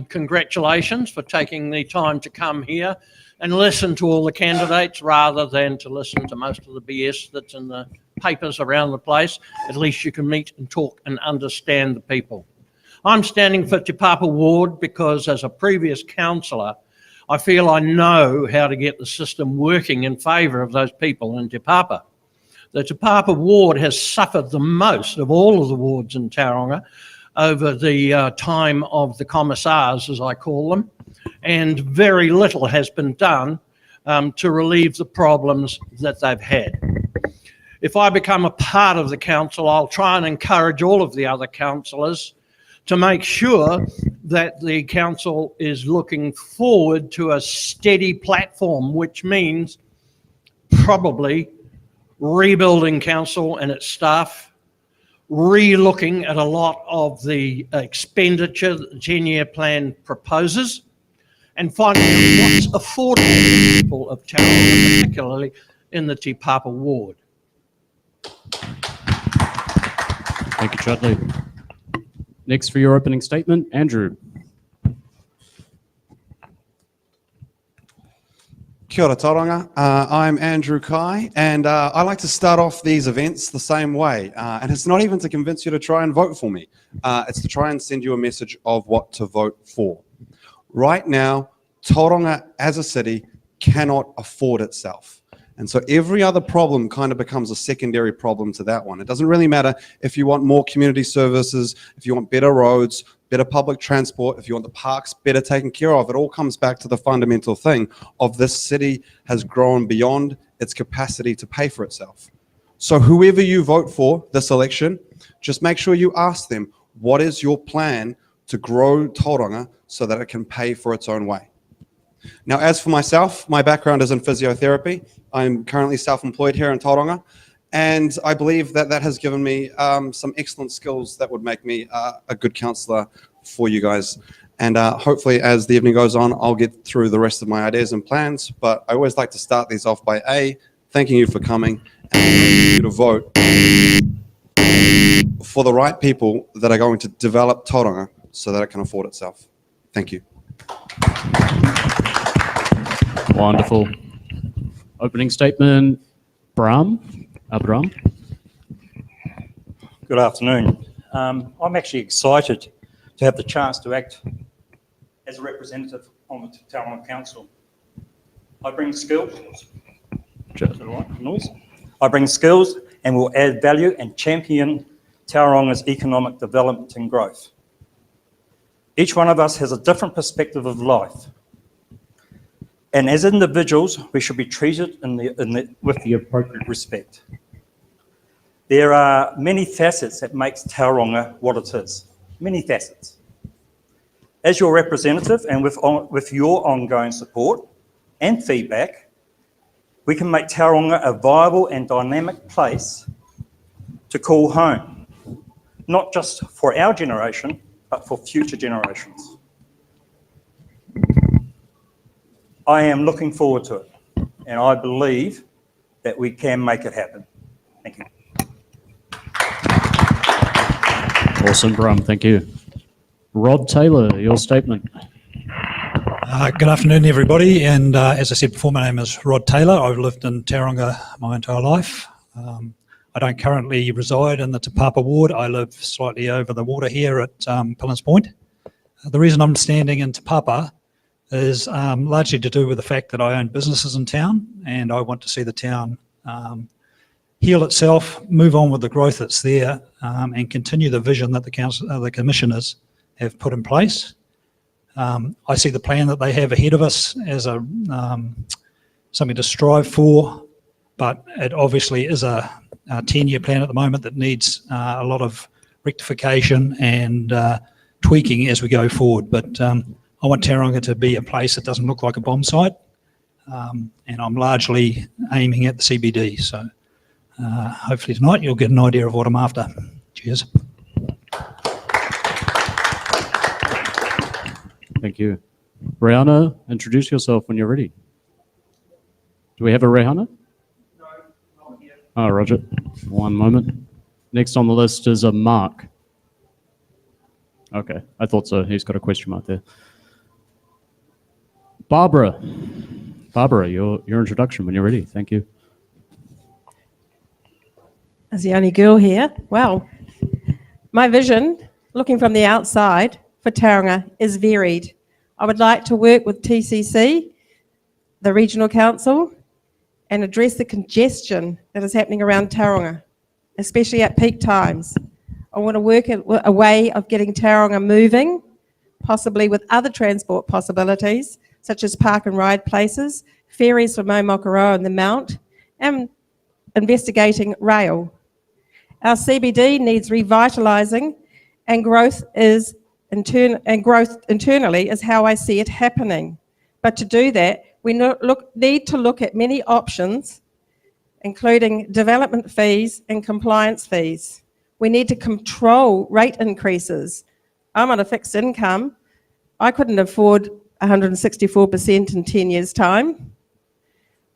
congratulations for taking the time to come here and listen to all the candidates rather than to listen to most of the BS that's in the papers around the place. At least you can meet and talk and understand the people. I'm standing for Te Papa Ward because, as a previous councillor, I feel I know how to get the system working in favour of those people in Te Papa. The Te Papa Ward has suffered the most of all of the wards in Tauranga over the time of the commissars, as I call them, and very little has been done to relieve the problems that they've had. If I become a part of the council, I'll try and encourage all of the other councillors to make sure that the council is looking forward to a steady platform, which means probably rebuilding council and its staff, re-looking at a lot of the expenditure that the 10-year plan proposes, and finding out what's affordable to the people of Tauranga, particularly in the Te Papa Ward. Thank you, Chudley. Next for your opening statement, Andrew. Kia ora Tauranga, I'm Andrew Kai, and I like to start off these events the same way, and it's not even to convince you to try and vote for me, it's to try and send you a message of what to vote for. Right now, Tauranga as a city cannot afford itself. And so every other problem kind of becomes a secondary problem to that one. It doesn't really matter if you want more community services, if you want better roads, better public transport, if you want the parks better taken care of. It all comes back to the fundamental thing of this city has grown beyond its capacity to pay for itself. So whoever you vote for this election, just make sure you ask them, what is your plan to grow Tauranga so that it can pay for its own way? Now, as for myself, my background is in physiotherapy. I'm currently self-employed here in Tauranga, and I believe that that has given me some excellent skills that would make me a good counsellor for you guys. And hopefully, as the evening goes on, I'll get through the rest of my ideas and plans. But I always like to start these off by thanking you for coming and asking you to vote for the right people that are going to develop Tauranga so that it can afford itself. Thank you. Wonderful. Opening statement, Abram. Good afternoon. I'm actually excited to have the chance to act as a representative on the Tauranga Council. I bring skills. I bring skills and will add value and champion Tauranga's economic development and growth. Each one of us has a different perspective of life. And as individuals, we should be treated with the appropriate respect. There are many facets that makes Tauranga what it is. Many facets. As your representative and with your ongoing support and feedback, we can make Tauranga a viable and dynamic place to call home, not just for our generation, but for future generations. I am looking forward to it, and I believe that we can make it happen. Thank you. Awesome, Brum. Thank you. Rod Taylor, your statement. Good afternoon, everybody. And as I said before, my name is Rod Taylor. I've lived in Tauranga my entire life. I don't currently reside in the Te Papa ward. I live slightly over the water here at Pillins Point. The reason I'm standing in Te Papa is largely to do with the fact that I own businesses in town, and I want to see the town heal itself, move on with the growth that's there, and continue the vision that the commissioners have put in place. I see the plan that they have ahead of us as something to strive for, but it obviously is a 10-year plan at the moment that needs a lot of rectification and tweaking as we go forward. But I want Tauranga to be a place that doesn't look like a bomb site, and I'm largely aiming at the CBD. So hopefully tonight you'll get an idea of what I'm after. Cheers. Thank you. Rihanna, introduce yourself when you're ready. Do we have a Rihanna? No, not yet. Oh, Roger. One moment. Next on the list is a Mark. Okay, I thought so. He's got a question mark there. Barbara, your introduction when you're ready. Thank you. As the only girl here, well, my vision, looking from the outside for Tauranga, is varied. I would like to work with TCC, the Regional Council, and address the congestion that is happening around Tauranga, especially at peak times. I want to work a way of getting Tauranga moving, possibly with other transport possibilities, such as park and ride places, ferries from Mauao and the Mount, and investigating rail. Our CBD needs revitalising, and growth internally is how I see it happening. But to do that, we need to look at many options, including development fees and compliance fees. We need to control rate increases. I'm on a fixed income. I couldn't afford 164% in 10 years' time.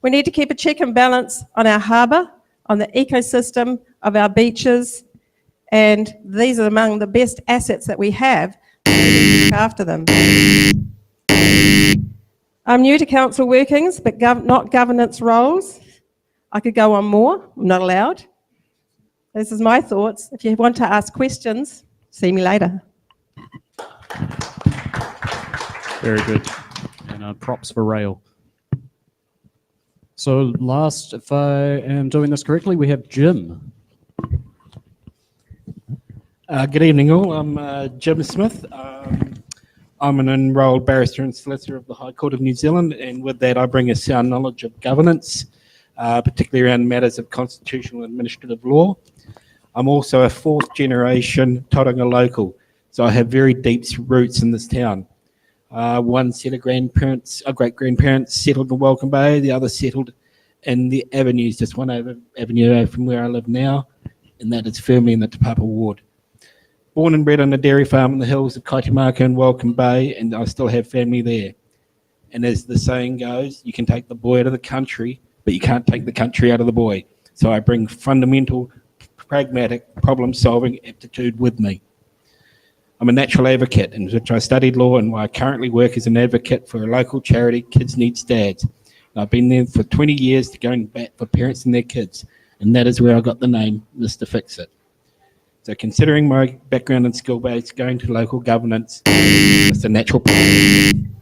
We need to keep a check and balance on our harbour, on the ecosystem of our beaches, and these are among the best assets that we have. We need to look after them. I'm new to council workings, but not governance roles. I could go on more. I'm not allowed. This is my thoughts. If you want to ask questions, see me later. Very good. And props for rail. So last, if I am doing this correctly, we have Jim. Good evening all, I'm Jim Smith. I'm an enrolled barrister and solicitor of the High Court of New Zealand, and with that I bring a sound knowledge of governance, particularly around matters of constitutional and administrative law. I'm also a fourth generation Tauranga local, so I have very deep roots in this town. One set of great-grandparents settled in Welcome Bay, the other settled in the avenues, just one avenue from where I live now, and that is firmly in the Te Papa ward. Born and bred on a dairy farm in the hills of Kaitimaka and Welcome Bay, and I still have family there. And as the saying goes, you can take the boy out of the country, but you can't take the country out of the boy. So I bring fundamental, pragmatic, problem-solving aptitude with me. I'm a natural advocate, in which I studied law and I currently work as an advocate for a local charity, Kids Needs Dads. And I've been there for 20 years to going back for parents and their kids, and that is where I got the name Mr. Fix-It. So considering my background and skill base, going to local governance is a natural problem.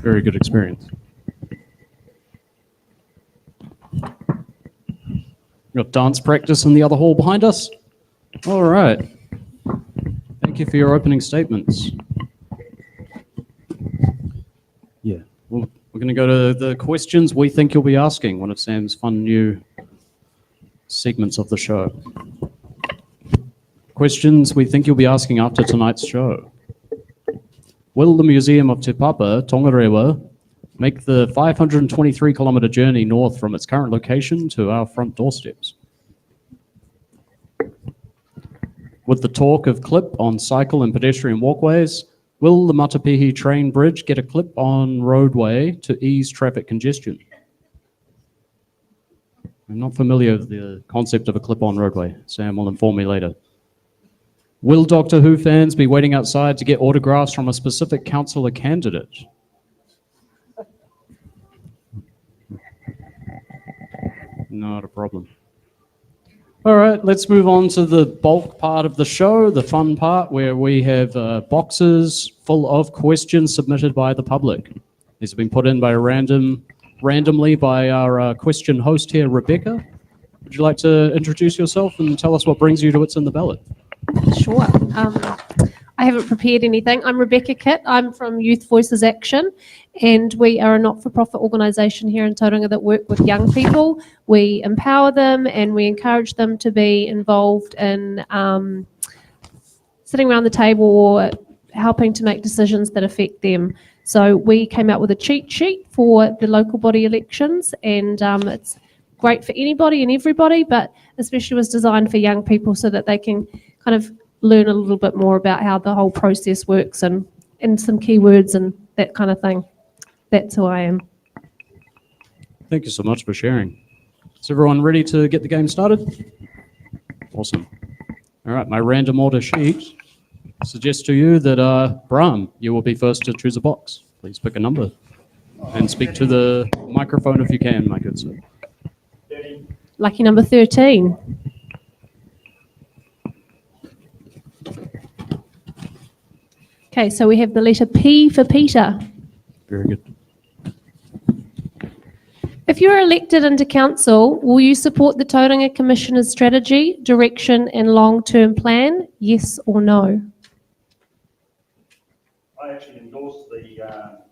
Very good experience. Got dance practice in the other hall behind us. All right. Thank you for your opening statements. Yeah, well, we're going to go to the questions we think you'll be asking, one of Sam's fun new segments of the show. Questions we think you'll be asking after tonight's show. Will the Museum of Te Papa, Tongarewa, make the 523-kilometre journey north from its current location to our front doorsteps? With the talk of clip on cycle and pedestrian walkways, will the Matapihi train bridge get a clip-on roadway to ease traffic congestion? I'm not familiar with the concept of a clip-on roadway. Sam will inform me later. Will Doctor Who fans be waiting outside to get autographs from a specific councillor candidate? Not a problem. All right, let's move on to the bulk part of the show, the fun part, where we have boxes full of questions submitted by the public. These have been put in by randomly by our question host here, Rebecca. Would you like to introduce yourself and tell us what brings you to What's in the Ballot? Sure. I haven't prepared anything. I'm Rebecca Kitt. I'm from Youth Voices Action, and we are a not-for-profit organisation here in Tauranga that work with young people. We empower them and we encourage them to be involved in sitting around the table or helping to make decisions that affect them. So we came out with a cheat sheet for the local body elections, and it's great for anybody and everybody, but especially was designed for young people so that they can kind of learn a little bit more about how the whole process works and some keywords and that kind of thing. That's who I am. Thank you so much for sharing. Is everyone ready to get the game started? Awesome. All right, my random order sheet suggests to you that Brahm, you will be first to choose a box. Please pick a number and speak to the microphone if you can, my good sir. Lucky number 13. Okay, so we have the letter P for Peter. Very good. If you are elected into council, will you support the Tauranga Commissioner's strategy, direction and long-term plan? Yes or no? I actually endorse the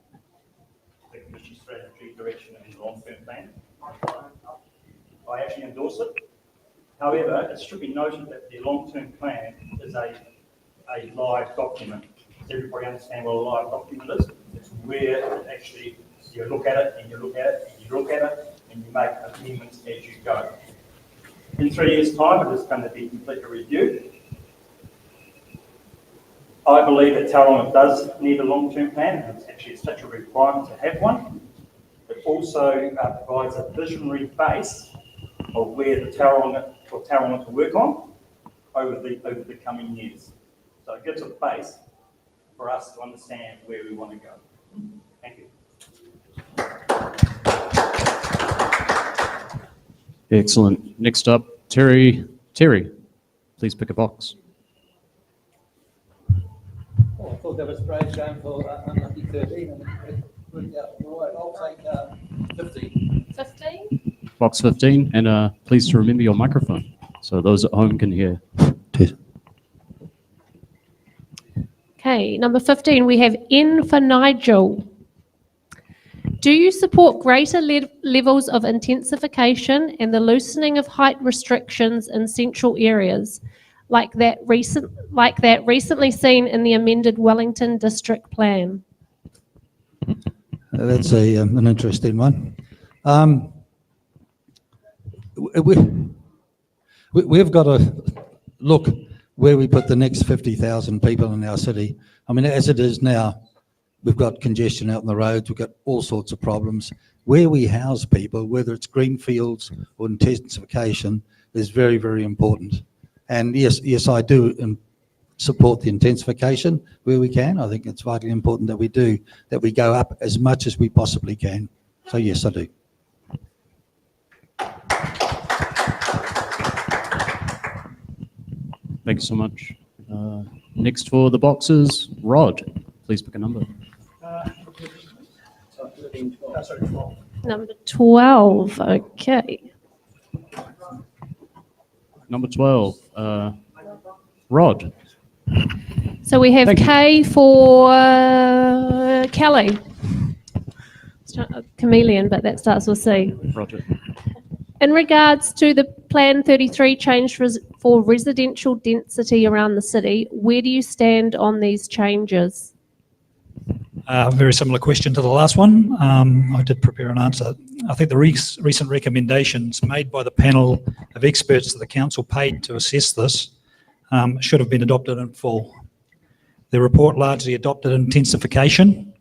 Commission's strategy, direction and long-term plan. I actually endorse it. However, it should be noted that the long-term plan is a live document. Does everybody understand what a live document is? It's where actually you look at it and you look at it and you look at it and you make amendments as you go. In 3 years' time, it is going to be completely reviewed. I believe that Tauranga does need a long-term plan, and it's actually such a requirement to have one. It also provides a visionary base of where for Tauranga to work on over the coming years. So it gives a base for us to understand where we want to go. Thank you. Excellent. Next up, Terry. Terry, please pick a box. Oh, I thought that was Brad going for unlucky 13. And it worked out right. I'll take 15. 15? Box 15, and please to remember your microphone so those at home can hear. Okay, number 15, we have N for Nigel. Do you support greater levels of intensification and the loosening of height restrictions in central areas, like that recently seen in the amended Wellington District Plan? That's an interesting one. We've got to look where we put the next 50,000 people in our city. I mean, as it is now, we've got congestion out on the roads, we've got all sorts of problems. Where we house people, whether it's greenfields or intensification, is very, very important. And yes, I do support the intensification where we can. I think it's vitally important that we go up as much as we possibly can. So yes, I do. Thank you so much. Next for the boxes, Rod. Please pick a number. Number 12, okay. Number 12, Rod. So we have Thank you. K for Kelly. It's not a chameleon, but that starts with C. Roger. In regards to the Plan 33 change for residential density around the city, where do you stand on these changes? Very similar question to the last one. I did prepare an answer. I think the recent recommendations made by the panel of experts that the council paid to assess this should have been adopted in full. The report largely adopted intensification,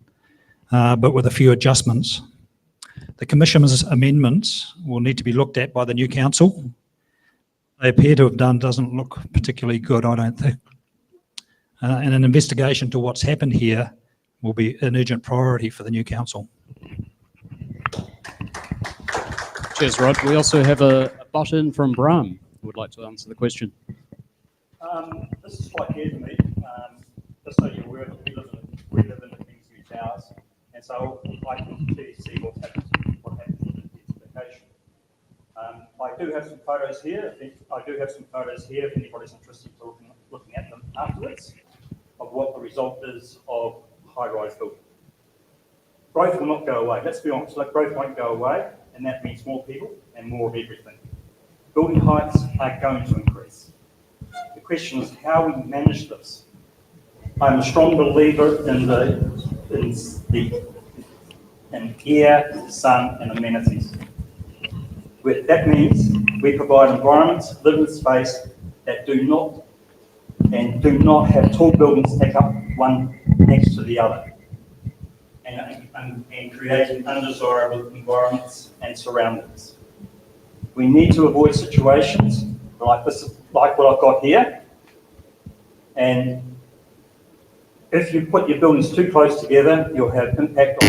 but with a few adjustments. The Commissioner's amendments will need to be looked at by the new council. They appear to have done doesn't look particularly good, I don't think. And an investigation to what's happened here will be an urgent priority for the new council. Cheers, Rod. We also have a button from Bram who would like to answer the question. This is quite new to me. Just so you're aware, we live in the Kingsview Towers, and so I can clearly see what happens with intensification. I do have some photos here. If anybody's interested in looking at them afterwards, of what the result is of high-rise building. Growth will not go away. Let's be honest, growth won't go away, and that means more people and more of everything. Building heights are going to increase. The question is how we manage this. I'm a strong believer in air, sun, and amenities. That means we provide environments, living space that do not have tall buildings stack up one next to the other, and creating undesirable environments and surroundings. We need to avoid situations like this, like what I've got here. And if you put your buildings too close together, you'll have impact on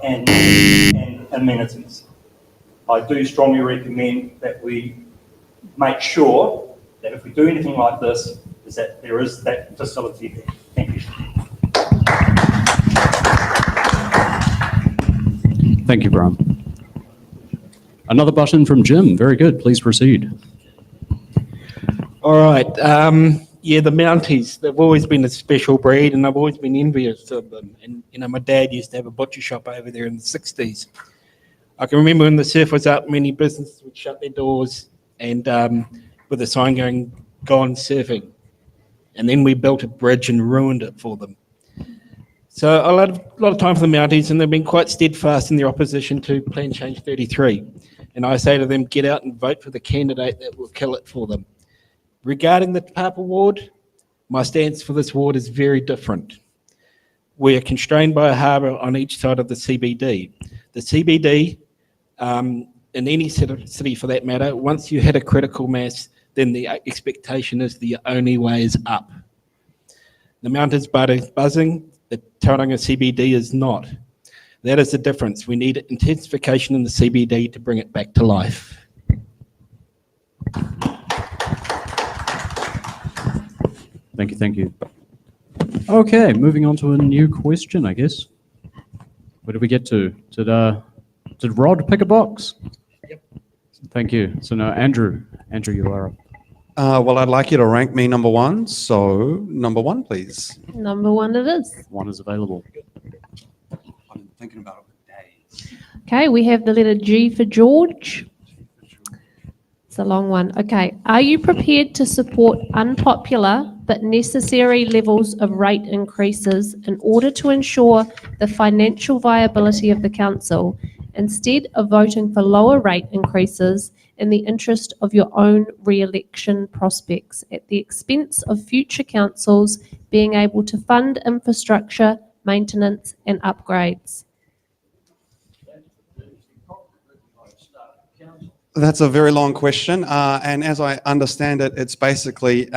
and amenities. I do strongly recommend that we make sure that if we do anything like this, is that there is that facility there. Thank you. Thank you, Bram. Another button from Jim. Very good. Please proceed. All right. Yeah, the Mounties, they've always been a special breed, and I've always been envious of them. And, my dad used to have a butcher shop over there in the 60s. I can remember when the surf was up, many businesses would shut their doors and with a sign going, "Gone surfing." And then we built a bridge and ruined it for them. So a lot of time for the Mounties, and they've been quite steadfast in their opposition to Plan Change 33. And I say to them, get out and vote for the candidate that will kill it for them. Regarding the Papa ward, my stance for this ward is very different. We are constrained by a harbour on each side of the CBD. The CBD, in any city for that matter, once you hit a critical mass, then the expectation is the only way is up. The Mount is buzzing, the Tauranga CBD is not. That is the difference. We need intensification in the CBD to bring it back to life. Thank you. Okay, moving on to a new question, I guess. Where did we get to? Did Rod pick a box? Yep. Thank you. So now, Andrew, you are up. Well, I'd like you to rank me number one. So, number one, please. Number 1 it is. One is available. Okay, we have the letter G for George. It's a long one. Okay, are you prepared to support unpopular but necessary levels of rate increases in order to ensure the financial viability of the council, instead of voting for lower rate increases in the interest of your own re-election prospects at the expense of future councils being able to fund infrastructure, maintenance and upgrades? That's a very long question, and as I understand it, it's basically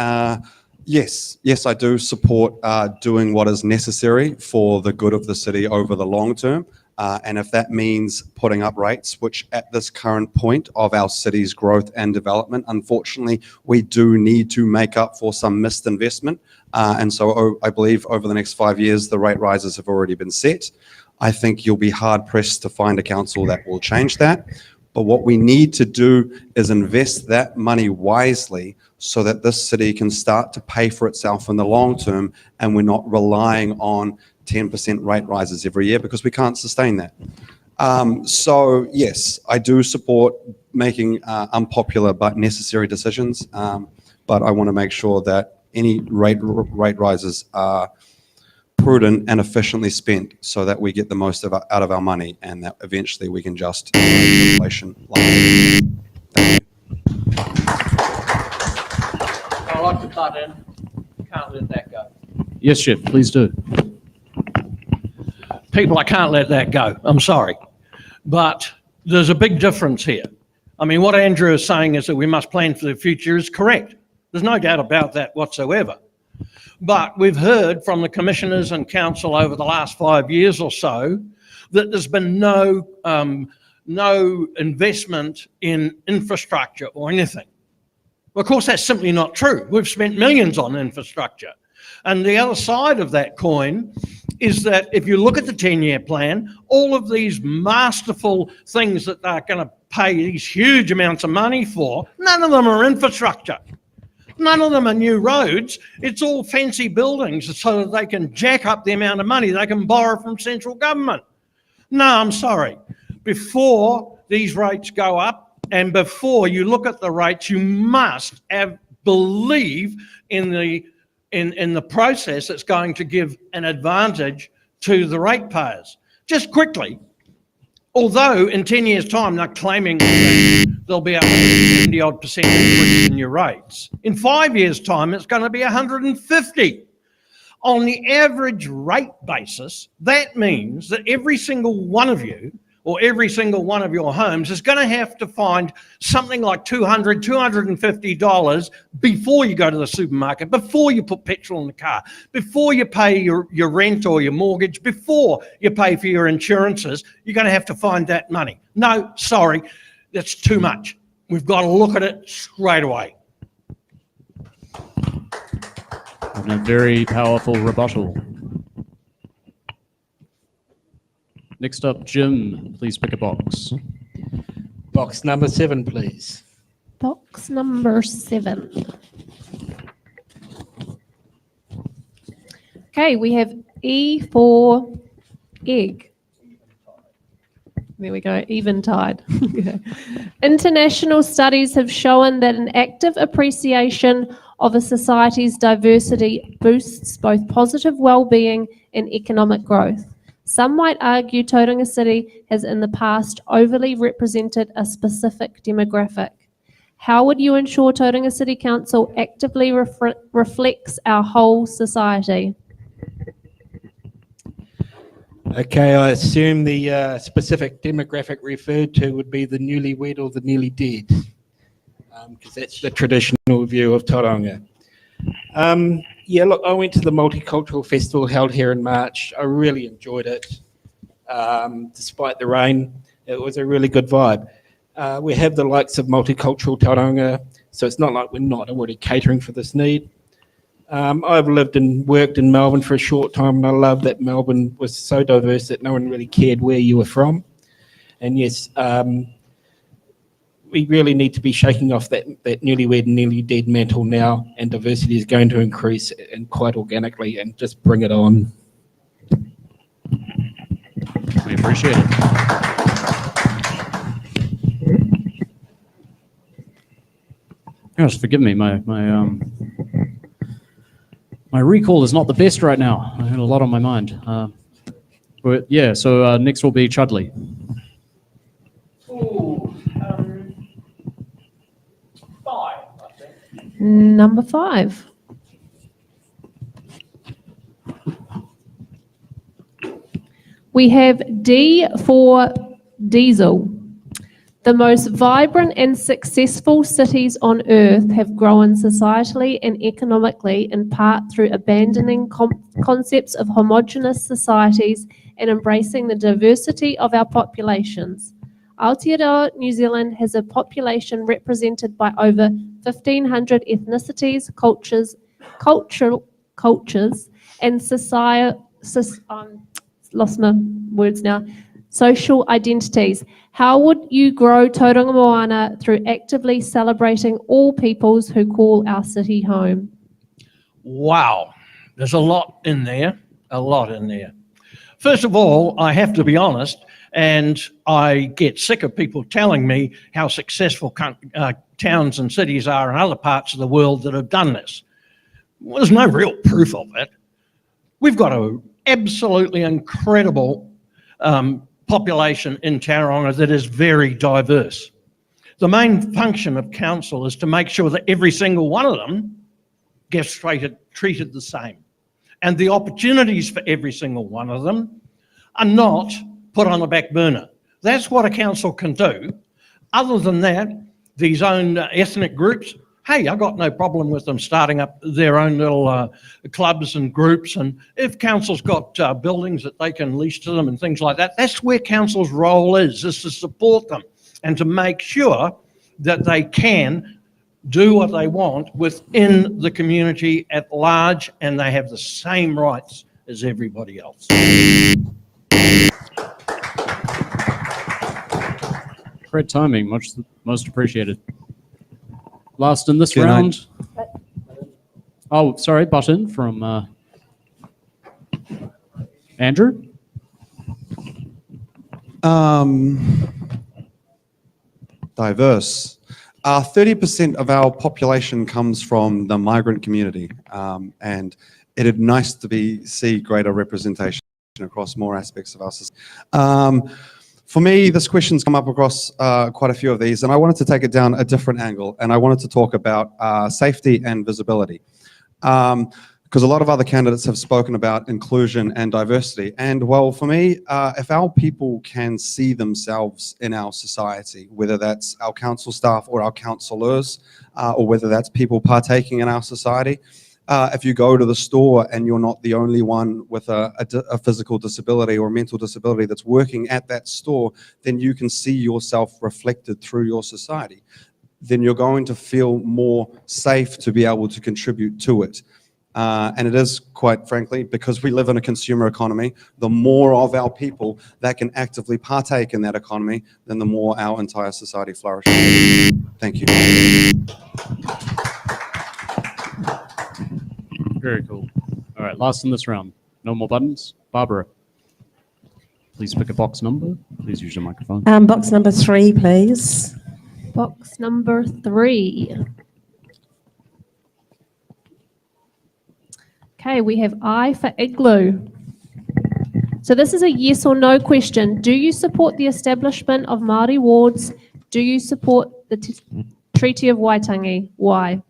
yes, I do support doing what is necessary for the good of the city over the long term, and if that means putting up rates, which at this current point of our city's growth and development, unfortunately, we do need to make up for some missed investment, and so I believe over the next 5 years, the rate rises have already been set. I think you'll be hard pressed to find a council that will change that. But what we need to do is invest that money wisely so that this city can start to pay for itself in the long term, and we're not relying on 10% rate rises every year, because we can't sustain that. So yes, I do support making unpopular but necessary decisions, but I want to make sure that any rate rises are prudent and efficiently spent so that we get the most out of our money, and that eventually we can just inflation. Thank you. I'd like to cut in. Can't let that go. Yes, Chef, please do. People, I can't let that go. I'm sorry. But there's a big difference here. I mean, what Andrew is saying is that we must plan for the future is correct. There's no doubt about that whatsoever. But we've heard from the commissioners and council over the last 5 years or so that there's been no investment in infrastructure or anything. Well, of course, that's simply not true. We've spent millions on infrastructure. And the other side of that coin is that if you look at the 10-year plan, all of these masterful things that they're going to pay these huge amounts of money for, none of them are infrastructure. None of them are new roads. It's all fancy buildings so that they can jack up the amount of money they can borrow from central government. No, I'm sorry. Before these rates go up and before you look at the rates, you must believe in the process that's going to give an advantage to the ratepayers. Just quickly, although in 10 years' time they're claiming that there'll be a 70-odd% increase in your rates, in 5 years' time it's going to be 150. On the average rate basis, that means that every single one of you or every single one of your homes is going to have to find something like $200, $250 before you go to the supermarket, before you put petrol in the car, before you pay your rent or your mortgage, before you pay for your insurances. You're going to have to find that money. No, sorry, that's too much. We've got to look at it straight away. And a very powerful rebuttal. Next up, Jim, please pick a box. Box number 7, please. Box number 7. Okay, we have E for egg. There we go, eventide. International studies have shown that an active appreciation of a society's diversity boosts both positive well-being and economic growth. Some might argue Tauranga City has in the past overly represented a specific demographic. How would you ensure Tauranga City Council actively reflects our whole society? Okay, I assume the specific demographic referred to would be the newlywed or the nearly dead, because that's the traditional view of Tauranga. Yeah, look, I went to the Multicultural Festival held here in March. I really enjoyed it. Despite the rain, it was a really good vibe. We have the likes of Multicultural Tauranga, so it's not like we're not already catering for this need. I've lived and worked in Melbourne for a short time, and I love that Melbourne was so diverse that no one really cared where you were from. And yes, we really need to be shaking off that newlywed and nearly dead mantle now, and diversity is going to increase and quite organically, and just bring it on. We appreciate it. Gosh, forgive me. My recall is not the best right now. I had a lot on my mind. But yeah, so next will be Chudley. Number 5. We have D for diesel. The most vibrant and successful cities on earth have grown societally and economically in part through abandoning concepts of homogeneous societies and embracing the diversity of our populations. Aotearoa, New Zealand has a population represented by over 1,500 ethnicities, cultures, and lost my words now. Social identities. How would you grow Tauranga Moana through actively celebrating all peoples who call our city home? Wow, there's a lot in there, First of all, I have to be honest, and I get sick of people telling me how successful towns and cities are in other parts of the world that have done this. Well, there's no real proof of it. We've got an absolutely incredible population in Tauranga that is very diverse. The main function of council is to make sure that every single one of them gets treated the same. And the opportunities for every single one of them are not put on the back burner. That's what a council can do. Other than that, these own ethnic groups, hey, I've got no problem with them starting up their own little clubs and groups. And if council's got buildings that they can lease to them and things like that, that's where council's role is to support them and to make sure that they can do what they want within the community at large, and they have the same rights as everybody else. Great timing, most appreciated. Last in this round. Oh, sorry, button from Andrew. Diverse. 30% of our population comes from the migrant community, and it'd nice to see greater representation across more aspects of our society. For me, this question's come up across quite a few of these, and I wanted to take it down a different angle, and I wanted to talk about safety and visibility. Because a lot of other candidates have spoken about inclusion and diversity. And well, for me, if our people can see themselves in our society, whether that's our council staff or our councillors, or whether that's people partaking in our society, if you go to the store and you're not the only one with a physical disability or mental disability that's working at that store, then you can see yourself reflected through your society. Then you're going to feel more safe to be able to contribute to it. And it is, quite frankly, because we live in a consumer economy, the more of our people that can actively partake in that economy, then the more our entire society flourishes. Thank you. Very cool. All right, last in this round. No more buttons. Barbara, please pick a box number. Please use your microphone. Box number 3, please. Box number 3. Okay, we have I for igloo. So this is a yes or no question. Do you support the establishment of Māori wards? Do you support the Treaty of Waitangi? Why?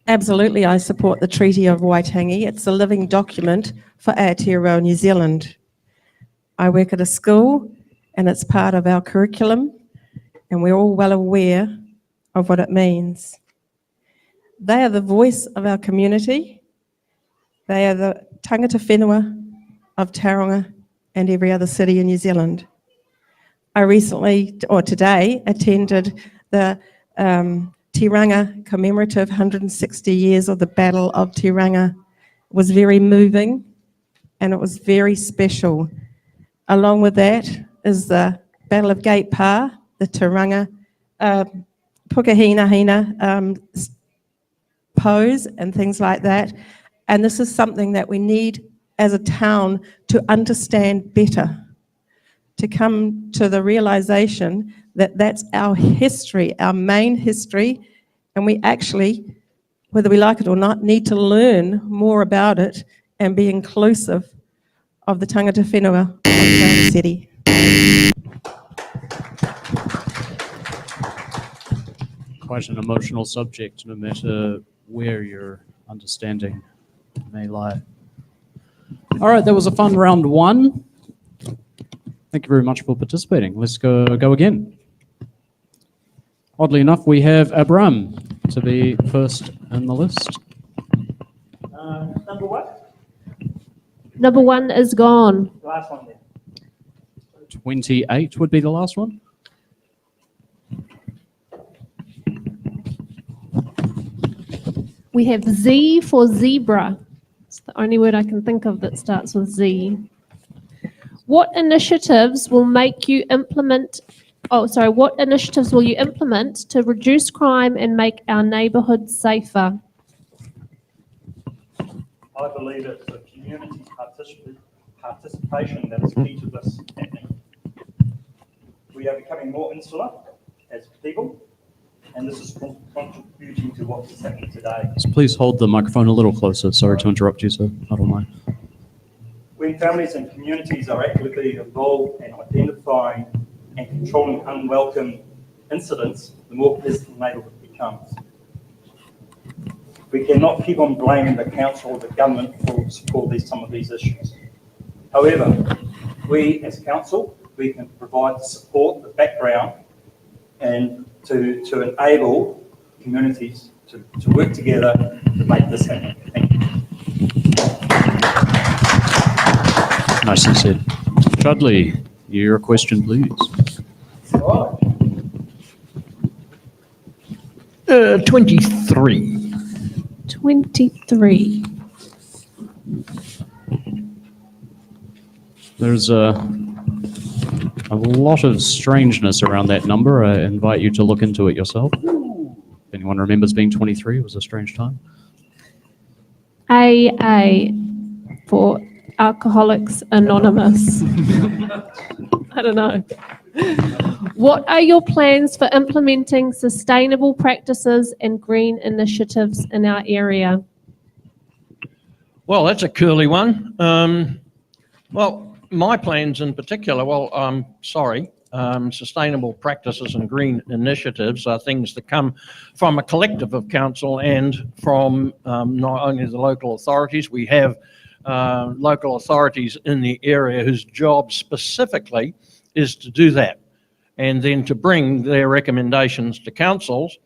Absolutely, I support the Treaty of Waitangi. It's a living document for Aotearoa, New Zealand. I work at a school and it's part of our curriculum, and we're all well aware of what it means. They are the voice of our community. They are the tangata whenua of Tauranga and every other city in New Zealand. I recently, or today, attended the Tauranga commemorative 160 years of the Battle of Tauranga. It was very moving and it was very special. Along with that is the Battle of Gate Pa, the Tauranga Pukahinahina pose and things like that. And this is something that we need as a town to understand better, to come to the realization that's our history, our main history, and we actually, whether we like it or not, need to learn more about it and be inclusive of the tangata whenua of Tauranga City. Quite an emotional subject, no matter where your understanding may lie. All right, that was a fun round one. Thank you very much for participating. Let's go again. Oddly enough, we have Abram to be first in the list. Number what? Number 1 is gone. Last one then. 28 would be the last one. We have Z for zebra. It's the only word I can think of that starts with Z. What initiatives will you implement to reduce crime and make our neighbourhoods safer? I believe it's the community participation that is key to this happening. We are becoming more insular as people, and this is contributing to what is happening today. So please hold the microphone a little closer. Sorry to interrupt you, sir. I don't mind. When families and communities are actively involved in identifying and controlling unwelcome incidents, the more pleasant the neighbourhood becomes. We cannot keep on blaming the council or the government for some of these issues. However, we as council, we can provide the support, the background, and to enable communities to work together to make this happen. Thank you. Nicely said. Chudley, your question, please. 23. 23. There's a lot of strangeness around that number. I invite you to look into it yourself. If anyone remembers being 23, it was a strange time. AA for Alcoholics Anonymous. I don't know. What are your plans for implementing sustainable practices and green initiatives in our area? Well, that's a curly one. Well, my plans in particular, sustainable practices and green initiatives are things that come from a collective of council and from not only the local authorities. We have local authorities in the area whose job specifically is to do that, and then to bring their recommendations to councils.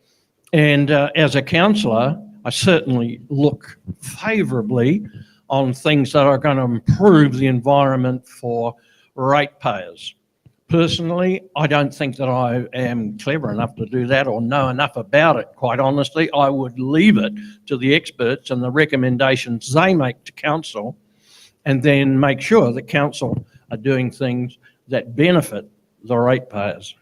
And as a councillor, I certainly look favourably on things that are going to improve the environment for ratepayers. Personally, I don't think that I am clever enough to do that or know enough about it. Quite honestly, I would leave it to the experts and the recommendations they make to council, and then make sure that council are doing things that benefit the ratepayers.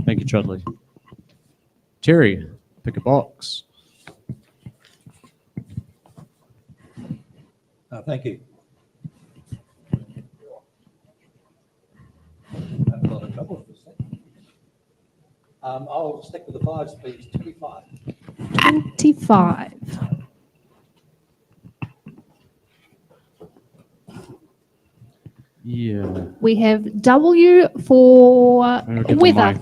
Thank you, Chudley. Terry, pick a box. Thank you. I've got a couple of this thing. I'll stick with the 5s, please. 25. 25. Yeah. We have W for weather.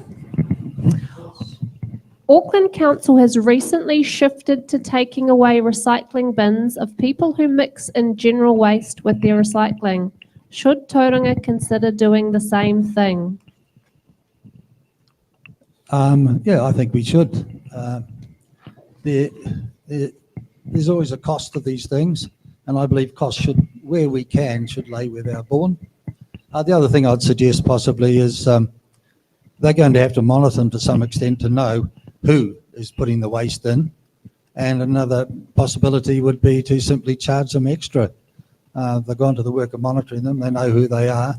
Auckland Council has recently shifted to taking away recycling bins of people who mix in general waste with their recycling. Should Tauranga consider doing the same thing? Yeah, I think we should. There's always a cost to these things, and I believe costs should, where we can, should lay with our born. The other thing I'd suggest possibly is they're going to have to monitor them to some extent to know who is putting the waste in. And another possibility would be to simply charge them extra. They've gone to the work of monitoring them, they know who they are.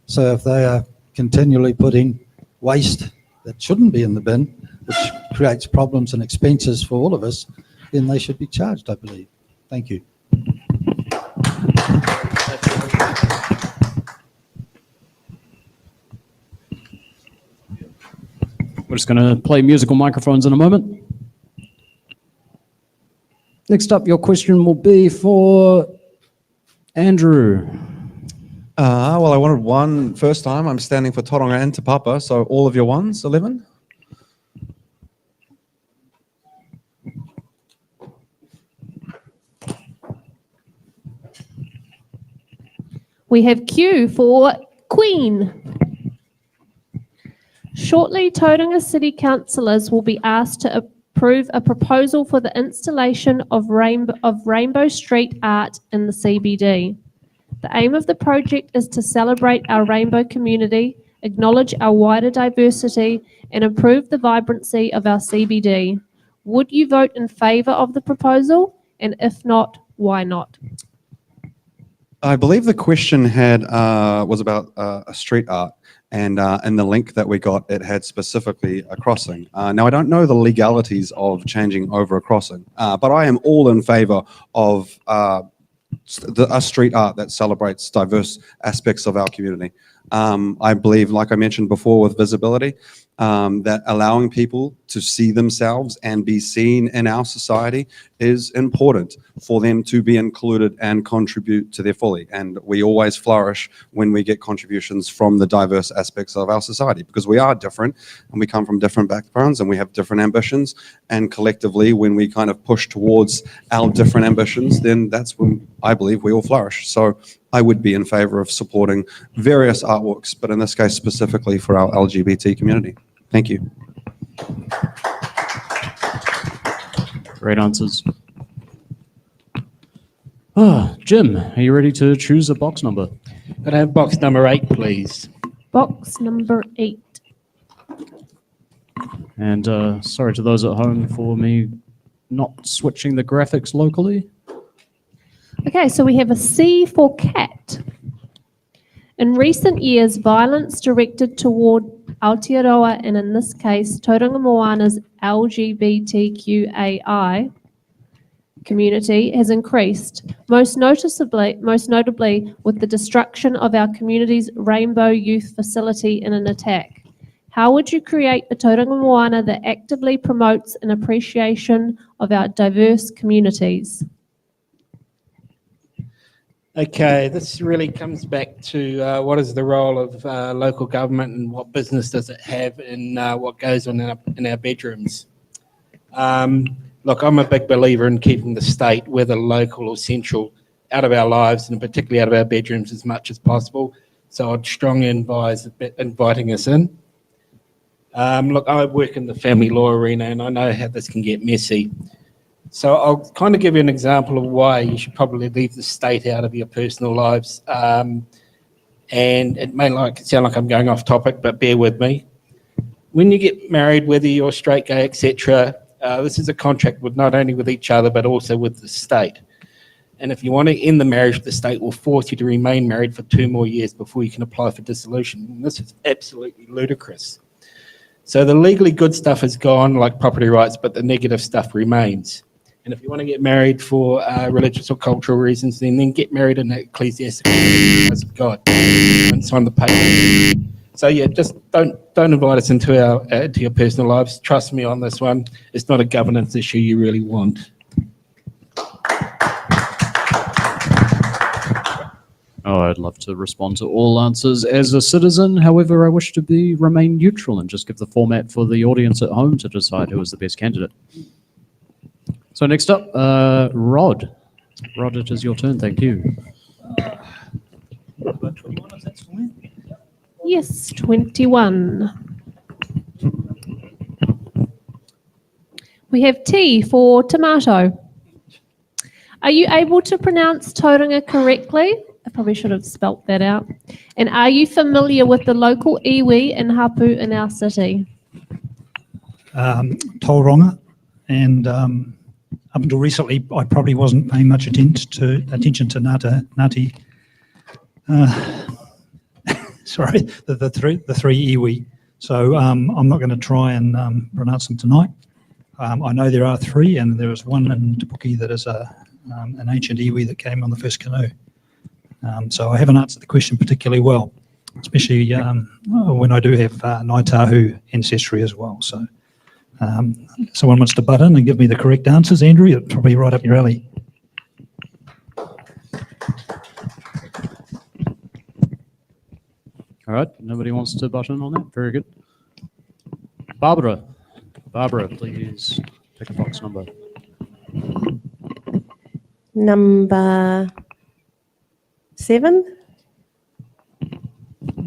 So if they are continually putting waste that shouldn't be in the bin, which creates problems and expenses for all of us, then they should be charged, I believe. Thank you. just going to play musical microphones in a moment. Next up, your question will be for Andrew. Well, I wanted one first time. I'm standing for Tauranga and Te Papa, so all of your ones, 11. We have Q for Queen. Shortly, Tauranga City Councillors will be asked to approve a proposal for the installation of rainbow street art in the CBD. The aim of the project is to celebrate our rainbow community, acknowledge our wider diversity, and improve the vibrancy of our CBD. Would you vote in favour of the proposal? And if not, why not? I believe the question was about a street art, and in the link that we got, it had specifically a crossing. Now, I don't know the legalities of changing over a crossing, but I am all in favour of a street art that celebrates diverse aspects of our community. I believe, like I mentioned before with visibility, that allowing people to see themselves and be seen in our society is important for them to be included and contribute to their fully. And we always flourish when we get contributions from the diverse aspects of our society, because we are different and we come from different backgrounds and we have different ambitions. And collectively, when we kind of push towards our different ambitions, then that's when I believe we all flourish. So I would be in favor of supporting various artworks, but in this case specifically for our LGBT community. Thank you. Great answers. Jim, are you ready to choose a box number? Could I have box number 8, please? Box number 8. And sorry to those at home for me not switching the graphics locally. Okay, so we have a C for cat. In recent years, violence directed toward Aotearoa, and in this case, Tauranga Moana's LGBTQAI community, has increased, most notably with the destruction of our community's Rainbow Youth Facility in an attack. How would you create a Tauranga Moana that actively promotes an appreciation of our diverse communities? Okay, this really comes back to what is the role of local government and what business does it have in what goes on in our bedrooms. Look, I'm a big believer in keeping the state, whether local or central, out of our lives and particularly out of our bedrooms as much as possible. So I'd strongly advise inviting us in. Look, I work in the family law arena and I know how this can get messy. So I'll kind of give you an example of why you should probably leave the state out of your personal lives. And it may sound like I'm going off topic, but bear with me. When you get married, whether you're straight, gay, etc., this is a contract with not only with each other, but also with the state. And if you want to end the marriage, the state will force you to remain married for 2 more years before you can apply for dissolution. And this is absolutely ludicrous. So the legally good stuff is gone, like property rights, but the negative stuff remains. And if you want to get married for religious or cultural reasons, then get married in an ecclesiastical house of God and sign the paper. So yeah, just don't invite us into your personal lives. Trust me on this one. It's not a governance issue you really want. Oh, I'd love to respond to all answers as a citizen. However, I wish to remain neutral and just give the format for the audience at home to decide who is the best candidate. So next up, Rod. Rod, it is your turn. Thank you. Yes, 21. We have T for tomato. Are you able to pronounce Tauranga correctly? I probably should have spelt that out. And are you familiar with the local iwi and hapu in our city? Tauranga, and up until recently, I probably wasn't paying much attention to Ngāti. Sorry, the three iwi. So I'm not going to try and pronounce them tonight. I know there are 3, and there is one in Te Puke that is an ancient iwi that came on the first canoe. So I haven't answered the question particularly well. especially when I do have Ngāi Tahu ancestry as well. So someone wants to butt in and give me the correct answers, Andrew, it's probably right up your alley. All right, nobody wants to butt in on that? Very good. Barbara, please pick a box number. Number 7.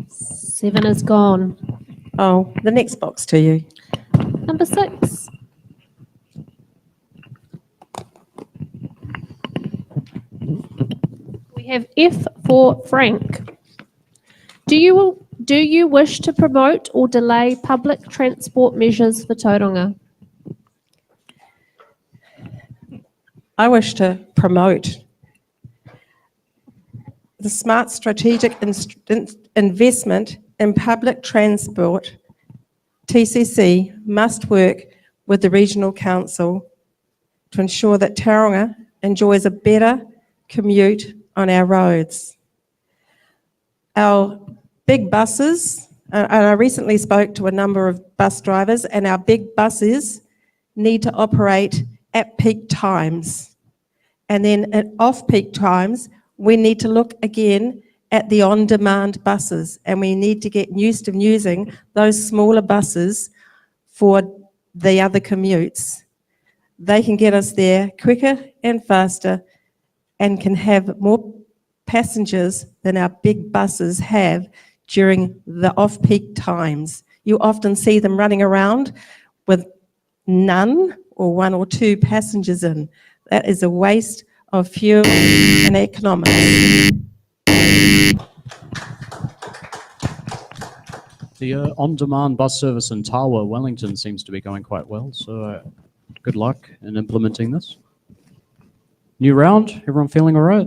7 is gone. Oh, the next box to you. Number 6. We have F for Frank. Do you wish to promote or delay public transport measures for Tauranga? I wish to promote the smart strategic investment in public transport. TCC must work with the Regional Council to ensure that Tauranga enjoys a better commute on our roads. Our big buses, and I recently spoke to a number of bus drivers, and our big buses need to operate at peak times. And then at off-peak times, we need to look again at the on-demand buses, and we need to get used to using those smaller buses for the other commutes. They can get us there quicker and faster and can have more passengers than our big buses have during the off-peak times. You often see them running around with none or 1 or 2 passengers in. That is a waste of fuel and economics. The on-demand bus service in Tawa, Wellington seems to be going quite well, so good luck in implementing this. New round, everyone feeling all right?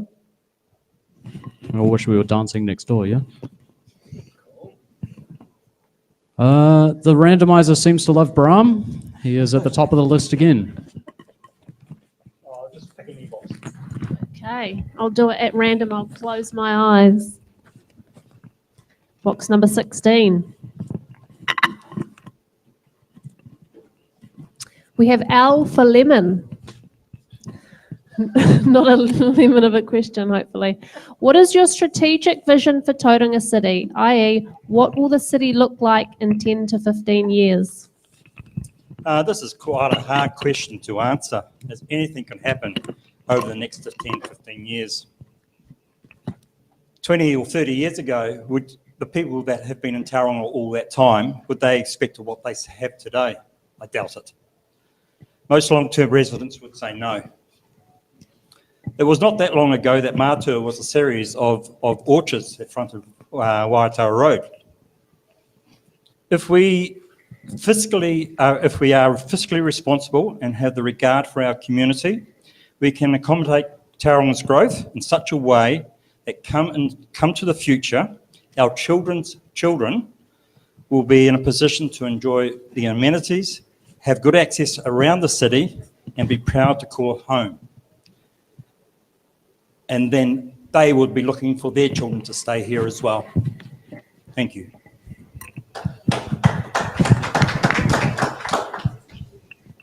I wish we were dancing next door, yeah? The randomizer seems to love Brahm. He is at the top of the list again. Okay, I'll do it at random. I'll close my eyes. Box number 16. We have L for lemon. Not a lemon of a question, hopefully. What is your strategic vision for Tauranga City, i.e. what will the city look like in 10 to 15 years? This is quite a hard question to answer, as anything can happen over the next 10, 15 years. 20 or 30 years ago, would the people that have been in Tauranga all that time, would they expect what they have today? I doubt it. Most long-term residents would say no. It was not that long ago that Matua was a series of orchards in front of Waitara Road. If we are fiscally responsible and have the regard for our community, we can accommodate Tauranga's growth in such a way that come to the future, our children's children will be in a position to enjoy the amenities, have good access around the city, and be proud to call home. And then they would be looking for their children to stay here as well. Thank you.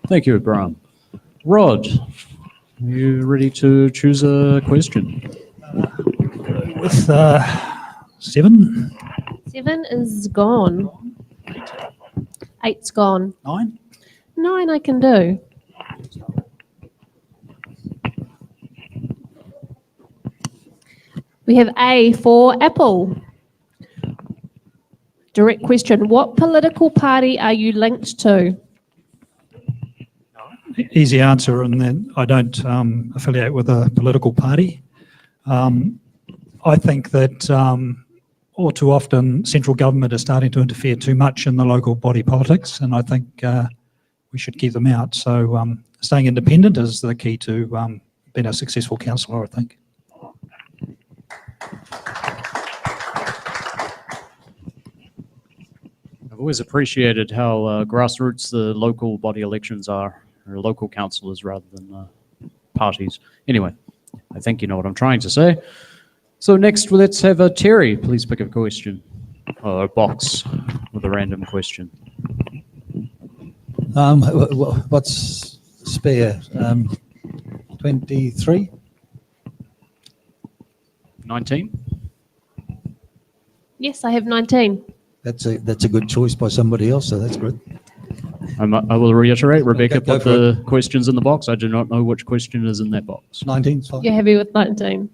Thank you, Abraham. Rod, are you ready to choose a question? With 7. 7 is gone. 8's gone. 9? 9 I can do. We have A for Apple. Direct question. What political party are you linked to? Easy answer, and then I don't affiliate with a political party. I think that all too often central government is starting to interfere too much in the local body politics, and I think we should keep them out. So staying independent is the key to being a successful councillor, I think. I've always appreciated how grassroots the local body elections are, or local councillors rather than parties. Anyway, I think you know what I'm trying to say. So next, let's have Terry. Please pick a question. A box with a random question. What's spare? 23? 19? Yes, I have 19. That's a good choice by somebody else, so that's good. I will reiterate, Rebecca Go put for the questions in the box. I do not know which question is in that box. 19's fine. You're happy with 19?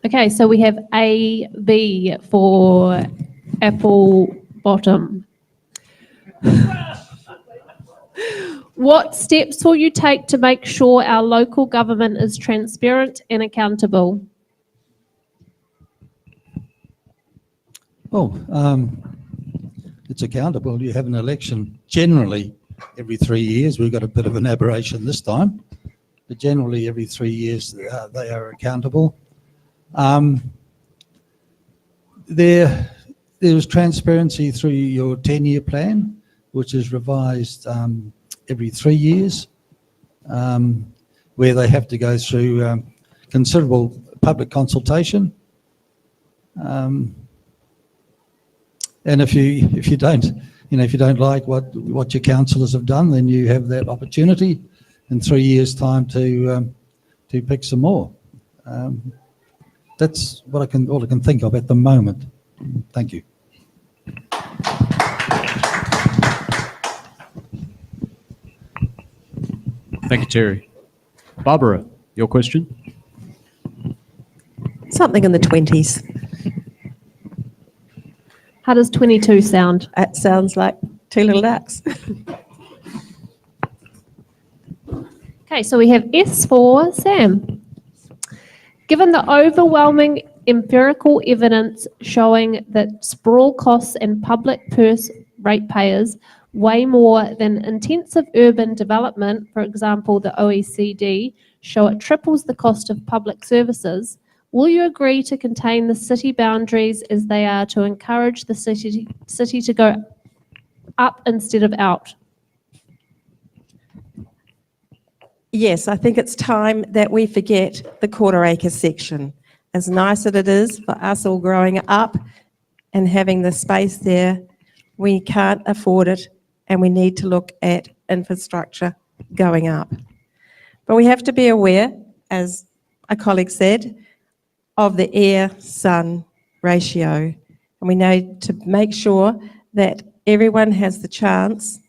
Okay, so we have A, B for apple bottom. What steps will you take to make sure our local government is transparent and accountable? It's accountable. You have an election generally every 3 years. We've got a bit of an aberration this time, but generally every 3 years they are accountable. There's transparency through your 10-year plan, which is revised every 3 years, where they have to go through considerable public consultation. And if you don't like what your councillors have done, then you have that opportunity in 3 years' time to pick some more. That's all I can think of at the moment. Thank you. Thank you, Terry. Barbara, your question? Something in the 20s. How does 22 sound? It sounds like two little ducks. Okay, so we have S for Sam. Given the overwhelming empirical evidence showing that sprawl costs and public purse ratepayers way more than intensive urban development, for example, the OECD, show it triples the cost of public services, will you agree to contain the city boundaries as they are to encourage the city to go up instead of out? Yes, I think it's time that we forget the quarter-acre section. As nice as it is for us all growing up and having the space there, we can't afford it, and we need to look at infrastructure going up. But we have to be aware, as a colleague said, of the air-sun ratio. And we need to make sure that everyone has the chance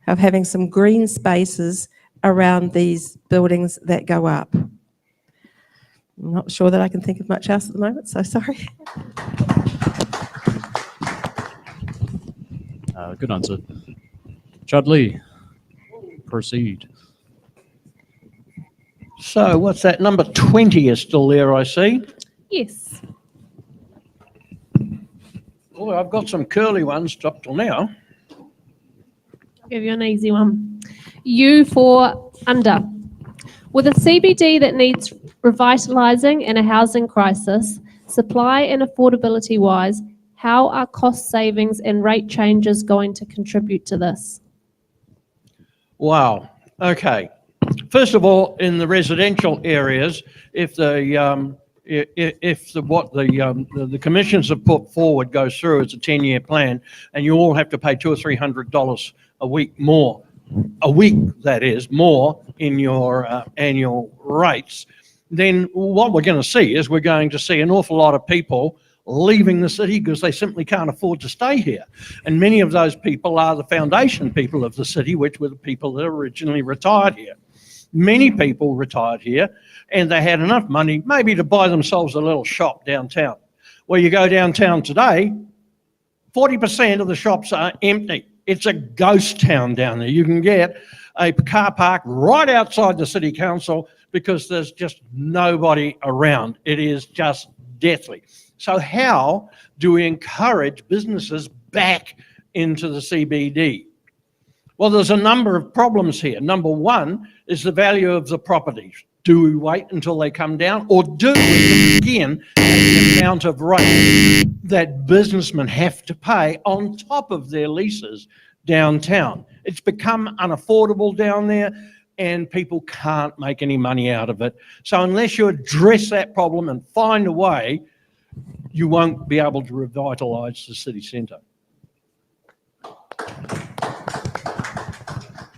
of having some green spaces around these buildings that go up. I'm not sure that I can think of much else at the moment, so sorry. Good answer. Chudley, proceed. So what's that? Number 20 is still there, I see. Yes. Oh, I've got some curly ones up till now. I'll give you an easy one. U for under. With a CBD that needs revitalising and a housing crisis, supply and affordability wise, how are cost savings and rate changes going to contribute to this? Wow. Okay. First of all, in the residential areas, if the commissions have put forward goes through as a 10-year plan, and you all have to pay $200 or $300 a week more, that is, more in your annual rates, then what we're going to see is we're going to see an awful lot of people leaving the city because they simply can't afford to stay here. And many of those people are the foundation people of the city, which were the people that originally retired here. Many people retired here and they had enough money maybe to buy themselves a little shop downtown. Well, you go downtown today, 40% of the shops are empty. It's a ghost town down there. You can get a car park right outside the city council because there's just nobody around. It is just deathly. So how do we encourage businesses back into the CBD? Well, there's a number of problems here. Number one is the value of the properties. Do we wait until they come down, or do we begin at the amount of rent that businessmen have to pay on top of their leases downtown? It's become unaffordable down there and people can't make any money out of it. So unless you address that problem and find a way you won't be able to revitalise the city centre.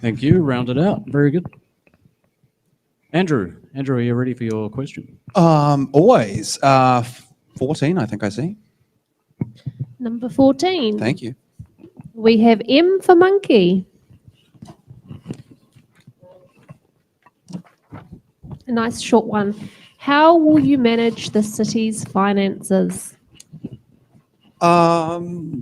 Thank you. Round it out. Very good. Andrew, are you ready for your question? Always. 14, I think I see. Number 14. Thank you. We have M for monkey. A nice short one. How will you manage the city's finances?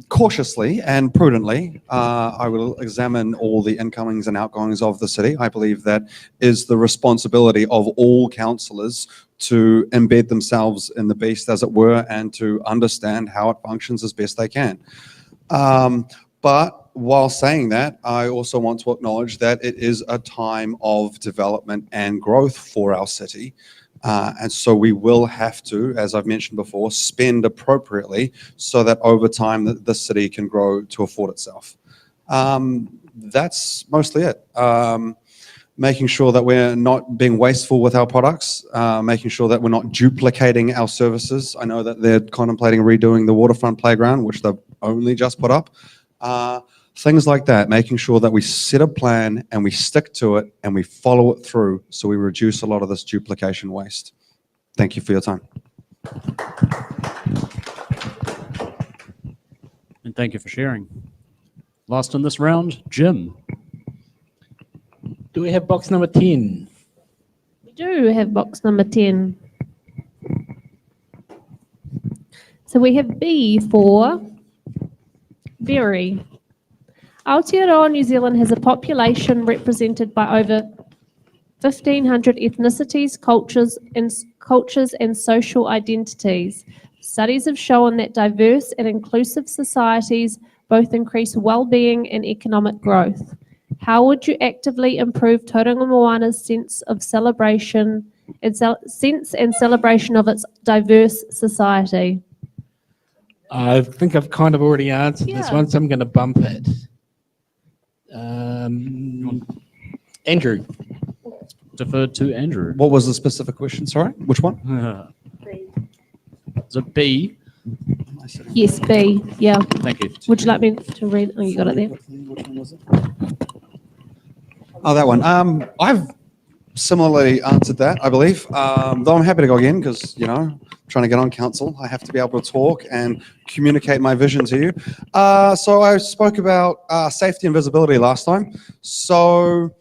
Cautiously and prudently, I will examine all the incomings and outgoings of the city. I believe that is the responsibility of all councillors to embed themselves in the beast, as it were, and to understand how it functions as best they can. But while saying that, I also want to acknowledge that it is a time of development and growth for our city. And so we will have to, as I've mentioned before, spend appropriately so that over time the city can grow to afford itself. That's mostly it. Making sure that we're not being wasteful with our products, making sure that we're not duplicating our services. I know that they're contemplating redoing the waterfront playground, which they've only just put up. Things like that, making sure that we set a plan and we stick to it and we follow it through so we reduce a lot of this duplication waste. Thank you for your time. And thank you for sharing. Last in this round, Jim. Do we have box number 10? We do have box number 10. So we have B for berry. Aotearoa New Zealand has a population represented by over 1,500 ethnicities, cultures and social identities. Studies have shown that diverse and inclusive societies both increase well-being and economic growth. How would you actively improve Tauranga Moana's sense of celebration and celebration of its diverse society? I think I've kind of already answered this one, so I'm going to bump it. Andrew. Deferred to Andrew. What was the specific question? Sorry, which one? Is it B? Yes, B. Yeah. Thank you. Would you like me to read? Oh, you got it there. Which one was it? Oh, that one. I've similarly answered that, I believe. Though I'm happy to go again because, you know, trying to get on council, I have to be able to talk and communicate my vision to you. So I spoke about safety and visibility last time. So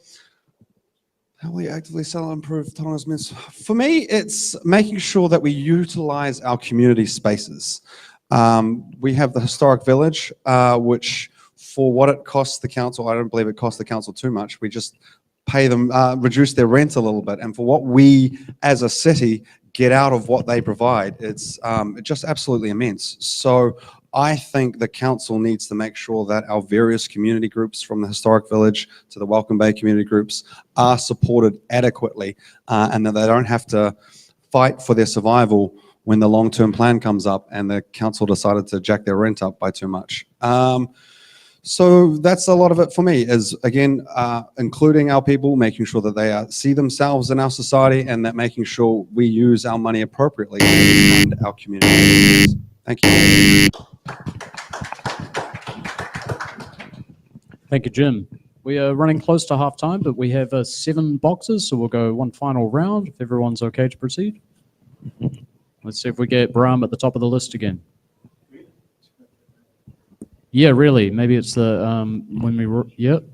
how will we actively sell and improve Tauranga's men's? For me, it's making sure that we utilize our community spaces. We have the historic village, which for what it costs the council, I don't believe it costs the council too much. We just pay them, reduce their rent a little bit. And for what we as a city get out of what they provide, it's just absolutely immense. So I think the council needs to make sure that our various community groups, from the historic village to the Welcome Bay community groups, are supported adequately and that they don't have to fight for their survival when the long-term plan comes up and the council decided to jack their rent up by too much. So that's a lot of it for me, is again, including our people, making sure that they see themselves in our society, and that making sure we use our money appropriately and our community. Thank you. Thank you, Jim. We are running close to half time, but we have 7 boxes, so we'll go one final round if everyone's okay to proceed. Let's see if we get Bram at the top of the list again. Yeah, really. Maybe it's the when we were. Yep.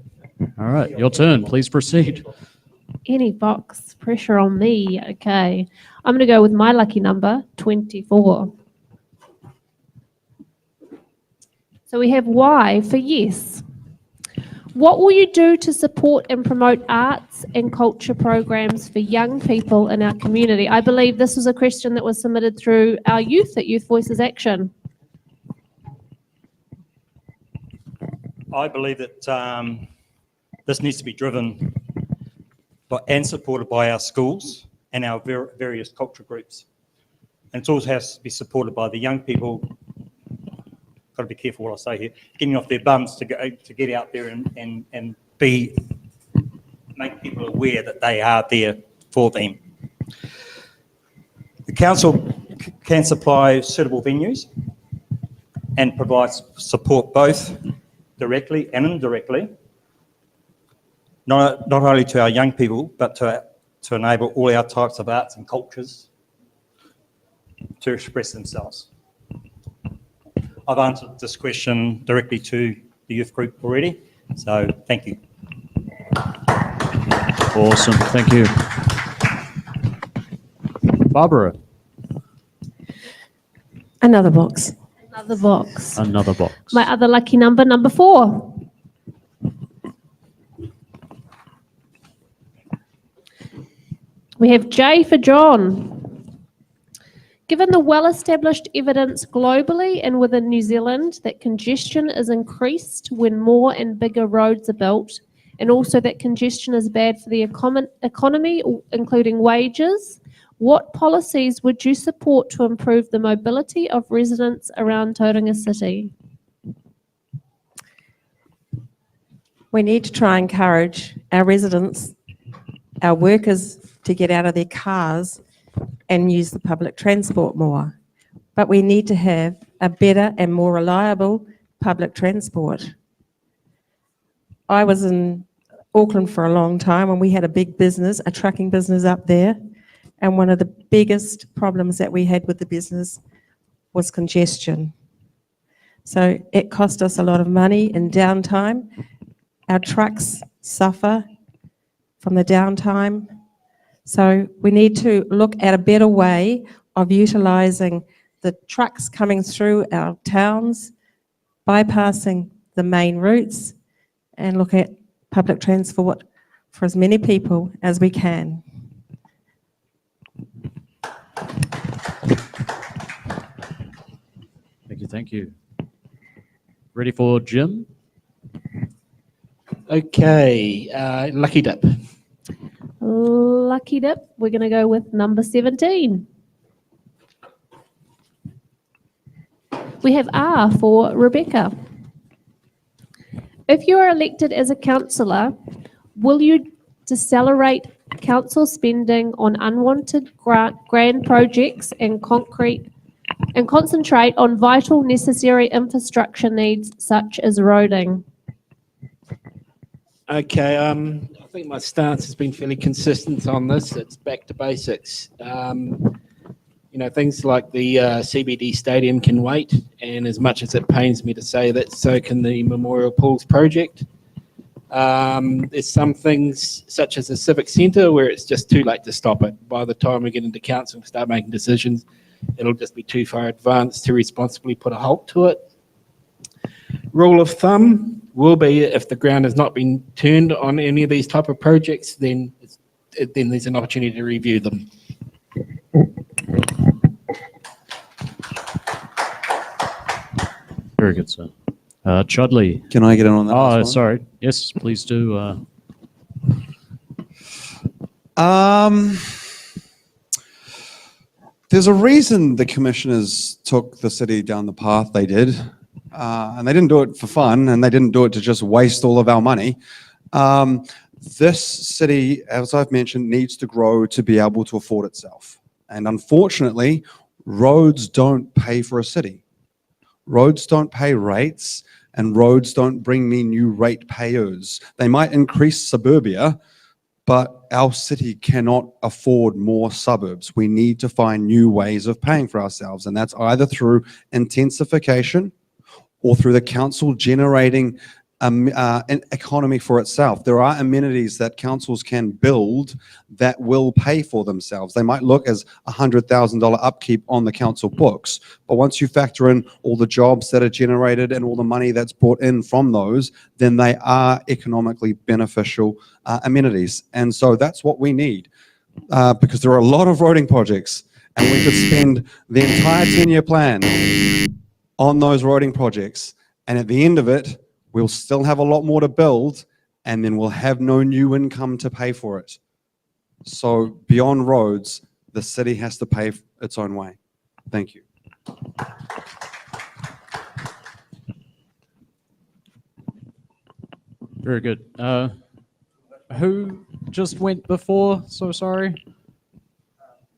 All right, your turn. Please proceed. Any box. Pressure on me. Okay. I'm going to go with my lucky number, 24. So we have Y for yes. What will you do to support and promote arts and culture programs for young people in our community? I believe this was a question that was submitted through our youth at Youth Voices Action. I believe that this needs to be driven by and supported by our schools and our various culture groups. And it also has to be supported by the young people. Got to be careful what I say here. Getting off their bums to get out there and make people aware that they are there for them. The council can supply suitable venues and provide support both directly and indirectly, not only to our young people, but to enable all our types of arts and cultures to express themselves. I've answered this question directly to the youth group already, so thank you. Awesome, thank you. Barbara. Another box. Another box. Another box. My other lucky number, number 4. We have J for John. Given the well-established evidence globally and within New Zealand that congestion is increased when more and bigger roads are built, and also that congestion is bad for the economy, including wages, what policies would you support to improve the mobility of residents around Tauranga City? We need to try and encourage our residents, our workers to get out of their cars and use the public transport more. But we need to have a better and more reliable public transport. I was in Auckland for a long time and we had a big business, a trucking business up there. And one of the biggest problems that we had with the business was congestion. So it cost us a lot of money in downtime. Our trucks suffer from the downtime. So we need to look at a better way of utilising the trucks coming through our towns, bypassing the main routes, and look at public transport for as many people as we can. Thank you. Ready for Jim? Okay, lucky dip. Lucky dip. We're going to go with number 17. We have R for Rebecca. If you are elected as a councillor, will you decelerate council spending on unwanted grand projects and concentrate on vital necessary infrastructure needs such as roading? Okay, I think my stance has been fairly consistent on this. It's back to basics. Things like the CBD stadium can wait, and as much as it pains me to say that, so can the Memorial Pools project. There's some things, such as the Civic Centre, where it's just too late to stop it. By the time we get into council and start making decisions, it'll just be too far advanced to responsibly put a halt to it. Rule of thumb will be, if the ground has not been turned on any of these type of projects, then there's an opportunity to review them. Very good, sir. Chudley. Can I get in on that? Oh, sorry. Yes, please do. There's a reason the commissioners took the city down the path they did, and they didn't do it for fun, and they didn't do it to just waste all of our money. This city, as I've mentioned, needs to grow to be able to afford itself. And unfortunately, roads don't pay for a city. Roads don't pay rates, and roads don't bring me new rate payers. They might increase suburbia, but our city cannot afford more suburbs. We need to find new ways of paying for ourselves, and that's either through intensification or through the council generating an economy for itself. There are amenities that councils can build that will pay for themselves. They might look as $100,000 upkeep on the council books, but once you factor in all the jobs that are generated and all the money that's brought in from those, then they are economically beneficial amenities. And so that's what we need, because there are a lot of roading projects, and we could spend the entire 10-year plan on those roading projects, and at the end of it, we'll still have a lot more to build, and then we'll have no new income to pay for it. So beyond roads, the city has to pay its own way. Thank you. Very good. Who just went before? So sorry.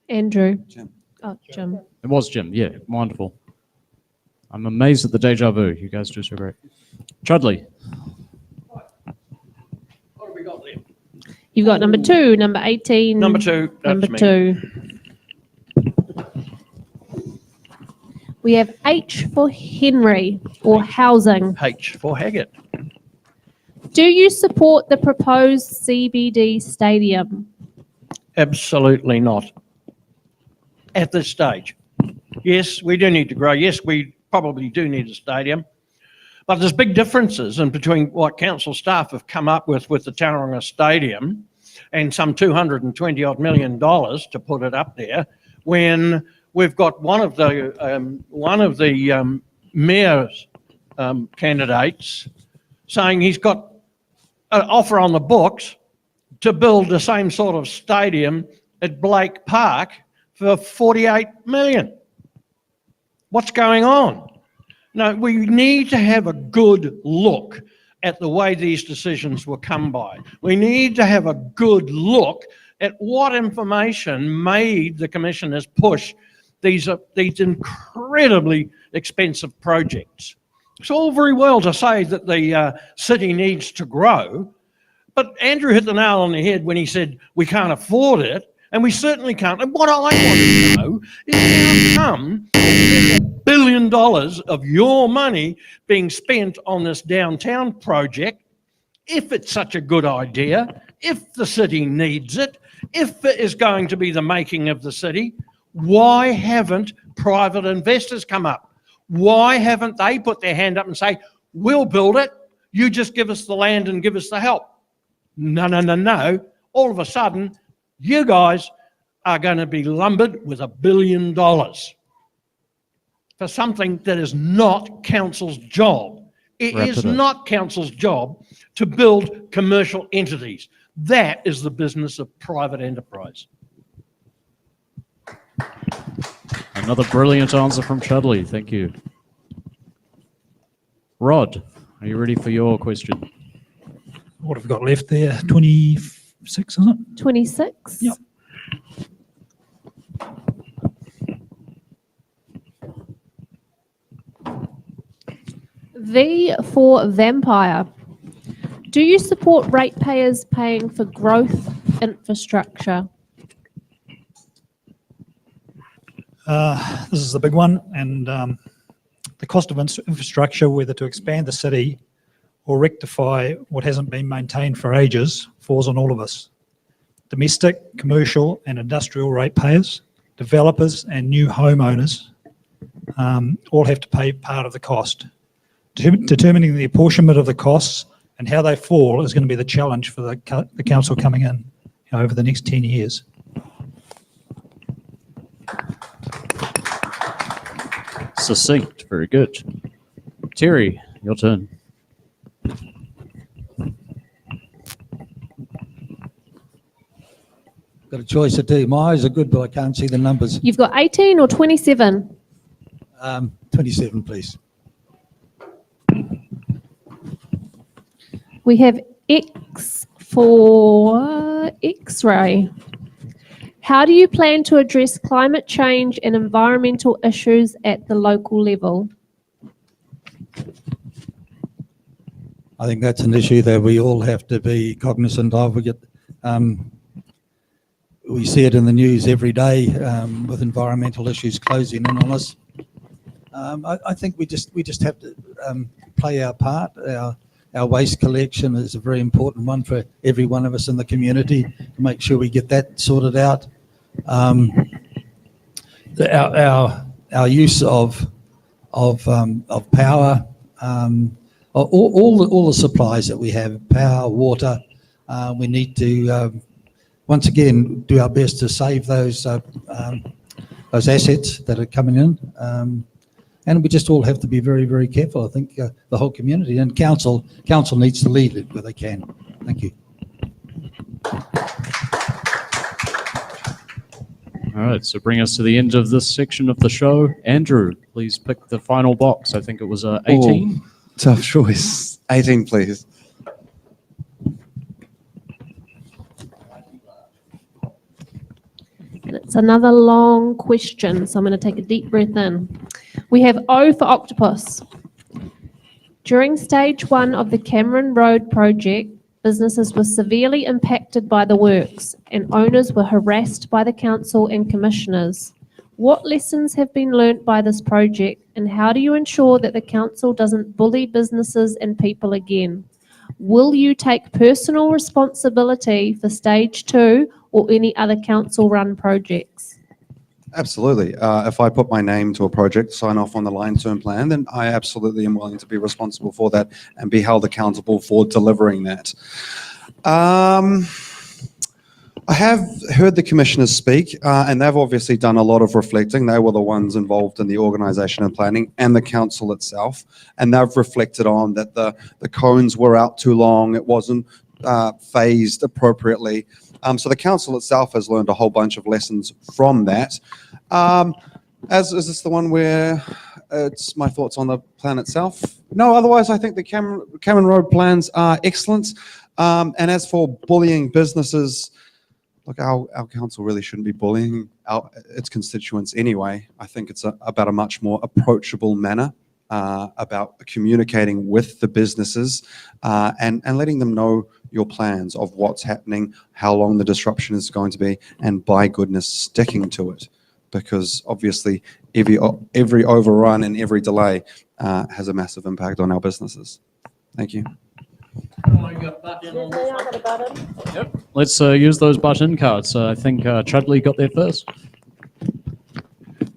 Andrew. Oh, Jim. It was Jim. Yeah, wonderful. I'm amazed at the deja vu. You guys do so great. Chudley. What have we got there? You've got number 2, number 18. Number 2. Number That's me. 2. We have H for Henry, or housing. H for Haggett. Do you support the proposed CBD stadium? Absolutely not. At this stage. Yes, we do need to grow. Yes, we probably do need a stadium. But there's big differences in between what council staff have come up with the Tauranga Stadium and some $220 million to put it up there, when we've got one of the mayor's candidates saying he's got an offer on the books to build the same sort of stadium at Blake Park for 48 million. What's going on? No, we need to have a good look at the way these decisions were come by. We need to have a good look at what information made the commissioners push these incredibly expensive projects. It's all very well to say that the city needs to grow, but Andrew hit the nail on the head when he said we can't afford it, and we certainly can't. And what I want to know is how come there's $1 billion of your money being spent on this downtown project, if it's such a good idea, if the city needs it, if it is going to be the making of the city. Why haven't private investors come up? Why haven't they put their hand up and say, we'll build it, you just give us the land and give us the help? No, no, no, no. All of a sudden, you guys are going to be lumbered with $1 billion for something that is not council's job. It is not council's job to build commercial entities. That is the business of private enterprise. Another brilliant answer from Chudley. Thank you. Rod, are you ready for your question? What have we got left there? 26, is it? 26. Yep. V for vampire. Do you support ratepayers paying for growth infrastructure? This is the big one, and the cost of infrastructure, whether to expand the city or rectify what hasn't been maintained for ages, falls on all of us. Domestic, commercial and industrial ratepayers, developers and new homeowners all have to pay part of the cost. Determining the apportionment of the costs and how they fall is going to be the challenge for the council coming in over the next 10 years. Succinct, very good. Terry, your turn. Got a choice of two. My eyes are good, but I can't see the numbers. You've got 18 or 27? 27, please. We have X for X-ray. How do you plan to address climate change and environmental issues at the local level? I think that's an issue that we all have to be cognizant of. We see it in the news every day with environmental issues closing in on us. I think we just have to play our part. Our waste collection is a very important one for every one of us in the community to make sure we get that sorted out. Our use of power, all the supplies that we have, power, water, we need to once again do our best to save those assets that are coming in. And we just all have to be very, very careful. I think the whole community and council needs to lead it where they can. Thank you. All right, so bring us to the end of this section of the show. Andrew, please pick the final box. I think it was 18. Oh, tough choice. 18, please. It's another long question, so I'm going to take a deep breath in. We have O for octopus. During stage 1 of the Cameron Road project, businesses were severely impacted by the works and owners were harassed by the council and commissioners. What lessons have been learnt by this project and how do you ensure that the council doesn't bully businesses and people again? Will you take personal responsibility for stage 2 or any other council-run projects? Absolutely. If I put my name to a project, sign off on the line-term plan, then I absolutely am willing to be responsible for that and be held accountable for delivering that. I have heard the commissioners speak, and they've obviously done a lot of reflecting. They were the ones involved in the organisation and planning and the council itself, and they've reflected on that the cones were out too long, it wasn't phased appropriately. So the council itself has learned a whole bunch of lessons from that. Is this the one where it's my thoughts on the plan itself? No, otherwise I think the Cameron Road plans are excellent. And as for bullying businesses, look, our council really shouldn't be bullying its constituents anyway. I think it's about a much more approachable manner. About communicating with the businesses and letting them know your plans of what's happening, how long the disruption is going to be, and by goodness, sticking to it. Because obviously every overrun and every delay has a massive impact on our businesses. Thank you. Yep. Let's use those button cards. I think Chudley got there first.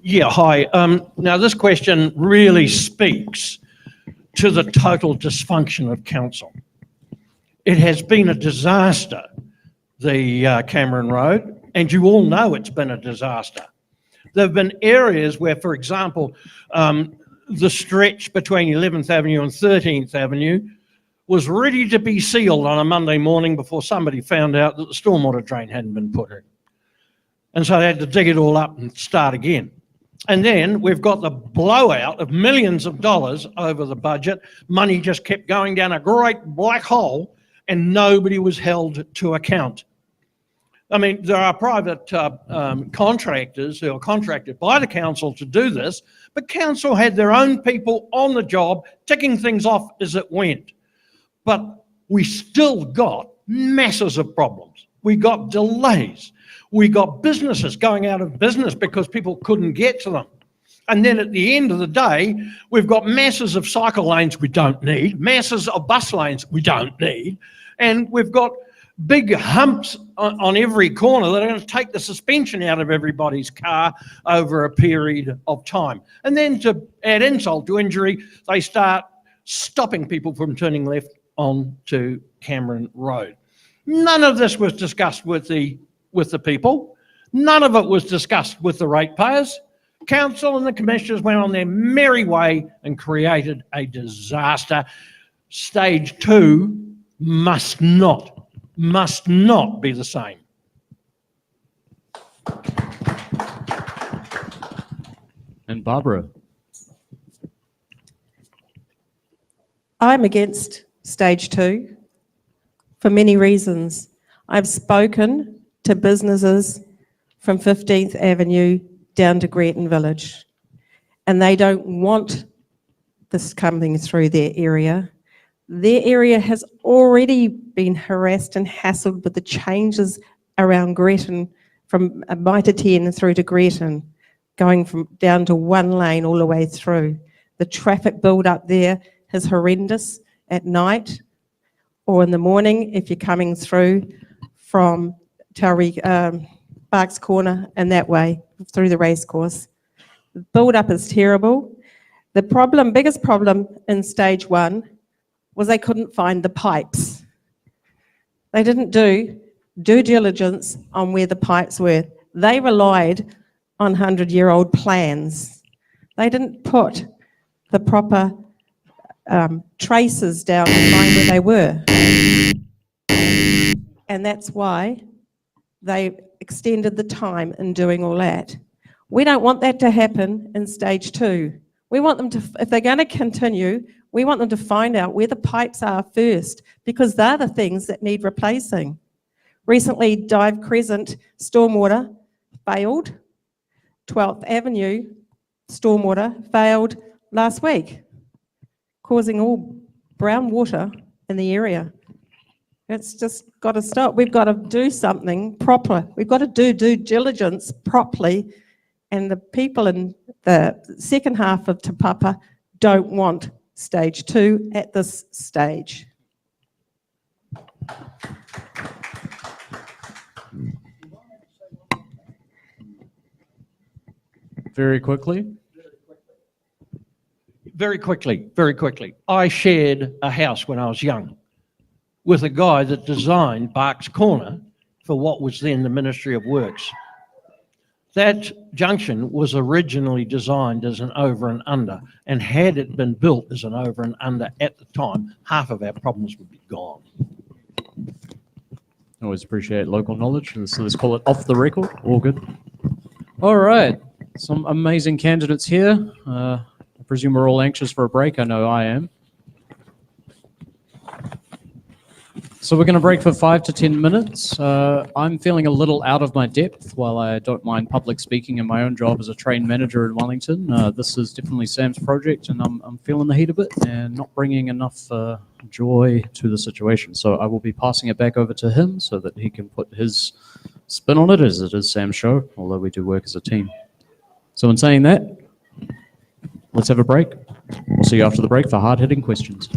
Yeah, hi. Now, this question really speaks to the total dysfunction of council. It has been a disaster, the Cameron Road, and you all know it's been a disaster. There have been areas where, for example, the stretch between 11th Avenue and 13th Avenue was ready to be sealed on a Monday morning before somebody found out that the stormwater drain hadn't been put in. And so they had to dig it all up and start again. And then we've got the blowout of millions of dollars over the budget. Money just kept going down a great black hole and nobody was held to account. I mean, there are private contractors who are contracted by the council to do this, but council had their own people on the job ticking things off as it went. But we still got masses of problems. We got delays. We got businesses going out of business because people couldn't get to them. And then at the end of the day, we've got masses of cycle lanes we don't need, masses of bus lanes we don't need, and we've got big humps on every corner that are going to take the suspension out of everybody's car over a period of time. And then to add insult to injury, they start stopping people from turning left onto Cameron Road. None of this was discussed with the people. None of it was discussed with the ratepayers. Council and the commissioners went on their merry way and created a disaster. Stage 2 must not be the same. And Barbara. I'm against stage 2 for many reasons. I've spoken to businesses from 15th Avenue down to Greaton Village, and they don't want this coming through their area. Their area has already been harassed and hassled with the changes around Greaton from Mitre 10 through to Greaton, going from down to one lane all the way through. The traffic build up there is horrendous at night or in the morning if you're coming through from Tauriko, Barks Corner and that way through the racecourse. The build up is terrible. The biggest problem in stage 1 was they couldn't find the pipes. They didn't do due diligence on where the pipes were. They relied on 100-year-old plans. They didn't put the proper traces down to find where they were. And that's why they extended the time in doing all that. We don't want that to happen in stage 2. We want them to, if they're going to continue, we want them to find out where the pipes are first, because they're the things that need replacing. Recently, Dive Crescent stormwater failed. 12th Avenue stormwater failed last week, causing all brown water in the area. It's just got to stop. We've got to do something proper. We've got to do due diligence properly. And the people in the second half of Te Papa don't want stage 2 at this stage. Very quickly. Very quickly. I shared a house when I was young with a guy that designed Barks Corner for what was then the Ministry of Works. That junction was originally designed as an over and under, and had it been built as an over and under at the time, half of our problems would be gone. Always appreciate local knowledge. So let's call it off the record. All good. All right. Some amazing candidates here. I presume we're all anxious for a break. I know I am. So we're going to break for 5 to 10 minutes. I'm feeling a little out of my depth. While I don't mind public speaking in my own job as a train manager in Wellington, this is definitely Sam's project, and I'm feeling the heat of it and not bringing enough joy to the situation. So I will be passing it back over to him so that he can put his spin on it, as it is Sam's show, although we do work as a team. So in saying that, let's have a break. We'll see you after the break for hard-hitting questions.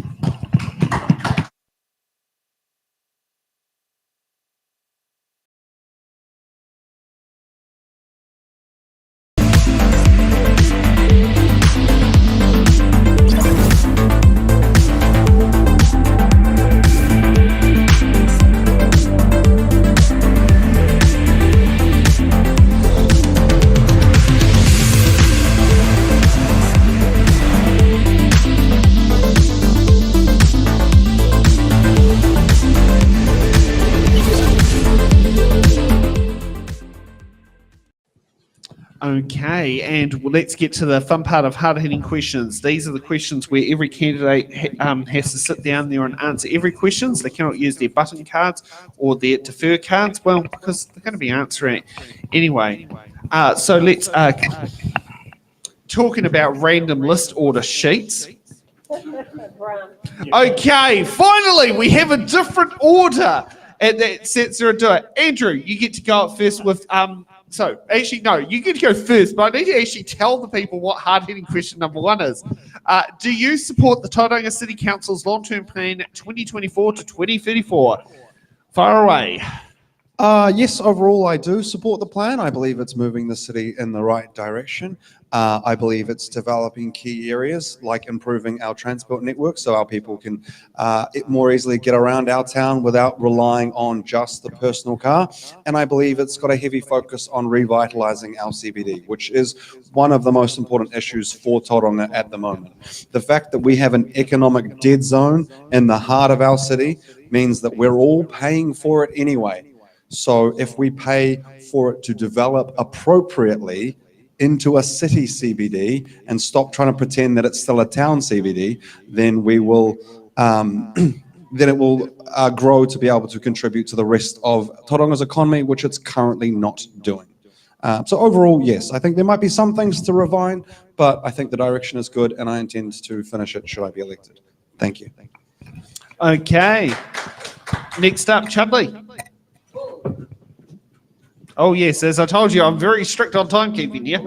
Okay, and let's get to the fun part of hard-hitting questions. These are the questions where every candidate has to sit down there and answer every question. So they cannot use their button cards or their defer cards, well, because they're going to be answering anyway. So let's talking about random list order sheets. Okay, finally we have a different order, and that sets her to it. Andrew, you get to go up first with So, actually, no, you get to go first, but I need to actually tell the people what hard-hitting question number 1 is. Do you support the Tauranga City Council's long-term plan 2024 to 2034? Far away. Yes, overall, I do support the plan. I believe it's moving the city in the right direction. I believe it's developing key areas like improving our transport network so our people can more easily get around our town without relying on just the personal car. And I believe it's got a heavy focus on revitalizing our CBD, which is one of the most important issues for Tauranga at the moment. The fact that we have an economic dead zone in the heart of our city means that we're all paying for it anyway. So if we pay for it to develop appropriately into a city CBD and stop trying to pretend that it's still a town CBD, then we will, then it will grow to be able to contribute to the rest of Tauranga's economy, which it's currently not doing. So overall, yes, I think there might be some things to refine, but I think the direction is good and I intend to finish it should I be elected. Thank you. Okay. Next up, Chudley. Oh, yes, as I told you, I'm very strict on timekeeping, yeah?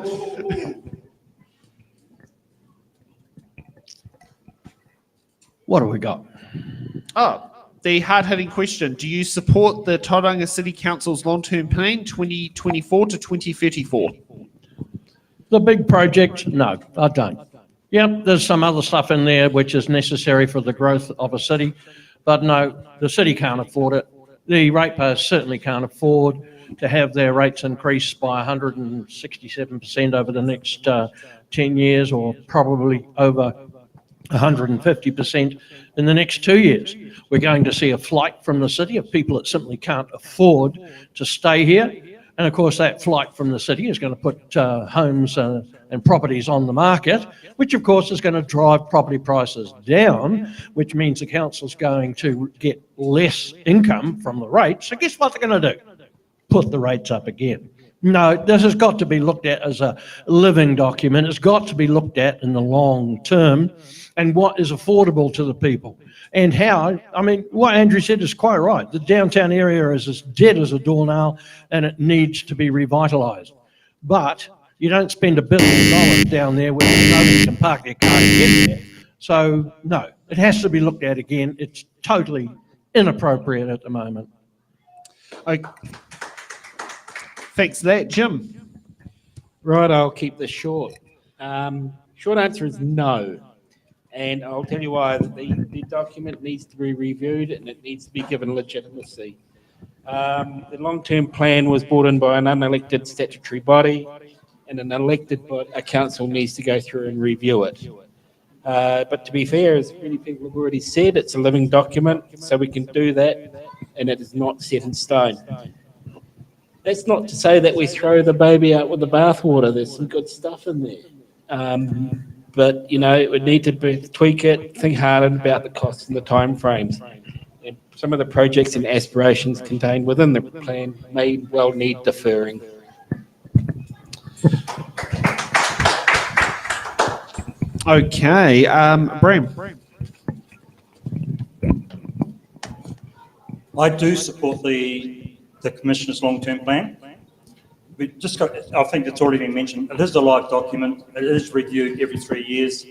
What have we got? Oh, the hard-hitting question. Do you support the Tauranga City Council's long-term plan 2024 to 2034? The big project? No, I don't. Yep, there's some other stuff in there which is necessary for the growth of a city, but no, the city can't afford it. The ratepayers certainly can't afford to have their rates increased by 167% over the next 10 years, or probably over 150% in the next 2 years. We're going to see a flight from the city of people that simply can't afford to stay here. And of course, that flight from the city is going to put homes and properties on the market, which of course is going to drive property prices down, which means the council's going to get less income from the rates. So guess what they're going to do? Put the rates up again. No, this has got to be looked at as a living document. It's got to be looked at in the long term and what is affordable to the people. And how, I mean, what Andrew said is quite right. The downtown area is as dead as a doornail and it needs to be revitalised. But you don't spend $1 billion down there where nobody can park their car to get there. So, no, it has to be looked at again. It's totally inappropriate at the moment. Okay. Thanks for that. Jim? Right, I'll keep this short. Short answer is no. And I'll tell you why. The document needs to be reviewed and it needs to be given legitimacy. The long-term plan was brought in by an unelected statutory body, and an elected council needs to go through and review it. But to be fair, as many people have already said, it's a living document, so we can do that, and it is not set in stone. That's not to say that we throw the baby out with the bathwater. There's some good stuff in there. But, you know, it would need to tweak it, think harder about the costs and the timeframes. And some of the projects and aspirations contained within the plan may well need deferring. Okay, Bram. I do support the Commissioner's long-term plan. We just got, I think it's already been mentioned, it is a live document. It is reviewed every 3 years.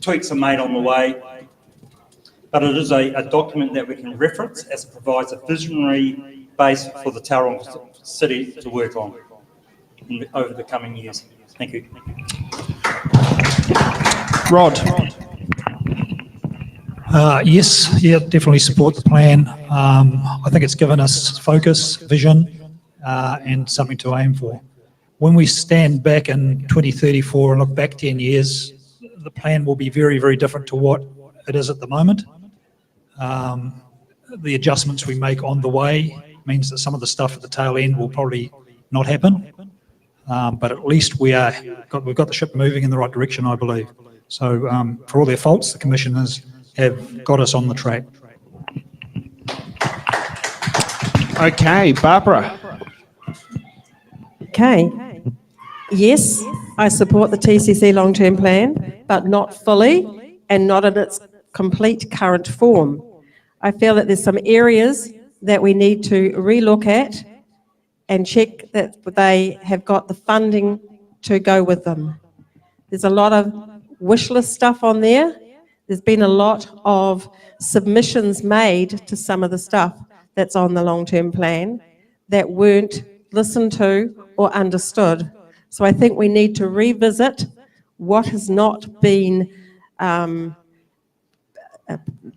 Tweaks are made on the way, but it is a document that we can reference as it provides a visionary base for the Tauranga City to work on over the coming years. Thank you. Rod. Yes, definitely support the plan. I think it's given us focus, vision, and something to aim for. When we stand back in 2034 and look back 10 years, the plan will be very, very different to what it is at the moment. The adjustments we make on the way means that some of the stuff at the tail end will probably not happen. But at least we've got the ship moving in the right direction, I believe. So for all their faults, the commissioners have got us on the track. Okay, Barbara. Okay. Yes, I support the TCC long-term plan, but not fully and not in its complete current form. I feel that there's some areas that we need to relook at and check that they have got the funding to go with them. There's a lot of wish list stuff on there. There's been a lot of submissions made to some of the stuff that's on the long-term plan that weren't listened to or understood. So I think we need to revisit what has not been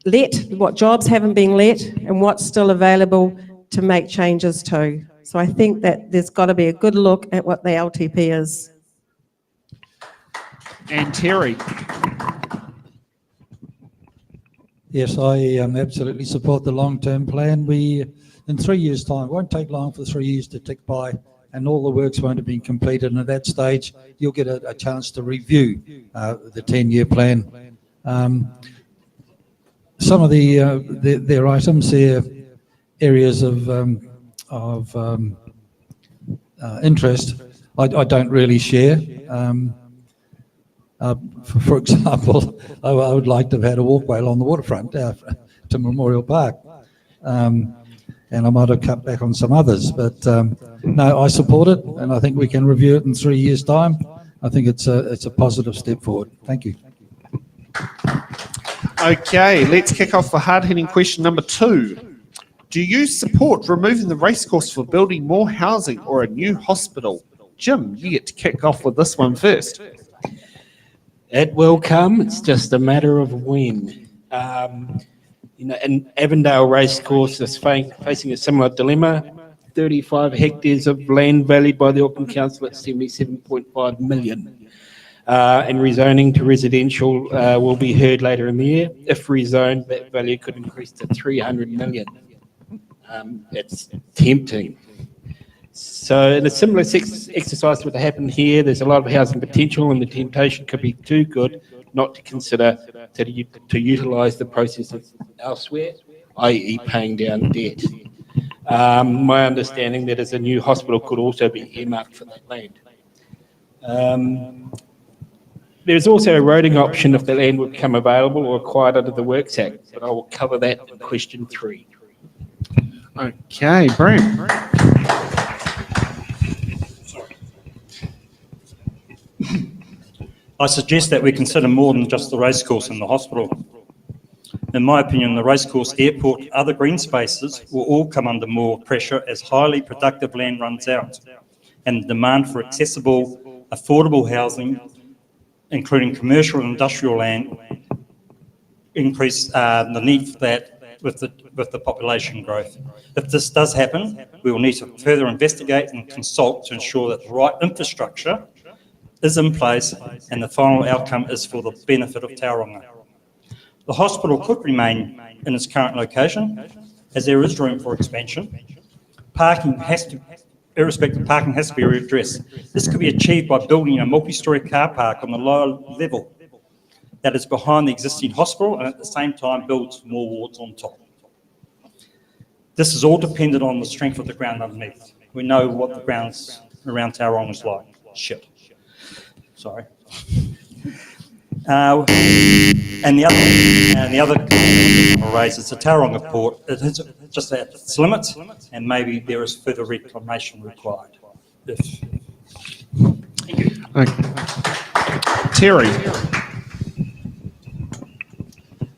let, what jobs haven't been let, and what's still available to make changes to. So I think that there's got to be a good look at what the LTP is. And Terry. Yes, I absolutely support the long-term plan. We, in 3 years' time, it won't take long for 3 years to tick by, and all the works won't have been completed. And at that stage, you'll get a chance to review the 10-year plan. Some of their items, their areas of interest, I don't really share. For example, I would like to have had a walkway along the waterfront to Memorial Park. And I might have cut back on some others, but no, I support it, and I think we can review it in 3 years' time. I think it's a positive step forward. Thank you. Okay, let's kick off the hard-hitting question number 2. Do you support removing the racecourse for building more housing or a new hospital? Jim, you get to kick off with this one first. It will come. It's just a matter of when. You know, and Avondale Racecourse is facing a similar dilemma. 35 hectares of land valued by the Auckland Council at $77.5 million. And rezoning to residential will be heard later in the year. If rezoned, that value could increase to $300 million. It's tempting. So in a similar exercise to what happened here, there's a lot of housing potential, and the temptation could be too good not to consider to utilise the process elsewhere, i.e. paying down debt. My understanding that is a new hospital could also be earmarked for that land. There's also a roading option if the land would become available or acquired under the Works Act, but I will cover that in question 3. Okay, Brent. I suggest that we consider more than just the racecourse and the hospital. In my opinion, the racecourse, airport, other green spaces will all come under more pressure as highly productive land runs out and the demand for accessible, affordable housing, including commercial and industrial land, increase the need for that with the population growth. If this does happen, we will need to further investigate and consult to ensure that the right infrastructure is in place and the final outcome is for the benefit of Tauranga. The hospital could remain in its current location as there is room for expansion. Irrespective parking has to be readdressed. This could be achieved by building a multi-storey car park on the lower level that is behind the existing hospital and at the same time builds more wards on top. This is all dependent on the strength of the ground underneath. We know what the grounds around Tauranga is like. Shit. Sorry. And the other I'll raise is the Tauranga port. It is just at its limits, and maybe there is further reclamation required. Terry.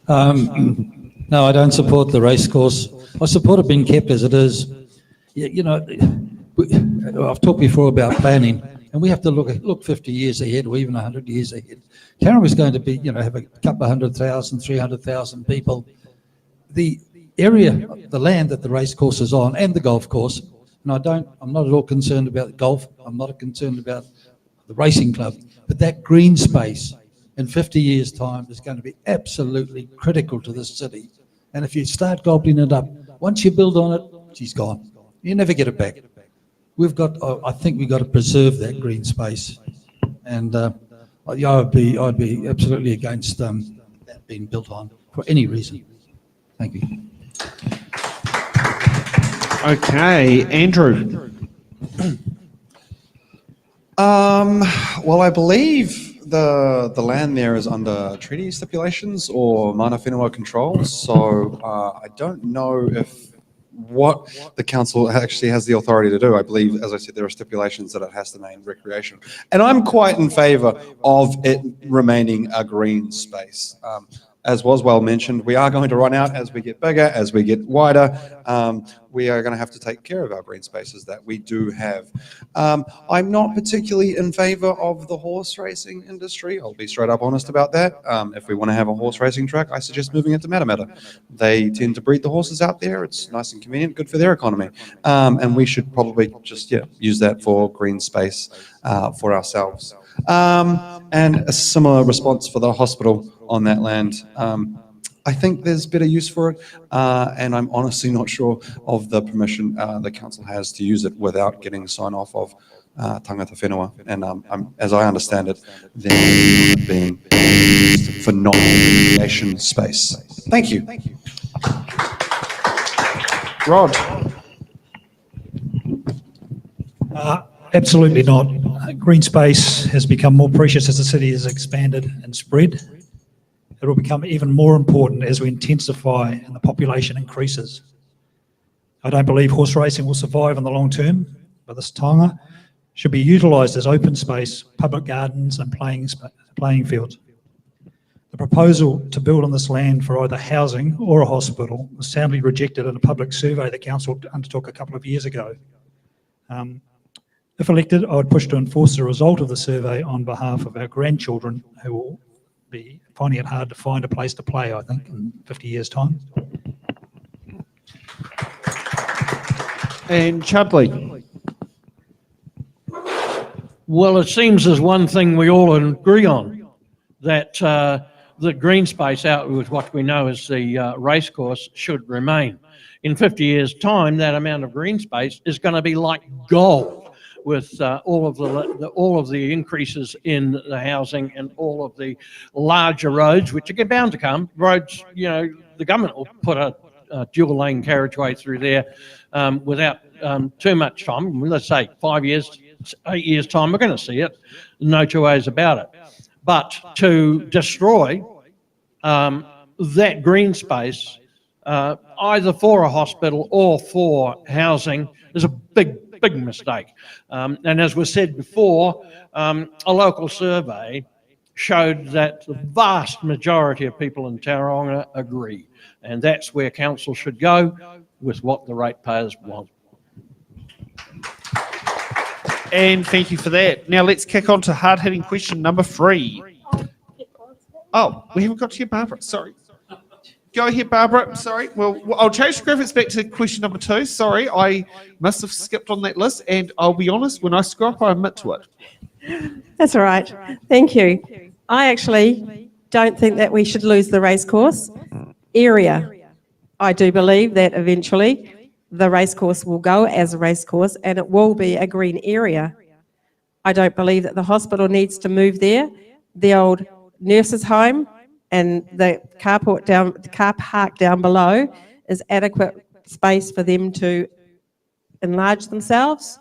No, I don't support the racecourse. I support it being kept as it is. I've talked before about planning, and we have to look 50 years ahead or even 100 years ahead. Tauranga is going to be, have a couple of 100,000, 300,000 people. The area, the land that the racecourse is on, and the golf course, and I'm not at all concerned about golf. I'm not concerned about the racing club, but that green space in 50 years' time is going to be absolutely critical to this city. And if you start gobbling it up, once you build on it, she's gone. You never get it back. I think we've got to preserve that green space. And I'd be absolutely against that being built on for any reason. Thank you. Okay, Andrew. Well, I believe the land there is under treaty stipulations or mana whenua controls, so I don't know what the council actually has the authority to do. I believe, as I said, there are stipulations that it has to remain recreation. And I'm quite in favour of it remaining a green space. As was well mentioned, we are going to run out as we get bigger, as we get wider. We are going to have to take care of our green spaces that we do have. I'm not particularly in favour of the horse racing industry. I'll be straight up honest about that. If we want to have a horse racing track, I suggest moving it to Matamata. They tend to breed the horses out there. It's nice and convenient, good for their economy. And we should probably just use that for green space for ourselves. And a similar response for the hospital on that land. I think there's better use for it, and I'm honestly not sure of the permission the council has to use it without getting sign off of tangata whenua. And as I understand it, they're being used for non-recreation space. Thank you. Rod. Absolutely not. Green space has become more precious as the city has expanded and spread. It will become even more important as we intensify and the population increases. I don't believe horse racing will survive in the long term, but this taonga should be utilised as open space, public gardens and playing fields. The proposal to build on this land for either housing or a hospital was soundly rejected in a public survey the council undertook a couple of years ago. If elected, I would push to enforce the result of the survey on behalf of our grandchildren who will be finding it hard to find a place to play, I think, in 50 years' time. And Chudley. Well, it seems there's one thing we all agree on, that the green space out with what we know as the racecourse should remain. In 50 years' time, that amount of green space is going to be like gold, with all of the increases in the housing and all of the larger roads, which are bound to come. Roads, the government will put a dual lane carriageway through there without too much time. Let's say 5 years, 8 years time, we're going to see it. No two ways about it. But to destroy that green space, either for a hospital or for housing, is a big mistake. And as was said before, a local survey showed that the vast majority of people in Tauranga agree. And that's where council should go, with what the ratepayers want. And thank you for that. Now let's kick on to hard-hitting question number 3. Oh, we haven't got to you, Barbara. Sorry. Go ahead, Barbara. Sorry. Well, I'll change the graphics back to question number 2. Sorry, I must have skipped on that list. And I'll be honest, when I screw up, I admit to it. That's all right. Thank you. I actually don't think that we should lose the racecourse area. I do believe that eventually the racecourse will go as a racecourse and it will be a green area. I don't believe that the hospital needs to move there. The old nurses' home and the car park down below is adequate space for them to enlarge themselves.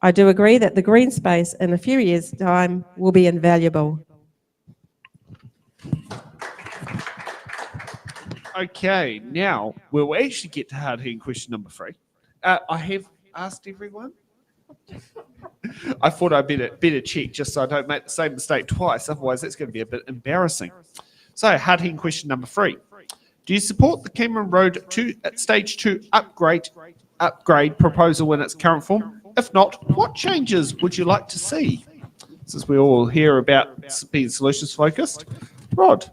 I do agree that the green space in a few years' time will be invaluable. Okay, now we'll actually get to hard-hitting question number 3. I have asked everyone. I thought I'd better check just so I don't make the same mistake twice. Otherwise, that's going to be a bit embarrassing. So, hard-hitting question number 3. Do you support the Cameron Road Stage 2 upgrade proposal in its current form? If not, what changes would you like to see? Since we all hear about being solutions-focused. Rod.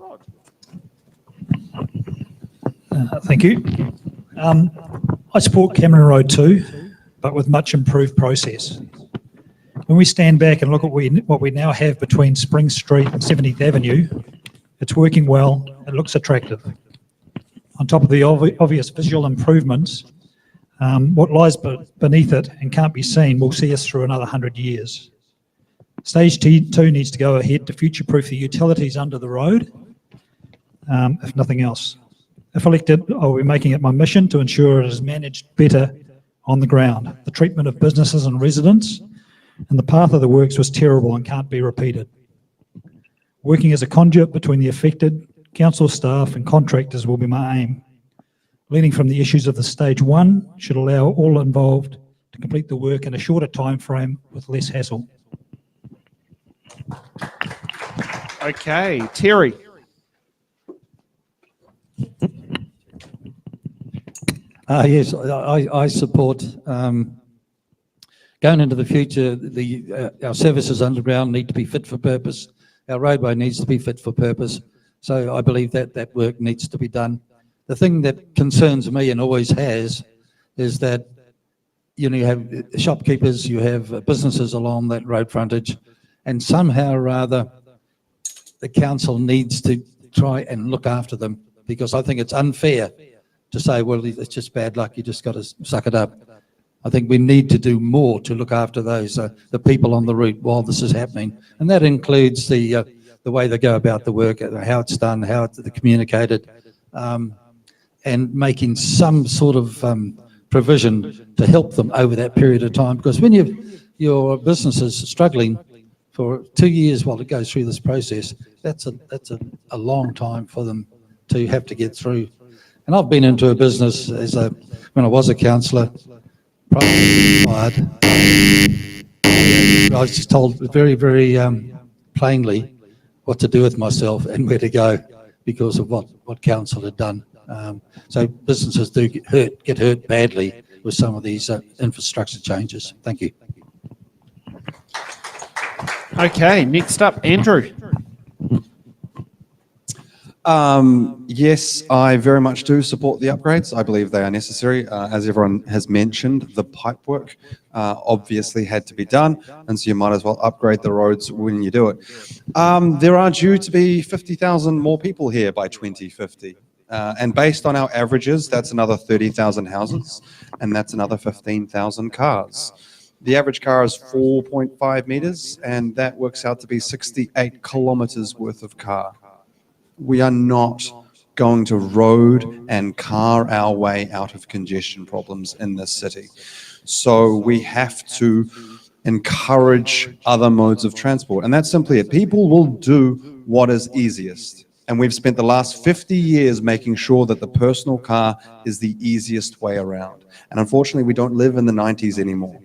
Thank you. I support Cameron Road 2, but with much improved process. When we stand back and look at what we now have between Spring Street and 70th Avenue, it's working well, it looks attractive. On top of the obvious visual improvements, what lies beneath it and can't be seen will see us through another 100 years. Stage 2 needs to go ahead to future-proof the utilities under the road, if nothing else. If elected, I'll be making it my mission to ensure it is managed better on the ground. The treatment of businesses and residents and the path of the works was terrible and can't be repeated. Working as a conduit between the affected, council staff and contractors will be my aim. Learning from the issues of the Stage 1 should allow all involved to complete the work in a shorter time frame with less hassle. Okay, Terry. Yes, I support going into the future. Our services underground need to be fit for purpose. Our roadway needs to be fit for purpose. So I believe that work needs to be done. The thing that concerns me and always has is that you have shopkeepers, you have businesses along that road frontage, and somehow or other the council needs to try and look after them, because I think it's unfair to say, well, it's just bad luck, you just got to suck it up. I think we need to do more to look after those, the people on the route while this is happening. And that includes the way they go about the work, how it's done, how it's communicated, and making some sort of provision to help them over that period of time. Because when your business is struggling for 2 years while it goes through this process, that's a long time for them to have to get through. And I've been into a business when I was a councillor. I was just told very, very plainly what to do with myself and where to go because of what council had done. So businesses do get hurt badly with some of these infrastructure changes. Thank you. Okay, next up, Andrew. Yes, I very much do support the upgrades. I believe they are necessary. As everyone has mentioned, the pipework obviously had to be done, and so you might as well upgrade the roads when you do it. There are due to be 50,000 more people here by 2050. And based on our averages, that's another 30,000 houses, and that's another 15,000 cars. The average car is 4.5 meters, and that works out to be 68 kilometers worth of car. We are not going to road and car our way out of congestion problems in this city. So we have to encourage other modes of transport. And that's simply it. People will do what is easiest. And we've spent the last 50 years making sure that the personal car is the easiest way around. And unfortunately, we don't live in the 90s anymore.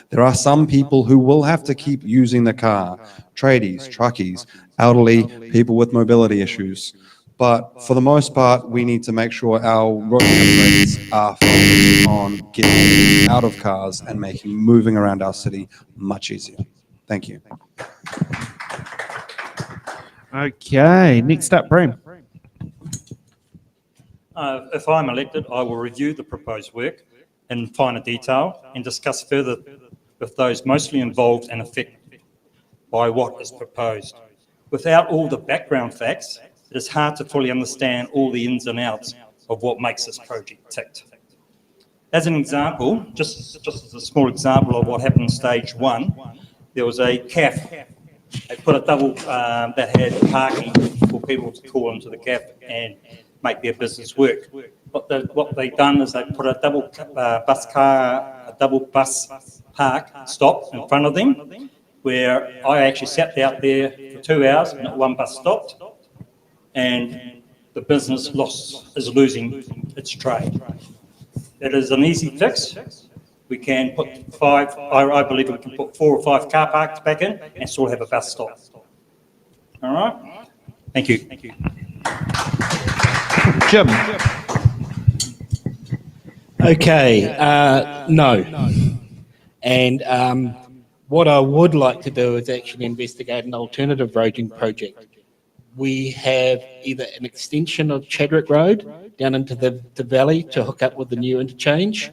There are some people who will have to keep using the car, tradies, truckies, elderly, people with mobility issues. But for the most part, we need to make sure our road upgrades are focused on getting out of cars and making moving around our city much easier. Thank you. Okay, next up, Bram. If I'm elected, I will review the proposed work in finer detail and discuss further with those mostly involved and affected by what is proposed. Without all the background facts, it is hard to fully understand all the ins and outs of what makes this project tick. As an example, just as a small example of what happened in stage one, there was a cafe. They put a double that had parking for people to call into the cafe and make their business work. What they've done is they put a double bus park stop in front of them, where I actually sat out there for 2 hours and not one bus stopped, and the business is losing its trade. It is an easy fix. We can put I believe we can put 4 or 5 car parks back in and still have a bus stop. All right? Thank you. Thank you. Jim. Okay, no. And what I would like to do is actually investigate an alternative roading project. We have either an extension of Chadwick Road down into the valley to hook up with the new interchange,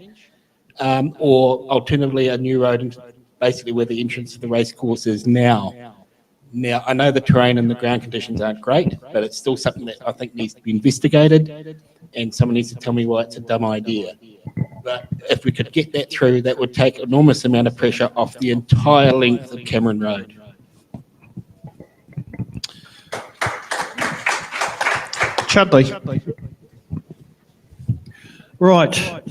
or alternatively a new road into basically where the entrance to the race course is now. Now, I know the terrain and the ground conditions aren't great, but it's still something that I think needs to be investigated, and someone needs to tell me why it's a dumb idea. But if we could get that through, that would take an enormous amount of pressure off the entire length of Cameron Road. Chudley. Right.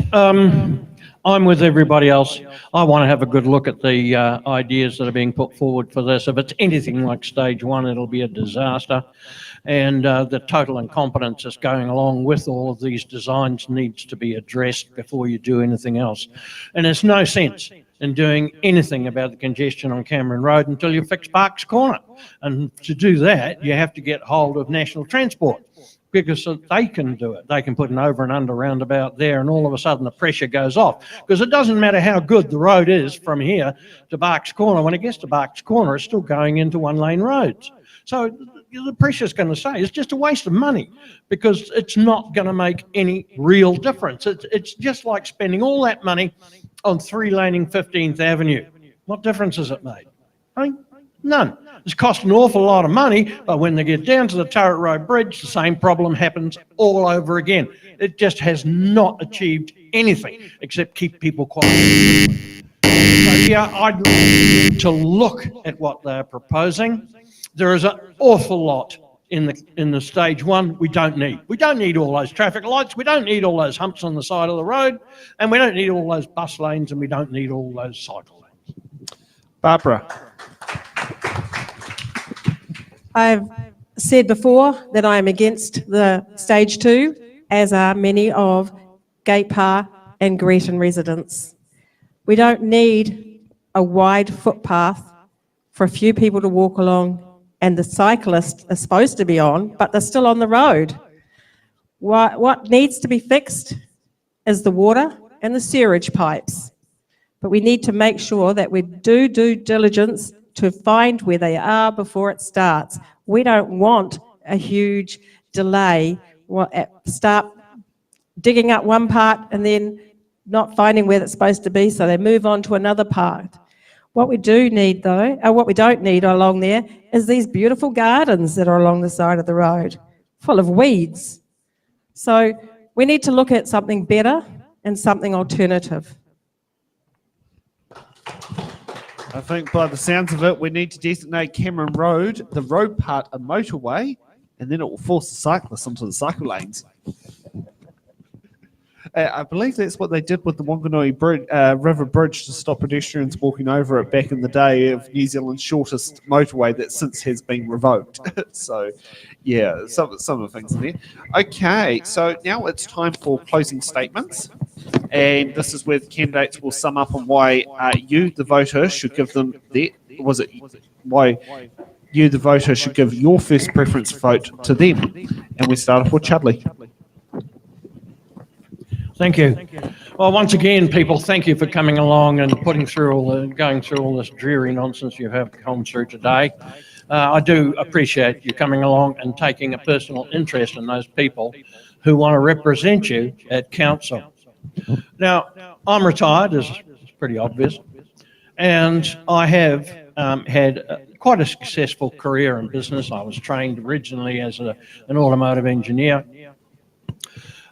I'm with everybody else. I want to have a good look at the ideas that are being put forward for this. If it's anything like stage one, it'll be a disaster. And the total incompetence that's going along with all of these designs needs to be addressed before you do anything else. And there's no sense in doing anything about the congestion on Cameron Road until you fix Parks Corner. And to do that, you have to get hold of National Transport, because they can do it. They can put an over and under roundabout there, and all of a sudden the pressure goes off. Because it doesn't matter how good the road is from here to Barks Corner. When it gets to Barks Corner, it's still going into one-lane roads. So the pressure's going to say it's just a waste of money, because it's not going to make any real difference. It's just like spending all that money on 3-laning 15th Avenue. What difference has it made? I mean, none. It's cost an awful lot of money, but when they get down to the Turret Road Bridge, the same problem happens all over again. It just has not achieved anything except keep people quiet. So yeah, I'd like to look at what they're proposing. There is an awful lot in the stage one we don't need. We don't need all those traffic lights. We don't need all those humps on the side of the road, and we don't need all those bus lanes, and we don't need all those cycle lanes. Barbara. I've said before that I am against the stage 2, as are many of Gate Park and Greeton residents. We don't need a wide footpath for a few people to walk along, and the cyclists are supposed to be on, but they're still on the road. What needs to be fixed is the water and the sewerage pipes. But we need to make sure that we do due diligence to find where they are before it starts. We don't want a huge delay, start digging up one part and then not finding where it's supposed to be, so they move on to another part. What we do need though, or what we don't need along there, is these beautiful gardens that are along the side of the road, full of weeds. So we need to look at something better and something alternative. I think by the sounds of it, we need to designate Cameron Road, the road part, a motorway, and then it will force the cyclists into the cycle lanes. I believe that's what they did with the Maunganui River Bridge to stop pedestrians walking over it back in the day of New Zealand's shortest motorway that since has been revoked. So, yeah, some of the things in there. Okay, so now it's time for closing statements. And this is where the candidates will sum up on why you, the voter, should give them why you, the voter, should give your first preference vote to them. And we start off with Chudley. Thank you. Well, once again, people, thank you for coming along and going through all this dreary nonsense you have gone through today. I do appreciate you coming along and taking a personal interest in those people who want to represent you at council. Now, I'm retired, as it's pretty obvious, and I have had quite a successful career in business. I was trained originally as an automotive engineer.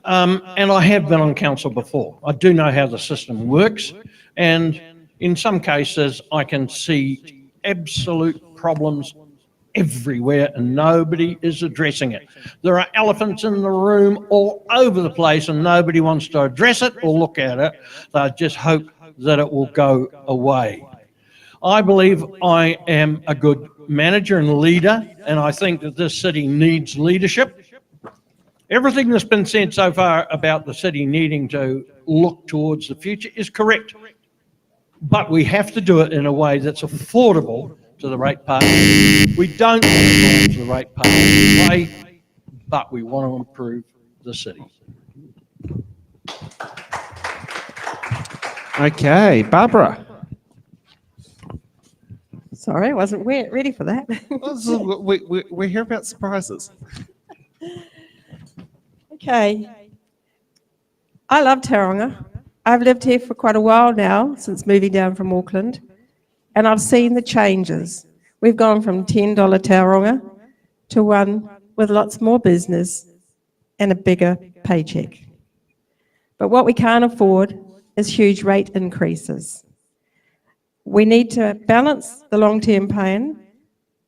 And I have been on council before. I do know how the system works, and in some cases I can see absolute problems everywhere and nobody is addressing it. There are elephants in the room all over the place and nobody wants to address it or look at it. They just hope that it will go away. I believe I am a good manager and leader, and I think that this city needs leadership. Everything that's been said so far about the city needing to look towards the future is correct. But we have to do it in a way that's affordable to the ratepayers. We don't want to go to the ratepayers way, but we want to improve the city. Okay, Barbara. Sorry, I wasn't ready for that. We're here about surprises. Okay. I love Tauranga. I've lived here for quite a while now, since moving down from Auckland, and I've seen the changes. We've gone from $10 Tauranga to one with lots more business and a bigger paycheck. But what we can't afford is huge rate increases. We need to balance the long-term pain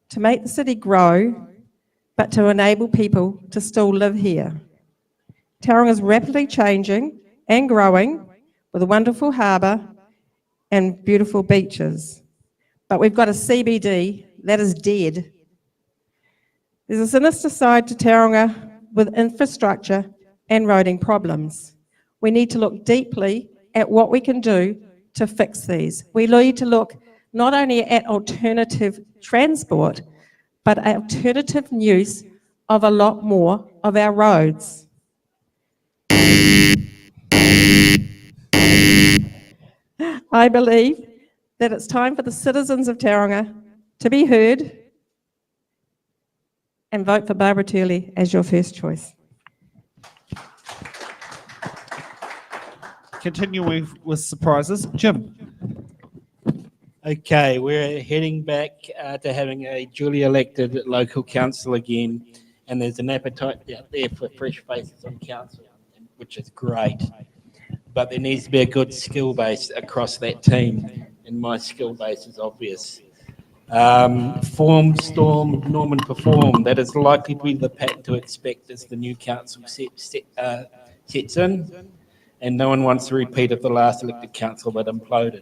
to make the city grow, but to enable people to still live here. Tauranga is rapidly changing and growing with a wonderful harbour and beautiful beaches. But we've got a CBD that is dead. There's a sinister side to Tauranga with infrastructure and roading problems. We need to look deeply at what we can do to fix these. We need to look not only at alternative transport, but alternative use of a lot more of our roads. I believe that it's time for the citizens of Tauranga to be heard and vote for Barbara Turley as your first choice. Continuing with surprises, Jim. Okay, we're heading back to having a duly elected local council again, and there's an appetite out there for fresh faces on council, which is great. But there needs to be a good skill base across that team, and my skill base is obvious. Form, storm, norm and perform. That is likely to be the pattern to expect as the new council sets in, and no one wants to repeat of the last elected council that imploded.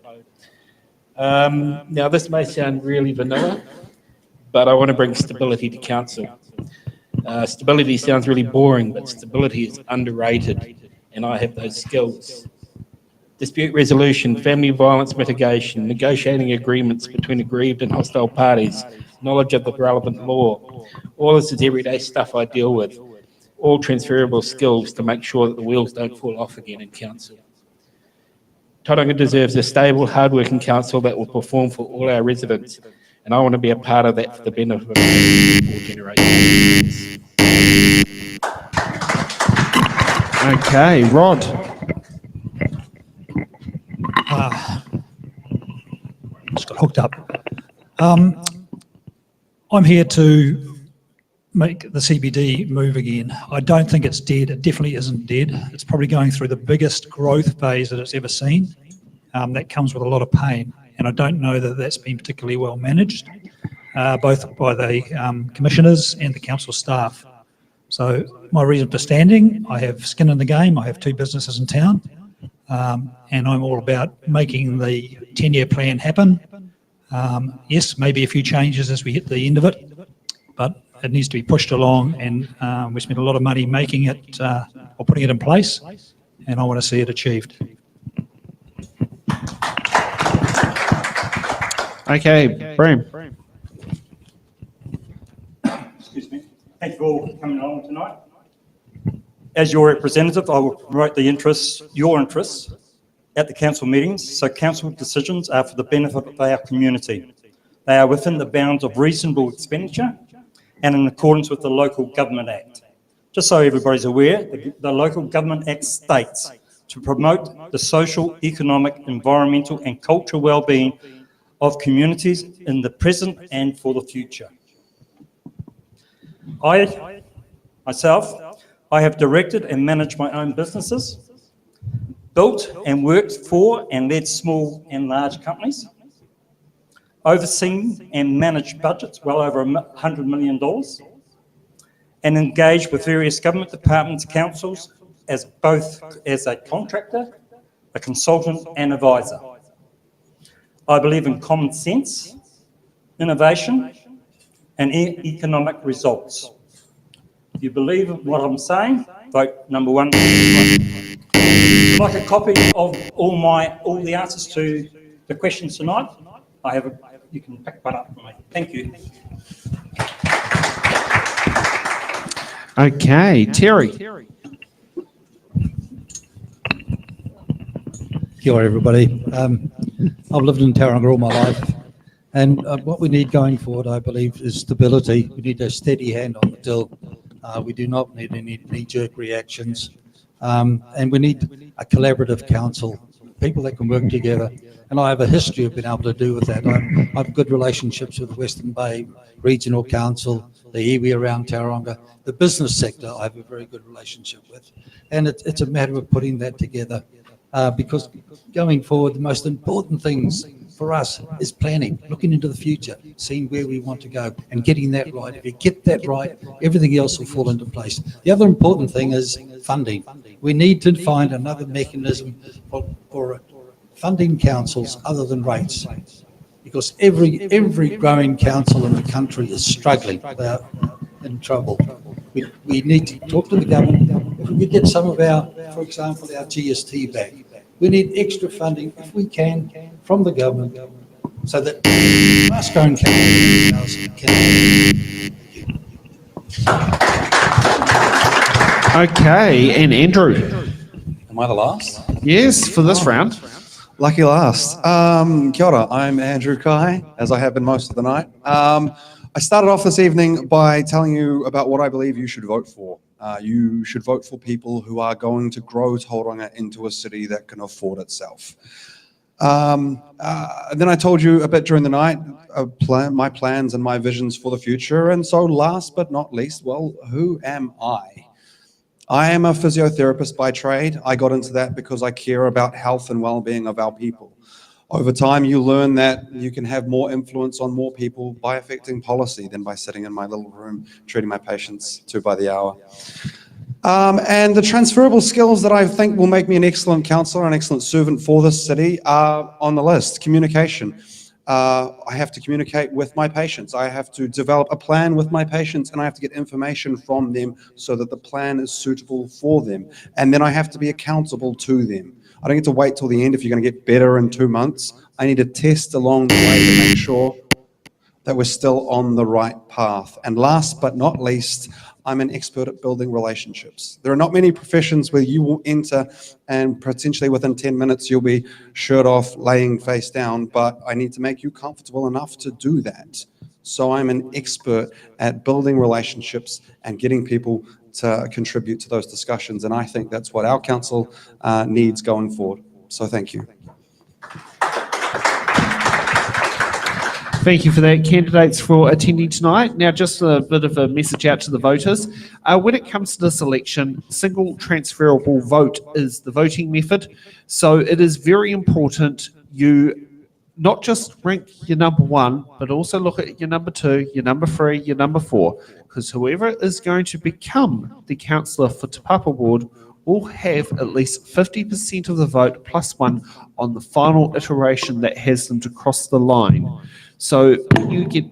Now, this may sound really vanilla, but I want to bring stability to council. Stability sounds really boring, but stability is underrated, and I have those skills. Dispute resolution, family violence mitigation, negotiating agreements between aggrieved and hostile parties, knowledge of the relevant law. All this is everyday stuff I deal with. All transferable skills to make sure that the wheels don't fall off again in council. Tauranga deserves a stable, hard-working council that will perform for all our residents, and I want to be a part of that for the benefit of all generations. Okay, Rod. Just got hooked up. I'm here to make the CBD move again. I don't think it's dead. It definitely isn't dead. It's probably going through the biggest growth phase that it's ever seen. That comes with a lot of pain, and I don't know that that's been particularly well managed. both by the commissioners and the council staff. So my reason for standing, I have skin in the game. I have 2 businesses in town, and I'm all about making the 10-year plan happen. Yes, maybe a few changes as we hit the end of it, but it needs to be pushed along, and we spent a lot of money making it or putting it in place, and I want to see it achieved. Okay, Bram. Excuse me. Thank you all for coming along tonight. As your representative, I will promote your interests at the council meetings, so council decisions are for the benefit of our community. They are within the bounds of reasonable expenditure and in accordance with the Local Government Act. Just so everybody's aware, the Local Government Act states to promote the social, economic, environmental and cultural well-being of communities in the present and for the future. I have directed and managed my own businesses, built and worked for and led small and large companies, overseen and managed budgets well over $100 million, and engaged with various government departments, councils, as both as a contractor, a consultant and advisor. I believe in common sense, innovation, and economic results. If you believe in what I'm saying, vote number 1. If you'd like a copy of all the answers to the questions tonight, you can pick one up from me. Thank you. Okay, Terry. Kia ora, everybody. I've lived in Tauranga all my life, and what we need going forward, I believe, is stability. We need a steady hand on the till. We do not need any knee-jerk reactions, and we need a collaborative council, people that can work together. And I have a history of being able to do with that. I have good relationships with the Western Bay Regional Council, the iwi around Tauranga, the business sector I have a very good relationship with. And it's a matter of putting that together, because going forward, the most important things for us is planning, looking into the future, seeing where we want to go and getting that right. If you get that right, everything else will fall into place. The other important thing is funding. We need to find another mechanism for funding councils other than rates, because every growing council in the country is struggling. They're in trouble. We need to talk to the government. If we could get some of for example, our GST back, we need extra funding, if we can, from the government, so that fast-growing councils can. Okay, and Andrew. Am I the last? Yes, for this round. Lucky last. Kia ora, I'm Andrew Kai, as I have been most of the night. I started off this evening by telling you about what I believe you should vote for. You should vote for people who are going to grow Tauranga into a city that can afford itself. Then I told you a bit during the night, my plans and my visions for the future. And so last but not least, well, who am I? I am a physiotherapist by trade. I got into that because I care about health and well-being of our people. Over time, you learn that you can have more influence on more people by affecting policy than by sitting in my little room treating my patients 2 by the hour. And the transferable skills that I think will make me an excellent councillor, an excellent servant for this city are on the list. Communication. I have to communicate with my patients. I have to develop a plan with my patients, and I have to get information from them so that the plan is suitable for them. And then I have to be accountable to them. I don't get to wait till the end if you're going to get better in 2 months. I need to test along the way to make sure that we're still on the right path. And last but not least, I'm an expert at building relationships. There are not many professions where you will enter and potentially within 10 minutes you'll be shirt off, laying face down, but I need to make you comfortable enough to do that. So I'm an expert at building relationships and getting people to contribute to those discussions. And I think that's what our council needs going forward. So thank you. Thank you for that, candidates, for attending tonight. Now, just a bit of a message out to the voters. When it comes to this election, single transferable vote is the voting method. So it is very important you not just rank your number one, but also look at your number two, your number three, your number four, because whoever is going to become the councillor for Te Papa Ward will have at least 50% of the vote plus one on the final iteration that has them to cross the line. So when you get,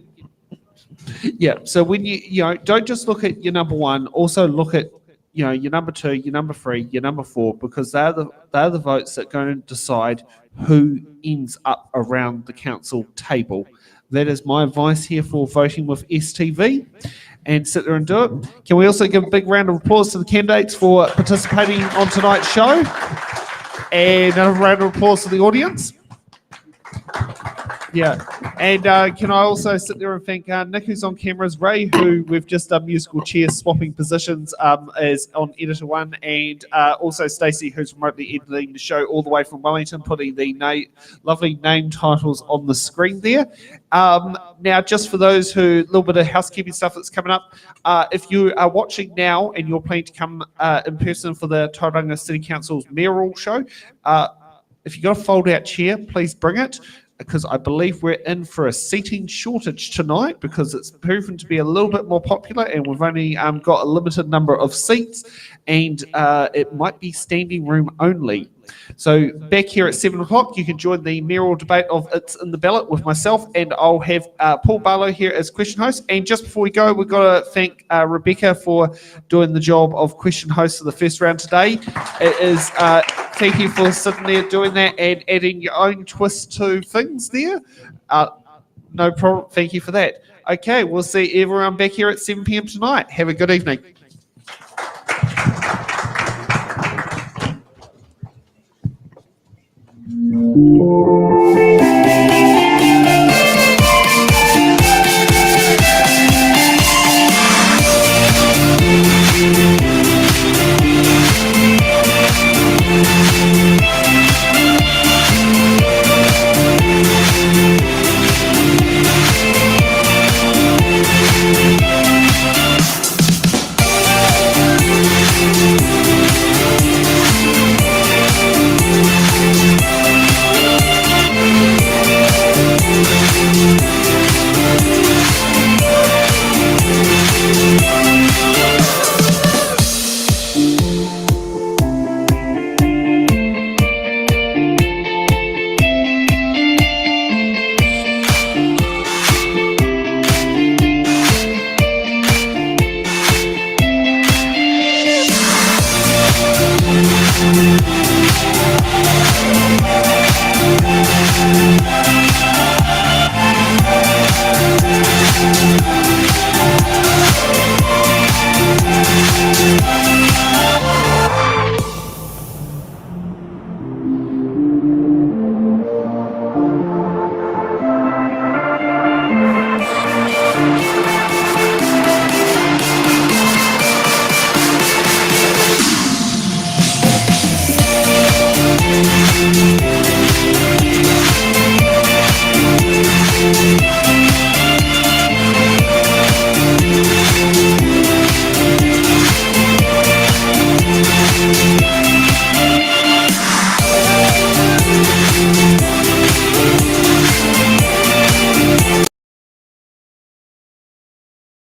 so when you don't just look at your number one, also look at your number two, your number three, your number four, because they're the votes that are going to decide who ends up around the council table. That is my advice here for voting with STV, and sit there and do it. Can we also give a big round of applause to the candidates for participating on tonight's show, and a round of applause to the audience. Yeah, and can I also sit there and thank Nick, who's on cameras, Ray, who we've just done musical chairs swapping positions as on editor one, and also Stacey, who's remotely editing the show all the way from Wellington, putting the lovely name titles on the screen there. Now, just for those who, a little bit of housekeeping stuff that's coming up, if you are watching now and you're planning to come in person for the Tauranga City Council's mayoral show, if you've got a fold-out chair, please bring it, because I believe we're in for a seating shortage tonight, because it's proven to be a little bit more popular and we've only got a limited number of seats, and it might be standing room only. So back here at 7 o'clock, you can join the mayoral debate of It's in the Ballot with myself, and I'll have Paul Ballot here as question host. And just before we go, we've got to thank Rebecca for doing the job of question host for the first round today. It is, thank you for sitting there doing that and adding your own twist to things there. No problem. Thank you for that. Okay, we'll see everyone back here at 7 p.m. tonight. Have a good evening.